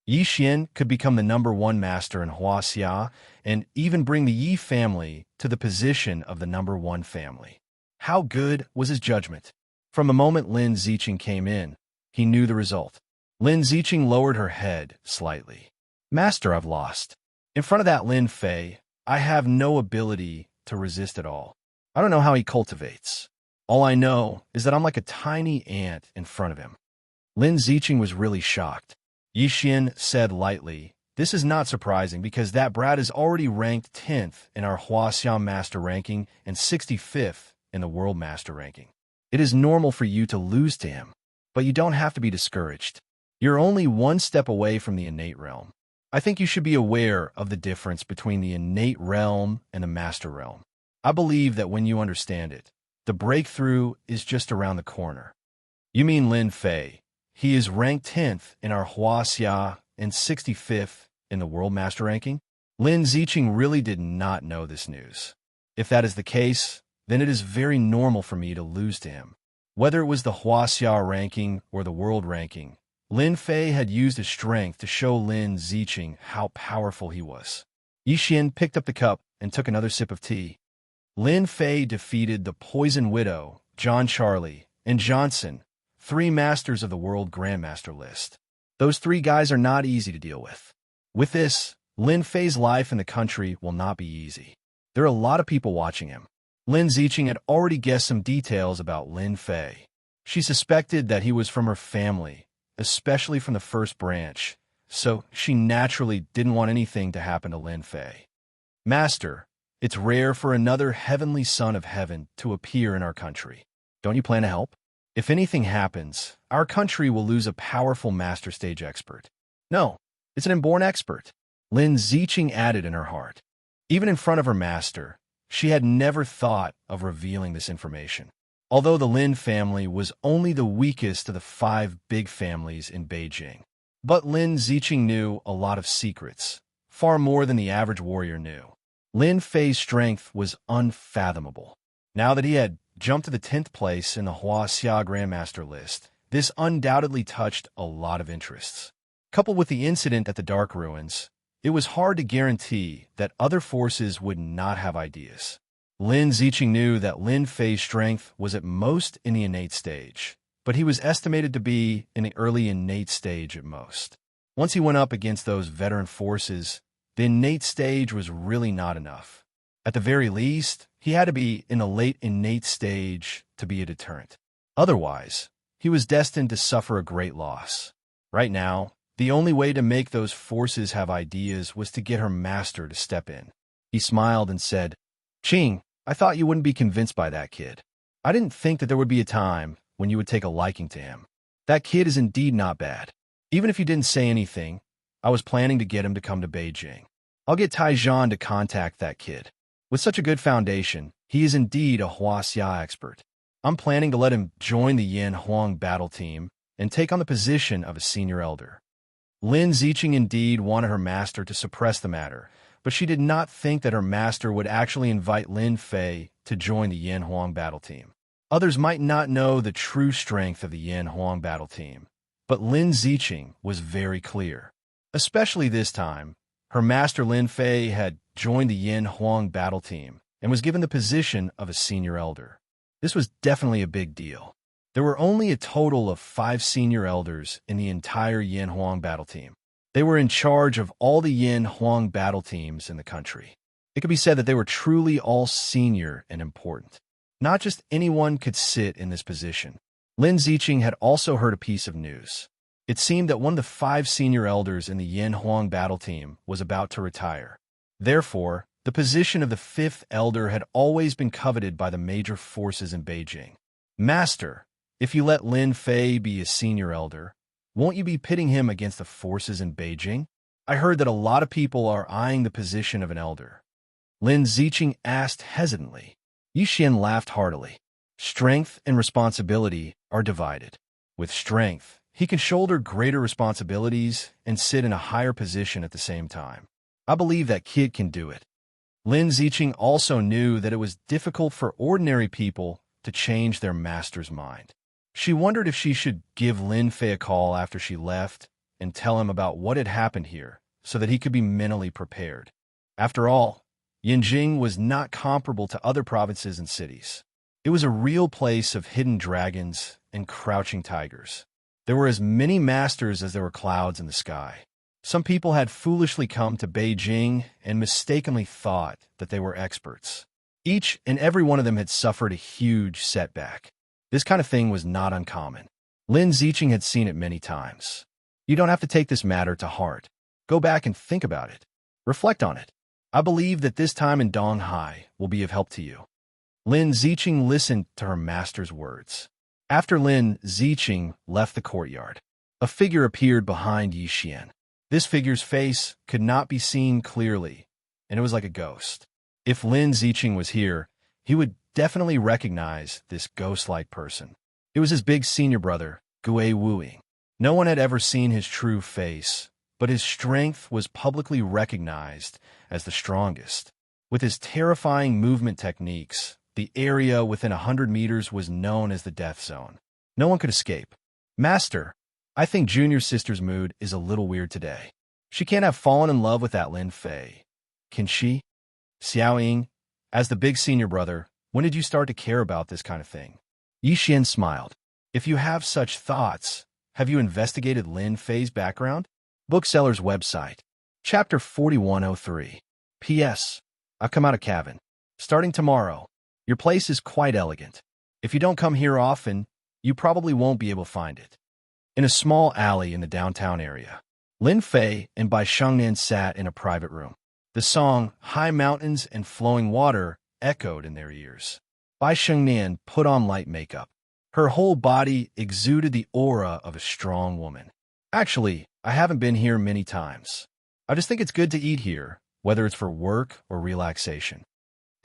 Yixian could become the #1 master in Huaxia and even bring the Yi family to the position of the #1 family. How good was his judgment? From the moment Lin Ziqing came in, he knew the result. Lin Ziqing lowered her head slightly. Master, I've lost. In front of that Lin Fei, I have no ability to resist at all. I don't know how he cultivates. All I know is that I'm like a tiny ant in front of him. Lin Ziqing was really shocked. Yixian said lightly, this is not surprising because that brat is already ranked 10th in our Huaxiang Master ranking and 65th in the World Master ranking. It is normal for you to lose to him, but you don't have to be discouraged. You're only one step away from the innate realm. I think you should be aware of the difference between the innate realm and the master realm. I believe that when you understand it, the breakthrough is just around the corner. You mean Lin Fei. He is ranked 10th in our Huaxia and 65th in the World Master ranking? Lin Ziqing really did not know this news. If that is the case, then it is very normal for me to lose to him. Whether it was the Huaxia ranking or the world ranking, Lin Fei had used his strength to show Lin Ziqing how powerful he was. Yixian picked up the cup and took another sip of tea. Lin Fei defeated the Poison Widow, John Charlie, and Johnson, 3 masters of the World Grandmaster list. Those 3 guys are not easy to deal with. With this, Lin Fei's life in the country will not be easy. There are a lot of people watching him. Lin Ziqing had already guessed some details about Lin Fei. She suspected that he was from her family, especially from the first branch, so she naturally didn't want anything to happen to Lin Fei. Master, it's rare for another heavenly son of heaven to appear in our country. Don't you plan to help? If anything happens, our country will lose a powerful master stage expert. No, it's an inborn expert, Lin Ziqing added in her heart. Even in front of her master, she had never thought of revealing this information. Although the Lin family was only the weakest of the 5 big families in Beijing. But Lin Ziqing knew a lot of secrets, far more than the average warrior knew. Lin Fei's strength was unfathomable. Now that he had jumped to the 10th place in the Huaxia Grandmaster list, this undoubtedly touched a lot of interests. Coupled with the incident at the Dark Ruins, it was hard to guarantee that other forces would not have ideas. Lin Ziqing knew that Lin Fei's strength was at most in the innate stage, but he was estimated to be in the early innate stage at most. Once he went up against those veteran forces, the innate stage was really not enough. At the very least, he had to be in the late innate stage to be a deterrent. Otherwise, he was destined to suffer a great loss. Right now, the only way to make those forces have ideas was to get her master to step in. He smiled and said, "Qing, I thought you wouldn't be convinced by that kid. I didn't think that there would be a time when you would take a liking to him. That kid is indeed not bad. Even if you didn't say anything, I was planning to get him to come to Beijing. I'll get Taizhan to contact that kid. With such a good foundation, he is indeed a Huaxia expert. I'm planning to let him join the Yan Huang battle team and take on the position of a senior elder." Lin Ziqing indeed wanted her master to suppress the matter, but she did not think that her master would actually invite Lin Fei to join the Yan Huang battle team. Others might not know the true strength of the Yan Huang battle team, but Lin Ziqing was very clear. Especially this time, her master Lin Fei had joined the Yan Huang battle team and was given the position of a senior elder. This was definitely a big deal. There were only a total of 5 senior elders in the entire Yan Huang battle team. They were in charge of all the Yan Huang battle teams in the country. It could be said that they were truly all senior and important. Not just anyone could sit in this position. Lin Ziqing had also heard a piece of news. It seemed that one of the 5 senior elders in the Yan Huang battle team was about to retire. Therefore, the position of the 5th elder had always been coveted by the major forces in Beijing. Master, if you let Lin Fei be a senior elder, won't you be pitting him against the forces in Beijing? I heard that a lot of people are eyeing the position of an elder. Lin Ziqing asked hesitantly. Yixian laughed heartily. Strength and responsibility are divided. With strength, he can shoulder greater responsibilities and sit in a higher position at the same time. I believe that kid can do it. Lin Ziqing also knew that it was difficult for ordinary people to change their master's mind. She wondered if she should give Lin Fei a call after she left and tell him about what had happened here so that he could be mentally prepared. After all, Yanjing was not comparable to other provinces and cities. It was a real place of hidden dragons and crouching tigers. There were as many masters as there were clouds in the sky. Some people had foolishly come to Beijing and mistakenly thought that they were experts. Each and every one of them had suffered a huge setback. This kind of thing was not uncommon. Lin Ziqing had seen it many times. You don't have to take this matter to heart. Go back and think about it. Reflect on it. I believe that this time in Donghai will be of help to you. Lin Ziqing listened to her master's words. After Lin Ziqing left the courtyard, a figure appeared behind Yixian. This figure's face could not be seen clearly, and it was like a ghost. If Lin Ziqing was here, he would definitely recognize this ghost-like person. It was his big senior brother, Gue Wuing. No one had ever seen his true face, but his strength was publicly recognized as the strongest. With his terrifying movement techniques, the area within 100 meters was known as the death zone. No one could escape. Master, I think Junior Sister's mood is a little weird today. She can't have fallen in love with that Lin Fei. Can she? Xiaoying, as the big senior brother, when did you start to care about this kind of thing? Yixian smiled. If you have such thoughts, have you investigated Lin Fei's background? Bookseller's website. Chapter 4103. P.S. I come out of cabin. Starting tomorrow. Your place is quite elegant. If you don't come here often, you probably won't be able to find it. In a small alley in the downtown area, Lin Fei and Bai Shengnan sat in a private room. The song, High Mountains and Flowing Water, echoed in their ears. Bai Shengnan put on light makeup. Her whole body exuded the aura of a strong woman. Actually, I haven't been here many times. I just think it's good to eat here, whether it's for work or relaxation.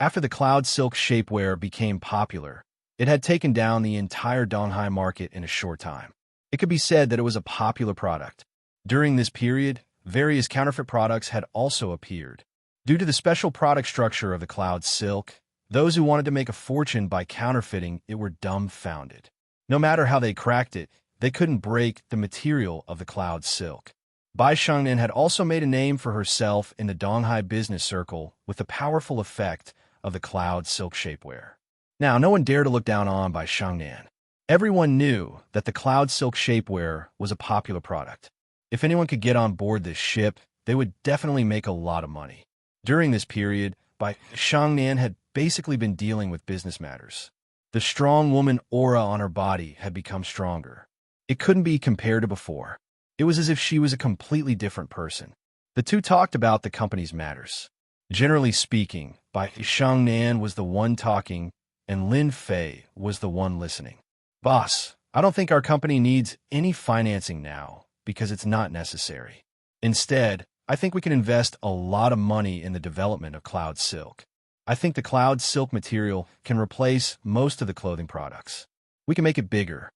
After the cloud silk shapewear became popular, it had taken down the entire Donghai market in a short time. It could be said that it was a popular product. During this period, various counterfeit products had also appeared. Due to the special product structure of the cloud silk, those who wanted to make a fortune by counterfeiting it were dumbfounded. No matter how they cracked it, they couldn't break the material of the cloud silk. Bai Shengnan had also made a name for herself in the Donghai business circle with the powerful effect of the cloud silk shapewear. Now, no one dared to look down on Bai Shengnan. Everyone knew that the cloud silk shapewear was a popular product. If anyone could get on board this ship, they would definitely make a lot of money. During this period, Bai Shengnan had basically been dealing with business matters. The strong woman aura on her body had become stronger. It couldn't be compared to before. It was as if she was a completely different person. The two talked about the company's matters. Generally speaking, Bai Shengnan was the one talking, and Lin Fei was the one listening. Boss, I don't think our company needs any financing now because it's not necessary. Instead, I think we can invest a lot of money in the development of cloud silk. I think the cloud silk material can replace most of the clothing products. We can make it bigger.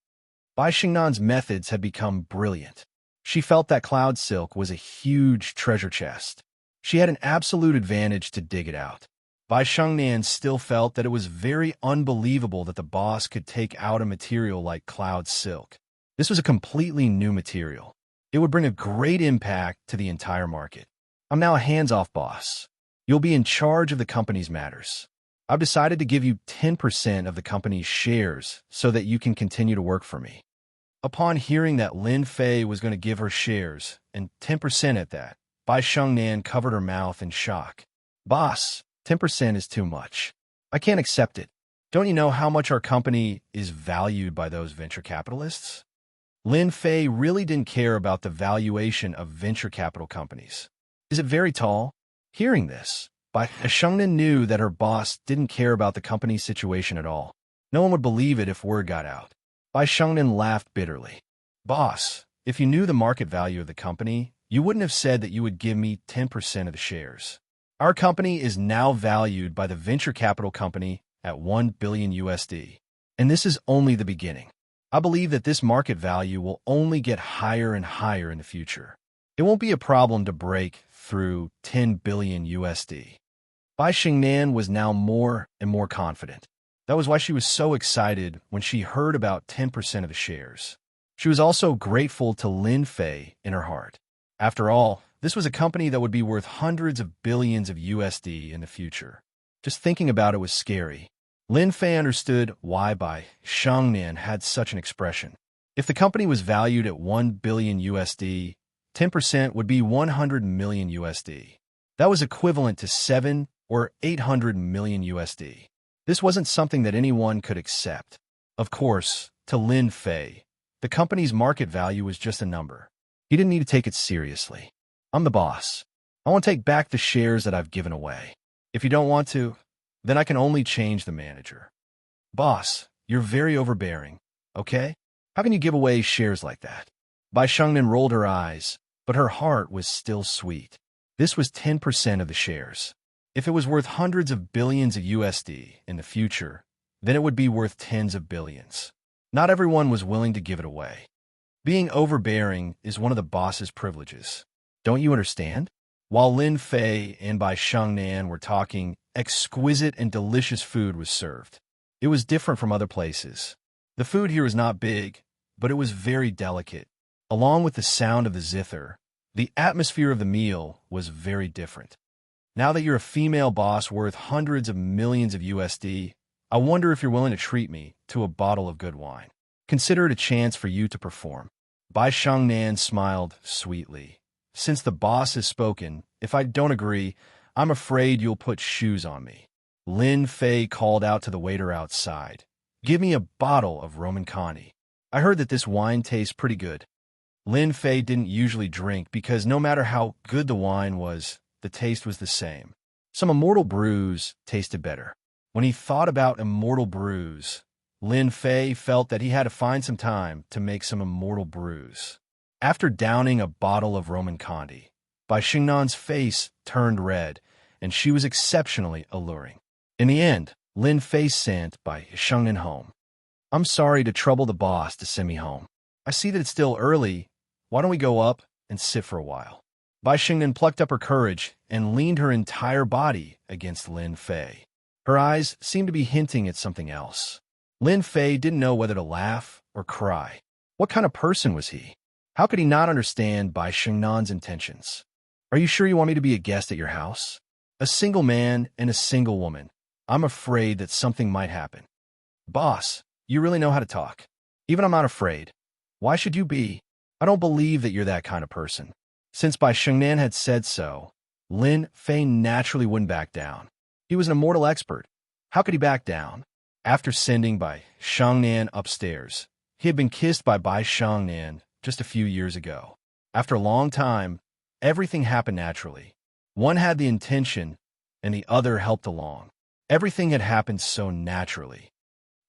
Bai Shengnan's methods had become brilliant. She felt that cloud silk was a huge treasure chest. She had an absolute advantage to dig it out. Bai Shengnan still felt that it was very unbelievable that the boss could take out a material like cloud silk. This was a completely new material. It would bring a great impact to the entire market. I'm now a hands-off boss. You'll be in charge of the company's matters. I've decided to give you 10% of the company's shares so that you can continue to work for me. Upon hearing that Lin Fei was going to give her shares, and 10% at that, Bai Shengnan covered her mouth in shock. Boss, 10% is too much. I can't accept it. Don't you know how much our company is valued by those venture capitalists? Lin Fei really didn't care about the valuation of venture capital companies. Is it very tall? Hearing this, Bai Shengnan knew that her boss didn't care about the company's situation at all. No one would believe it if word got out. Bai Shengnan laughed bitterly. Boss, if you knew the market value of the company, you wouldn't have said that you would give me 10% of the shares. Our company is now valued by the venture capital company at $1 billion USD. And this is only the beginning. I believe that this market value will only get higher and higher in the future. It won't be a problem to break through 10 billion USD. Bai Shengnan was now more and more confident. That was why she was so excited when she heard about 10% of the shares. She was also grateful to Lin Fei in her heart. After all, this was a company that would be worth hundreds of billions of USD in the future. Just thinking about it was scary. Lin Fei understood why Bai Shengnan had such an expression. If the company was valued at 1 billion USD, 10% would be 100 million USD. That was equivalent to 7 or 800 million USD. This wasn't something that anyone could accept. Of course, to Lin Fei, the company's market value was just a number. He didn't need to take it seriously. I'm the boss. I want to take back the shares that I've given away. If you don't want to, then I can only change the manager. Boss, you're very overbearing, okay? How can you give away shares like that? Bai Shengnan rolled her eyes, but her heart was still sweet. This was 10% of the shares. If it was worth hundreds of billions of USD in the future, then it would be worth tens of billions. Not everyone was willing to give it away. Being overbearing is one of the boss's privileges. Don't you understand? While Lin Fei and Bai Shengnan were talking, exquisite and delicious food was served. It was different from other places. The food here was not big, but it was very delicate. Along with the sound of the zither, the atmosphere of the meal was very different. Now that you're a female boss worth hundreds of millions of USD, I wonder if you're willing to treat me to a bottle of good wine. Consider it a chance for you to perform. Bai Shengnan smiled sweetly. Since the boss has spoken, if I don't agree, I'm afraid you'll put shoes on me. Lin Fei called out to the waiter outside. Give me a bottle of Roman Conti. I heard that this wine tastes pretty good. Lin Fei didn't usually drink because no matter how good the wine was, the taste was the same. Some immortal brews tasted better. When he thought about immortal brews, Lin Fei felt that he had to find some time to make some immortal brews. After downing a bottle of Roman Conti, Bai Xingnan's face turned red, and she was exceptionally alluring. In the end, Lin Fei sent Bai Xingnan home. I'm sorry to trouble the boss to send me home. I see that it's still early. Why don't we go up and sit for a while? Bai Xingnan plucked up her courage and leaned her entire body against Lin Fei. Her eyes seemed to be hinting at something else. Lin Fei didn't know whether to laugh or cry. What kind of person was he? How could he not understand Bai Xingnan's intentions? Are you sure you want me to be a guest at your house? A single man and a single woman. I'm afraid that something might happen. Boss, you really know how to talk. Even I'm not afraid. Why should you be? I don't believe that you're that kind of person. Since Bai Xingnan had said so, Lin Fei naturally wouldn't back down. He was an immortal expert. How could he back down? After sending Bai Xingnan upstairs, he had been kissed by Bai Xingnan just a few years ago. After a long time, everything happened naturally. One had the intention, and the other helped along. Everything had happened so naturally.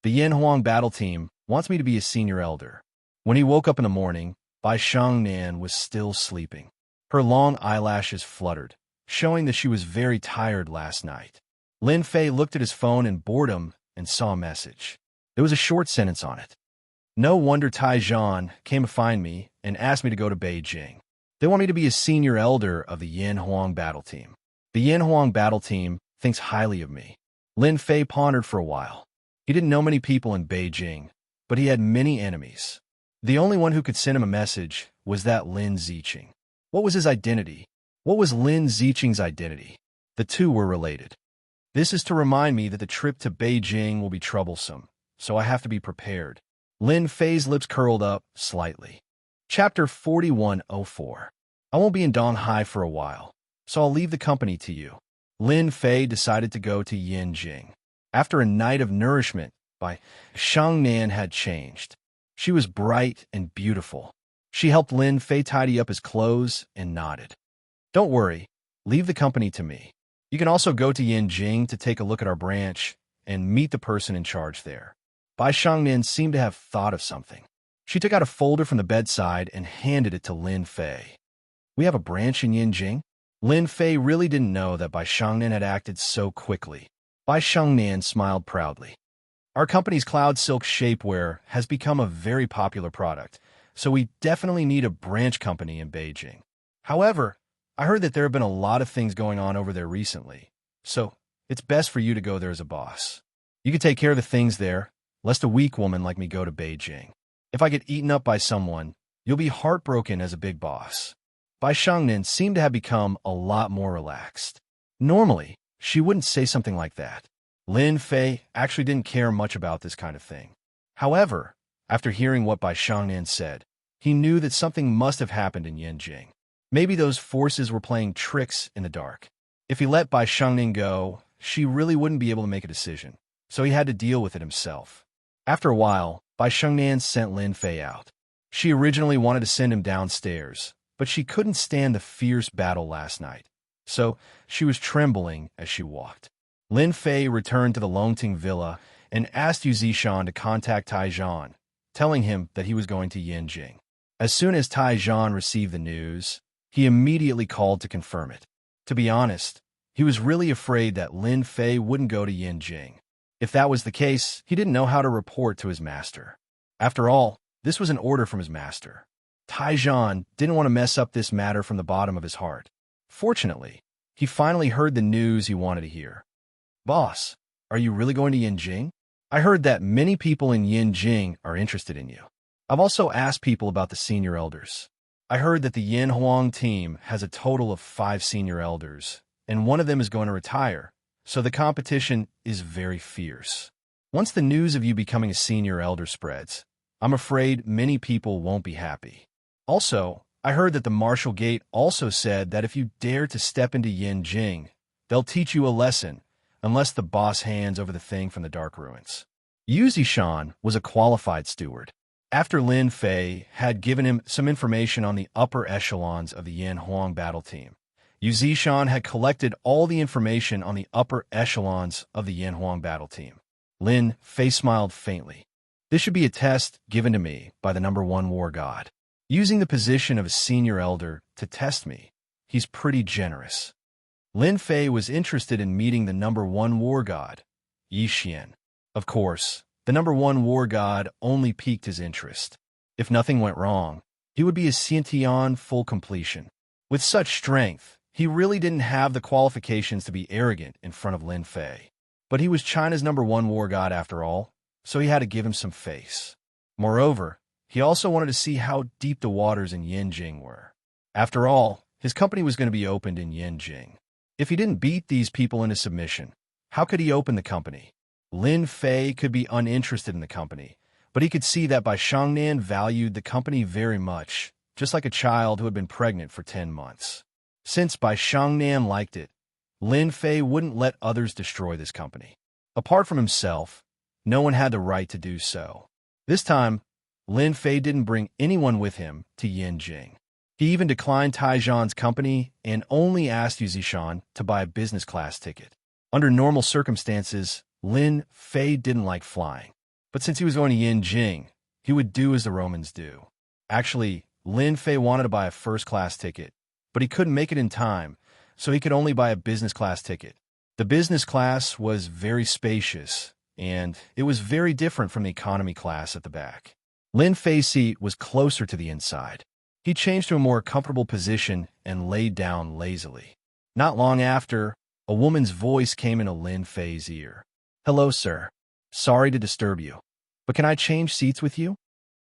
The Yanhuang battle team wants me to be a senior elder. When he woke up in the morning, Bai Xingnan was still sleeping. Her long eyelashes fluttered, showing that she was very tired last night. Lin Fei looked at his phone in boredom and saw a message. There was a short sentence on it. No wonder Taijian came to find me and asked me to go to Beijing. They want me to be a senior elder of the Yanhuang battle team. The Yanhuang battle team thinks highly of me. Lin Fei pondered for a while. He didn't know many people in Beijing, but he had many enemies. The only one who could send him a message was that Lin Ziqing. What was his identity? What was Lin Ziqing's identity? The two were related. This is to remind me that the trip to Beijing will be troublesome, so I have to be prepared. Lin Fei's lips curled up slightly. Chapter 4104. I won't be in Donghai for a while, so I'll leave the company to you. Lin Fei decided to go to Yanjing. After a night of nourishment, Bai Xingnan had changed. She was bright and beautiful. She helped Lin Fei tidy up his clothes and nodded. Don't worry, leave the company to me. You can also go to Yanjing to take a look at our branch and meet the person in charge there. Bai Xingnan seemed to have thought of something. She took out a folder from the bedside and handed it to Lin Fei. We have a branch in Yanjing? Lin Fei really didn't know that Bai Xingnan had acted so quickly. Bai Xingnan smiled proudly. Our company's cloud silk shapewear has become a very popular product, so we definitely need a branch company in Beijing. However, I heard that there have been a lot of things going on over there recently, so it's best for you to go there as a boss. You can take care of the things there, lest a weak woman like me go to Beijing. If I get eaten up by someone, you'll be heartbroken as a big boss. Bai Xingnan seemed to have become a lot more relaxed. Normally, she wouldn't say something like that. Lin Fei actually didn't care much about this kind of thing. However, after hearing what Bai Xingnan said, he knew that something must have happened in Yanjing. Maybe those forces were playing tricks in the dark. If he let Bai Xingnan go, she really wouldn't be able to make a decision, so he had to deal with it himself. After a while, Bai Xingnan sent Lin Fei out. She originally wanted to send him downstairs, but she couldn't stand the fierce battle last night, so she was trembling as she walked. Lin Fei returned to the Longting Villa and asked Yu Zishan to contact Taijian, telling him that he was going to Yanjing. As soon as Taijian received the news, he immediately called to confirm it. To be honest, he was really afraid that Lin Fei wouldn't go to Yanjing. If that was the case, he didn't know how to report to his master. After all, this was an order from his master. Taijian didn't want to mess up this matter from the bottom of his heart. Fortunately, he finally heard the news he wanted to hear. Boss, are you really going to Yanjing? I heard that many people in Yanjing are interested in you. I've also asked people about the senior elders. I heard that the Yanhuang team has a total of 5 senior elders, and one of them is going to retire, so the competition is very fierce. Once the news of you becoming a senior elder spreads, I'm afraid many people won't be happy. Also, I heard that the Marshal Gate also said that if you dare to step into Yin Jing, they'll teach you a lesson, unless the boss hands over the thing from the Dark Ruins. Yu Zishan was a qualified steward. After Lin Fei had given him some information on the upper echelons of the Yan Huang battle team, Yu Zishan had collected all the information on the upper echelons of the Yan Huang battle team. Lin Fei smiled faintly. This should be a test given to me by the #1 war god. Using the position of a senior elder to test me, he's pretty generous. Lin Fei was interested in meeting the #1 war god, Yi Xian. Of course, the #1 war god only piqued his interest. If nothing went wrong, he would be a Xiantian full completion. With such strength, he really didn't have the qualifications to be arrogant in front of Lin Fei. But he was China's #1 war god after all, so he had to give him some face. Moreover, he also wanted to see how deep the waters in Yanjing were. After all, his company was going to be opened in Yanjing. If he didn't beat these people into submission, how could he open the company? Lin Fei could be uninterested in the company, but he could see that Bai Shangnan valued the company very much, just like a child who had been pregnant for 10 months. Since Bai Shangnan liked it, Lin Fei wouldn't let others destroy this company. Apart from himself, no one had the right to do so. This time, Lin Fei didn't bring anyone with him to Yanjing. He even declined Taijian's company and only asked Yu Zishan to buy a business class ticket. Under normal circumstances, Lin Fei didn't like flying. But since he was going to Yanjing, he would do as the Romans do. Actually, Lin Fei wanted to buy a first-class ticket, but he couldn't make it in time, so he could only buy a business class ticket. The business class was very spacious, and it was very different from the economy class at the back. Lin Fei's seat was closer to the inside. He changed to a more comfortable position and laid down lazily. Not long after, a woman's voice came into Lin Fei's ear. "Hello, sir. Sorry to disturb you, but can I change seats with you?"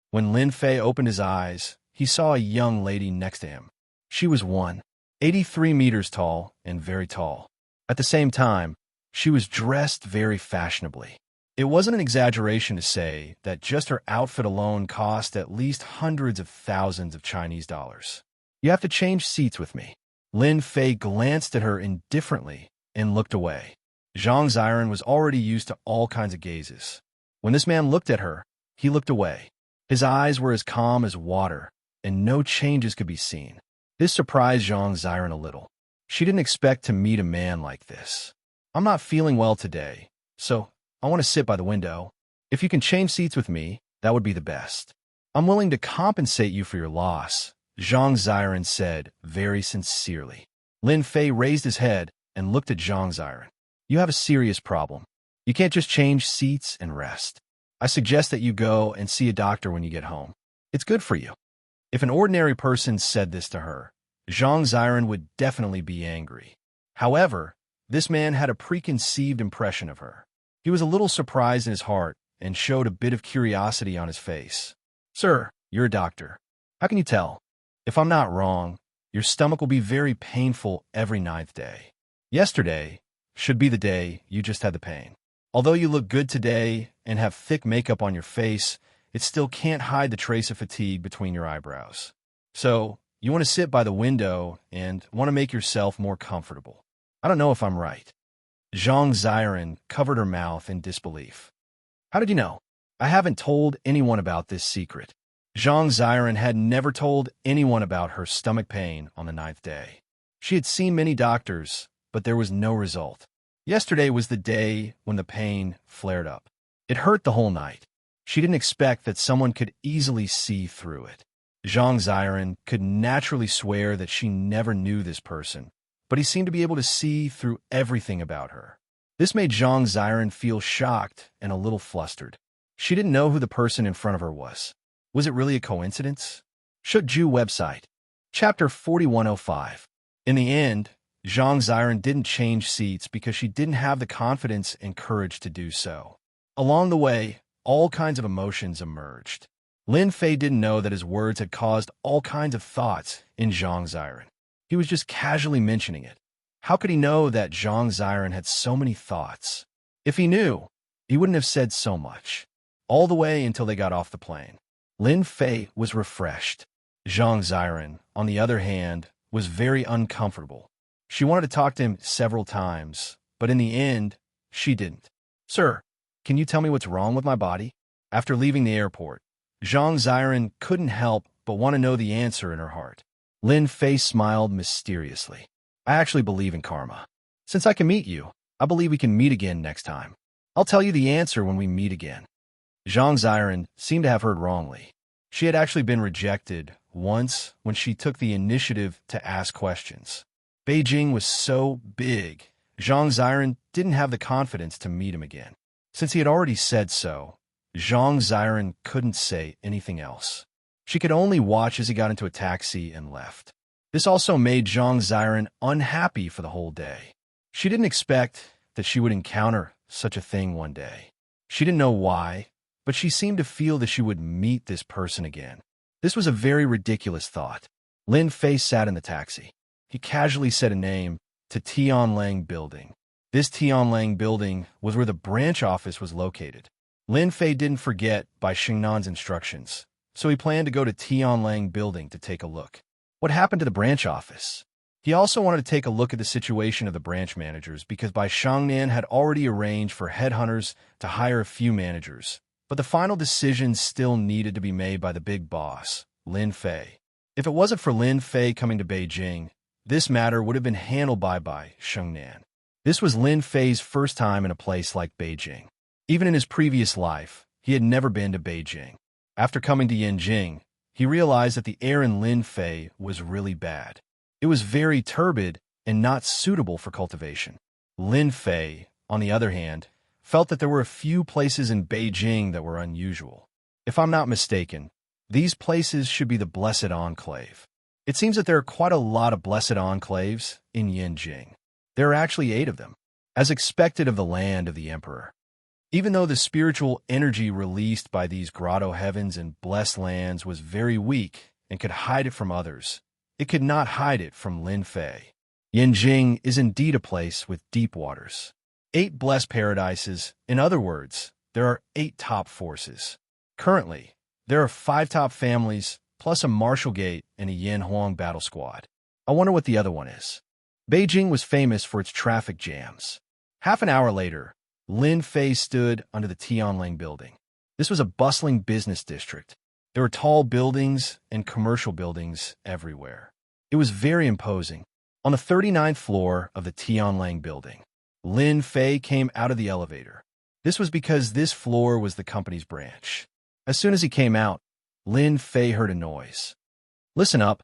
When Lin Fei opened his eyes, he saw a young lady next to him. She was 183 meters tall and very tall. At the same time, she was dressed very fashionably. It wasn't an exaggeration to say that just her outfit alone cost at least hundreds of thousands of Chinese dollars. "You have to change seats with me." Lin Fei glanced at her indifferently and looked away. Zhang Ziran was already used to all kinds of gazes. When this man looked at her, he looked away. His eyes were as calm as water, and no changes could be seen. This surprised Zhang Ziran a little. She didn't expect to meet a man like this. "I'm not feeling well today, so I want to sit by the window. If you can change seats with me, that would be the best. I'm willing to compensate you for your loss," Zhang Ziran said very sincerely. Lin Fei raised his head and looked at Zhang Ziran. "You have a serious problem. You can't just change seats and rest. I suggest that you go and see a doctor when you get home. It's good for you." If an ordinary person said this to her, Zhang Ziran would definitely be angry. However, this man had a preconceived impression of her. He was a little surprised in his heart and showed a bit of curiosity on his face. "Sir, you're a doctor. How can you tell? If I'm not wrong, your stomach will be very painful every 9th day. Yesterday should be the day you just had the pain. Although you look good today and have thick makeup on your face, it still can't hide the trace of fatigue between your eyebrows. So, you want to sit by the window and want to make yourself more comfortable. I don't know if I'm right." Zhang Ziran covered her mouth in disbelief. "How did you know?" "I haven't told anyone about this secret." Zhang Ziran had never told anyone about her stomach pain on the 9th day. She had seen many doctors, but there was no result. Yesterday was the day when the pain flared up. It hurt the whole night. She didn't expect that someone could easily see through it. Zhang Ziran could naturally swear that she never knew this person, but he seemed to be able to see through everything about her. This made Zhang Ziran feel shocked and a little flustered. She didn't know who the person in front of her was. Was it really a coincidence? Shutju website. Chapter 4105. In the end, Zhang Ziran didn't change seats because she didn't have the confidence and courage to do so. Along the way, all kinds of emotions emerged. Lin Fei didn't know that his words had caused all kinds of thoughts in Zhang Ziran. He was just casually mentioning it. How could he know that Zhang Ziran had so many thoughts? If he knew, he wouldn't have said so much. All the way until they got off the plane. Lin Fei was refreshed. Zhang Ziren, on the other hand, was very uncomfortable. She wanted to talk to him several times, but in the end, she didn't. Sir, can you tell me what's wrong with my body? After leaving the airport, Zhang Ziren couldn't help but want to know the answer in her heart. Lin Fei smiled mysteriously. I actually believe in karma. Since I can meet you, I believe we can meet again next time. I'll tell you the answer when we meet again. Zhang Ziren seemed to have heard wrongly. She had actually been rejected once when she took the initiative to ask questions. Beijing was so big, Zhang Ziren didn't have the confidence to meet him again. Since he had already said so, Zhang Ziren couldn't say anything else. She could only watch as he got into a taxi and left. This also made Zhang Ziren unhappy for the whole day. She didn't expect that she would encounter such a thing one day. She didn't know why, but she seemed to feel that she would meet this person again. This was a very ridiculous thought. Lin Fei sat in the taxi. He casually said a name to Tianlang Building. This Tianlang Building was where the branch office was located. Lin Fei didn't forget by Xingnan's instructions, so he planned to go to Tianlang Building to take a look. What happened to the branch office? He also wanted to take a look at the situation of the branch managers because Bai Shangnan had already arranged for headhunters to hire a few managers, but the final decision still needed to be made by the big boss, Lin Fei. If it wasn't for Lin Fei coming to Beijing, this matter would have been handled by Bai Shangnan. This was Lin Fei's first time in a place like Beijing. Even in his previous life, he had never been to Beijing. After coming to Yanjing, he realized that the air in Lin Fei was really bad. It was very turbid and not suitable for cultivation. Lin Fei, on the other hand, felt that there were a few places in Beijing that were unusual. If I'm not mistaken, these places should be the Blessed Enclave. It seems that there are quite a lot of Blessed Enclaves in Yanjing. There are actually 8 of them, as expected of the land of the Emperor. Even though the spiritual energy released by these grotto heavens and blessed lands was very weak and could hide it from others, it could not hide it from Lin Fei. Yanjing is indeed a place with deep waters. 8 blessed paradises. In other words, there are 8 top forces. Currently, there are 5 top families, plus a martial gate and a Yanhuang battle squad. I wonder what the other one is. Beijing was famous for its traffic jams. Half an hour later, Lin Fei stood under the Tianlang Building. This was a bustling business district. There were tall buildings and commercial buildings everywhere. It was very imposing. On the 39th floor of the Tianlang Building, Lin Fei came out of the elevator. This was because this floor was the company's branch. As soon as he came out, Lin Fei heard a noise. Listen up.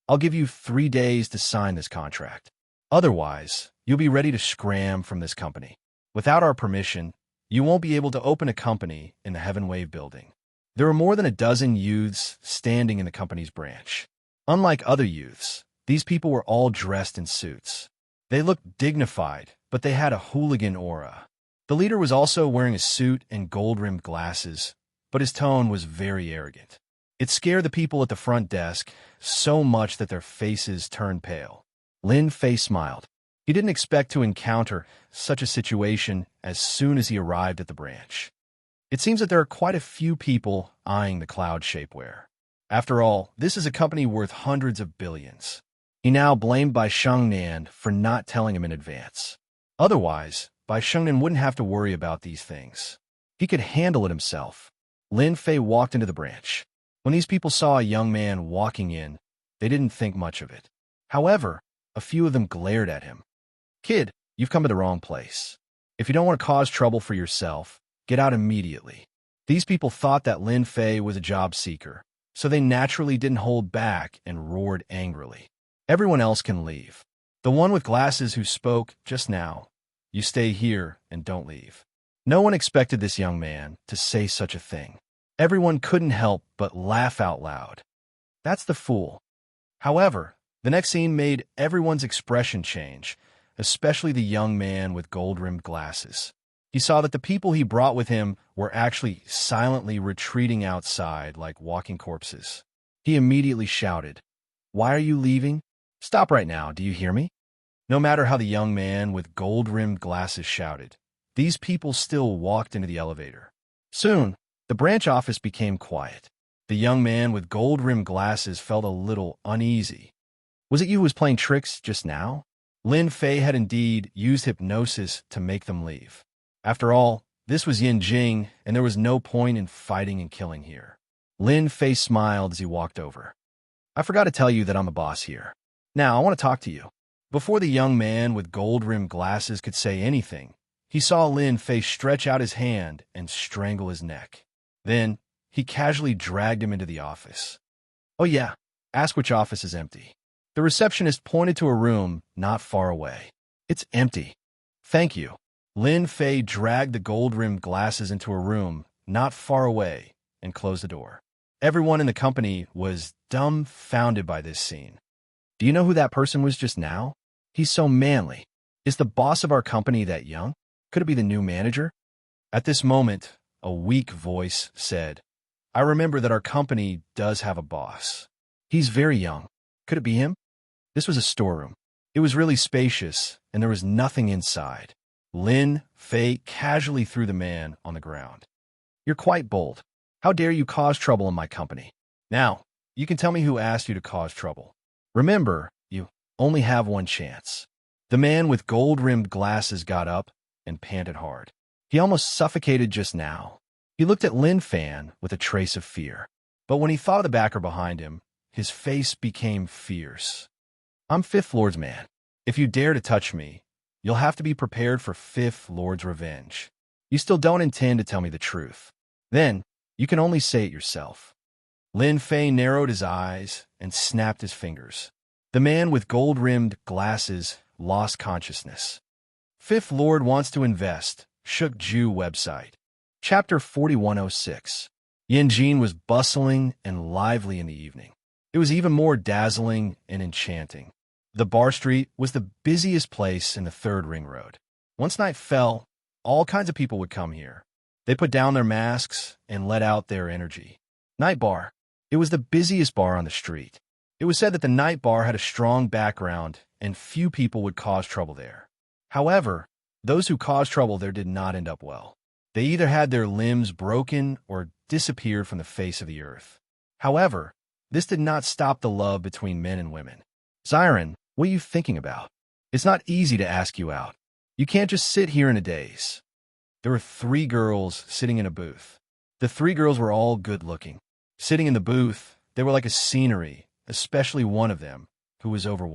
I'll give you 3 days to sign this contract. Otherwise, you'll be ready to scram from this company. Without our permission, you won't be able to open a company in the Heaven Wave Building. There were more than a dozen youths standing in the company's branch. Unlike other youths, these people were all dressed in suits. They looked dignified, but they had a hooligan aura. The leader was also wearing a suit and gold-rimmed glasses, but his tone was very arrogant. It scared the people at the front desk so much that their faces turned pale. Lin Fei smiled. He didn't expect to encounter such a situation as soon as he arrived at the branch. It seems that there are quite a few people eyeing the cloud shapeware. After all, this is a company worth hundreds of billions. He now blamed Bai Shangnan for not telling him in advance. Otherwise, Bai Shangnan wouldn't have to worry about these things. He could handle it himself. Lin Fei walked into the branch. When these people saw a young man walking in, they didn't think much of it. However, a few of them glared at him. Kid, you've come to the wrong place. If you don't want to cause trouble for yourself, get out immediately. These people thought that Lin Fei was a job seeker, so they naturally didn't hold back and roared angrily. Everyone else can leave. The one with glasses who spoke just now, you stay here and don't leave. No one expected this young man to say such a thing. Everyone couldn't help but laugh out loud. That's the fool. However, the next scene made everyone's expression change, especially the young man with gold-rimmed glasses. He saw that the people he brought with him were actually silently retreating outside like walking corpses. He immediately shouted, "Why are you leaving? Stop right now, do you hear me?" No matter how the young man with gold-rimmed glasses shouted, these people still walked into the elevator. Soon, the branch office became quiet. The young man with gold-rimmed glasses felt a little uneasy. Was it you who was playing tricks just now? Lin Fei had indeed used hypnosis to make them leave. After all, this was Yin Jing, and there was no point in fighting and killing here. Lin Fei smiled as he walked over. I forgot to tell you that I'm the boss here. Now, I want to talk to you. Before the young man with gold-rimmed glasses could say anything, he saw Lin Fei stretch out his hand and strangle his neck. Then, he casually dragged him into the office. Oh yeah, ask which office is empty. The receptionist pointed to a room not far away. It's empty. Thank you. Lin Fei dragged the gold-rimmed glasses into a room not far away and closed the door. Everyone in the company was dumbfounded by this scene. Do you know who that person was just now? He's so manly. Is the boss of our company that young? Could it be the new manager? At this moment, a weak voice said, I remember that our company does have a boss. He's very young. Could it be him? This was a storeroom. It was really spacious, and there was nothing inside. Lin Fei casually threw the man on the ground. You're quite bold. How dare you cause trouble in my company? Now, you can tell me who asked you to cause trouble. Remember, you only have one chance. The man with gold-rimmed glasses got up and panted hard. He almost suffocated just now. He looked at Lin Fan with a trace of fear. But when he thought of the backer behind him, his face became fierce. I'm Fifth Lord's man. If you dare to touch me, you'll have to be prepared for Fifth Lord's revenge. You still don't intend to tell me the truth. Then, you can only say it yourself. Lin Fei narrowed his eyes and snapped his fingers. The man with gold-rimmed glasses lost consciousness. Fifth Lord wants to invest. Shook Ju website. Chapter 4106. Yin Jin was bustling and lively in the evening. It was even more dazzling and enchanting. The bar street was the busiest place in the third ring road. Once night fell, all kinds of people would come here. They put down their masks and let out their energy. Night bar. It was the busiest bar on the street. It was said that the night bar had a strong background and few people would cause trouble there. However, those who caused trouble there did not end up well. They either had their limbs broken or disappeared from the face of the earth. However, this did not stop the love between men and women. Xiren, what are you thinking about? It's not easy to ask you out. You can't just sit here in a daze. There were 3 girls sitting in a booth. The 3 girls were all good-looking. Sitting in the booth, they were like a scenery, especially one of them, who was over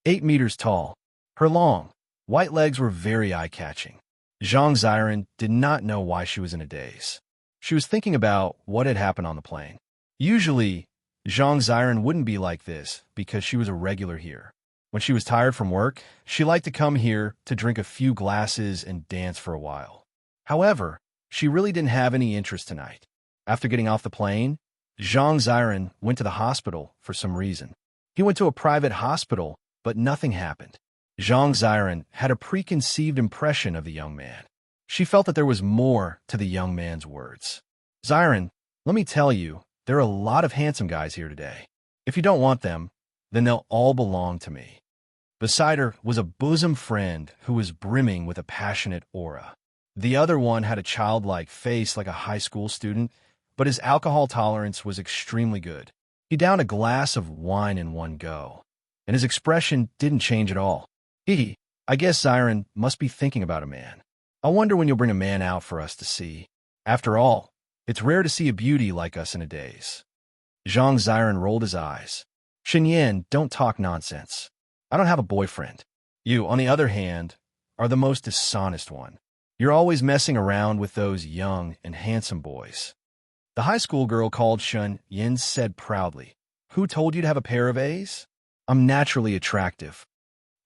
8 meters tall. Her long, white legs were very eye-catching. Zhang Xiren did not know why she was in a daze. She was thinking about what had happened on the plane. Usually, Zhang Xiren wouldn't be like this because she was a regular here. When she was tired from work, she liked to come here to drink a few glasses and dance for a while. However, she really didn't have any interest tonight. After getting off the plane, Zhang Xiren went to the hospital for some reason. He went to a private hospital, but nothing happened. Zhang Xiren had a preconceived impression of the young man. She felt that there was more to the young man's words. Xiren, let me tell you, there are a lot of handsome guys here today. If you don't want them, then they'll all belong to me. Beside her was a bosom friend who was brimming with a passionate aura. The other one had a childlike face like a high school student, but his alcohol tolerance was extremely good. He downed a glass of wine in one go, and his expression didn't change at all. I guess Xiren must be thinking about a man. I wonder when you'll bring a man out for us to see. After all, it's rare to see a beauty like us in a daze. Zhang Xiren rolled his eyes. Shenyan, don't talk nonsense. I don't have a boyfriend. You, on the other hand, are the most dishonest one. You're always messing around with those young and handsome boys. The high school girl called Shun Yin said proudly, Who told you to have a pair of A's? I'm naturally attractive.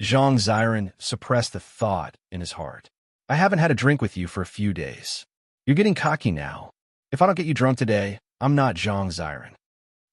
Zhang Xiren suppressed the thought in his heart. I haven't had a drink with you for a few days. You're getting cocky now. If I don't get you drunk today, I'm not Zhang Xiren.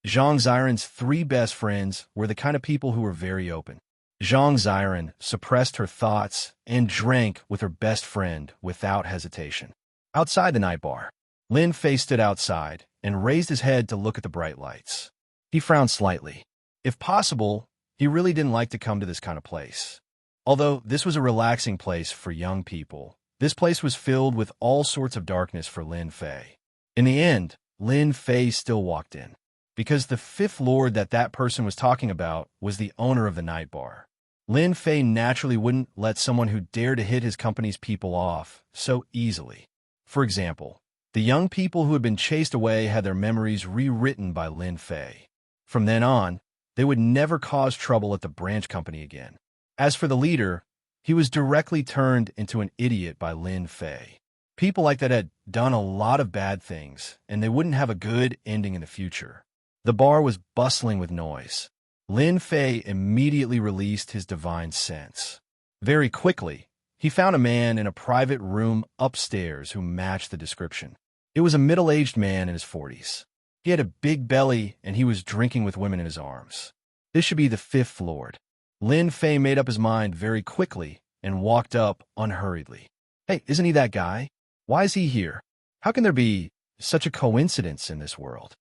Zhang Xiren's 3 best friends were the kind of people who were very open. Zhang Xiren suppressed her thoughts and drank with her best friend without hesitation. Outside the night bar, Lin Fei stood outside and raised his head to look at the bright lights. He frowned slightly. If possible, he really didn't like to come to this kind of place. Although this was a relaxing place for young people, this place was filled with all sorts of darkness for Lin Fei. In the end, Lin Fei still walked in. Because the fifth lord that person was talking about was the owner of the night bar. Lin Fei naturally wouldn't let someone who dared to hit his company's people off so easily. For example, the young people who had been chased away had their memories rewritten by Lin Fei. From then on, they would never cause trouble at the branch company again. As for the leader, he was directly turned into an idiot by Lin Fei. People like that had done a lot of bad things, and they wouldn't have a good ending in the future. The bar was bustling with noise. Lin Fei immediately released his divine sense. Very quickly, he found a man in a private room upstairs who matched the description. It was a middle-aged man in his 40s. He had a big belly, and he was drinking with women in his arms. This should be the fifth lord. Lin Fei made up his mind very quickly and walked up unhurriedly. Hey, isn't he that guy? Why is he here? How can there be such a coincidence in this world?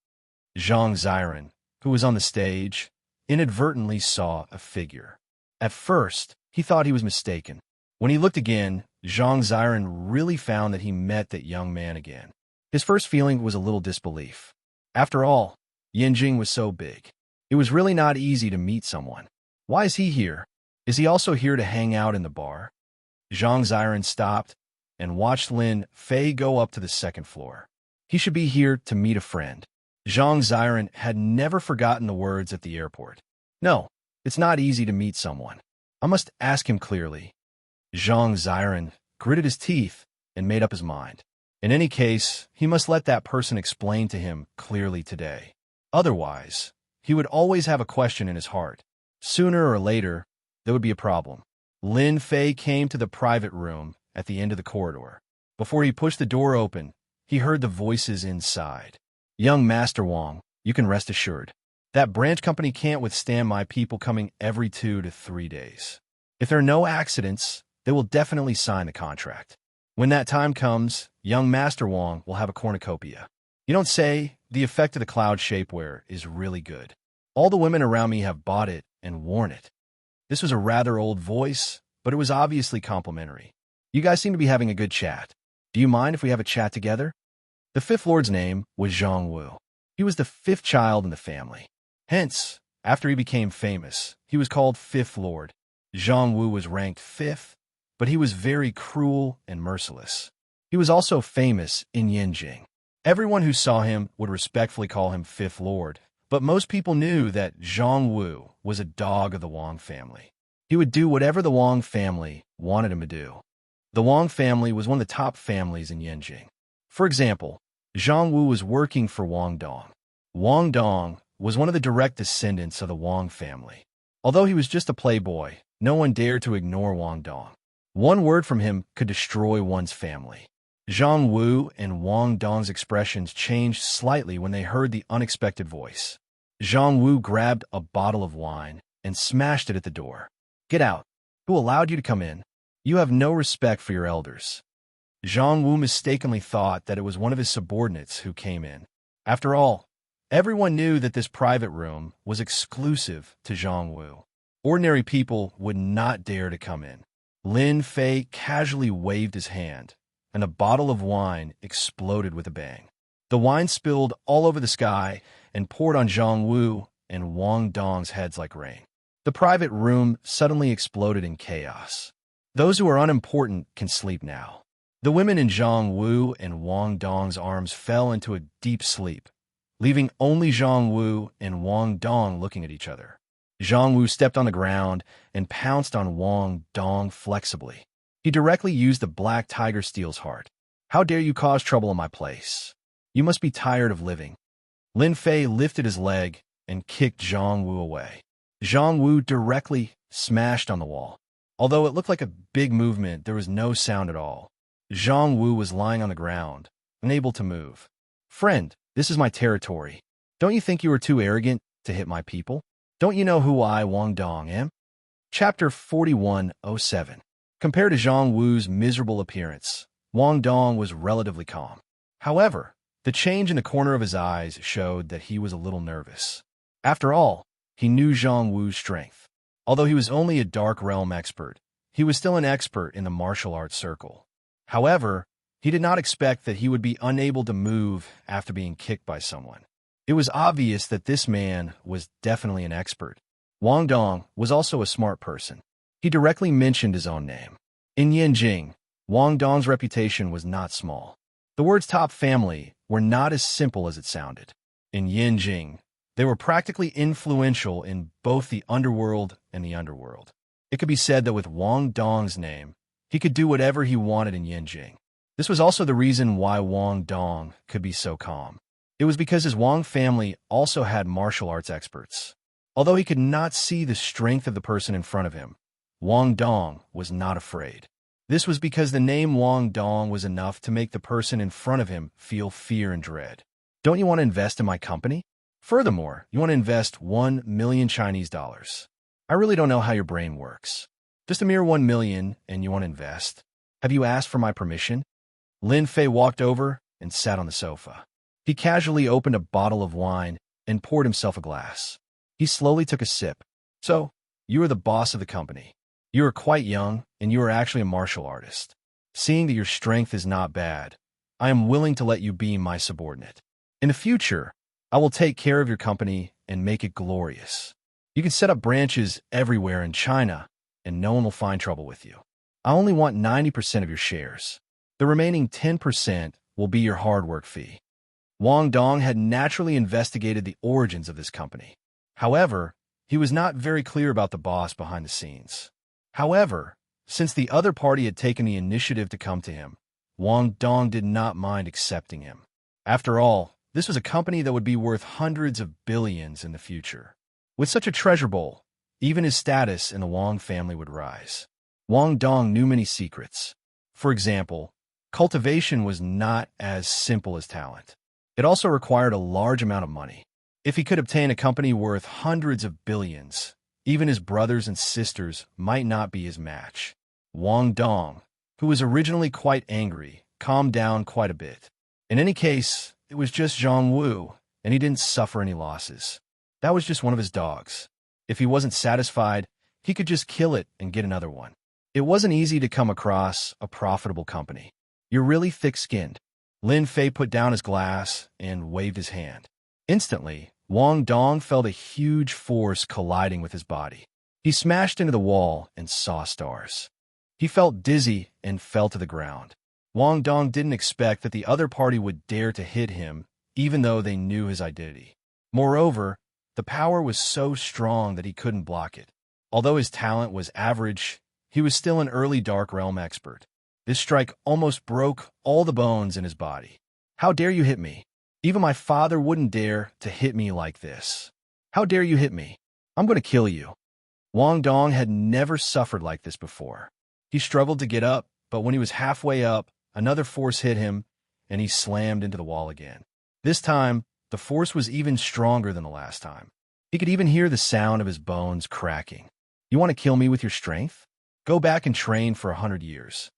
Zhang Ziren, who was on the stage, inadvertently saw a figure. At first, he thought he was mistaken. When he looked again, Zhang Ziren really found that he met that young man again. His first feeling was a little disbelief. After all, Yanjing was so big. It was really not easy to meet someone. Why is he here? Is he also here to hang out in the bar? Zhang Ziren stopped and watched Lin Fei go up to the second floor. He should be here to meet a friend. Zhang Ziren had never forgotten the words at the airport. No, it's not easy to meet someone. I must ask him clearly. Zhang Ziren gritted his teeth and made up his mind. In any case, he must let that person explain to him clearly today. Otherwise, he would always have a question in his heart. Sooner or later, there would be a problem. Lin Fei came to the private room at the end of the corridor. Before he pushed the door open, he heard the voices inside. Young Master Wang, you can rest assured. That branch company can't withstand my people coming every 2 to 3 days. If there are no accidents, they will definitely sign the contract. When that time comes, young Master Wang will have a cornucopia. You don't say. The effect of the cloud shapewear is really good. All the women around me have bought it and worn it. This was a rather old voice, but it was obviously complimentary. You guys seem to be having a good chat. Do you mind if we have a chat together? The fifth lord's name was Zhang Wu. He was the fifth child in the family. Hence, after he became famous, he was called Fifth Lord. Zhang Wu was ranked fifth, but he was very cruel and merciless. He was also famous in Yanjing. Everyone who saw him would respectfully call him Fifth Lord, but most people knew that Zhang Wu was a dog of the Wang family. He would do whatever the Wang family wanted him to do. The Wang family was one of the top families in Yanjing. For example, Zhang Wu was working for Wang Dong. Wang Dong was one of the direct descendants of the Wang family. Although he was just a playboy, no one dared to ignore Wang Dong. One word from him could destroy one's family. Zhang Wu and Wang Dong's expressions changed slightly when they heard the unexpected voice. Zhang Wu grabbed a bottle of wine and smashed it at the door. Get out. Who allowed you to come in? You have no respect for your elders. Zhang Wu mistakenly thought that it was one of his subordinates who came in. After all, everyone knew that this private room was exclusive to Zhang Wu. Ordinary people would not dare to come in. Lin Fei casually waved his hand, and a bottle of wine exploded with a bang. The wine spilled all over the sky and poured on Zhang Wu and Wang Dong's heads like rain. The private room suddenly exploded in chaos. Those who are unimportant can sleep now. The women in Zhang Wu and Wang Dong's arms fell into a deep sleep, leaving only Zhang Wu and Wang Dong looking at each other. Zhang Wu stepped on the ground and pounced on Wang Dong flexibly. He directly used the black tiger steel's heart. How dare you cause trouble in my place? You must be tired of living. Lin Fei lifted his leg and kicked Zhang Wu away. Zhang Wu directly smashed on the wall. Although it looked like a big movement, there was no sound at all. Zhang Wu was lying on the ground, unable to move. Friend, this is my territory. Don't you think you are too arrogant to hit my people? Don't you know who I, Wang Dong, am? Chapter 4107. Compared to Zhang Wu's miserable appearance, Wang Dong was relatively calm. However, the change in the corner of his eyes showed that he was a little nervous. After all, he knew Zhang Wu's strength. Although he was only a Dark Realm expert, he was still an expert in the martial arts circle. However, He did not expect that he would be unable to move after being kicked by someone. It was obvious that this man was definitely an expert. Wang Dong was also a smart person. He directly mentioned his own name. In Yanjing, Wang Dong's reputation was not small. The words top family were not as simple as it sounded. In Yanjing, they were practically influential in both the underworld and the underworld. It could be said that with Wang Dong's name, he could do whatever he wanted in Yanjing. This was also the reason why Wang Dong could be so calm. It was because his Wang family also had martial arts experts. Although he could not see the strength of the person in front of him, Wang Dong was not afraid. This was because the name Wang Dong was enough to make the person in front of him feel fear and dread. Don't you want to invest in my company? Furthermore, you want to invest 1 million Chinese dollars. I really don't know how your brain works. Just a mere 1 million and you want to invest? Have you asked for my permission? Lin Fei walked over and sat on the sofa. He casually opened a bottle of wine and poured himself a glass. He slowly took a sip. So, you are the boss of the company. You are quite young, and you are actually a martial artist. Seeing that your strength is not bad, I am willing to let you be my subordinate. In the future, I will take care of your company and make it glorious. You can set up branches everywhere in China, and no one will find trouble with you. I only want 90% of your shares. The remaining 10% will be your hard work fee. Wang Dong had naturally investigated the origins of this company. However, he was not very clear about the boss behind the scenes. However, since the other party had taken the initiative to come to him, Wang Dong did not mind accepting him. After all, this was a company that would be worth hundreds of billions in the future. With such a treasure bowl, even his status in the Wang family would rise. Wang Dong knew many secrets. For example, cultivation was not as simple as talent. It also required a large amount of money. If he could obtain a company worth hundreds of billions, even his brothers and sisters might not be his match. Wang Dong, who was originally quite angry, calmed down quite a bit. In any case, it was just Zhang Wu, and he didn't suffer any losses. That was just one of his dogs. If he wasn't satisfied, he could just kill it and get another one. It wasn't easy to come across a profitable company. You're really thick-skinned. Lin Fei put down his glass and waved his hand. Instantly, Wang Dong felt a huge force colliding with his body. He smashed into the wall and saw stars. He felt dizzy and fell to the ground. Wang Dong didn't expect that the other party would dare to hit him, even though they knew his identity. Moreover, the power was so strong that he couldn't block it. Although his talent was average, he was still an early Dark Realm expert. This strike almost broke all the bones in his body. How dare you hit me? Even my father wouldn't dare to hit me like this. How dare you hit me? I'm going to kill you. Wang Dong had never suffered like this before. He struggled to get up, but when he was halfway up, another force hit him, and he slammed into the wall again. This time, the force was even stronger than the last time. He could even hear the sound of his bones cracking. You want to kill me with your strength? Go back and train for 100 years.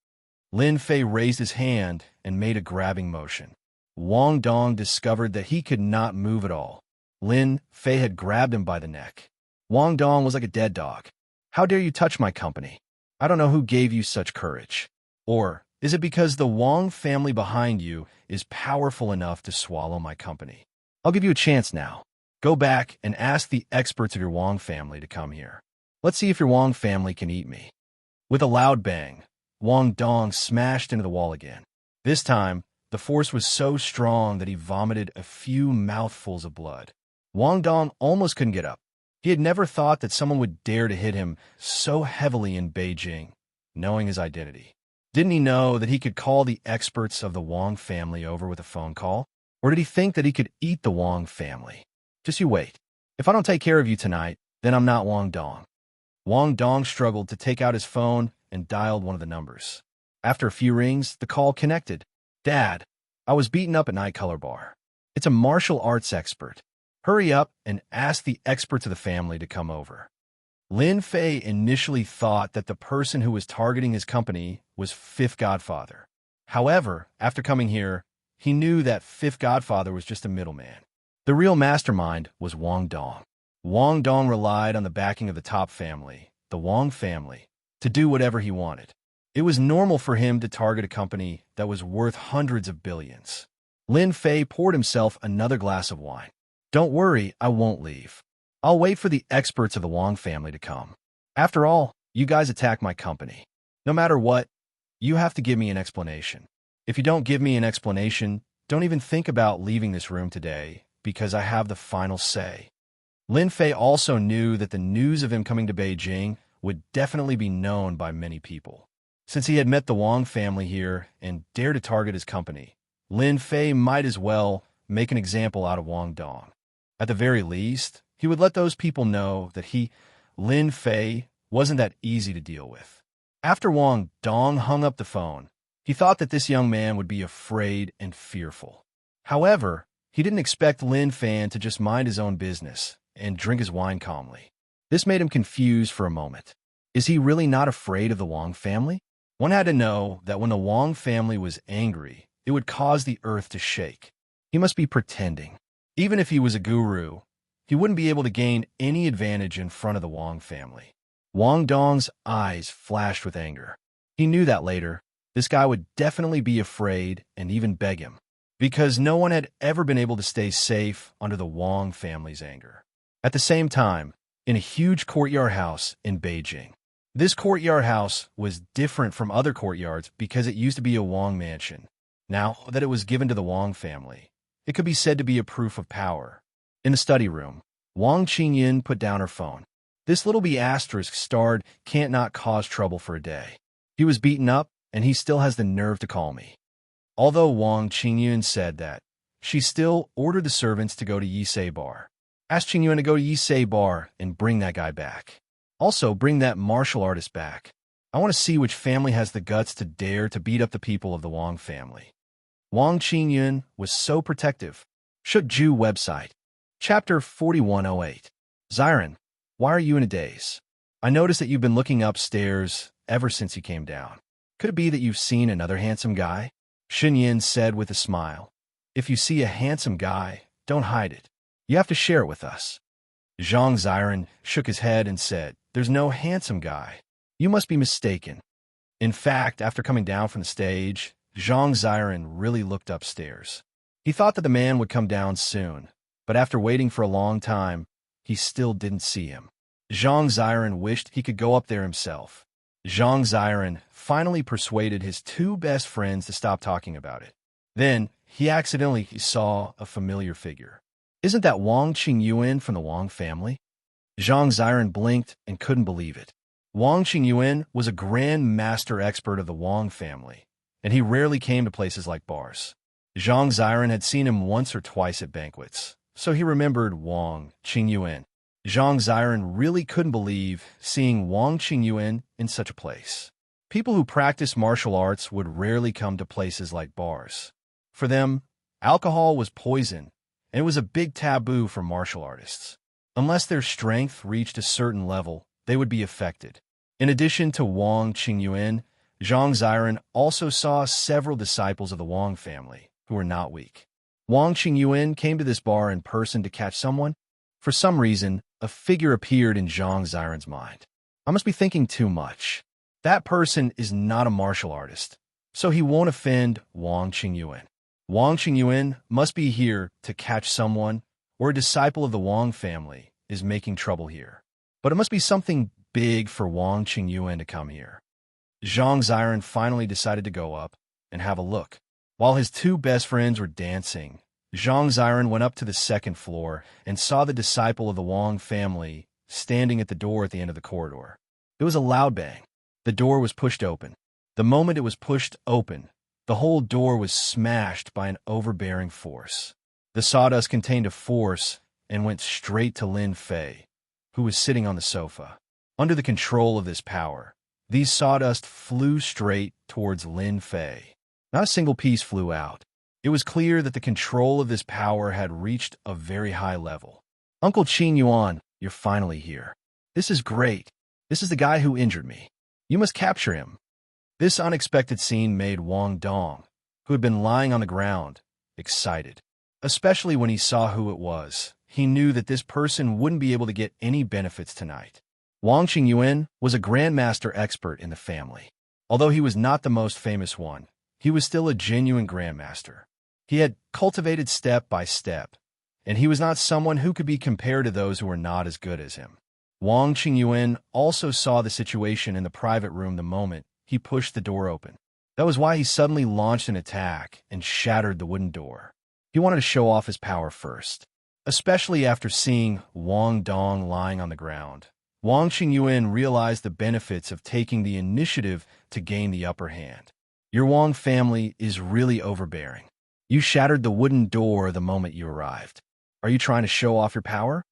Lin Fei raised his hand and made a grabbing motion. Wang Dong discovered that he could not move at all. Lin Fei had grabbed him by the neck. Wang Dong was like a dead dog. How dare you touch my company? I don't know who gave you such courage. Or is it because the Wang family behind you is powerful enough to swallow my company? I'll give you a chance now. Go back and ask the experts of your Wang family to come here. Let's see if your Wang family can eat me. With a loud bang, Wang Dong smashed into the wall again. This time, the force was so strong that he vomited a few mouthfuls of blood. Wang Dong almost couldn't get up. He had never thought that someone would dare to hit him so heavily in Beijing, knowing his identity. Didn't he know that he could call the experts of the Wang family over with a phone call? Or did he think that he could eat the Wang family? Just you wait. If I don't take care of you tonight, then I'm not Wang Dong. Wang Dong struggled to take out his phone and dialed one of the numbers. After a few rings, the call connected. Dad, I was beaten up at Night Color Bar. It's a martial arts expert. Hurry up and ask the experts of the family to come over. Lin Fei initially thought that the person who was targeting his company was Fifth Godfather. However, after coming here, he knew that Fifth Godfather was just a middleman. The real mastermind was Wang Dong. Wang Dong relied on the backing of the top family, the Wang family, to do whatever he wanted. It was normal for him to target a company that was worth hundreds of billions. Lin Fei poured himself another glass of wine. Don't worry, I won't leave. I'll wait for the experts of the Wang family to come. After all, you guys attacked my company. No matter what, you have to give me an explanation. If you don't give me an explanation, don't even think about leaving this room today, because I have the final say. Lin Fei also knew that the news of him coming to Beijing would definitely be known by many people. Since he had met the Wang family here and dared to target his company, Lin Fei might as well make an example out of Wang Dong. At the very least, he would let those people know that Lin Fei, wasn't that easy to deal with. After Wang Dong hung up the phone, he thought that this young man would be afraid and fearful. However, he didn't expect Lin Fei to just mind his own business and drink his wine calmly. This made him confused for a moment. Is he really not afraid of the Wang family? One had to know that when the Wang family was angry, it would cause the earth to shake. He must be pretending. Even if he was a guru, he wouldn't be able to gain any advantage in front of the Wang family. Wang Dong's eyes flashed with anger. He knew that later, this guy would definitely be afraid and even beg him, because no one had ever been able to stay safe under the Wang family's anger. At the same time, in a huge courtyard house in Beijing. This courtyard house was different from other courtyards because it used to be a Wang mansion. Now that it was given to the Wang family, it could be said to be a proof of power. In the study room, Wang Qingyan put down her phone. This little B asterisk starred can't not cause trouble for a day. He was beaten up, and he still has the nerve to call me. Although Wang Qingyun said that, she still ordered the servants to go to Yisei Bar. Ask Qingyun to go to Yisei Bar and bring that guy back. Also, bring that martial artist back. I want to see which family has the guts to dare to beat up the people of the Wang family. Wang Qingyun was so protective. Shook Ju website. Chapter 4108. Xiren, why are you in a daze? I noticed that you've been looking upstairs ever since you came down. Could it be that you've seen another handsome guy? Xinyan said with a smile. If you see a handsome guy, don't hide it. You have to share it with us. Zhang Xiren shook his head and said, There's no handsome guy. You must be mistaken. In fact, after coming down from the stage, Zhang Xiren really looked upstairs. He thought that the man would come down soon, but after waiting for a long time, he still didn't see him. Zhang Xiren wished he could go up there himself. Zhang Xiren finally persuaded his two best friends to stop talking about it. Then, he accidentally saw a familiar figure. Isn't that Wang Qingyuan from the Wang family? Zhang Xiren blinked and couldn't believe it. Wang Qingyuan was a grand master expert of the Wang family, and he rarely came to places like bars. Zhang Xiren had seen him once or twice at banquets, so he remembered Wang Qingyuan. Zhang Xiren really couldn't believe seeing Wang Qingyuan in such a place. People who practice martial arts would rarely come to places like bars. For them, alcohol was poison, and it was a big taboo for martial artists. Unless their strength reached a certain level, they would be affected. In addition to Wang Qingyuan, Zhang Xiren also saw several disciples of the Wang family who were not weak. Wang Qingyuan came to this bar in person to catch someone. For some reason, a figure appeared in Zhang Xiren's mind. I must be thinking too much. That person is not a martial artist, so he won't offend Wang Qingyuan. Wang Qingyuan must be here to catch someone, or a disciple of the Wang family is making trouble here. But it must be something big for Wang Qingyuan to come here. Zhang Xiren finally decided to go up and have a look. While his two best friends were dancing, Zhang Xiren went up to the second floor and saw the disciple of the Wang family standing at the door at the end of the corridor. It was a loud bang. The door was pushed open. The moment it was pushed open, the whole door was smashed by an overbearing force. The sawdust contained a force and went straight to Lin Fei, who was sitting on the sofa. Under the control of this power, these sawdust flew straight towards Lin Fei. Not a single piece flew out. It was clear that the control of this power had reached a very high level. Uncle Qin Yuan, you're finally here. This is great. This is the guy who injured me. You must capture him. This unexpected scene made Wang Dong, who had been lying on the ground, excited. Especially when he saw who it was. He knew that this person wouldn't be able to get any benefits tonight. Wang Qingyuan was a grandmaster expert in the family. Although he was not the most famous one, he was still a genuine grandmaster. He had cultivated step by step, and he was not someone who could be compared to those who were not as good as him. Wang Qingyuan also saw the situation in the private room the moment he pushed the door open. That was why he suddenly launched an attack and shattered the wooden door. He wanted to show off his power first, especially after seeing Wang Dong lying on the ground. Wang Qingyuan realized the benefits of taking the initiative to gain the upper hand. Your Wang family is really overbearing. You shattered the wooden door the moment you arrived. Are you trying to show off your power?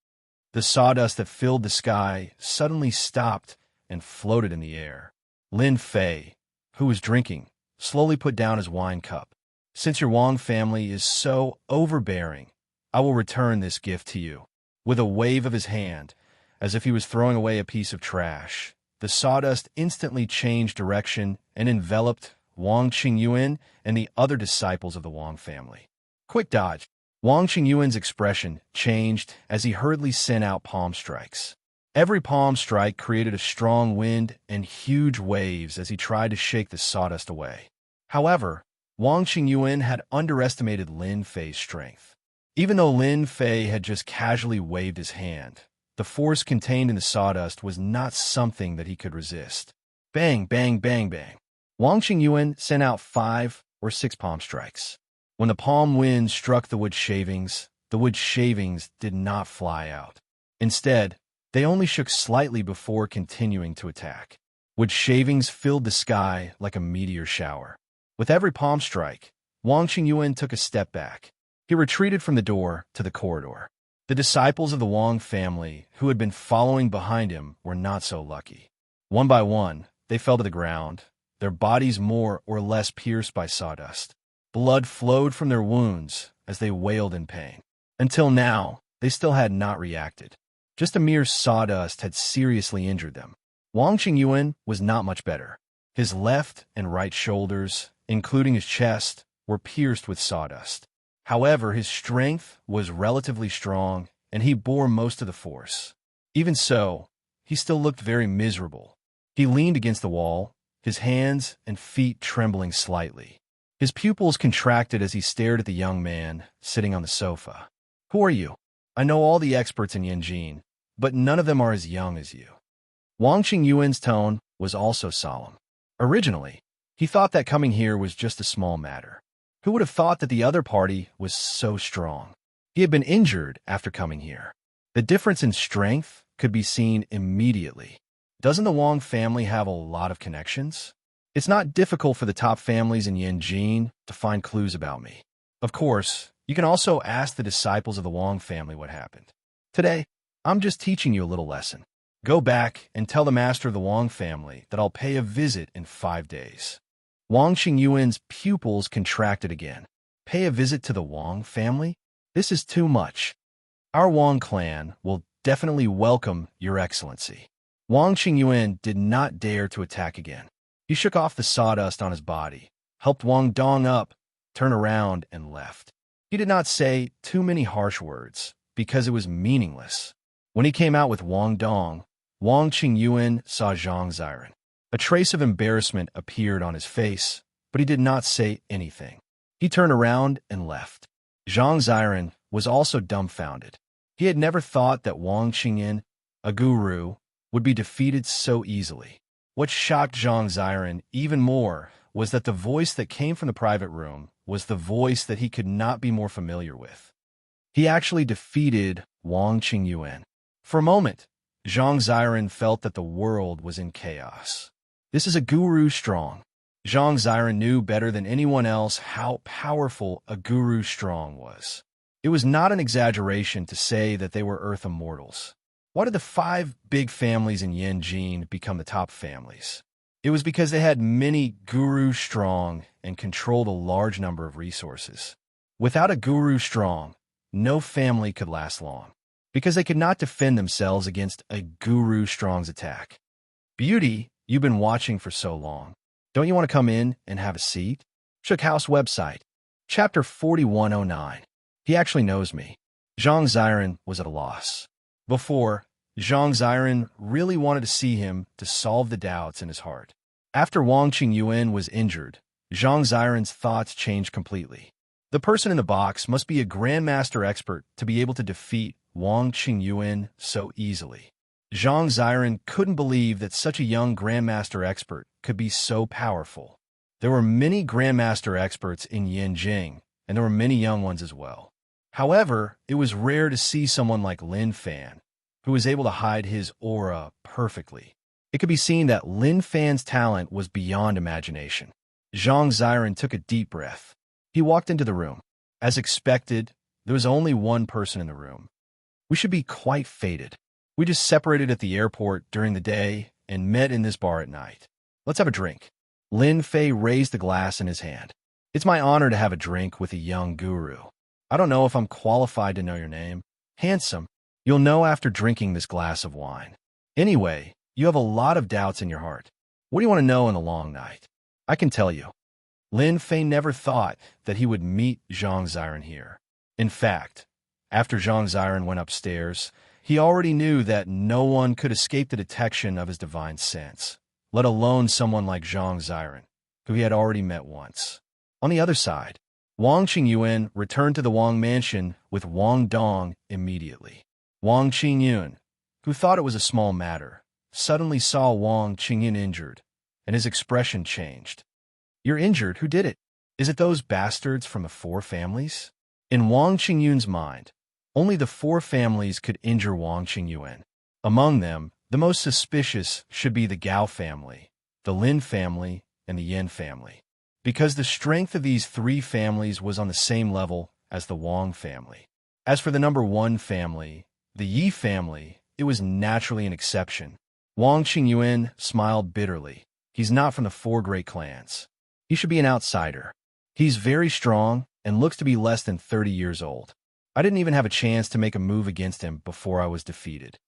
The sawdust that filled the sky suddenly stopped and floated in the air. Lin Fei, who was drinking, slowly put down his wine cup. Since your Wang family is so overbearing, I will return this gift to you. With a wave of his hand, as if he was throwing away a piece of trash, the sawdust instantly changed direction and enveloped Wang Qingyuan and the other disciples of the Wang family. Quick dodge! Wang Qingyuan's expression changed as he hurriedly sent out palm strikes. Every palm strike created a strong wind and huge waves as he tried to shake the sawdust away. However, Wang Qingyuan had underestimated Lin Fei's strength. Even though Lin Fei had just casually waved his hand, the force contained in the sawdust was not something that he could resist. Bang, bang, bang, bang. Wang Qingyuan sent out 5 or 6 palm strikes. When the palm wind struck the wood shavings did not fly out. Instead, they only shook slightly before continuing to attack. Wood shavings filled the sky like a meteor shower. With every palm strike, Wang Qingyuan took a step back. He retreated from the door to the corridor. The disciples of the Wang family, who had been following behind him, were not so lucky. One by one, they fell to the ground, their bodies more or less pierced by sawdust. Blood flowed from their wounds as they wailed in pain. Until now, they still had not reacted. Just a mere sawdust had seriously injured them. Wang Qingyuan was not much better. His left and right shoulders, including his chest, were pierced with sawdust. However, his strength was relatively strong, and he bore most of the force. Even so, he still looked very miserable. He leaned against the wall, his hands and feet trembling slightly. His pupils contracted as he stared at the young man sitting on the sofa. Who are you? I know all the experts in Yanjin, but none of them are as young as you. Wang Qingyuan's tone was also solemn. Originally, he thought that coming here was just a small matter. Who would have thought that the other party was so strong? He had been injured after coming here. The difference in strength could be seen immediately. Doesn't the Wang family have a lot of connections? It's not difficult for the top families in Yanjin to find clues about me. Of course, you can also ask the disciples of the Wang family what happened. Today, I'm just teaching you a little lesson. Go back and tell the master of the Wang family that I'll pay a visit in 5 days. Wang Qingyuan's pupils contracted again. Pay a visit to the Wang family? This is too much. Our Wang clan will definitely welcome your excellency. Wang Qingyuan did not dare to attack again. He shook off the sawdust on his body, helped Wang Dong up, turned around, and left. He did not say too many harsh words, because it was meaningless. When he came out with Wang Dong, Wang Qingyuan saw Zhang Ziren. A trace of embarrassment appeared on his face, but he did not say anything. He turned around and left. Zhang Ziren was also dumbfounded. He had never thought that Wang Qingyuan, a guru, would be defeated so easily. What shocked Zhang Ziren even more was that the voice that came from the private room was the voice that he could not be more familiar with. He actually defeated Wang Qingyuan. For a moment, Zhang Ziren felt that the world was in chaos. This is a guru strong. Zhang Ziren knew better than anyone else how powerful a guru strong was. It was not an exaggeration to say that they were Earth immortals. Why did the 5 big families in Yanjin become the top families? It was because they had many guru strong and controlled a large number of resources. Without a guru strong, no family could last long, because they could not defend themselves against a guru strong's attack. Beauty, you've been watching for so long. Don't you want to come in and have a seat? Shook House website. Chapter 4109. He actually knows me. Zhang Ziren was at a loss. Before, Zhang Ziren really wanted to see him to solve the doubts in his heart. After Wang Qingyuan was injured, Zhang Xiren's thoughts changed completely. The person in the box must be a grandmaster expert to be able to defeat Wang Qingyuan so easily. Zhang Xiren couldn't believe that such a young grandmaster expert could be so powerful. There were many grandmaster experts in Yanjing, and there were many young ones as well. However, it was rare to see someone like Lin Fan, who was able to hide his aura perfectly. It could be seen that Lin Fan's talent was beyond imagination. Zhang Xiren took a deep breath. He walked into the room. As expected, there was only one person in the room. We should be quite fated. We just separated at the airport during the day and met in this bar at night. Let's have a drink. Lin Fei raised the glass in his hand. It's my honor to have a drink with a young guru. I don't know if I'm qualified to know your name. Handsome. You'll know after drinking this glass of wine. Anyway, you have a lot of doubts in your heart. What do you want to know in the long night? I can tell you. Lin Fei never thought that he would meet Zhang Xiren here. In fact, after Zhang Xiren went upstairs, he already knew that no one could escape the detection of his divine sense, let alone someone like Zhang Xiren, who he had already met once. On the other side, Wang Qingyuan returned to the Wang mansion with Wang Dong immediately. Wang Qingyuan, who thought it was a small matter, suddenly saw Wang Qingyuan injured, and his expression changed. You're injured. Who did it? Is it those bastards from the four families? In Wang Qingyuan's mind, only the four families could injure Wang Qingyuan. Among them, the most suspicious should be the Gao family, the Lin family, and the Yin family, because the strength of these three families was on the same level as the Wang family. As for the number one family, the Yi family, it was naturally an exception. Wang Qingyuan smiled bitterly. He's not from the four great clans. He should be an outsider. He's very strong and looks to be less than 30 years old. I didn't even have a chance to make a move against him before I was defeated.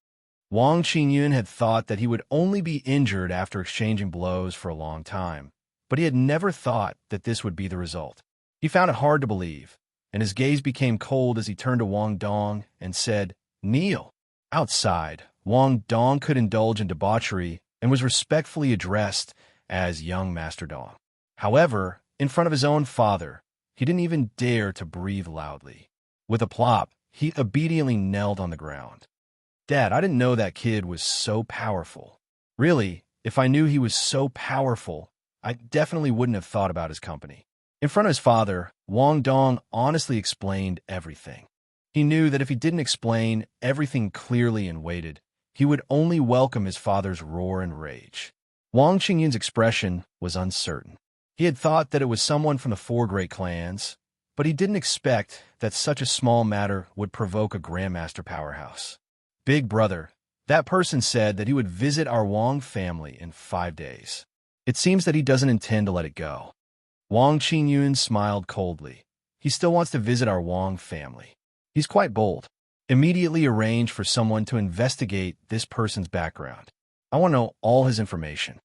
Wang Qingyuan had thought that he would only be injured after exchanging blows for a long time, but he had never thought that this would be the result. He found it hard to believe, and his gaze became cold as he turned to Wang Dong and said, "Kneel." Outside, Wang Dong could indulge in debauchery and was respectfully addressed as young Master Dong. However, in front of his own father, he didn't even dare to breathe loudly. With a plop, he obediently knelt on the ground. Dad, I didn't know that kid was so powerful. Really, if I knew he was so powerful, I definitely wouldn't have thought about his company. In front of his father, Wang Dong honestly explained everything. He knew that if he didn't explain everything clearly and waited, he would only welcome his father's roar and rage. Wang Qingyun's expression was uncertain. He had thought that it was someone from the four great clans, but he didn't expect that such a small matter would provoke a grandmaster powerhouse. Big brother, that person said that he would visit our Wang family in 5 days. It seems that he doesn't intend to let it go. Wang Qingyuan smiled coldly. He still wants to visit our Wang family. He's quite bold. Immediately arrange for someone to investigate this person's background. I want to know all his information.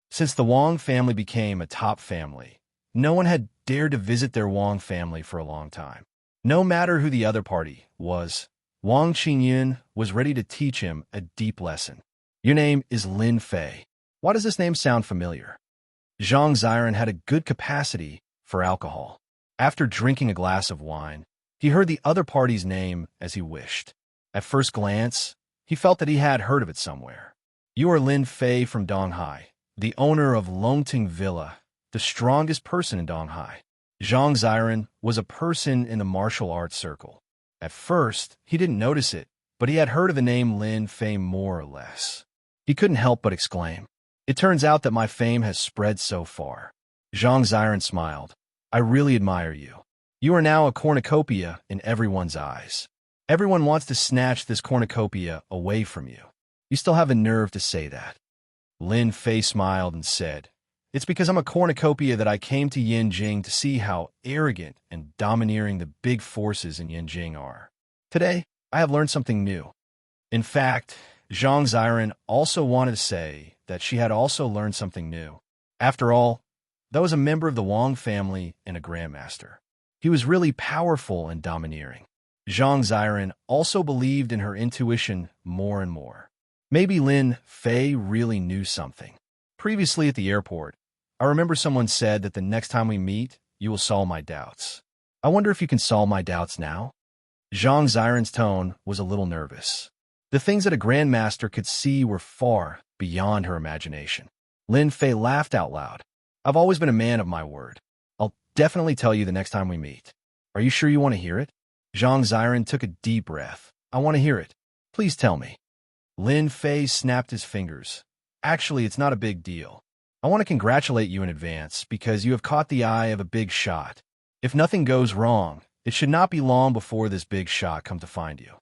Since the Wang family became a top family, no one had dared to visit their Wang family for a long time. No matter who the other party was, Wang Qingyuan was ready to teach him a deep lesson. Your name is Lin Fei. Why does this name sound familiar? Zhang Xiren had a good capacity for alcohol. After drinking a glass of wine, he heard the other party's name as he wished. At first glance, he felt that he had heard of it somewhere. You are Lin Fei from Donghai, the owner of Longting Villa, the strongest person in Donghai. Zhang Xiren was a person in the martial arts circle. At first, he didn't notice it, but he had heard of the name Lin Fei more or less. He couldn't help but exclaim, "It turns out that my fame has spread so far." Zhang Xiren smiled. "I really admire you. You are now a cornucopia in everyone's eyes. Everyone wants to snatch this cornucopia away from you. You still have the nerve to say that." Lin Fei smiled and said, "It's because I'm a cornucopia that I came to Yanjing to see how arrogant and domineering the big forces in Yanjing are. Today, I have learned something new." In fact, Zhang Xiren also wanted to say that she had also learned something new. After all, that was a member of the Wang family and a grandmaster. He was really powerful and domineering. Zhang Xiren also believed in her intuition more and more. Maybe Lin Fei really knew something. Previously at the airport, I remember someone said that the next time we meet, you will solve my doubts. I wonder if you can solve my doubts now? Zhang Xiren's tone was a little nervous. The things that a grandmaster could see were far beyond her imagination. Lin Fei laughed out loud. I've always been a man of my word. I'll definitely tell you the next time we meet. Are you sure you want to hear it? Zhang Xiren took a deep breath. I want to hear it. Please tell me. Lin Fei snapped his fingers. Actually, it's not a big deal. I want to congratulate you in advance because you have caught the eye of a big shot. If nothing goes wrong, it should not be long before this big shot come to find you.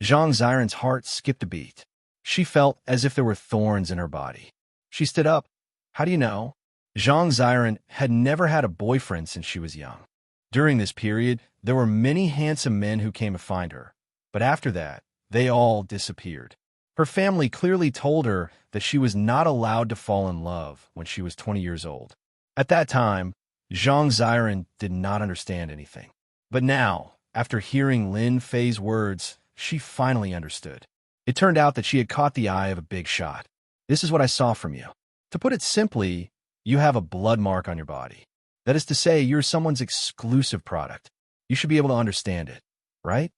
Zhang Xiren's heart skipped a beat. She felt as if there were thorns in her body. She stood up. How do you know? Zhang Xiren had never had a boyfriend since she was young. During this period, there were many handsome men who came to find her, but after that, they all disappeared. Her family clearly told her that she was not allowed to fall in love when she was 20 years old. At that time, Zhang Xiren did not understand anything. But now, after hearing Lin Fei's words, she finally understood. It turned out that she had caught the eye of a big shot. This is what I saw from you. To put it simply, you have a blood mark on your body. That is to say, you're someone's exclusive product. You should be able to understand it, right?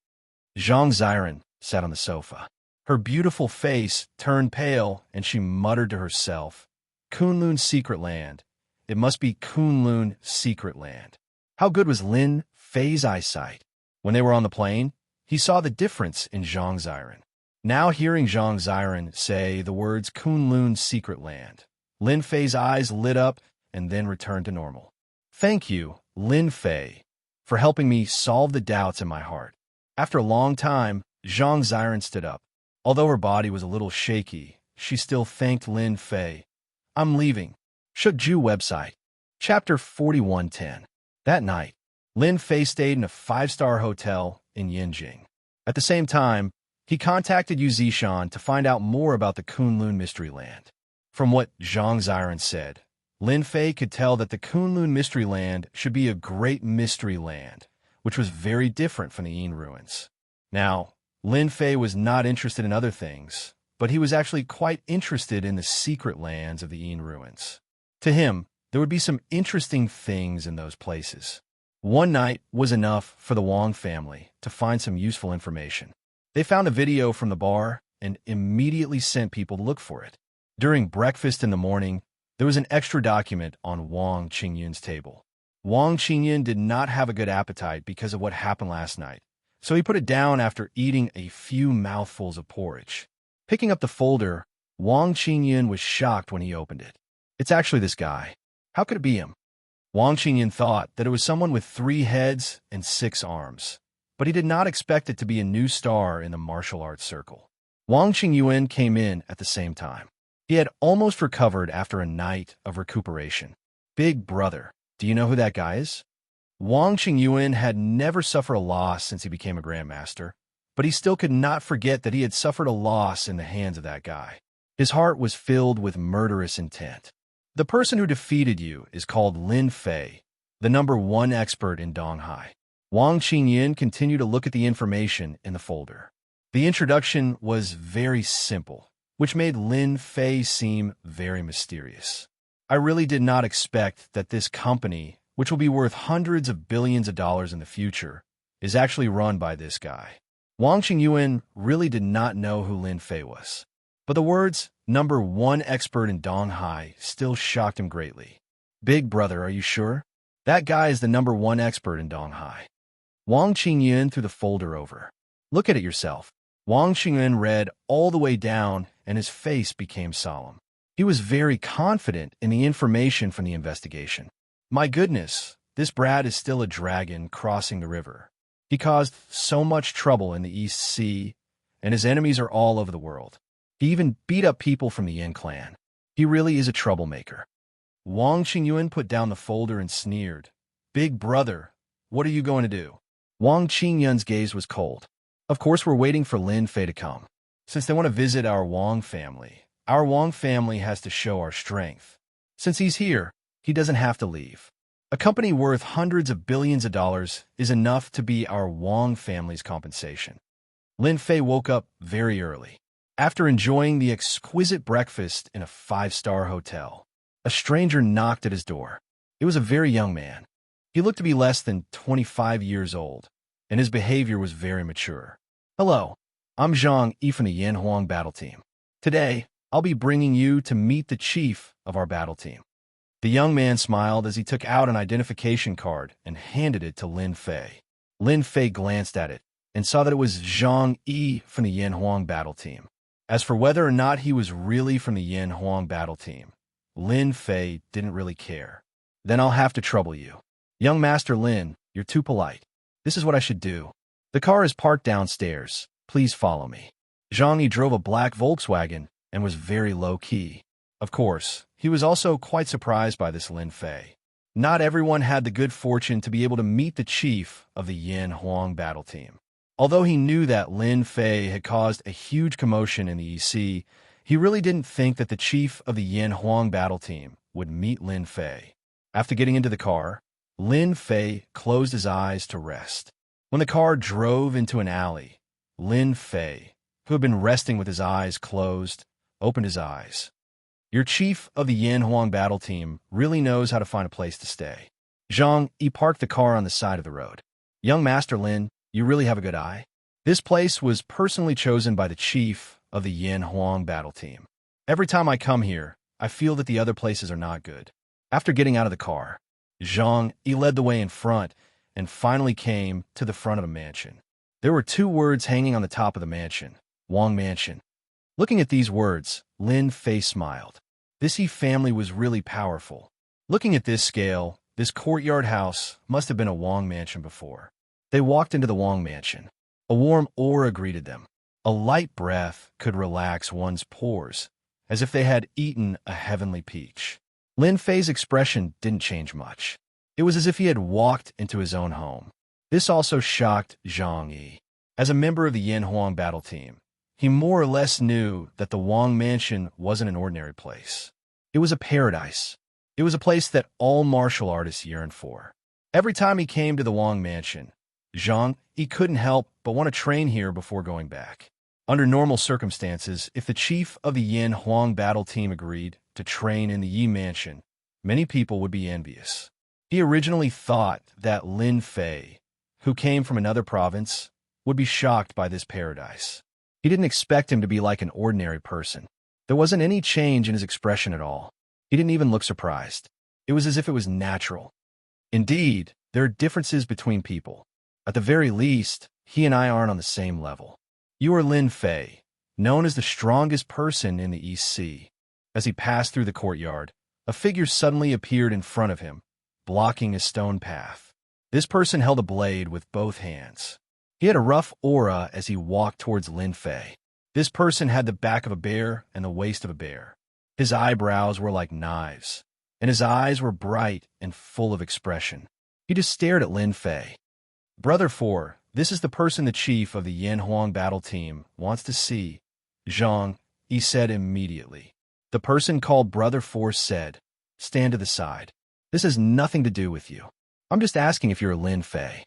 Zhang Xiren sat on the sofa. Her beautiful face turned pale, and she muttered to herself, Kunlun's secret land. It must be Kunlun's secret land. How good was Lin Fei's eyesight? When they were on the plane, he saw the difference in Zhang Xiren. Now hearing Zhang Xiren say the words Kunlun's secret land, Lin Fei's eyes lit up and then returned to normal. Thank you, Lin Fei, for helping me solve the doubts in my heart. After a long time, Zhang Xiren stood up. Although her body was a little shaky, she still thanked Lin Fei. I'm leaving. Shukju website. Chapter 4110. That night, Lin Fei stayed in a 5-star hotel in Yinjing. At the same time, he contacted Yu Zishan to find out more about the Kunlun Mystery Land. From what Zhang Xiren said, Lin Fei could tell that the Kunlun Mystery Land should be a great mystery land, which was very different from the Yin ruins. Now, Lin Fei was not interested in other things, but he was actually quite interested in the secret lands of the Yin ruins. To him, there would be some interesting things in those places. One night was enough for the Wang family to find some useful information. They found a video from the bar and immediately sent people to look for it. During breakfast in the morning, there was an extra document on Wang Qingyun's table. Wang Qingyun did not have a good appetite because of what happened last night, so he put it down after eating a few mouthfuls of porridge. Picking up the folder, Wang Qingyun was shocked when he opened it. It's actually this guy. How could it be him? Wang Qingyun thought that it was someone with 3 heads and 6 arms, but he did not expect it to be a new star in the martial arts circle. Wang Qingyun came in at the same time. He had almost recovered after a night of recuperation. Big brother, do you know who that guy is? Wang Qingyun had never suffered a loss since he became a grandmaster, but he still could not forget that he had suffered a loss in the hands of that guy. His heart was filled with murderous intent. The person who defeated you is called Lin Fei, the #1 expert in Donghai. Wang Qingyun continued to look at the information in the folder. The introduction was very simple, which made Lin Fei seem very mysterious. I really did not expect that this company, which will be worth hundreds of billions of dollars in the future, is actually run by this guy. Wang Qingyun really did not know who Lin Fei was. But the words, #1 expert in Donghai, still shocked him greatly. Big brother, are you sure? That guy is the #1 expert in Donghai. Wang Qingyun threw the folder over. Look at it yourself. Wang Qingyun read all the way down, and his face became solemn. He was very confident in the information from the investigation. My goodness, this brat is still a dragon crossing the river. He caused so much trouble in the East Sea, and his enemies are all over the world. He even beat up people from the Yin clan. He really is a troublemaker. Wang Qingyun put down the folder and sneered. Big brother, what are you going to do? Wang Qingyun's gaze was cold. Of course, we're waiting for Lin Fei to come. Since they want to visit our Wang family has to show our strength. Since he's here, he doesn't have to leave. A company worth hundreds of billions of dollars is enough to be our Wang family's compensation. Lin Fei woke up very early. After enjoying the exquisite breakfast in a five-star hotel, a stranger knocked at his door. It was a very young man. He looked to be less than 25 years old, and his behavior was very mature. Hello, I'm Zhang Yi from the Yan Huang battle team. Today, I'll be bringing you to meet the chief of our battle team. The young man smiled as he took out an identification card and handed it to Lin Fei. Lin Fei glanced at it and saw that it was Zhang Yi from the Yan Huang battle team. As for whether or not he was really from the Yan Huang battle team, Lin Fei didn't really care. Then I'll have to trouble you. Young Master Lin, you're too polite. This is what I should do. The car is parked downstairs. Please follow me. Zhang Yi drove a black Volkswagen and was very low-key. Of course, he was also quite surprised by this Lin Fei. Not everyone had the good fortune to be able to meet the chief of the Yan Huang battle team. Although he knew that Lin Fei had caused a huge commotion in the EC, he really didn't think that the chief of the Yan Huang battle team would meet Lin Fei. After getting into the car, Lin Fei closed his eyes to rest. When the car drove into an alley, Lin Fei, who had been resting with his eyes closed, opened his eyes. Your chief of the Yan Huang battle team really knows how to find a place to stay. Zhang Yi parked the car on the side of the road. Young Master Lin, you really have a good eye. This place was personally chosen by the chief of the Yan Huang battle team. Every time I come here, I feel that the other places are not good. After getting out of the car, Zhang Yi led the way in front and finally came to the front of a mansion. There were two words hanging on the top of the mansion, Wang Mansion. Looking at these words, Lin Fei smiled. This Yi family was really powerful. Looking at this scale, this courtyard house must have been a Wang Mansion before. They walked into the Wang Mansion. A warm aura greeted them. A light breath could relax one's pores, as if they had eaten a heavenly peach. Lin Fei's expression didn't change much. It was as if he had walked into his own home. This also shocked Zhang Yi. As a member of the Yan Huang battle team, he more or less knew that the Wang Mansion wasn't an ordinary place. It was a paradise. It was a place that all martial artists yearned for. Every time he came to the Wang Mansion, Zhang Yi couldn't help but want to train here before going back. Under normal circumstances, if the chief of the Yan Huang battle team agreed to train in the Yi Mansion, many people would be envious. He originally thought that Lin Fei, who came from another province, would be shocked by this paradise. He didn't expect him to be like an ordinary person. There wasn't any change in his expression at all. He didn't even look surprised. It was as if it was natural. Indeed, there are differences between people. At the very least, he and I aren't on the same level. You are Lin Fei, known as the strongest person in the East Sea. As he passed through the courtyard, a figure suddenly appeared in front of him, blocking a stone path. This person held a blade with both hands. He had a rough aura as he walked towards Lin Fei. This person had the back of a bear and the waist of a bear. His eyebrows were like knives, and his eyes were bright and full of expression. He just stared at Lin Fei. Brother 4, this is the person the chief of the Yan Huang battle team wants to see. Zhang Yi said immediately. The person called Brother 4 said, stand to the side. This has nothing to do with you. I'm just asking if you're Lin Fei.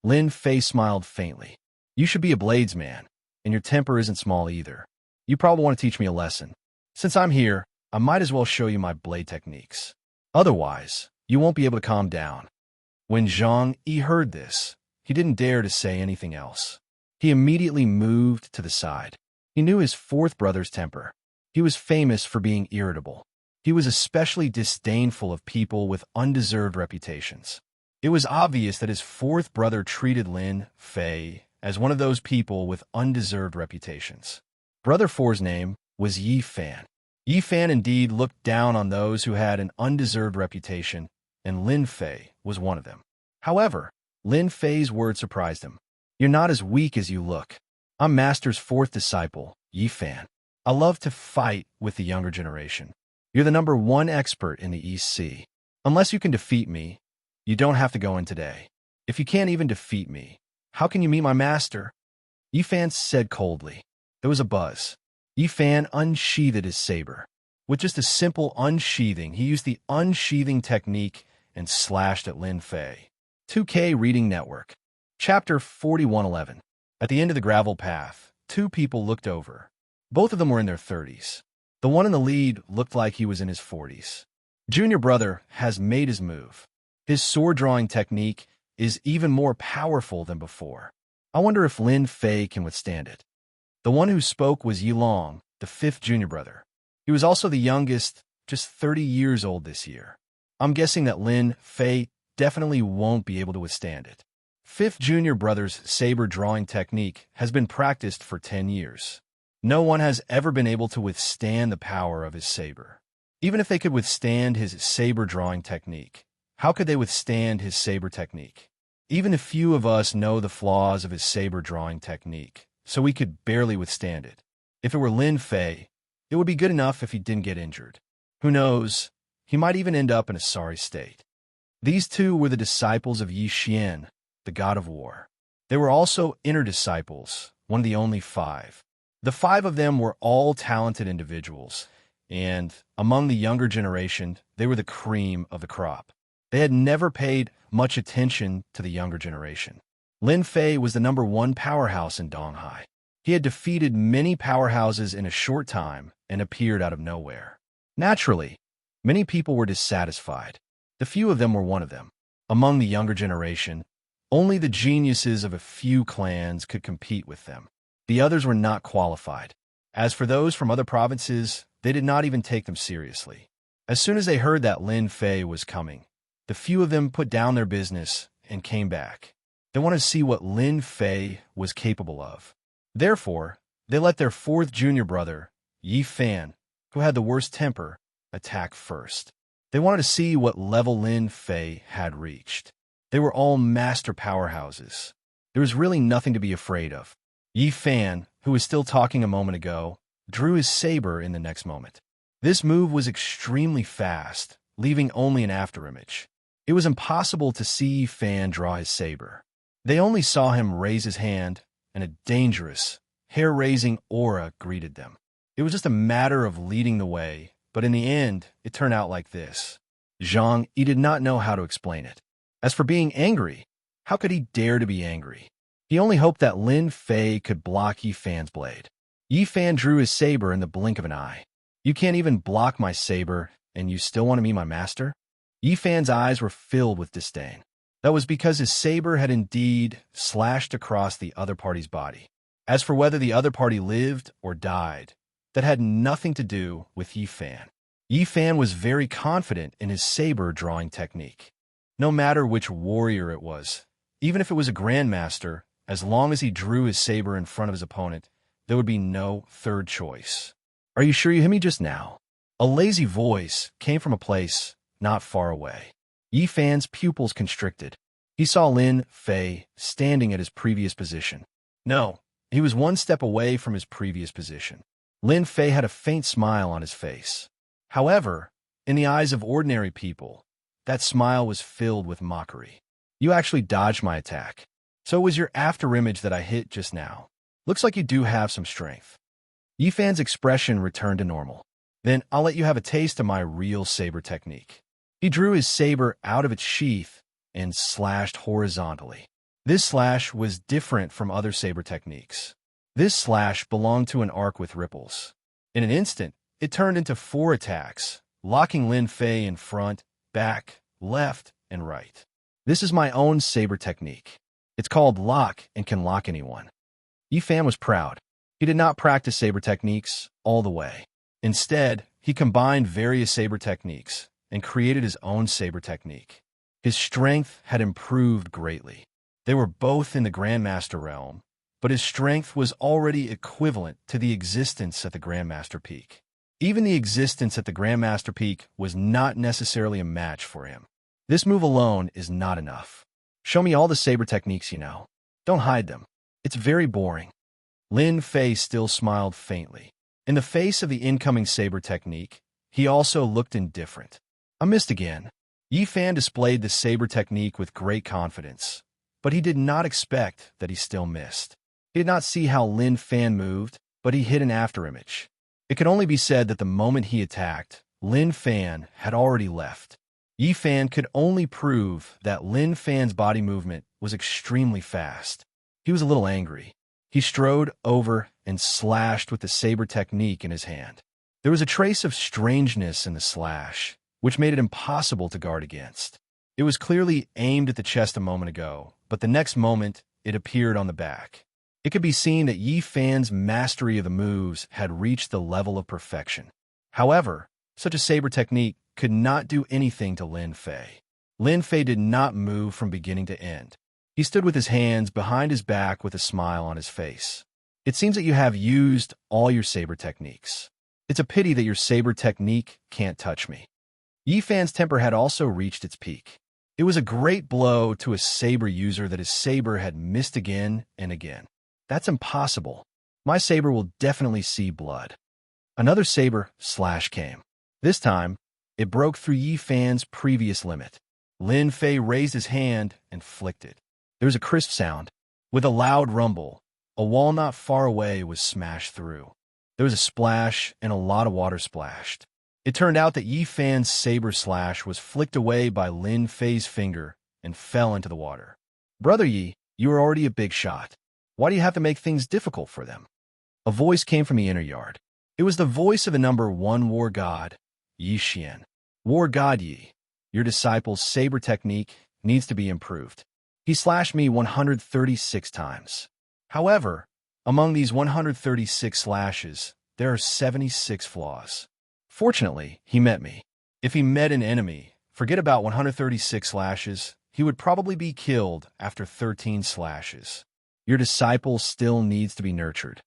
Lin Fei smiled faintly. You should be a bladesman, and your temper isn't small either. You probably want to teach me a lesson. Since I'm here, I might as well show you my blade techniques. Otherwise, you won't be able to calm down. When Zhang Yi heard this, he didn't dare to say anything else. He immediately moved to the side. He knew his fourth brother's temper. He was famous for being irritable. He was especially disdainful of people with undeserved reputations. It was obvious that his fourth brother treated Lin Fei as one of those people with undeserved reputations. Brother 4's name was Yi Fan. Yi Fan indeed looked down on those who had an undeserved reputation, and Lin Fei was one of them. However, Lin Fei's word surprised him. You're not as weak as you look. I'm Master's fourth disciple, Yi Fan. I love to fight with the younger generation. You're the #1 expert in the East Sea. Unless you can defeat me, you don't have to go in today. If you can't even defeat me, how can you meet my master? Yi Fan said coldly. There was a buzz. Yi Fan unsheathed his saber. With just a simple unsheathing, he used the unsheathing technique and slashed at Lin Fei. 2K Reading Network. Chapter 4111. At the end of the gravel path, two people looked over. Both of them were in their 30s. The one in the lead looked like he was in his 40s. Junior brother has made his move. His sword-drawing technique is even more powerful than before. I wonder if Lin Fei can withstand it. The one who spoke was Yilong, the fifth junior brother. He was also the youngest, just 30 years old this year. I'm guessing that Lin Fei definitely won't be able to withstand it. Fifth junior brother's saber-drawing technique has been practiced for 10 years. No one has ever been able to withstand the power of his saber. Even if they could withstand his saber-drawing technique, how could they withstand his saber technique? Even a few of us know the flaws of his saber-drawing technique, so we could barely withstand it. If it were Lin Fei, it would be good enough if he didn't get injured. Who knows? He might even end up in a sorry state. These two were the disciples of Yi Xian, the god of war. They were also inner disciples, one of the only 5. The 5 of them were all talented individuals, and among the younger generation, they were the cream of the crop. They had never paid much attention to the younger generation. Lin Fei was the #1 powerhouse in Donghai. He had defeated many powerhouses in a short time and appeared out of nowhere. Naturally, many people were dissatisfied. The few of them were one of them. Among the younger generation, only the geniuses of a few clans could compete with them. The others were not qualified. As for those from other provinces, they did not even take them seriously. As soon as they heard that Lin Fei was coming, the few of them put down their business and came back. They wanted to see what Lin Fei was capable of. Therefore, they let their 4th junior brother, Yi Fan, who had the worst temper, attack first. They wanted to see what level Lin Fei had reached. They were all master powerhouses. There was really nothing to be afraid of. Yi Fan, who was still talking a moment ago, drew his saber in the next moment. This move was extremely fast, leaving only an afterimage. It was impossible to see Yi Fan draw his saber. They only saw him raise his hand, and a dangerous, hair-raising aura greeted them. It was just a matter of leading the way, but in the end, it turned out like this. Zhang Yi did not know how to explain it. As for being angry, how could he dare to be angry? He only hoped that Lin Fei could block Yi Fan's blade. Yi Fan drew his saber in the blink of an eye. You can't even block my saber, and you still want to be my master? Yi Fan's eyes were filled with disdain. That was because his saber had indeed slashed across the other party's body. As for whether the other party lived or died, that had nothing to do with Yi Fan. Yi Fan was very confident in his saber-drawing technique. No matter which warrior it was, even if it was a grandmaster, as long as he drew his saber in front of his opponent, there would be no third choice. Are you sure you hit me just now? A lazy voice came from a place not far away. Yi Fan's pupils constricted. He saw Lin Fei standing at his previous position. No, he was one step away from his previous position. Lin Fei had a faint smile on his face. However, in the eyes of ordinary people, that smile was filled with mockery. You actually dodged my attack. So it was your afterimage that I hit just now. Looks like you do have some strength. Yi Fan's expression returned to normal. Then I'll let you have a taste of my real saber technique. He drew his saber out of its sheath and slashed horizontally. This slash was different from other saber techniques. This slash belonged to an arc with ripples. In an instant, it turned into 4 attacks, locking Lin Fei in front, back, left, and right. This is my own saber technique. It's called lock and can lock anyone. Yi Fan was proud. He did not practice saber techniques all the way. Instead, he combined various saber techniques and created his own saber technique. His strength had improved greatly. They were both in the Grandmaster realm, but his strength was already equivalent to the existence at the Grandmaster peak. Even the existence at the Grandmaster peak was not necessarily a match for him. This move alone is not enough. Show me all the saber techniques you know. Don't hide them. It's very boring. Lin Fei still smiled faintly. In the face of the incoming saber technique, he also looked indifferent. I missed again. Yi Fan displayed the saber technique with great confidence, but he did not expect that he still missed. He did not see how Lin Fan moved, but he hit an afterimage. It could only be said that the moment he attacked, Lin Fan had already left. Yi Fan could only prove that Lin Fan's body movement was extremely fast. He was a little angry. He strode over and slashed with the saber technique in his hand. There was a trace of strangeness in the slash, which made it impossible to guard against. It was clearly aimed at the chest a moment ago, but the next moment, it appeared on the back. It could be seen that Yi Fan's mastery of the moves had reached the level of perfection. However, such a saber technique could not do anything to Lin Fei. Lin Fei did not move from beginning to end. He stood with his hands behind his back with a smile on his face. It seems that you have used all your saber techniques. It's a pity that your saber technique can't touch me. Yi Fan's temper had also reached its peak. It was a great blow to a saber user that his saber had missed again and again. That's impossible. My saber will definitely see blood. Another saber slash came. This time, it broke through Yi Fan's previous limit. Lin Fei raised his hand and flicked it. There was a crisp sound. With a loud rumble, a wall not far away was smashed through. There was a splash and a lot of water splashed. It turned out that Yi Fan's saber slash was flicked away by Lin Fei's finger and fell into the water. Brother Yi, you are already a big shot. Why do you have to make things difficult for them? A voice came from the inner yard. It was the voice of the number 1 war god, Yi Xian. War god Yi, your disciple's saber technique needs to be improved. He slashed me 136 times. However, among these 136 slashes, there are 76 flaws. Fortunately, he met me. If he met an enemy, forget about 136 slashes, he would probably be killed after 13 slashes. Your disciple still needs to be nurtured.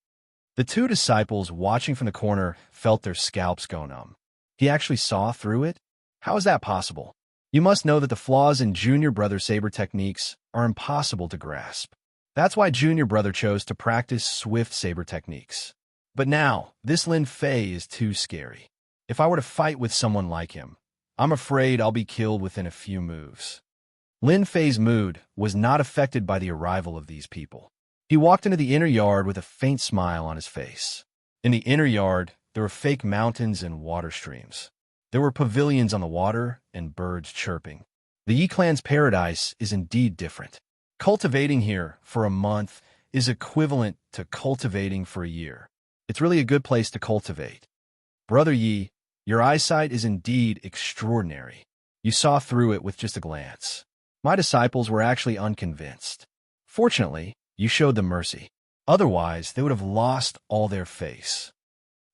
The two disciples watching from the corner felt their scalps go numb. He actually saw through it? How is that possible? You must know that the flaws in Junior Brother saber techniques are impossible to grasp. That's why Junior Brother chose to practice swift saber techniques. But now, this Lin Fei is too scary. If I were to fight with someone like him, I'm afraid I'll be killed within a few moves. Lin Fei's mood was not affected by the arrival of these people. He walked into the inner yard with a faint smile on his face. In the inner yard, there were fake mountains and water streams. There were pavilions on the water and birds chirping. The Yi clan's paradise is indeed different. Cultivating here for a month is equivalent to cultivating for a year. It's really a good place to cultivate. Brother Yi, your eyesight is indeed extraordinary. You saw through it with just a glance. My disciples were actually unconvinced. Fortunately, you showed them mercy. Otherwise, they would have lost all their face.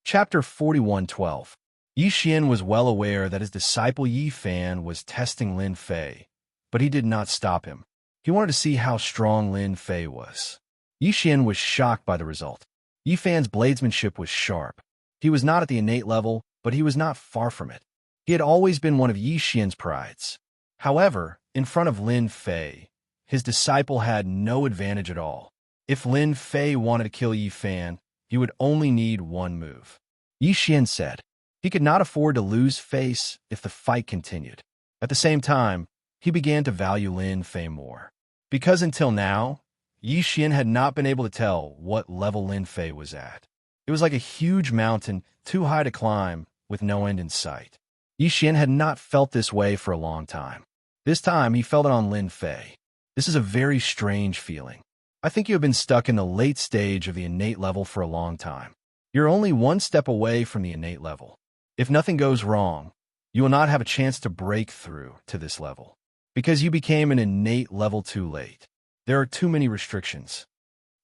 Chapter 41:12. Yi Xian was well aware that his disciple Yi Fan was testing Lin Fei, but he did not stop him. He wanted to see how strong Lin Fei was. Yi Xian was shocked by the result. Yi Fan's bladesmanship was sharp. He was not at the innate level, but he was not far from it. He had always been one of Yi Xian's prides. However, in front of Lin Fei, his disciple had no advantage at all. If Lin Fei wanted to kill Yi Fan, he would only need one move. Yi Xian said he could not afford to lose face if the fight continued. At the same time, he began to value Lin Fei more. Because until now, Yi Xian had not been able to tell what level Lin Fei was at. It was like a huge mountain, too high to climb, with no end in sight. Yi Xian had not felt this way for a long time. This time, he felt it on Lin Fei. This is a very strange feeling. I think you have been stuck in the late stage of the innate level for a long time. You're only one step away from the innate level. If nothing goes wrong, you will not have a chance to break through to this level, because you became an innate level too late. There are too many restrictions.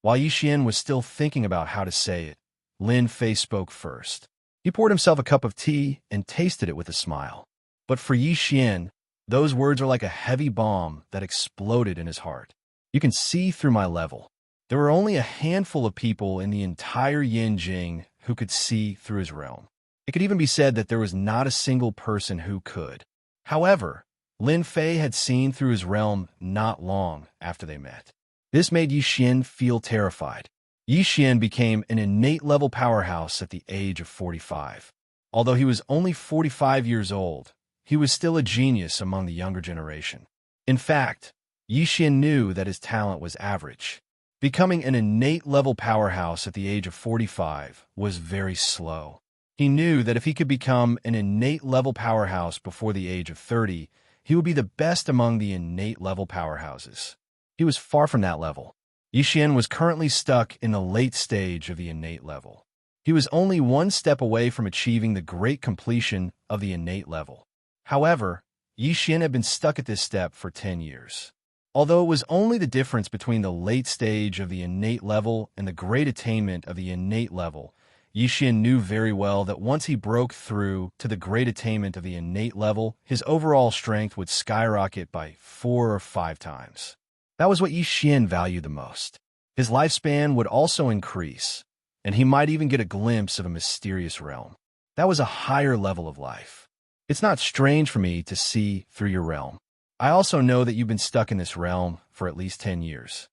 While Yi Xian was still thinking about how to say it, Lin Fei spoke first. He poured himself a cup of tea and tasted it with a smile. But for Yi Xian, those words are like a heavy bomb that exploded in his heart. You can see through my level. There were only a handful of people in the entire Yinjing who could see through his realm. It could even be said that there was not a single person who could. However, Lin Fei had seen through his realm not long after they met. This made Yi Xian feel terrified. Yi Xian became an innate level powerhouse at the age of 45. Although he was only 45 years old, he was still a genius among the younger generation. In fact, Yi Xian knew that his talent was average. Becoming an innate level powerhouse at the age of 45 was very slow. He knew that if he could become an innate level powerhouse before the age of 30, he would be the best among the innate level powerhouses. He was far from that level. Xian was currently stuck in the late stage of the innate level. He was only one step away from achieving the great completion of the innate level. However, Xian had been stuck at this step for 10 years. Although it was only the difference between the late stage of the innate level and the great attainment of the innate level, Xian knew very well that once he broke through to the great attainment of the innate level, his overall strength would skyrocket by 4 or 5 times. That was what Xian valued the most. His lifespan would also increase, and he might even get a glimpse of a mysterious realm. That was a higher level of life. It's not strange for me to see through your realm. I also know that you've been stuck in this realm for at least 10 years.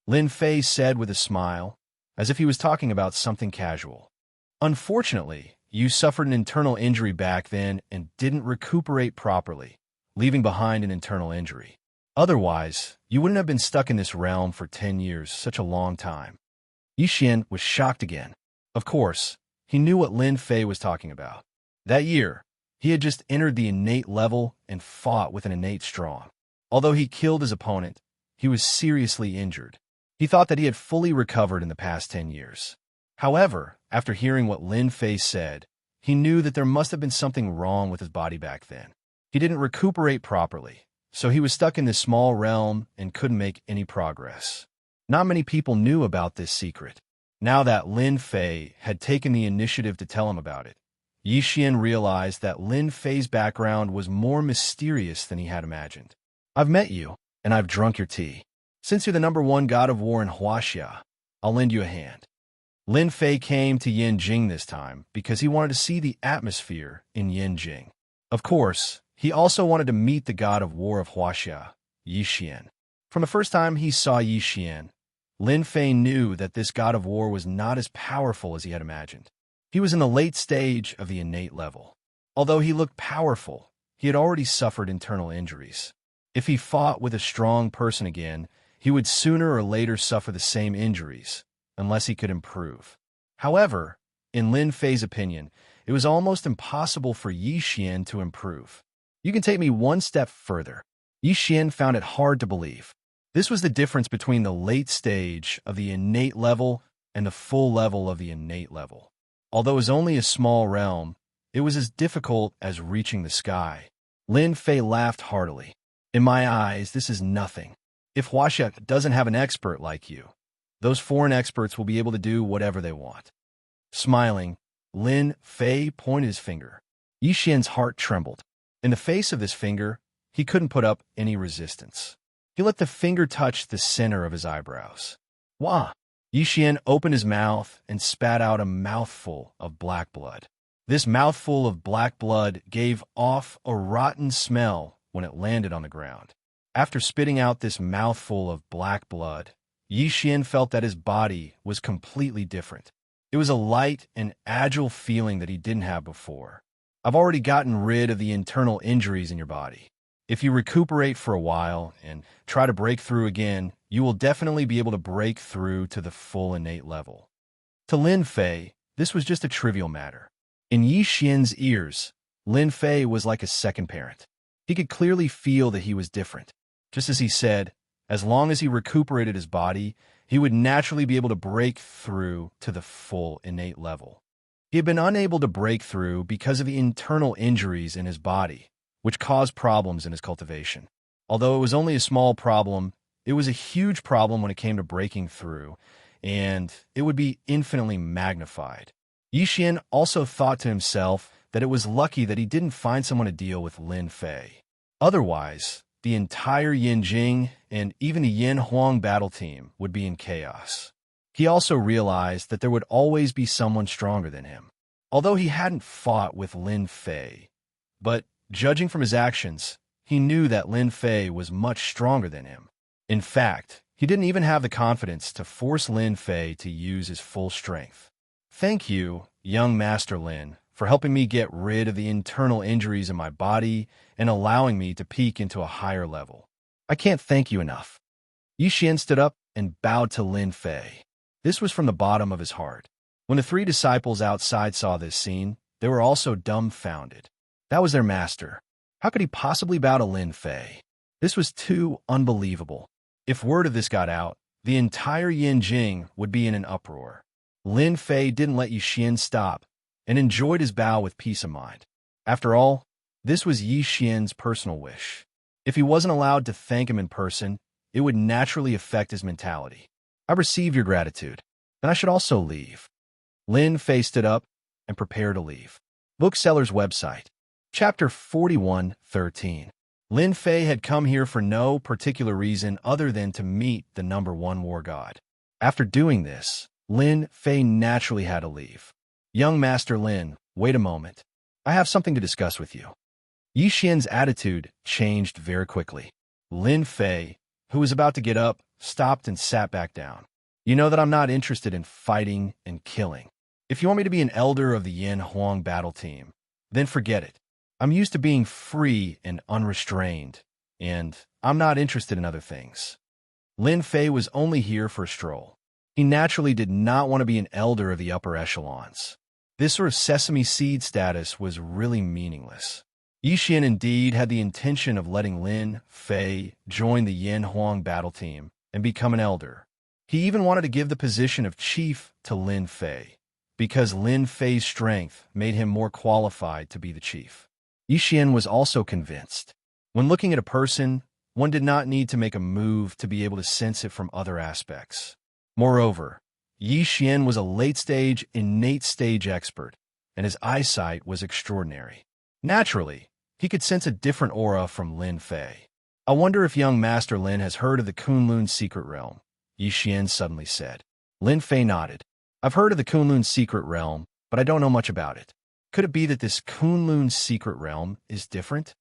Lin Fei said with a smile, as if he was talking about something casual. Unfortunately, you suffered an internal injury back then and didn't recuperate properly, leaving behind an internal injury. Otherwise, you wouldn't have been stuck in this realm for 10 years, such a long time. Xian was shocked again. Of course, he knew what Lin Fei was talking about. That year, he had just entered the innate level and fought with an innate strong. Although he killed his opponent, he was seriously injured. He thought that he had fully recovered in the past 10 years. However, after hearing what Lin Fei said, he knew that there must have been something wrong with his body back then. He didn't recuperate properly, so he was stuck in this small realm and couldn't make any progress. Not many people knew about this secret. Now that Lin Fei had taken the initiative to tell him about it, Xian realized that Lin Fei's background was more mysterious than he had imagined. I've met you, and I've drunk your tea. Since you're the #1 god of war in Huaxia, I'll lend you a hand. Lin Fei came to Yanjing this time because he wanted to see the atmosphere in Yanjing. Of course, he also wanted to meet the god of war of Huaxia, Xian. From the first time he saw Xian, Lin Fei knew that this god of war was not as powerful as he had imagined. He was in the late stage of the innate level. Although he looked powerful, he had already suffered internal injuries. If he fought with a strong person again, he would sooner or later suffer the same injuries, unless he could improve. However, in Lin Fei's opinion, it was almost impossible for Xian to improve. You can take me one step further. Xian found it hard to believe. This was the difference between the late stage of the innate level and the full level of the innate level. Although it was only a small realm, it was as difficult as reaching the sky. Lin Fei laughed heartily. In my eyes, this is nothing. If Huaxia doesn't have an expert like you, those foreign experts will be able to do whatever they want. Smiling, Lin Fei pointed his finger. Xian's heart trembled. In the face of this finger, he couldn't put up any resistance. He let the finger touch the center of his eyebrows. Wah! Xian opened his mouth and spat out a mouthful of black blood. This mouthful of black blood gave off a rotten smell when it landed on the ground. After spitting out this mouthful of black blood, Xian felt that his body was completely different. It was a light and agile feeling that he didn't have before. I've already gotten rid of the internal injuries in your body. If you recuperate for a while and try to break through again, you will definitely be able to break through to the full innate level. To Lin Fei, this was just a trivial matter. In Xian's ears, Lin Fei was like a second parent. He could clearly feel that he was different. Just as he said, as long as he recuperated his body, he would naturally be able to break through to the full innate level. He had been unable to break through because of the internal injuries in his body, which caused problems in his cultivation. Although it was only a small problem, it was a huge problem when it came to breaking through, and it would be infinitely magnified. Xian also thought to himself that it was lucky that he didn't find someone to deal with Lin Fei. Otherwise, the entire Yanjing and even the Yin Huang battle team would be in chaos. He also realized that there would always be someone stronger than him. Although he hadn't fought with Lin Fei, but judging from his actions, he knew that Lin Fei was much stronger than him. In fact, he didn't even have the confidence to force Lin Fei to use his full strength. Thank you, young Master Lin, for helping me get rid of the internal injuries in my body and allowing me to peak into a higher level. I can't thank you enough. Xian stood up and bowed to Lin Fei. This was from the bottom of his heart. When the 3 disciples outside saw this scene, they were also dumbfounded. That was their master. How could he possibly bow to Lin Fei? This was too unbelievable. If word of this got out, the entire Yinjing would be in an uproar. Lin Fei didn't let Yi Xian stop and enjoyed his bow with peace of mind. After all, this was Yi Xian's personal wish. If he wasn't allowed to thank him in person, it would naturally affect his mentality. I receive your gratitude, and I should also leave. Lin Fei stood up and prepared to leave. Bookseller's website. Chapter 41:13. Lin Fei had come here for no particular reason other than to meet the number one war god. After doing this, Lin Fei naturally had to leave. Young Master Lin, wait a moment. I have something to discuss with you. Yi Xian's attitude changed very quickly. Lin Fei, who was about to get up, stopped and sat back down. You know that I'm not interested in fighting and killing. If you want me to be an elder of the Yin Huang battle team, then forget it. I'm used to being free and unrestrained, and I'm not interested in other things. Lin Fei was only here for a stroll. He naturally did not want to be an elder of the upper echelons. This sort of sesame seed status was really meaningless. Yi Xian indeed had the intention of letting Lin Fei join the Yin Huang battle team and become an elder. He even wanted to give the position of chief to Lin Fei, because Lin Fei's strength made him more qualified to be the chief. Yi Xian was also convinced. When looking at a person, one did not need to make a move to be able to sense it from other aspects. Moreover, Yi Xian was a late-stage, innate stage expert, and his eyesight was extraordinary. Naturally, he could sense a different aura from Lin Fei. I wonder if young Master Lin has heard of the Kunlun secret realm, Yi Xian suddenly said. Lin Fei nodded. I've heard of the Kunlun secret realm, but I don't know much about it. Could it be that this Kunlun secret realm is different?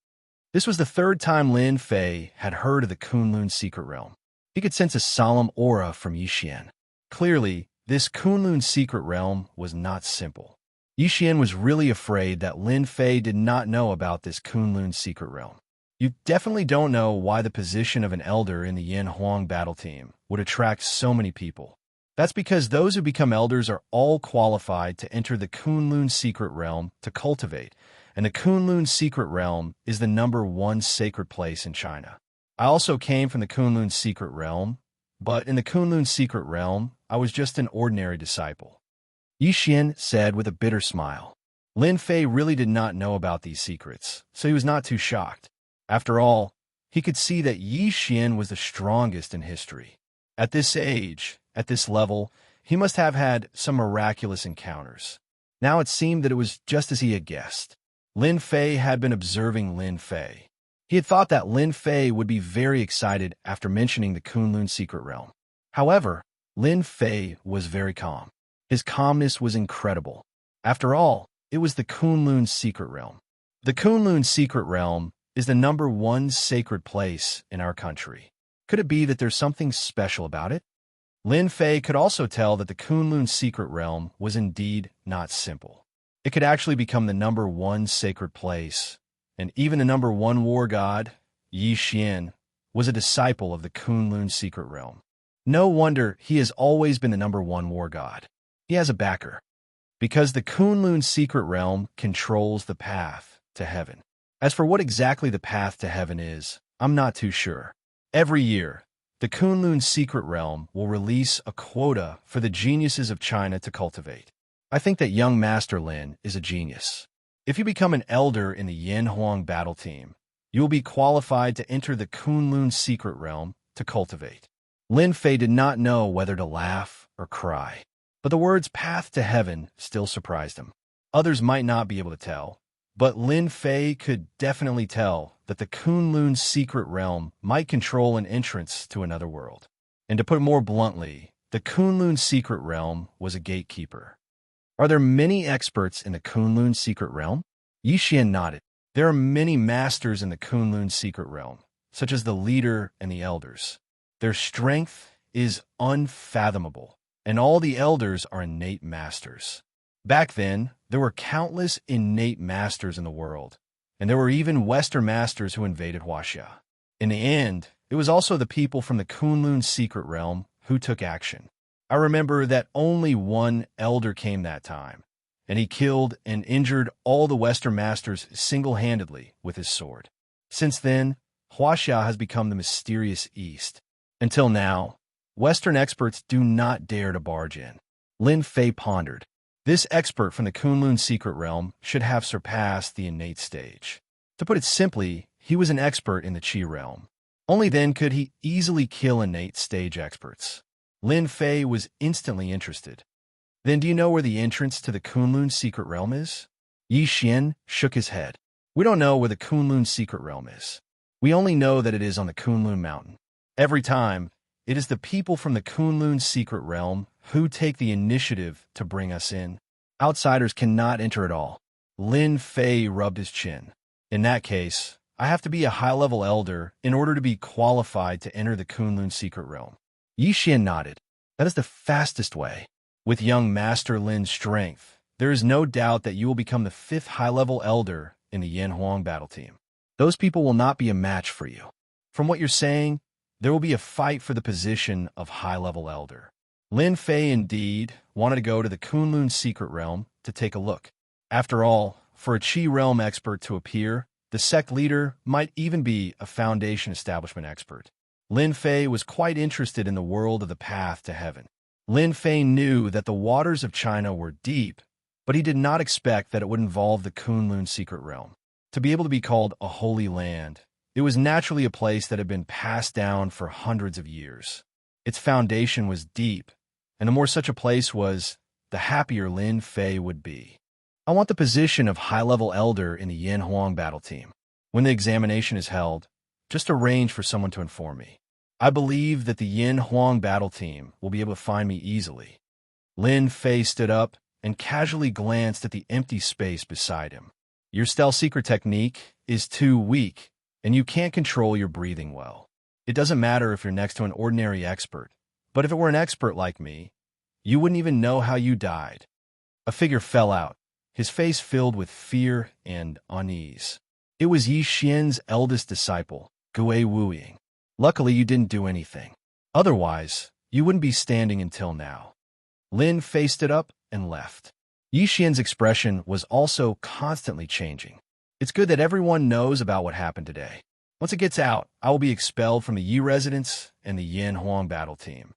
This was the third time Lin Fei had heard of the Kunlun secret realm. He could sense a solemn aura from Yi Xian. Clearly, this Kunlun secret realm was not simple. Yi Xian was really afraid that Lin Fei did not know about this Kunlun secret realm. You definitely don't know why the position of an elder in the Yin Huang battle team would attract so many people. That's because those who become elders are all qualified to enter the Kunlun secret realm to cultivate, and the Kunlun secret realm is the number one sacred place in China. I also came from the Kunlun secret realm, but in the Kunlun secret realm, I was just an ordinary disciple. Yi Xian said with a bitter smile. Lin Fei really did not know about these secrets, so he was not too shocked. After all, he could see that Yi Xian was the strongest in history. At this age, at this level, he must have had some miraculous encounters. Now it seemed that it was just as he had guessed. Lin Fei had been observing Lin Fei. He had thought that Lin Fei would be very excited after mentioning the Kunlun secret realm. However, Lin Fei was very calm. His calmness was incredible. After all, it was the Kunlun secret realm. The Kunlun secret realm is the number one sacred place in our country. Could it be that there's something special about it? Lin Fei could also tell that the Kunlun secret realm was indeed not simple. It could actually become the number one sacred place, and even the number one war god, Yi Xian, was a disciple of the Kunlun secret realm. No wonder he has always been the number one war god. He has a backer. Because the Kunlun secret realm controls the path to heaven. As for what exactly the path to heaven is, I'm not too sure. Every year, the Kunlun secret realm will release a quota for the geniuses of China to cultivate. I think that young Master Lin is a genius. If you become an elder in the Yin Huang battle team, you will be qualified to enter the Kunlun secret realm to cultivate. Lin Fei did not know whether to laugh or cry, but the words path to heaven still surprised him. Others might not be able to tell, but Lin Fei could definitely tell that the Kunlun secret realm might control an entrance to another world. And to put it more bluntly, the Kunlun secret realm was a gatekeeper. Are there many experts in the Kunlun secret realm? Yi Xian nodded. There are many masters in the Kunlun secret realm, such as the leader and the elders. Their strength is unfathomable, and all the elders are innate masters. Back then, there were countless innate masters in the world, and there were even Western masters who invaded Huaxia. In the end, it was also the people from the Kunlun secret realm who took action. I remember that only one elder came that time, and he killed and injured all the Western masters single-handedly with his sword. Since then, Huaxia has become the mysterious East. Until now, Western experts do not dare to barge in. Lin Fei pondered. This expert from the Kunlun secret realm should have surpassed the innate stage. To put it simply, he was an expert in the Qi realm. Only then could he easily kill innate stage experts. Lin Fei was instantly interested. Then do you know where the entrance to the Kunlun secret realm is? Yi Xian shook his head. We don't know where the Kunlun secret realm is. We only know that it is on the Kunlun mountain. Every time, it is the people from the Kunlun secret realm who take the initiative to bring us in. Outsiders cannot enter at all. Lin Fei rubbed his chin. In that case, I have to be a high-level elder in order to be qualified to enter the Kunlun secret realm. Yi Xian nodded. That is the fastest way. With young Master Lin's strength, there is no doubt that you will become the 5th high-level elder in the Yan Huang battle team. Those people will not be a match for you. From what you're saying, there will be a fight for the position of high-level elder. Lin Fei indeed wanted to go to the Kunlun secret realm to take a look. After all, for a Qi realm expert to appear, the sect leader might even be a foundation establishment expert. Lin Fei was quite interested in the world of the path to heaven. Lin Fei knew that the waters of China were deep, but he did not expect that it would involve the Kunlun secret realm. To be able to be called a holy land, it was naturally a place that had been passed down for hundreds of years. Its foundation was deep, and the more such a place was, the happier Lin Fei would be. I want the position of high-level elder in the Yan Huang battle team. When the examination is held, just arrange for someone to inform me. I believe that the Yan Huang battle team will be able to find me easily. Lin Fei stood up and casually glanced at the empty space beside him. Your stealth secret technique is too weak, and you can't control your breathing well. It doesn't matter if you're next to an ordinary expert, but if it were an expert like me, you wouldn't even know how you died. A figure fell out, his face filled with fear and unease. It was Yi Xian's eldest disciple, Gue Wuying. Luckily, you didn't do anything. Otherwise, you wouldn't be standing until now. Lin Fei stood up and left. Yi Xian's expression was also constantly changing. It's good that everyone knows about what happened today. Once it gets out, I will be expelled from the Yi residence and the Yan Huang battle team.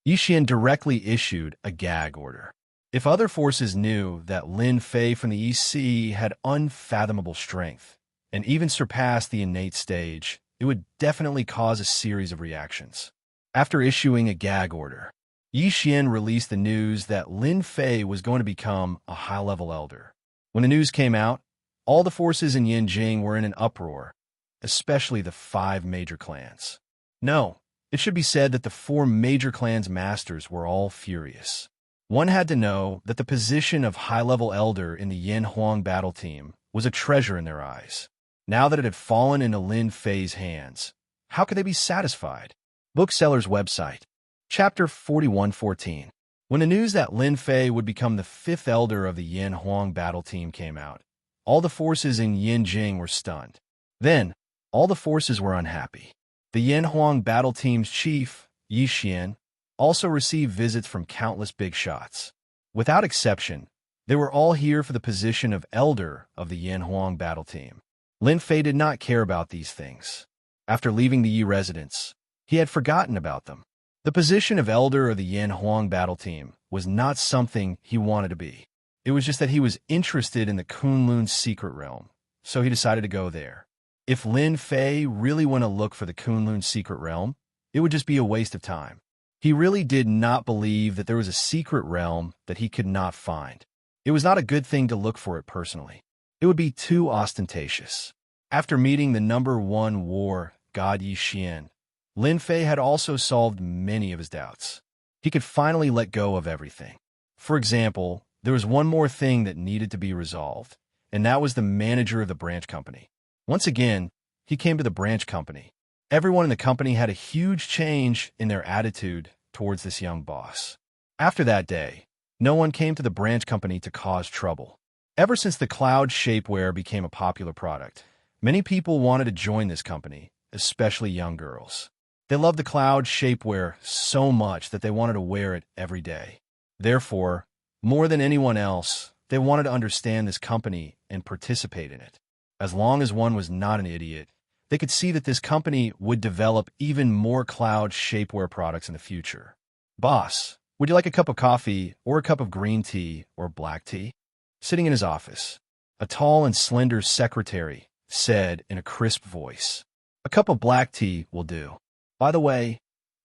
Yi Xian directly issued a gag order. If other forces knew that Lin Fei from the East Sea had unfathomable strength, and even surpassed the innate stage, it would definitely cause a series of reactions. After issuing a gag order, Yi Xian released the news that Lin Fei was going to become a high-level elder. When the news came out, all the forces in Yanjing were in an uproar, especially the 5 major clans. No, it should be said that the 4 major clans' masters were all furious. One had to know that the position of high-level elder in the Yan Huang battle team was a treasure in their eyes. Now that it had fallen into Lin Fei's hands, how could they be satisfied? Bookseller's website. Chapter 4114. When the news that Lin Fei would become the 5th elder of the Yan Huang battle team came out, all the forces in Yanjing were stunned. Then, all the forces were unhappy. The Yan Huang battle team's chief, Yi Xian, also received visits from countless big shots. Without exception, they were all here for the position of elder of the Yan Huang battle team. Lin Fei did not care about these things. After leaving the Yi residence, he had forgotten about them. The position of elder of the Yan Huang battle team was not something he wanted to be. It was just that he was interested in the Kunlun secret realm, so he decided to go there. If Lin Fei really went to look for the Kunlun secret realm, it would just be a waste of time. He really did not believe that there was a secret realm that he could not find. It was not a good thing to look for it personally. It would be too ostentatious. After meeting the #1 war god Yi Xian, Lin Fei had also solved many of his doubts. He could finally let go of everything. For example, there was one more thing that needed to be resolved, and that was the manager of the branch company. Once again, he came to the branch company. Everyone in the company had a huge change in their attitude towards this young boss. After that day, no one came to the branch company to cause trouble. Ever since the cloud shapewear became a popular product, many people wanted to join this company, especially young girls. They loved the cloud shapewear so much that they wanted to wear it every day. Therefore, more than anyone else, they wanted to understand this company and participate in it. As long as one was not an idiot, They could see that this company would develop even more cloud shapewear products in the future. "Boss, would you like a cup of coffee or a cup of green tea or black tea?" Sitting in his office, a tall and slender secretary said in a crisp voice, "A cup of black tea will do. By the way,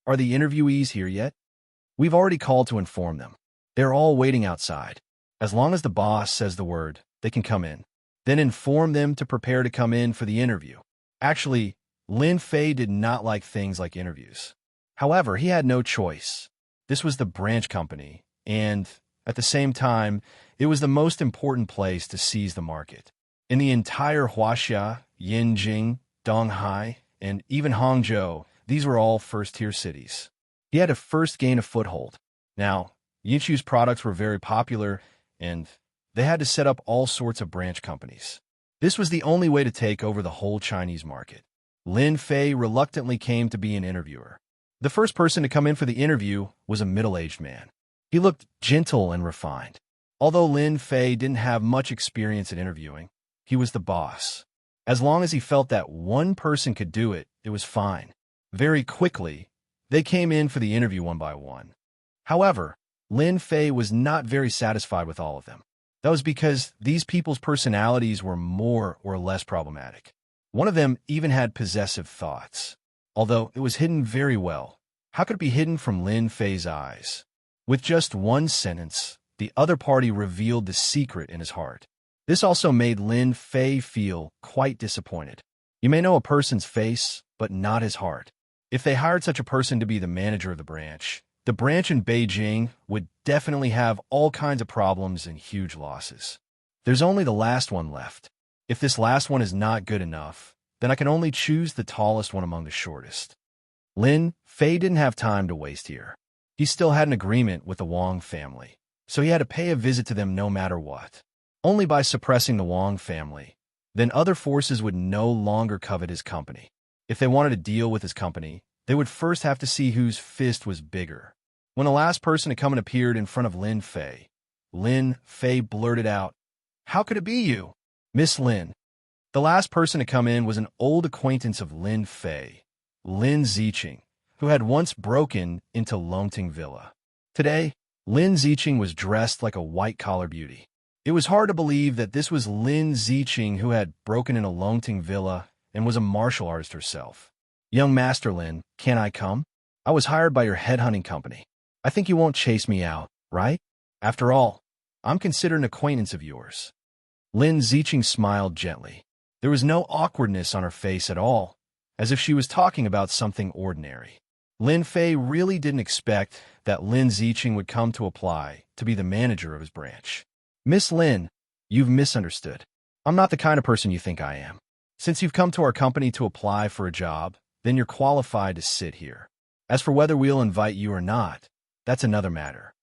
are the interviewees here yet? We've already called to inform them. They're all waiting outside. As long as the boss says the word, they can come in. Then inform them to prepare to come in for the interview." Actually, Lin Fei did not like things like interviews. However, he had no choice. This was the branch company, and, at the same time, it was the most important place to seize the market. In the entire Huaxia, Yinjing, Donghai, and even Hangzhou, these were all first-tier cities. He had to first gain a foothold. Now, Yinchu's products were very popular, and they had to set up all sorts of branch companies. This was the only way to take over the whole Chinese market. Lin Fei reluctantly came to be an interviewer. The first person to come in for the interview was a middle-aged man. He looked gentle and refined. Although Lin Fei didn't have much experience in interviewing, he was the boss. As long as he felt that one person could do it, it was fine. Very quickly, they came in for the interview one by one. However, Lin Fei was not very satisfied with all of them. That was because these people's personalities were more or less problematic. One of them even had possessive thoughts. Although it was hidden very well, how could it be hidden from Lin Fei's eyes? With just one sentence, the other party revealed the secret in his heart. This also made Lin Fei feel quite disappointed. You may know a person's face, but not his heart. If they hired such a person to be the manager of the branch in Beijing would definitely have all kinds of problems and huge losses. There's only the last one left. If this last one is not good enough, then I can only choose the tallest one among the shortest. Lin Fei didn't have time to waste here. He still had an agreement with the Wang family, so he had to pay a visit to them no matter what. Only by suppressing the Wang family, then other forces would no longer covet his company. If they wanted to deal with his company, they would first have to see whose fist was bigger. When the last person to come and appeared in front of Lin Fei blurted out, "How could it be you, Miss Lin?" The last person to come in was an old acquaintance of Lin Fei, Lin Ziqing, who had once broken into Longting Villa. Today, Lin Ziqing was dressed like a white-collar beauty. It was hard to believe that this was Lin Ziqing who had broken into Longting Villa and was a martial artist herself. "Young Master Lin, can I come? I was hired by your headhunting company. I think you won't chase me out, right? After all, I'm considered an acquaintance of yours." Lin Ziqing smiled gently. There was no awkwardness on her face at all, as if she was talking about something ordinary. Lin Fei really didn't expect that Lin Ziqing would come to apply to be the manager of his branch. "Miss Lin, you've misunderstood. I'm not the kind of person you think I am. Since you've come to our company to apply for a job, then you're qualified to sit here. As for whether we'll invite you or not, that's another matter."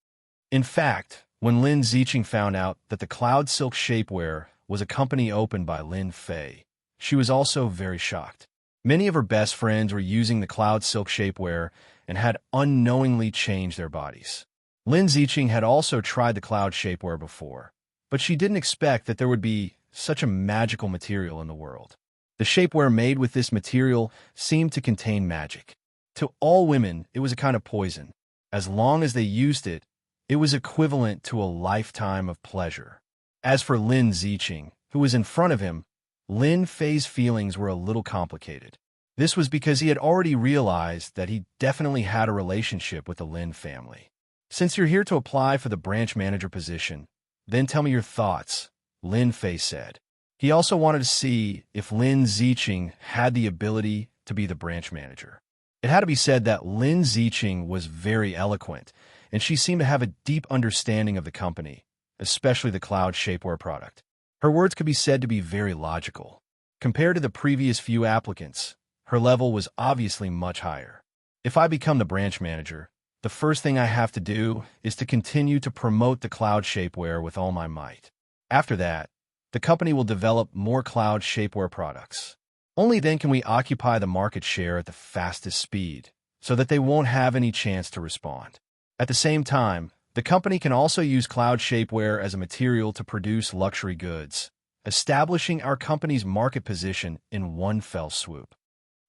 In fact, when Lin Ziqing found out that the Cloud Silk Shapewear was a company opened by Lin Fei, she was also very shocked. Many of her best friends were using the Cloud Silk Shapewear and had unknowingly changed their bodies. Lin Ziqing had also tried the Cloud Shapewear before, but she didn't expect that there would be such a magical material in the world. The shapewear made with this material seemed to contain magic. To all women, it was a kind of poison. As long as they used it, it was equivalent to a lifetime of pleasure. As for Lin Ziqing, who was in front of him, Lin Fei's feelings were a little complicated. This was because he had already realized that he definitely had a relationship with the Lin family. "Since you're here to apply for the branch manager position, then tell me your thoughts," Lin Fei said. He also wanted to see if Lin Ziqing had the ability to be the branch manager. It had to be said that Lin Ziqing was very eloquent, and she seemed to have a deep understanding of the company, especially the Cloud Shapewear product. Her words could be said to be very logical. Compared to the previous few applicants, her level was obviously much higher. "If I become the branch manager, the first thing I have to do is to continue to promote the Cloud Shapewear with all my might. After that, the company will develop more Cloud Shapewear products. Only then can we occupy the market share at the fastest speed, so that they won't have any chance to respond. At the same time, the company can also use Cloud Shapewear as a material to produce luxury goods, establishing our company's market position in one fell swoop.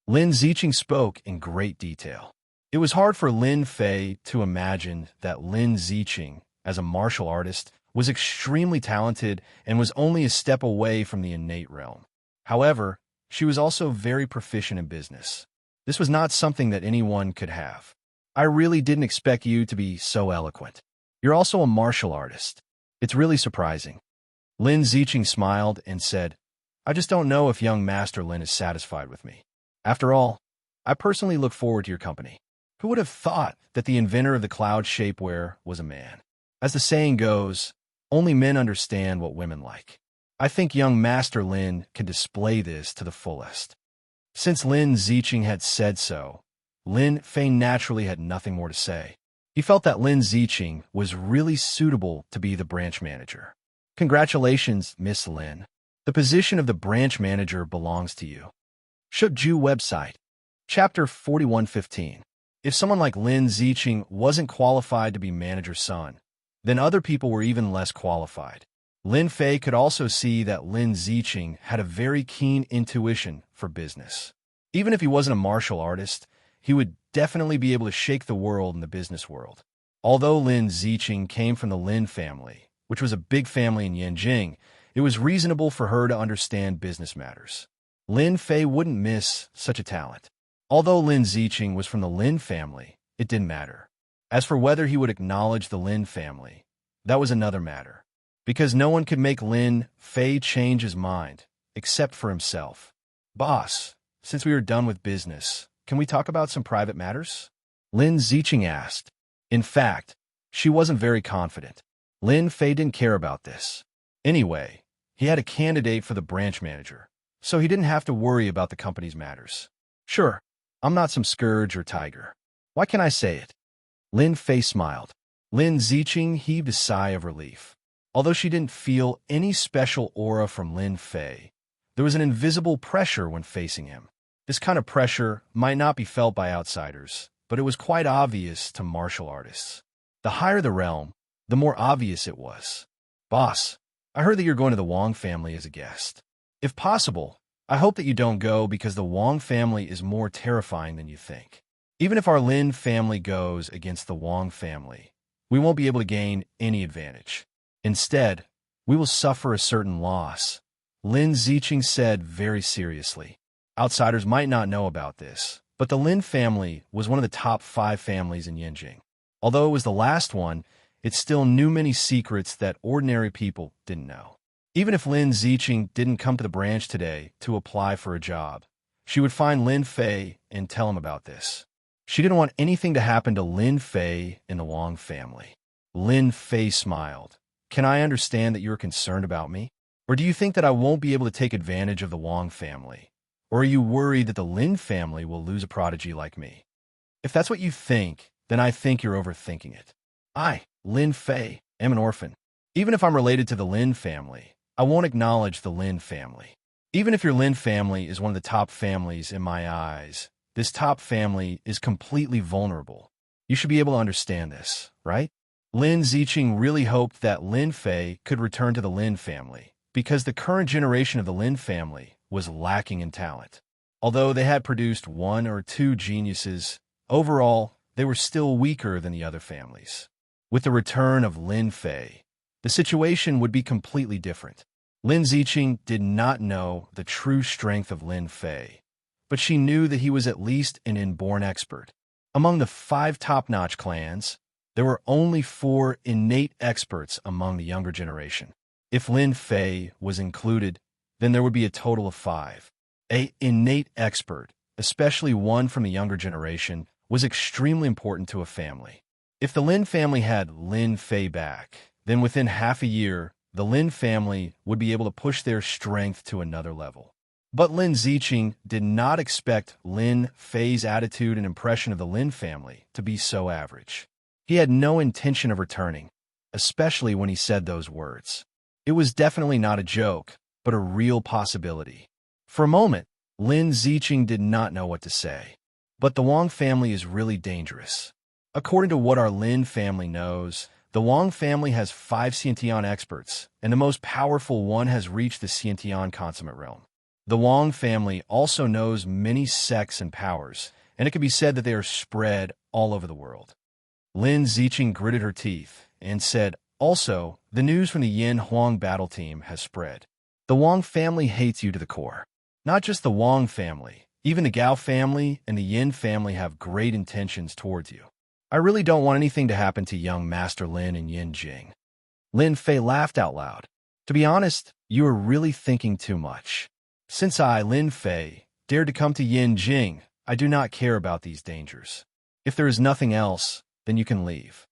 Lin Ziqing spoke in great detail. It was hard for Lin Fei to imagine that Lin Ziqing, as a martial artist, was extremely talented and was only a step away from the innate realm. However, she was also very proficient in business. This was not something that anyone could have. I really didn't expect you to be so eloquent. You're also a martial artist. It's really surprising. Lin Ziqing smiled and said, I just don't know if young Master Lin is satisfied with me. After all, I personally look forward to your company. Who would have thought that the inventor of the cloud shapewear was a man? As the saying goes, only men understand what women like. I think young Master Lin can display this to the fullest. Since Lin Ziqing had said so, Lin Fei naturally had nothing more to say. He felt that Lin Ziqing was really suitable to be the branch manager. Congratulations, Miss Lin. The position of the branch manager belongs to you. Shukju website. Chapter 4115. If someone like Lin Ziqing wasn't qualified to be manager's son, then other people were even less qualified. Lin Fei could also see that Lin Ziqing had a very keen intuition for business. Even if he wasn't a martial artist, he would definitely be able to shake the world in the business world. Although Lin Ziqing came from the Lin family, which was a big family in Yanjing, it was reasonable for her to understand business matters. Lin Fei wouldn't miss such a talent. Although Lin Ziqing was from the Lin family, it didn't matter. As for whether he would acknowledge the Lin family, that was another matter. Because no one could make Lin Fei change his mind, except for himself. Boss, since we are done with business, can we talk about some private matters? Lin Ziqing asked. In fact, she wasn't very confident. Lin Fei didn't care about this. Anyway, he had a candidate for the branch manager, so he didn't have to worry about the company's matters. Sure, I'm not some scourge or tiger. Why can't I say it? Lin Fei smiled. Lin Ziqing heaved a sigh of relief. Although she didn't feel any special aura from Lin Fei, there was an invisible pressure when facing him. This kind of pressure might not be felt by outsiders, but it was quite obvious to martial artists. The higher the realm, the more obvious it was. Boss, I heard that you're going to the Wang family as a guest. If possible, I hope that you don't go because the Wang family is more terrifying than you think. Even if our Lin family goes against the Wang family, we won't be able to gain any advantage. Instead, we will suffer a certain loss, Lin Ziqing said very seriously. Outsiders might not know about this, but the Lin family was one of the top 5 families in Yanjing. Although it was the last one, it still knew many secrets that ordinary people didn't know. Even if Lin Ziqing didn't come to the branch today to apply for a job, she would find Lin Fei and tell him about this. She didn't want anything to happen to Lin Fei and the Wang family. Lin Fei smiled. Can I understand that you're concerned about me? Or do you think that I won't be able to take advantage of the Wang family? Or are you worried that the Lin family will lose a prodigy like me? If that's what you think, then I think you're overthinking it. I, Lin Fei, am an orphan. Even if I'm related to the Lin family, I won't acknowledge the Lin family. Even if your Lin family is one of the top families in my eyes, this top family is completely vulnerable. You should be able to understand this, right? Lin Ziqing really hoped that Lin Fei could return to the Lin family, because the current generation of the Lin family was lacking in talent. Although they had produced 1 or 2 geniuses, overall, they were still weaker than the other families. With the return of Lin Fei, the situation would be completely different. Lin Ziqing did not know the true strength of Lin Fei, but she knew that he was at least an inborn expert. Among the 5 top-notch clans, there were only 4 innate experts among the younger generation. If Lin Fei was included, then there would be a total of 5. An innate expert, especially one from the younger generation, was extremely important to a family. If the Lin family had Lin Fei back, then within half a year, the Lin family would be able to push their strength to another level. But Lin Ziqing did not expect Lin Fei's attitude and impression of the Lin family to be so average. He had no intention of returning, especially when he said those words. It was definitely not a joke, but a real possibility. For a moment, Lin Ziqing did not know what to say. But the Wang family is really dangerous. According to what our Lin family knows, The Wang family has 5 Xiantian experts, and the most powerful one has reached the Xiantian consummate realm. The Wang family also knows many sects and powers, and it can be said that they are spread all over the world. Lin Ziqing gritted her teeth and said, also, the news from the Yin Huang battle team has spread. The Wang family hates you to the core. Not just the Wang family, even the Gao family and the Yin family have great intentions towards you. I really don't want anything to happen to young Master Lin and Yin Jing. Lin Fei laughed out loud. To be honest, you are really thinking too much. Since I, Lin Fei, dared to come to Yin Jing, I do not care about these dangers. If there is nothing else, then you can leave.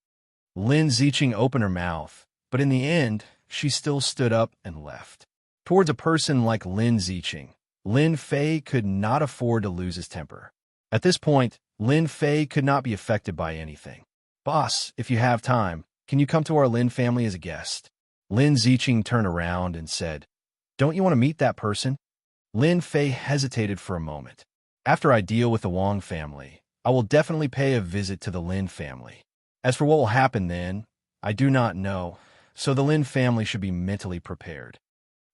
Lin Ziqing opened her mouth, but in the end, she still stood up and left. Towards a person like Lin Ziqing, Lin Fei could not afford to lose his temper. At this point, Lin Fei could not be affected by anything. Boss, if you have time, can you come to our Lin family as a guest? Lin Ziqing turned around and said, don't you want to meet that person? Lin Fei hesitated for a moment. After I deal with the Wang family, I will definitely pay a visit to the Lin family. As for what will happen then, I do not know, so the Lin family should be mentally prepared.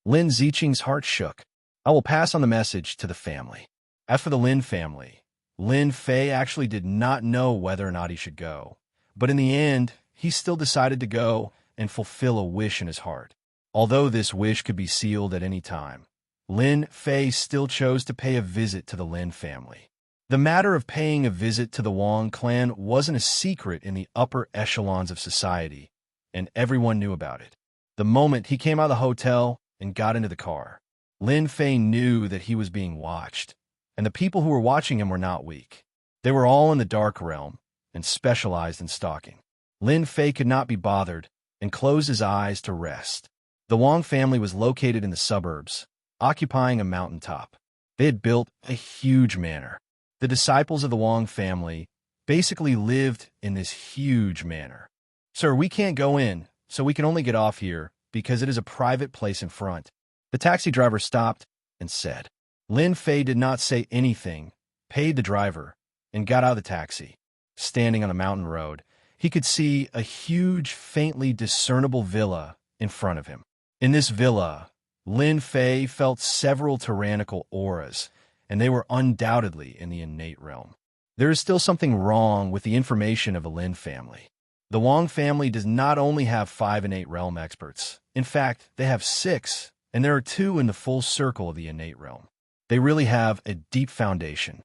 Lin Ziqing's heart shook. I will pass on the message to the family. As for the Lin family, Lin Fei actually did not know whether or not he should go, but in the end, he still decided to go and fulfill a wish in his heart. Although this wish could be sealed at any time, Lin Fei still chose to pay a visit to the Lin family. The matter of paying a visit to the Wang clan wasn't a secret in the upper echelons of society, and everyone knew about it. The moment he came out of the hotel and got into the car, Lin Fei knew that he was being watched, and the people who were watching him were not weak. They were all in the dark realm and specialized in stalking. Lin Fei could not be bothered and closed his eyes to rest. The Wang family was located in the suburbs, occupying a mountaintop. They had built a huge manor. The disciples of the Wang family basically lived in this huge manor. Sir, we can't go in, so we can only get off here because it is a private place in front. The taxi driver stopped and said. Lin Fei did not say anything, paid the driver, and got out of the taxi. Standing on a mountain road, he could see a huge, faintly discernible villa in front of him. In this villa, Lin Fei felt several tyrannical auras, and they were undoubtedly in the innate realm. There is still something wrong with the information of the Lin family. The Wang family does not only have 5 innate realm experts. In fact, they have 6, and there are 2 in the full circle of the innate realm. They really have a deep foundation.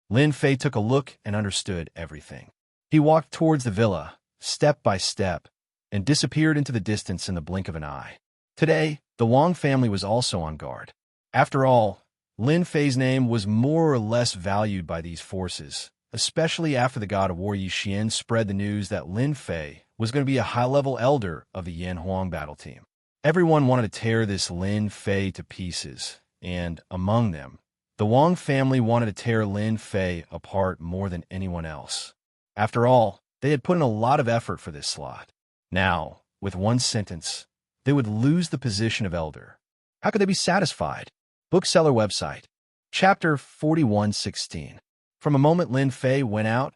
Lin Fei took a look and understood everything. He walked towards the villa, step by step, and disappeared into the distance in the blink of an eye. Today, the Wang family was also on guard. After all, Lin Fei's name was more or less valued by these forces, especially after the god of war Yi Xian spread the news that Lin Fei was going to be a high-level elder of the Yin Huang battle team. Everyone wanted to tear this Lin Fei to pieces, and, among them, the Wang family wanted to tear Lin Fei apart more than anyone else. After all, they had put in a lot of effort for this slot. Now, with one sentence, they would lose the position of elder. How could they be satisfied? Bookseller website. Chapter 41:16. From a moment Lin Fei went out,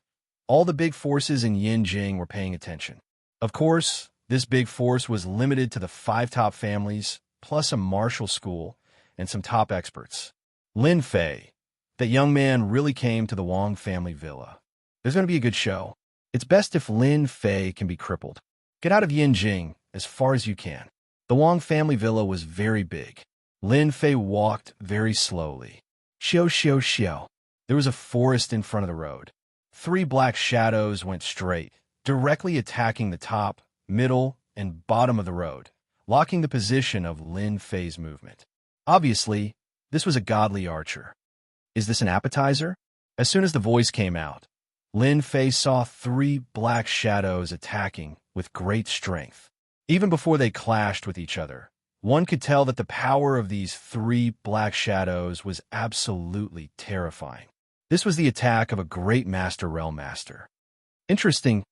all the big forces in Yinjing were paying attention. Of course, this big force was limited to the 5 top families, plus a martial school, and some top experts. Lin Fei, that young man really came to the Wang family villa. There's going to be a good show. It's best if Lin Fei can be crippled. Get out of Yinjing as far as you can. The Wang family villa was very big. Lin Fei walked very slowly. Xiao. There was a forest in front of the road. 3 black shadows went straight, directly attacking the top, middle, and bottom of the road, locking the position of Lin Fei's movement. Obviously, this was a godly archer. Is this an appetizer? As soon as the voice came out, Lin Fei saw 3 black shadows attacking with great strength. Even before they clashed with each other, one could tell that the power of these 3 black shadows was absolutely terrifying. This was the attack of a great master realm master. Interesting.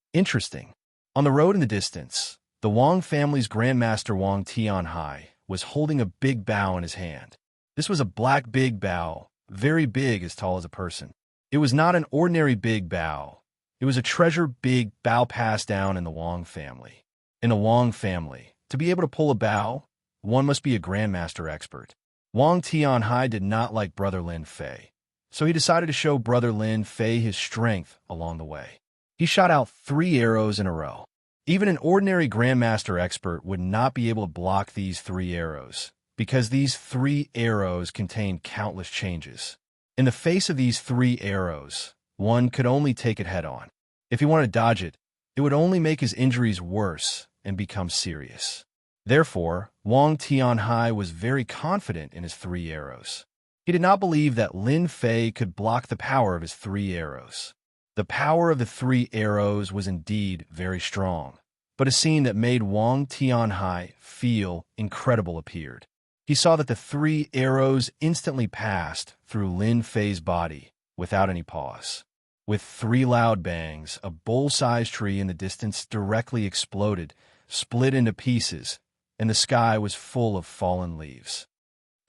On the road in the distance, the Wang family's Grandmaster Wang Tianhai was holding a big bow in his hand. This was a black big bow, very big, as tall as a person. It was not an ordinary big bow. It was a treasure big bow passed down in the Wang family. In the Wang family, to be able to pull a bow, one must be a grandmaster expert. Wang Tianhai did not like Brother Lin Fei, so he decided to show Brother Lin Fei his strength along the way. He shot out 3 arrows in a row. Even an ordinary grandmaster expert would not be able to block these 3 arrows, because these 3 arrows contained countless changes. In the face of these 3 arrows, one could only take it head-on. If he wanted to dodge it, it would only make his injuries worse and become serious. Therefore, Wang Tianhai was very confident in his 3 arrows. He did not believe that Lin Fei could block the power of his 3 arrows. The power of the 3 arrows was indeed very strong, but a scene that made Wang Tianhai feel incredible appeared. He saw that the 3 arrows instantly passed through Lin Fei's body without any pause. With 3 loud bangs, a bowl-sized tree in the distance directly exploded, split into pieces, and the sky was full of fallen leaves.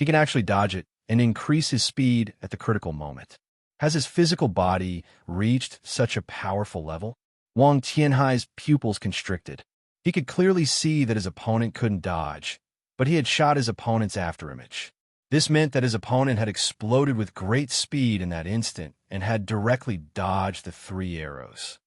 He can actually dodge it and increase his speed at the critical moment. Has his physical body reached such a powerful level? Wang Tianhai's pupils constricted. He could clearly see that his opponent couldn't dodge, but he had shot his opponent's afterimage. This meant that his opponent had exploded with great speed in that instant and had directly dodged the 3 arrows.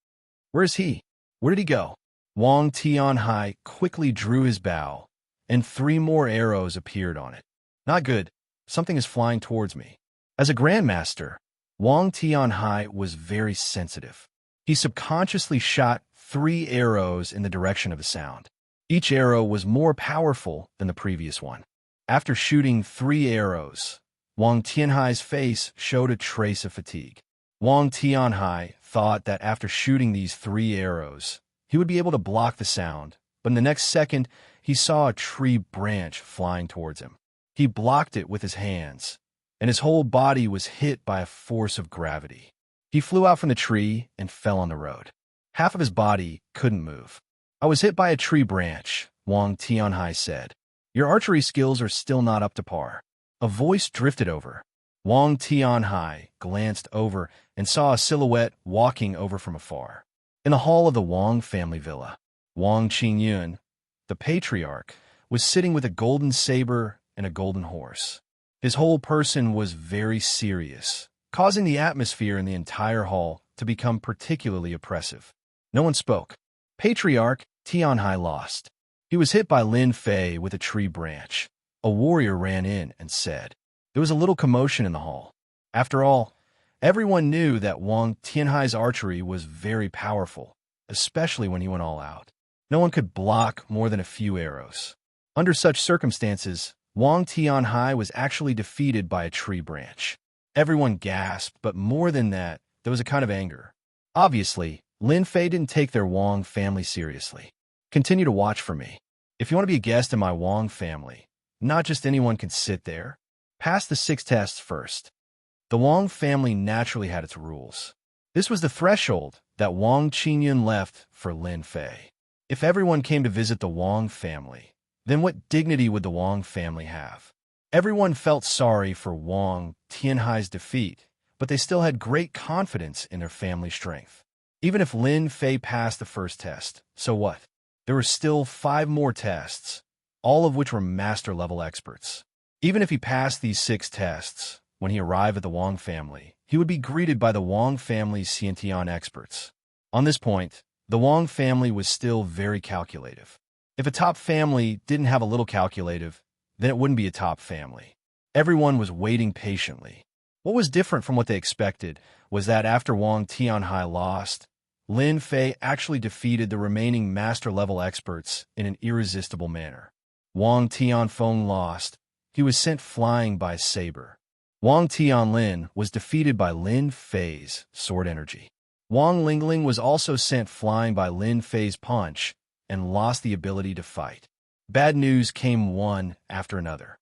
Where is he? Where did he go? Wang Tianhai quickly drew his bow, and 3 more arrows appeared on it. Not good. Something is flying towards me. As a grandmaster, Wang Tianhai was very sensitive. He subconsciously shot 3 arrows in the direction of the sound. Each arrow was more powerful than the previous one. After shooting 3 arrows, Wang Tianhai's face showed a trace of fatigue. Wang Tianhai thought that after shooting these 3 arrows, he would be able to block the sound, but in the next second, he saw a tree branch flying towards him. He blocked it with his hands, and his whole body was hit by a force of gravity. He flew out from the tree and fell on the road. Half of his body couldn't move. I was hit by a tree branch, Wang Tianhai said. Your archery skills are still not up to par. A voice drifted over. Wang Tianhai glanced over and saw a silhouette walking over from afar. In the hall of the Wang family villa, Wang Qingyun, the patriarch, was sitting with a golden saber and a golden horse. His whole person was very serious, causing the atmosphere in the entire hall to become particularly oppressive. No one spoke. Patriarch Tianhai lost. He was hit by Lin Fei with a tree branch. A warrior ran in and said. There was a little commotion in the hall. After all, everyone knew that Wang Tianhai's archery was very powerful, especially when he went all out. No one could block more than a few arrows. Under such circumstances, Wang Tianhai was actually defeated by a tree branch. Everyone gasped, but more than that, there was a kind of anger. Obviously, Lin Fei didn't take their Wang family seriously. Continue to watch for me. If you want to be a guest in my Wang family, not just anyone can sit there. Pass the 6 tests first. The Wang family naturally had its rules. This was the threshold that Wang Qingyun left for Lin Fei. If everyone came to visit the Wang family, then what dignity would the Wang family have? Everyone felt sorry for Wang Tianhai's defeat, but they still had great confidence in their family strength. Even if Lin Fei passed the first test, so what? There were still 5 more tests, all of which were master-level experts. Even if he passed these 6 tests, when he arrived at the Wang family, he would be greeted by the Wang family's Xiantian experts. On this point, the Wang family was still very calculative. If a top family didn't have a little calculative, then it wouldn't be a top family. Everyone was waiting patiently. What was different from what they expected was that after Wang Tianhai lost, Lin Fei actually defeated the remaining master-level experts in an irresistible manner. Wang Tianfeng lost. He was sent flying by a saber. Wang Tianlin was defeated by Lin Fei's sword energy. Wang Lingling was also sent flying by Lin Fei's punch and lost the ability to fight. Bad news came one after another.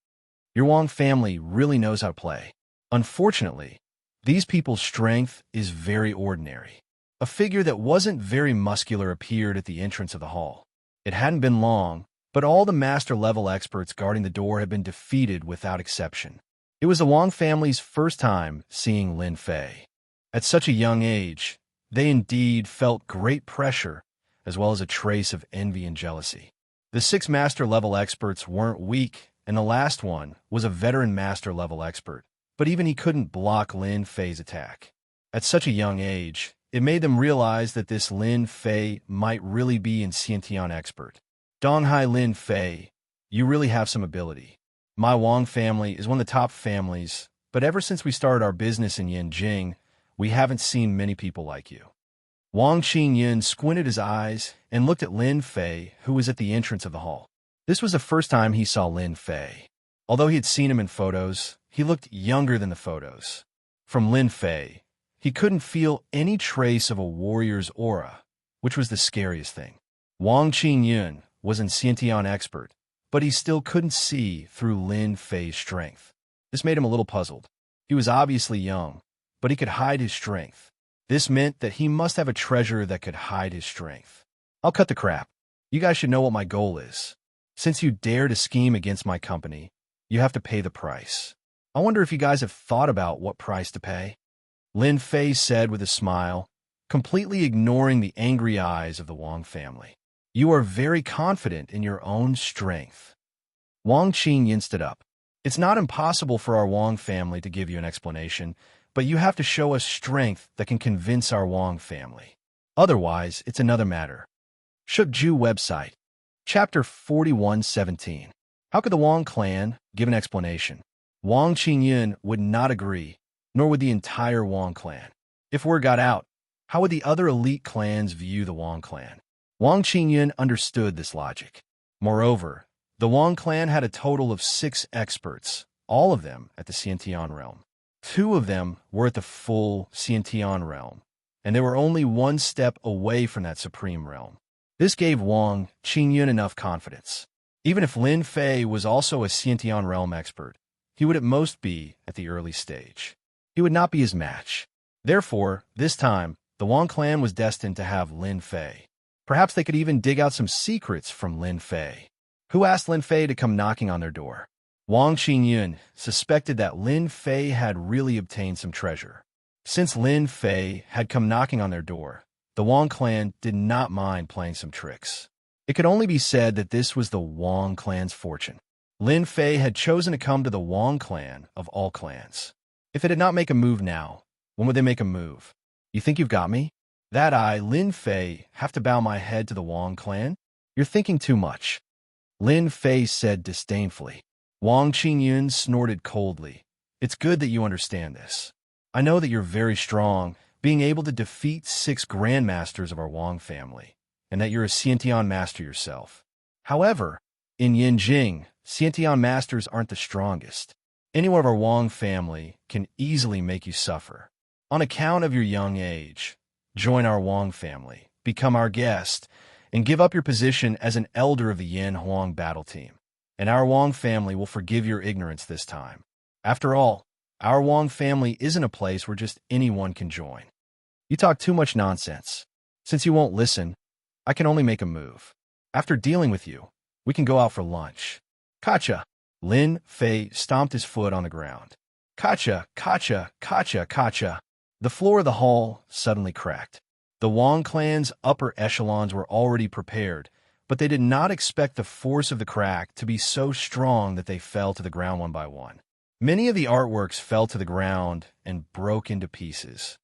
Your Wang family really knows how to play. Unfortunately, these people's strength is very ordinary. A figure that wasn't very muscular appeared at the entrance of the hall. It hadn't been long, but all the master-level experts guarding the door had been defeated without exception. It was the Wang family's first time seeing Lin Fei. At such a young age, they indeed felt great pressure, as well as a trace of envy and jealousy. The 6 master-level experts weren't weak, and the last one was a veteran master-level expert, but even he couldn't block Lin Fei's attack. At such a young age, it made them realize that this Lin Fei might really be an enchanting expert. Donghai Lin Fei, you really have some ability. My Wang family is one of the top families, but ever since we started our business in Yanjing, we haven't seen many people like you. Wang Qingyan squinted his eyes and looked at Lin Fei, who was at the entrance of the hall. This was the first time he saw Lin Fei. Although he had seen him in photos, he looked younger than the photos. From Lin Fei, he couldn't feel any trace of a warrior's aura, which was the scariest thing. Wang Qingyun was an enchanting expert, but he still couldn't see through Lin Fei's strength. This made him a little puzzled. He was obviously young, but he could hide his strength. This meant that he must have a treasure that could hide his strength. I'll cut the crap. You guys should know what my goal is. Since you dare to scheme against my company, you have to pay the price. I wonder if you guys have thought about what price to pay? Lin Fei said with a smile, completely ignoring the angry eyes of the Wang family. You are very confident in your own strength. Wang Qingyan stood up. It's not impossible for our Wang family to give you an explanation, but you have to show us strength that can convince our Wang family. Otherwise, it's another matter. Shukju website. Chapter 41:17. How could the Wang clan give an explanation? Wang Qingyun would not agree, nor would the entire Wang clan. If word got out, how would the other elite clans view the Wang clan? Wang Qingyun understood this logic. Moreover, the Wang clan had a total of 6 experts, all of them at the Xiantian realm. 2 of them were at the full Xiantian realm, and they were only one step away from that supreme realm. This gave Wang Qingyun enough confidence. Even if Lin Fei was also a Xiantian realm expert, he would at most be at the early stage. He would not be his match. Therefore, this time, the Wang clan was destined to have Lin Fei. Perhaps they could even dig out some secrets from Lin Fei. Who asked Lin Fei to come knocking on their door? Wang Qingyun suspected that Lin Fei had really obtained some treasure. Since Lin Fei had come knocking on their door, the Wang clan did not mind playing some tricks. It could only be said that this was the Wang clan's fortune. Lin Fei had chosen to come to the Wang clan of all clans. If they did not make a move now, when would they make a move? You think you've got me? That I, Lin Fei, have to bow my head to the Wang clan? You're thinking too much. Lin Fei said disdainfully. Wang Qingyun snorted coldly. It's good that you understand this. I know that you're very strong, being able to defeat 6 grandmasters of our Wang family, and that you're a Xiantian master yourself. However, in Yanjing, Xiantian masters aren't the strongest. Anyone of our Wang family can easily make you suffer. On account of your young age, join our Wang family, become our guest, and give up your position as an elder of the Yan Huang battle team. And our Wang family will forgive your ignorance this time. After all, our Wang family isn't a place where just anyone can join. You talk too much nonsense. Since you won't listen, I can only make a move. After dealing with you, we can go out for lunch. Kacha! Lin Fei stomped his foot on the ground. Kacha, kacha, kacha, kacha. The floor of the hall suddenly cracked. The Wang clan's upper echelons were already prepared, but they did not expect the force of the crack to be so strong that they fell to the ground one by one. Many of the artworks fell to the ground and broke into pieces.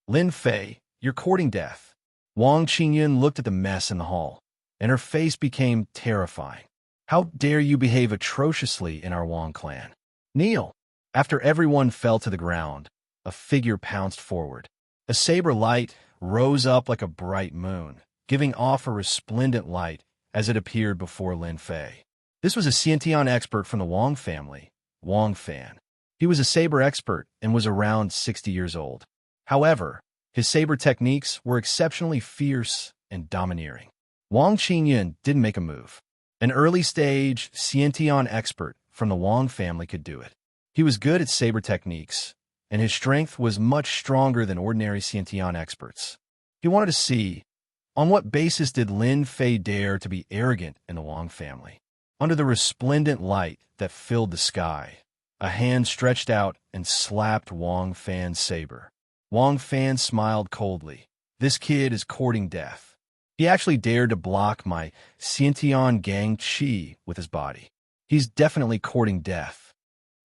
Lin Fei, you're courting death. Wang Qingyun looked at the mess in the hall, and her face became terrifying. How dare you behave atrociously in our Wang clan? Kneel! After everyone fell to the ground, a figure pounced forward. A saber light rose up like a bright moon, giving off a resplendent light as it appeared before Lin Fei. This was a Xiantian expert from the Wang family, Wang Fan. He was a saber expert and was around 60 years old. However, his saber techniques were exceptionally fierce and domineering. Wang Qingyun didn't make a move. An early-stage Xiantian expert from the Wang family could do it. He was good at saber techniques, and his strength was much stronger than ordinary Xiantian experts. He wanted to see, on what basis did Lin Fei dare to be arrogant in the Wang family? Under the resplendent light that filled the sky, a hand stretched out and slapped Wang Fan's saber. Wang Fan smiled coldly. This kid is courting death. He actually dared to block my Xiantian Gang Qi with his body. He's definitely courting death.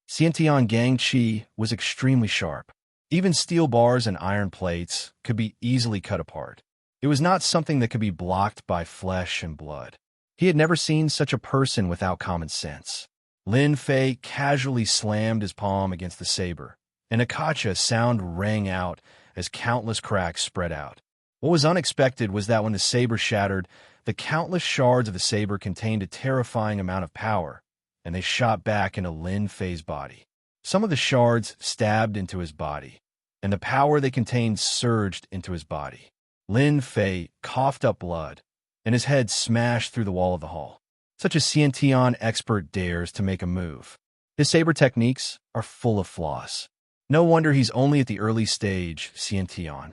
Xiantian Gang Qi was extremely sharp. Even steel bars and iron plates could be easily cut apart. It was not something that could be blocked by flesh and blood. He had never seen such a person without common sense. Lin Fei casually slammed his palm against the saber, and a kacha sound rang out as countless cracks spread out. What was unexpected was that when the saber shattered, the countless shards of the saber contained a terrifying amount of power, and they shot back into Lin Fei's body. Some of the shards stabbed into his body, and the power they contained surged into his body. Lin Fei coughed up blood, and his head smashed through the wall of the hall. Such a Xiantian expert dares to make a move. His saber techniques are full of flaws. No wonder he's only at the early stage Xiantian.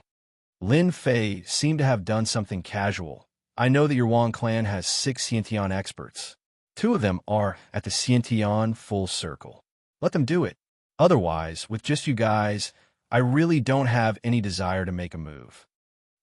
Lin Fei seemed to have done something casual. I know that your Wang clan has 6 Xiantian experts. 2 of them are at the Xiantian full circle. Let them do it. Otherwise, with just you guys, I really don't have any desire to make a move.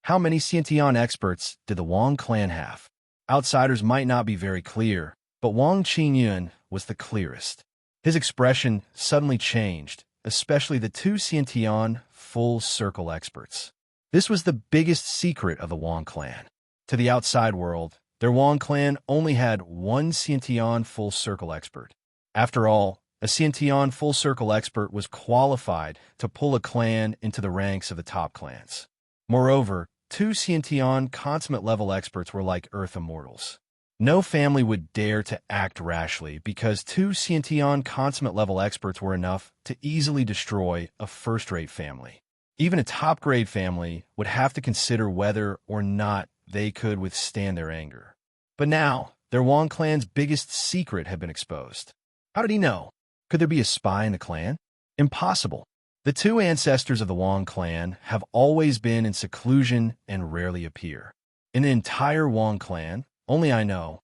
How many Xiantian experts did the Wang clan have? Outsiders might not be very clear, but Wang Qingyun was the clearest. His expression suddenly changed, especially the 2 Xiantian full circle experts. This was the biggest secret of the Wang clan. To the outside world, their Wang clan only had 1 Xiantian full circle expert. After all, a Xiantian full circle expert was qualified to pull a clan into the ranks of the top clans. Moreover, 2 Xiantian consummate level experts were like Earth immortals. No family would dare to act rashly because 2 Xiantian consummate level experts were enough to easily destroy a first-rate family. Even a top-grade family would have to consider whether or not they could withstand their anger. But now, their Wang clan's biggest secret had been exposed. How did he know? Could there be a spy in the clan? Impossible. The 2 ancestors of the Wang clan have always been in seclusion and rarely appear. In the entire Wang clan, only I know.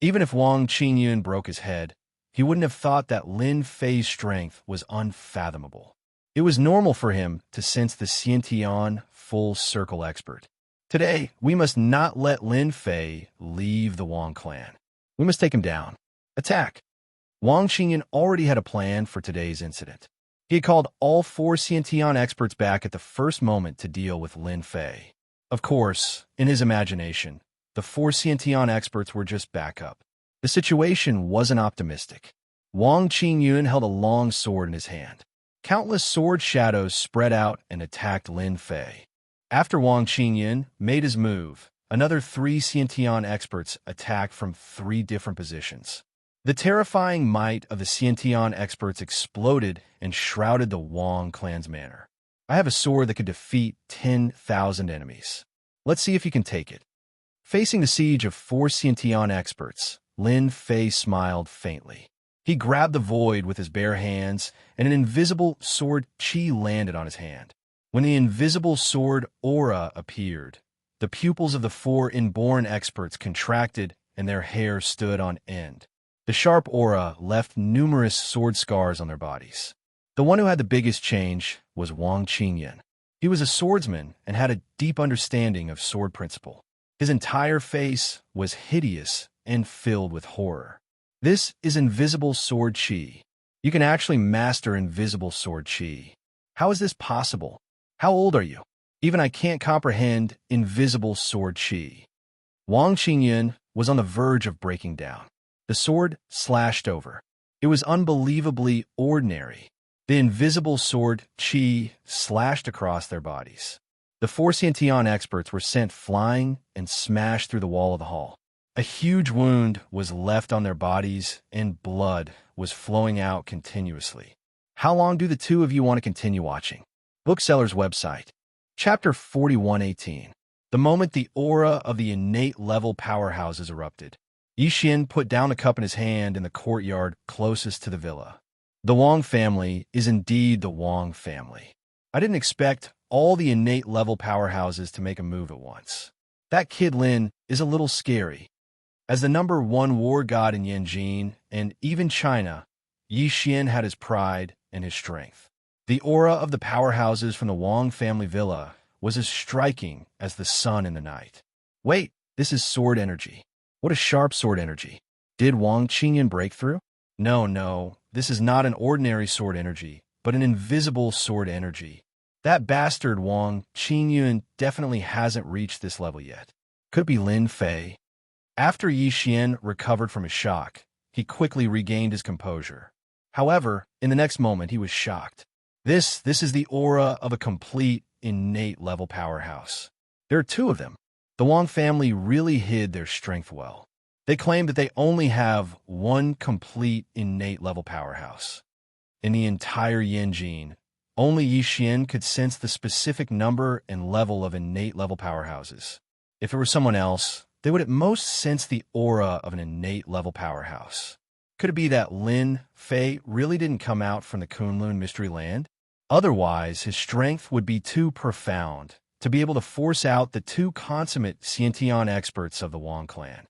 Even if Wang Qingyun broke his head, he wouldn't have thought that Lin Fei's strength was unfathomable. It was normal for him to sense the Xiantian full circle expert. Today, we must not let Lin Fei leave the Wang clan. We must take him down. Attack. Wang Qingyun already had a plan for today's incident. He had called all 4 Xiantian experts back at the first moment to deal with Lin Fei. Of course, in his imagination, the 4 Xiantian experts were just backup. The situation wasn't optimistic. Wang Qingyun held a long sword in his hand. Countless sword shadows spread out and attacked Lin Fei. After Wang Qingyun made his move, another 3 Xiantian experts attacked from 3 different positions. The terrifying might of the Xiantian experts exploded and shrouded the Wang clan's manner. I have a sword that could defeat 10,000 enemies. Let's see if you can take it. Facing the siege of 4 Xiantian experts, Lin Fei smiled faintly. He grabbed the void with his bare hands, and an invisible sword qi landed on his hand. When the invisible sword aura appeared, the pupils of the 4 inborn experts contracted and their hair stood on end. The sharp aura left numerous sword scars on their bodies. The one who had the biggest change was Wang Qingyun. He was a swordsman and had a deep understanding of sword principle. His entire face was hideous and filled with horror. This is invisible sword qi. You can actually master invisible sword qi. How is this possible? How old are you? Even I can't comprehend invisible sword qi. Wang Qingyun was on the verge of breaking down. The sword slashed over. It was unbelievably ordinary. The invisible sword qi slashed across their bodies. The 4 Xiantian experts were sent flying and smashed through the wall of the hall. A huge wound was left on their bodies, and blood was flowing out continuously. How long do the 2 of you want to continue watching? Bookseller's website. Chapter 4118. The moment the aura of the innate level powerhouses erupted, Yixin put down a cup in his hand in the courtyard closest to the villa. The Wang family is indeed the Wang family. I didn't expect all the innate level powerhouses to make a move at once. That kid Lin is a little scary. As the number 1 war god in Yanjin and even China, Yixin had his pride and his strength. The aura of the powerhouses from the Wang family villa was as striking as the sun in the night. Wait, This is sword energy. What a sharp sword energy. Did Wang Qingyun break through? No, this is not an ordinary sword energy, but an invisible sword energy. That bastard Wang Qingyun definitely hasn't reached this level yet. Could be Lin Fei. After Yi Xian recovered from his shock, he quickly regained his composure. However, in the next moment, he was shocked. This is the aura of a complete, innate level powerhouse. There are two of them. The Wang family really hid their strength well. They claim that they only have one complete, innate level powerhouse. In the entire Yin gene, only Yi Xian could sense the specific number and level of innate level powerhouses. If it were someone else, they would at most sense the aura of an innate level powerhouse. Could it be that Lin Fei really didn't come out from the Kunlun Mystery Land? Otherwise, his strength would be too profound to be able to force out the two consummate Xiantian experts of the Wang clan.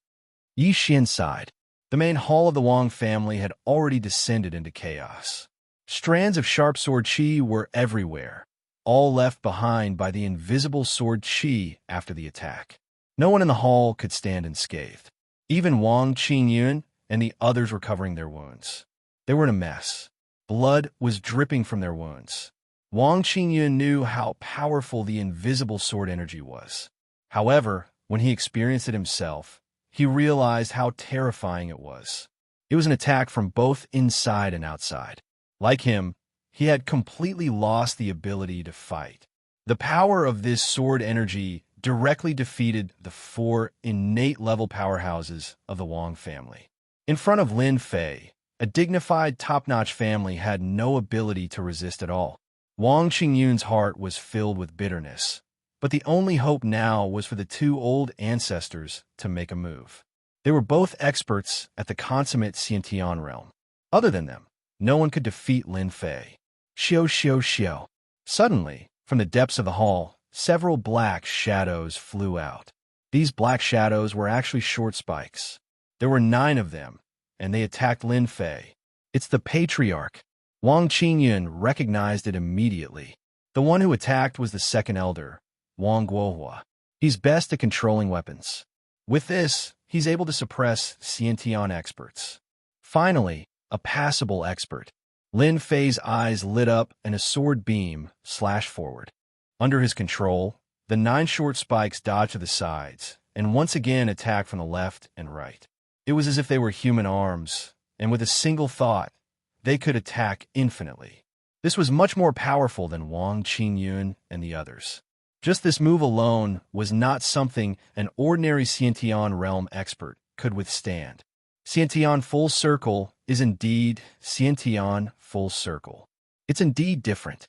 Yi Xian sighed. The main hall of the Wang family had already descended into chaos. Strands of sharp sword qi were everywhere, all left behind by the invisible sword qi after the attack. No one in the hall could stand unscathed. Even Wang Qingyun and the others were covering their wounds. They were in a mess. Blood was dripping from their wounds. Wang Qingyun knew how powerful the invisible sword energy was. However, when he experienced it himself, he realized how terrifying it was. It was an attack from both inside and outside. Like him, he had completely lost the ability to fight. The power of this sword energy directly defeated the four innate level powerhouses of the Wang family. In front of Lin Fei, a dignified, top-notch family had no ability to resist at all. Wang Qingyun's heart was filled with bitterness, but the only hope now was for the two old ancestors to make a move. They were both experts at the consummate Xiantian realm. Other than them, no one could defeat Lin Fei. Xiao. Suddenly, from the depths of the hall, several black shadows flew out. These black shadows were actually short spikes. There were 9 of them, and they attacked Lin Fei. It's the patriarch. Wang Qingyun recognized it immediately. The one who attacked was the second elder, Wang Guohua. He's best at controlling weapons. With this, he's able to suppress Xiantian experts. Finally, a passable expert. Lin Fei's eyes lit up and a sword beam slashed forward. Under his control, the 9 short spikes dodged to the sides and once again attacked from the left and right. It was as if they were human arms, and with a single thought, they could attack infinitely. This was much more powerful than Wang Qingyun and the others. Just this move alone was not something an ordinary Xiantian realm expert could withstand. Xiantian full circle is indeed Xiantian full circle. It's indeed different.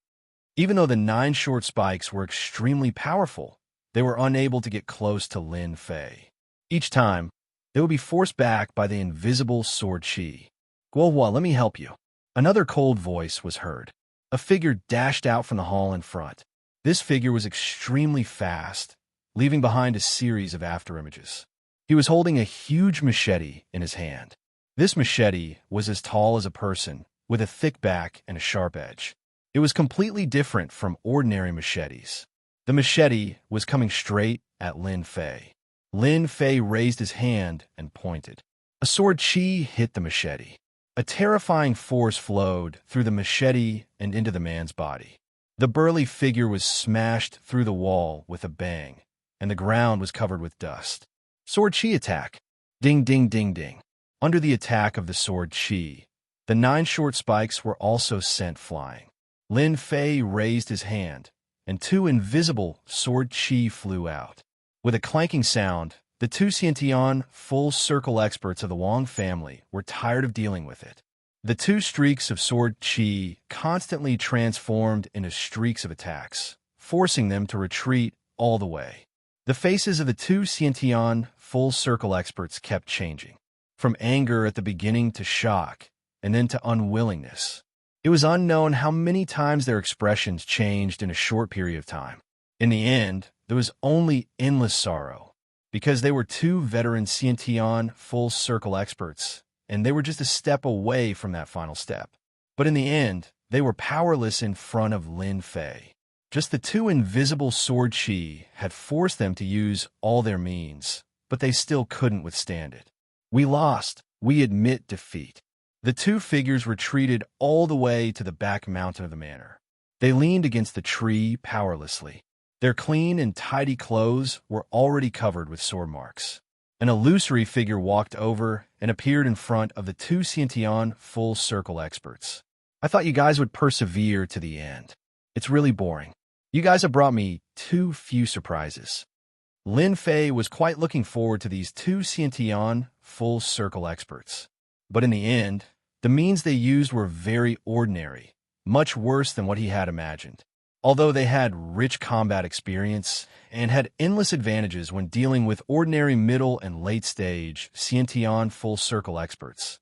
Even though the 9 short spikes were extremely powerful, they were unable to get close to Lin Fei. Each time, they would be forced back by the invisible sword qi. Guohua, let me help you. Another cold voice was heard. A figure dashed out from the hall in front. This figure was extremely fast, leaving behind a series of afterimages. He was holding a huge machete in his hand. This machete was as tall as a person, with a thick back and a sharp edge. It was completely different from ordinary machetes. The machete was coming straight at Lin Fei. Lin Fei raised his hand and pointed. A sword qi hit the machete. A terrifying force flowed through the machete and into the man's body. The burly figure was smashed through the wall with a bang, and the ground was covered with dust. Sword qi attack. Ding, ding, ding, ding. Under the attack of the sword qi, the 9 short spikes were also sent flying. Lin Fei raised his hand, and 2 invisible sword qi flew out. With a clanking sound, the 2 Xiantian full circle experts of the Wang family were tired of dealing with it. The 2 streaks of sword qi constantly transformed into streaks of attacks, forcing them to retreat all the way. The faces of the 2 Xiantian full circle experts kept changing, from anger at the beginning to shock, and then to unwillingness. It was unknown how many times their expressions changed in a short period of time. In the end, there was only endless sorrow, because they were 2 veteran Xiantian full circle experts, and they were just a step away from that final step. But in the end, they were powerless in front of Lin Fei. Just the 2 invisible sword qi had forced them to use all their means, but they still couldn't withstand it. We lost. We admit defeat. The two figures retreated all the way to the back mountain of the manor. They leaned against the tree powerlessly. Their clean and tidy clothes were already covered with sword marks. An illusory figure walked over and appeared in front of the two Sciention full circle experts. I thought you guys would persevere to the end. It's really boring. You guys have brought me too few surprises. Lin Fei was quite looking forward to these two Sciention full circle experts. But in the end, the means they used were very ordinary, much worse than what he had imagined. Although they had rich combat experience and had endless advantages when dealing with ordinary middle and late-stage Sciention full circle experts,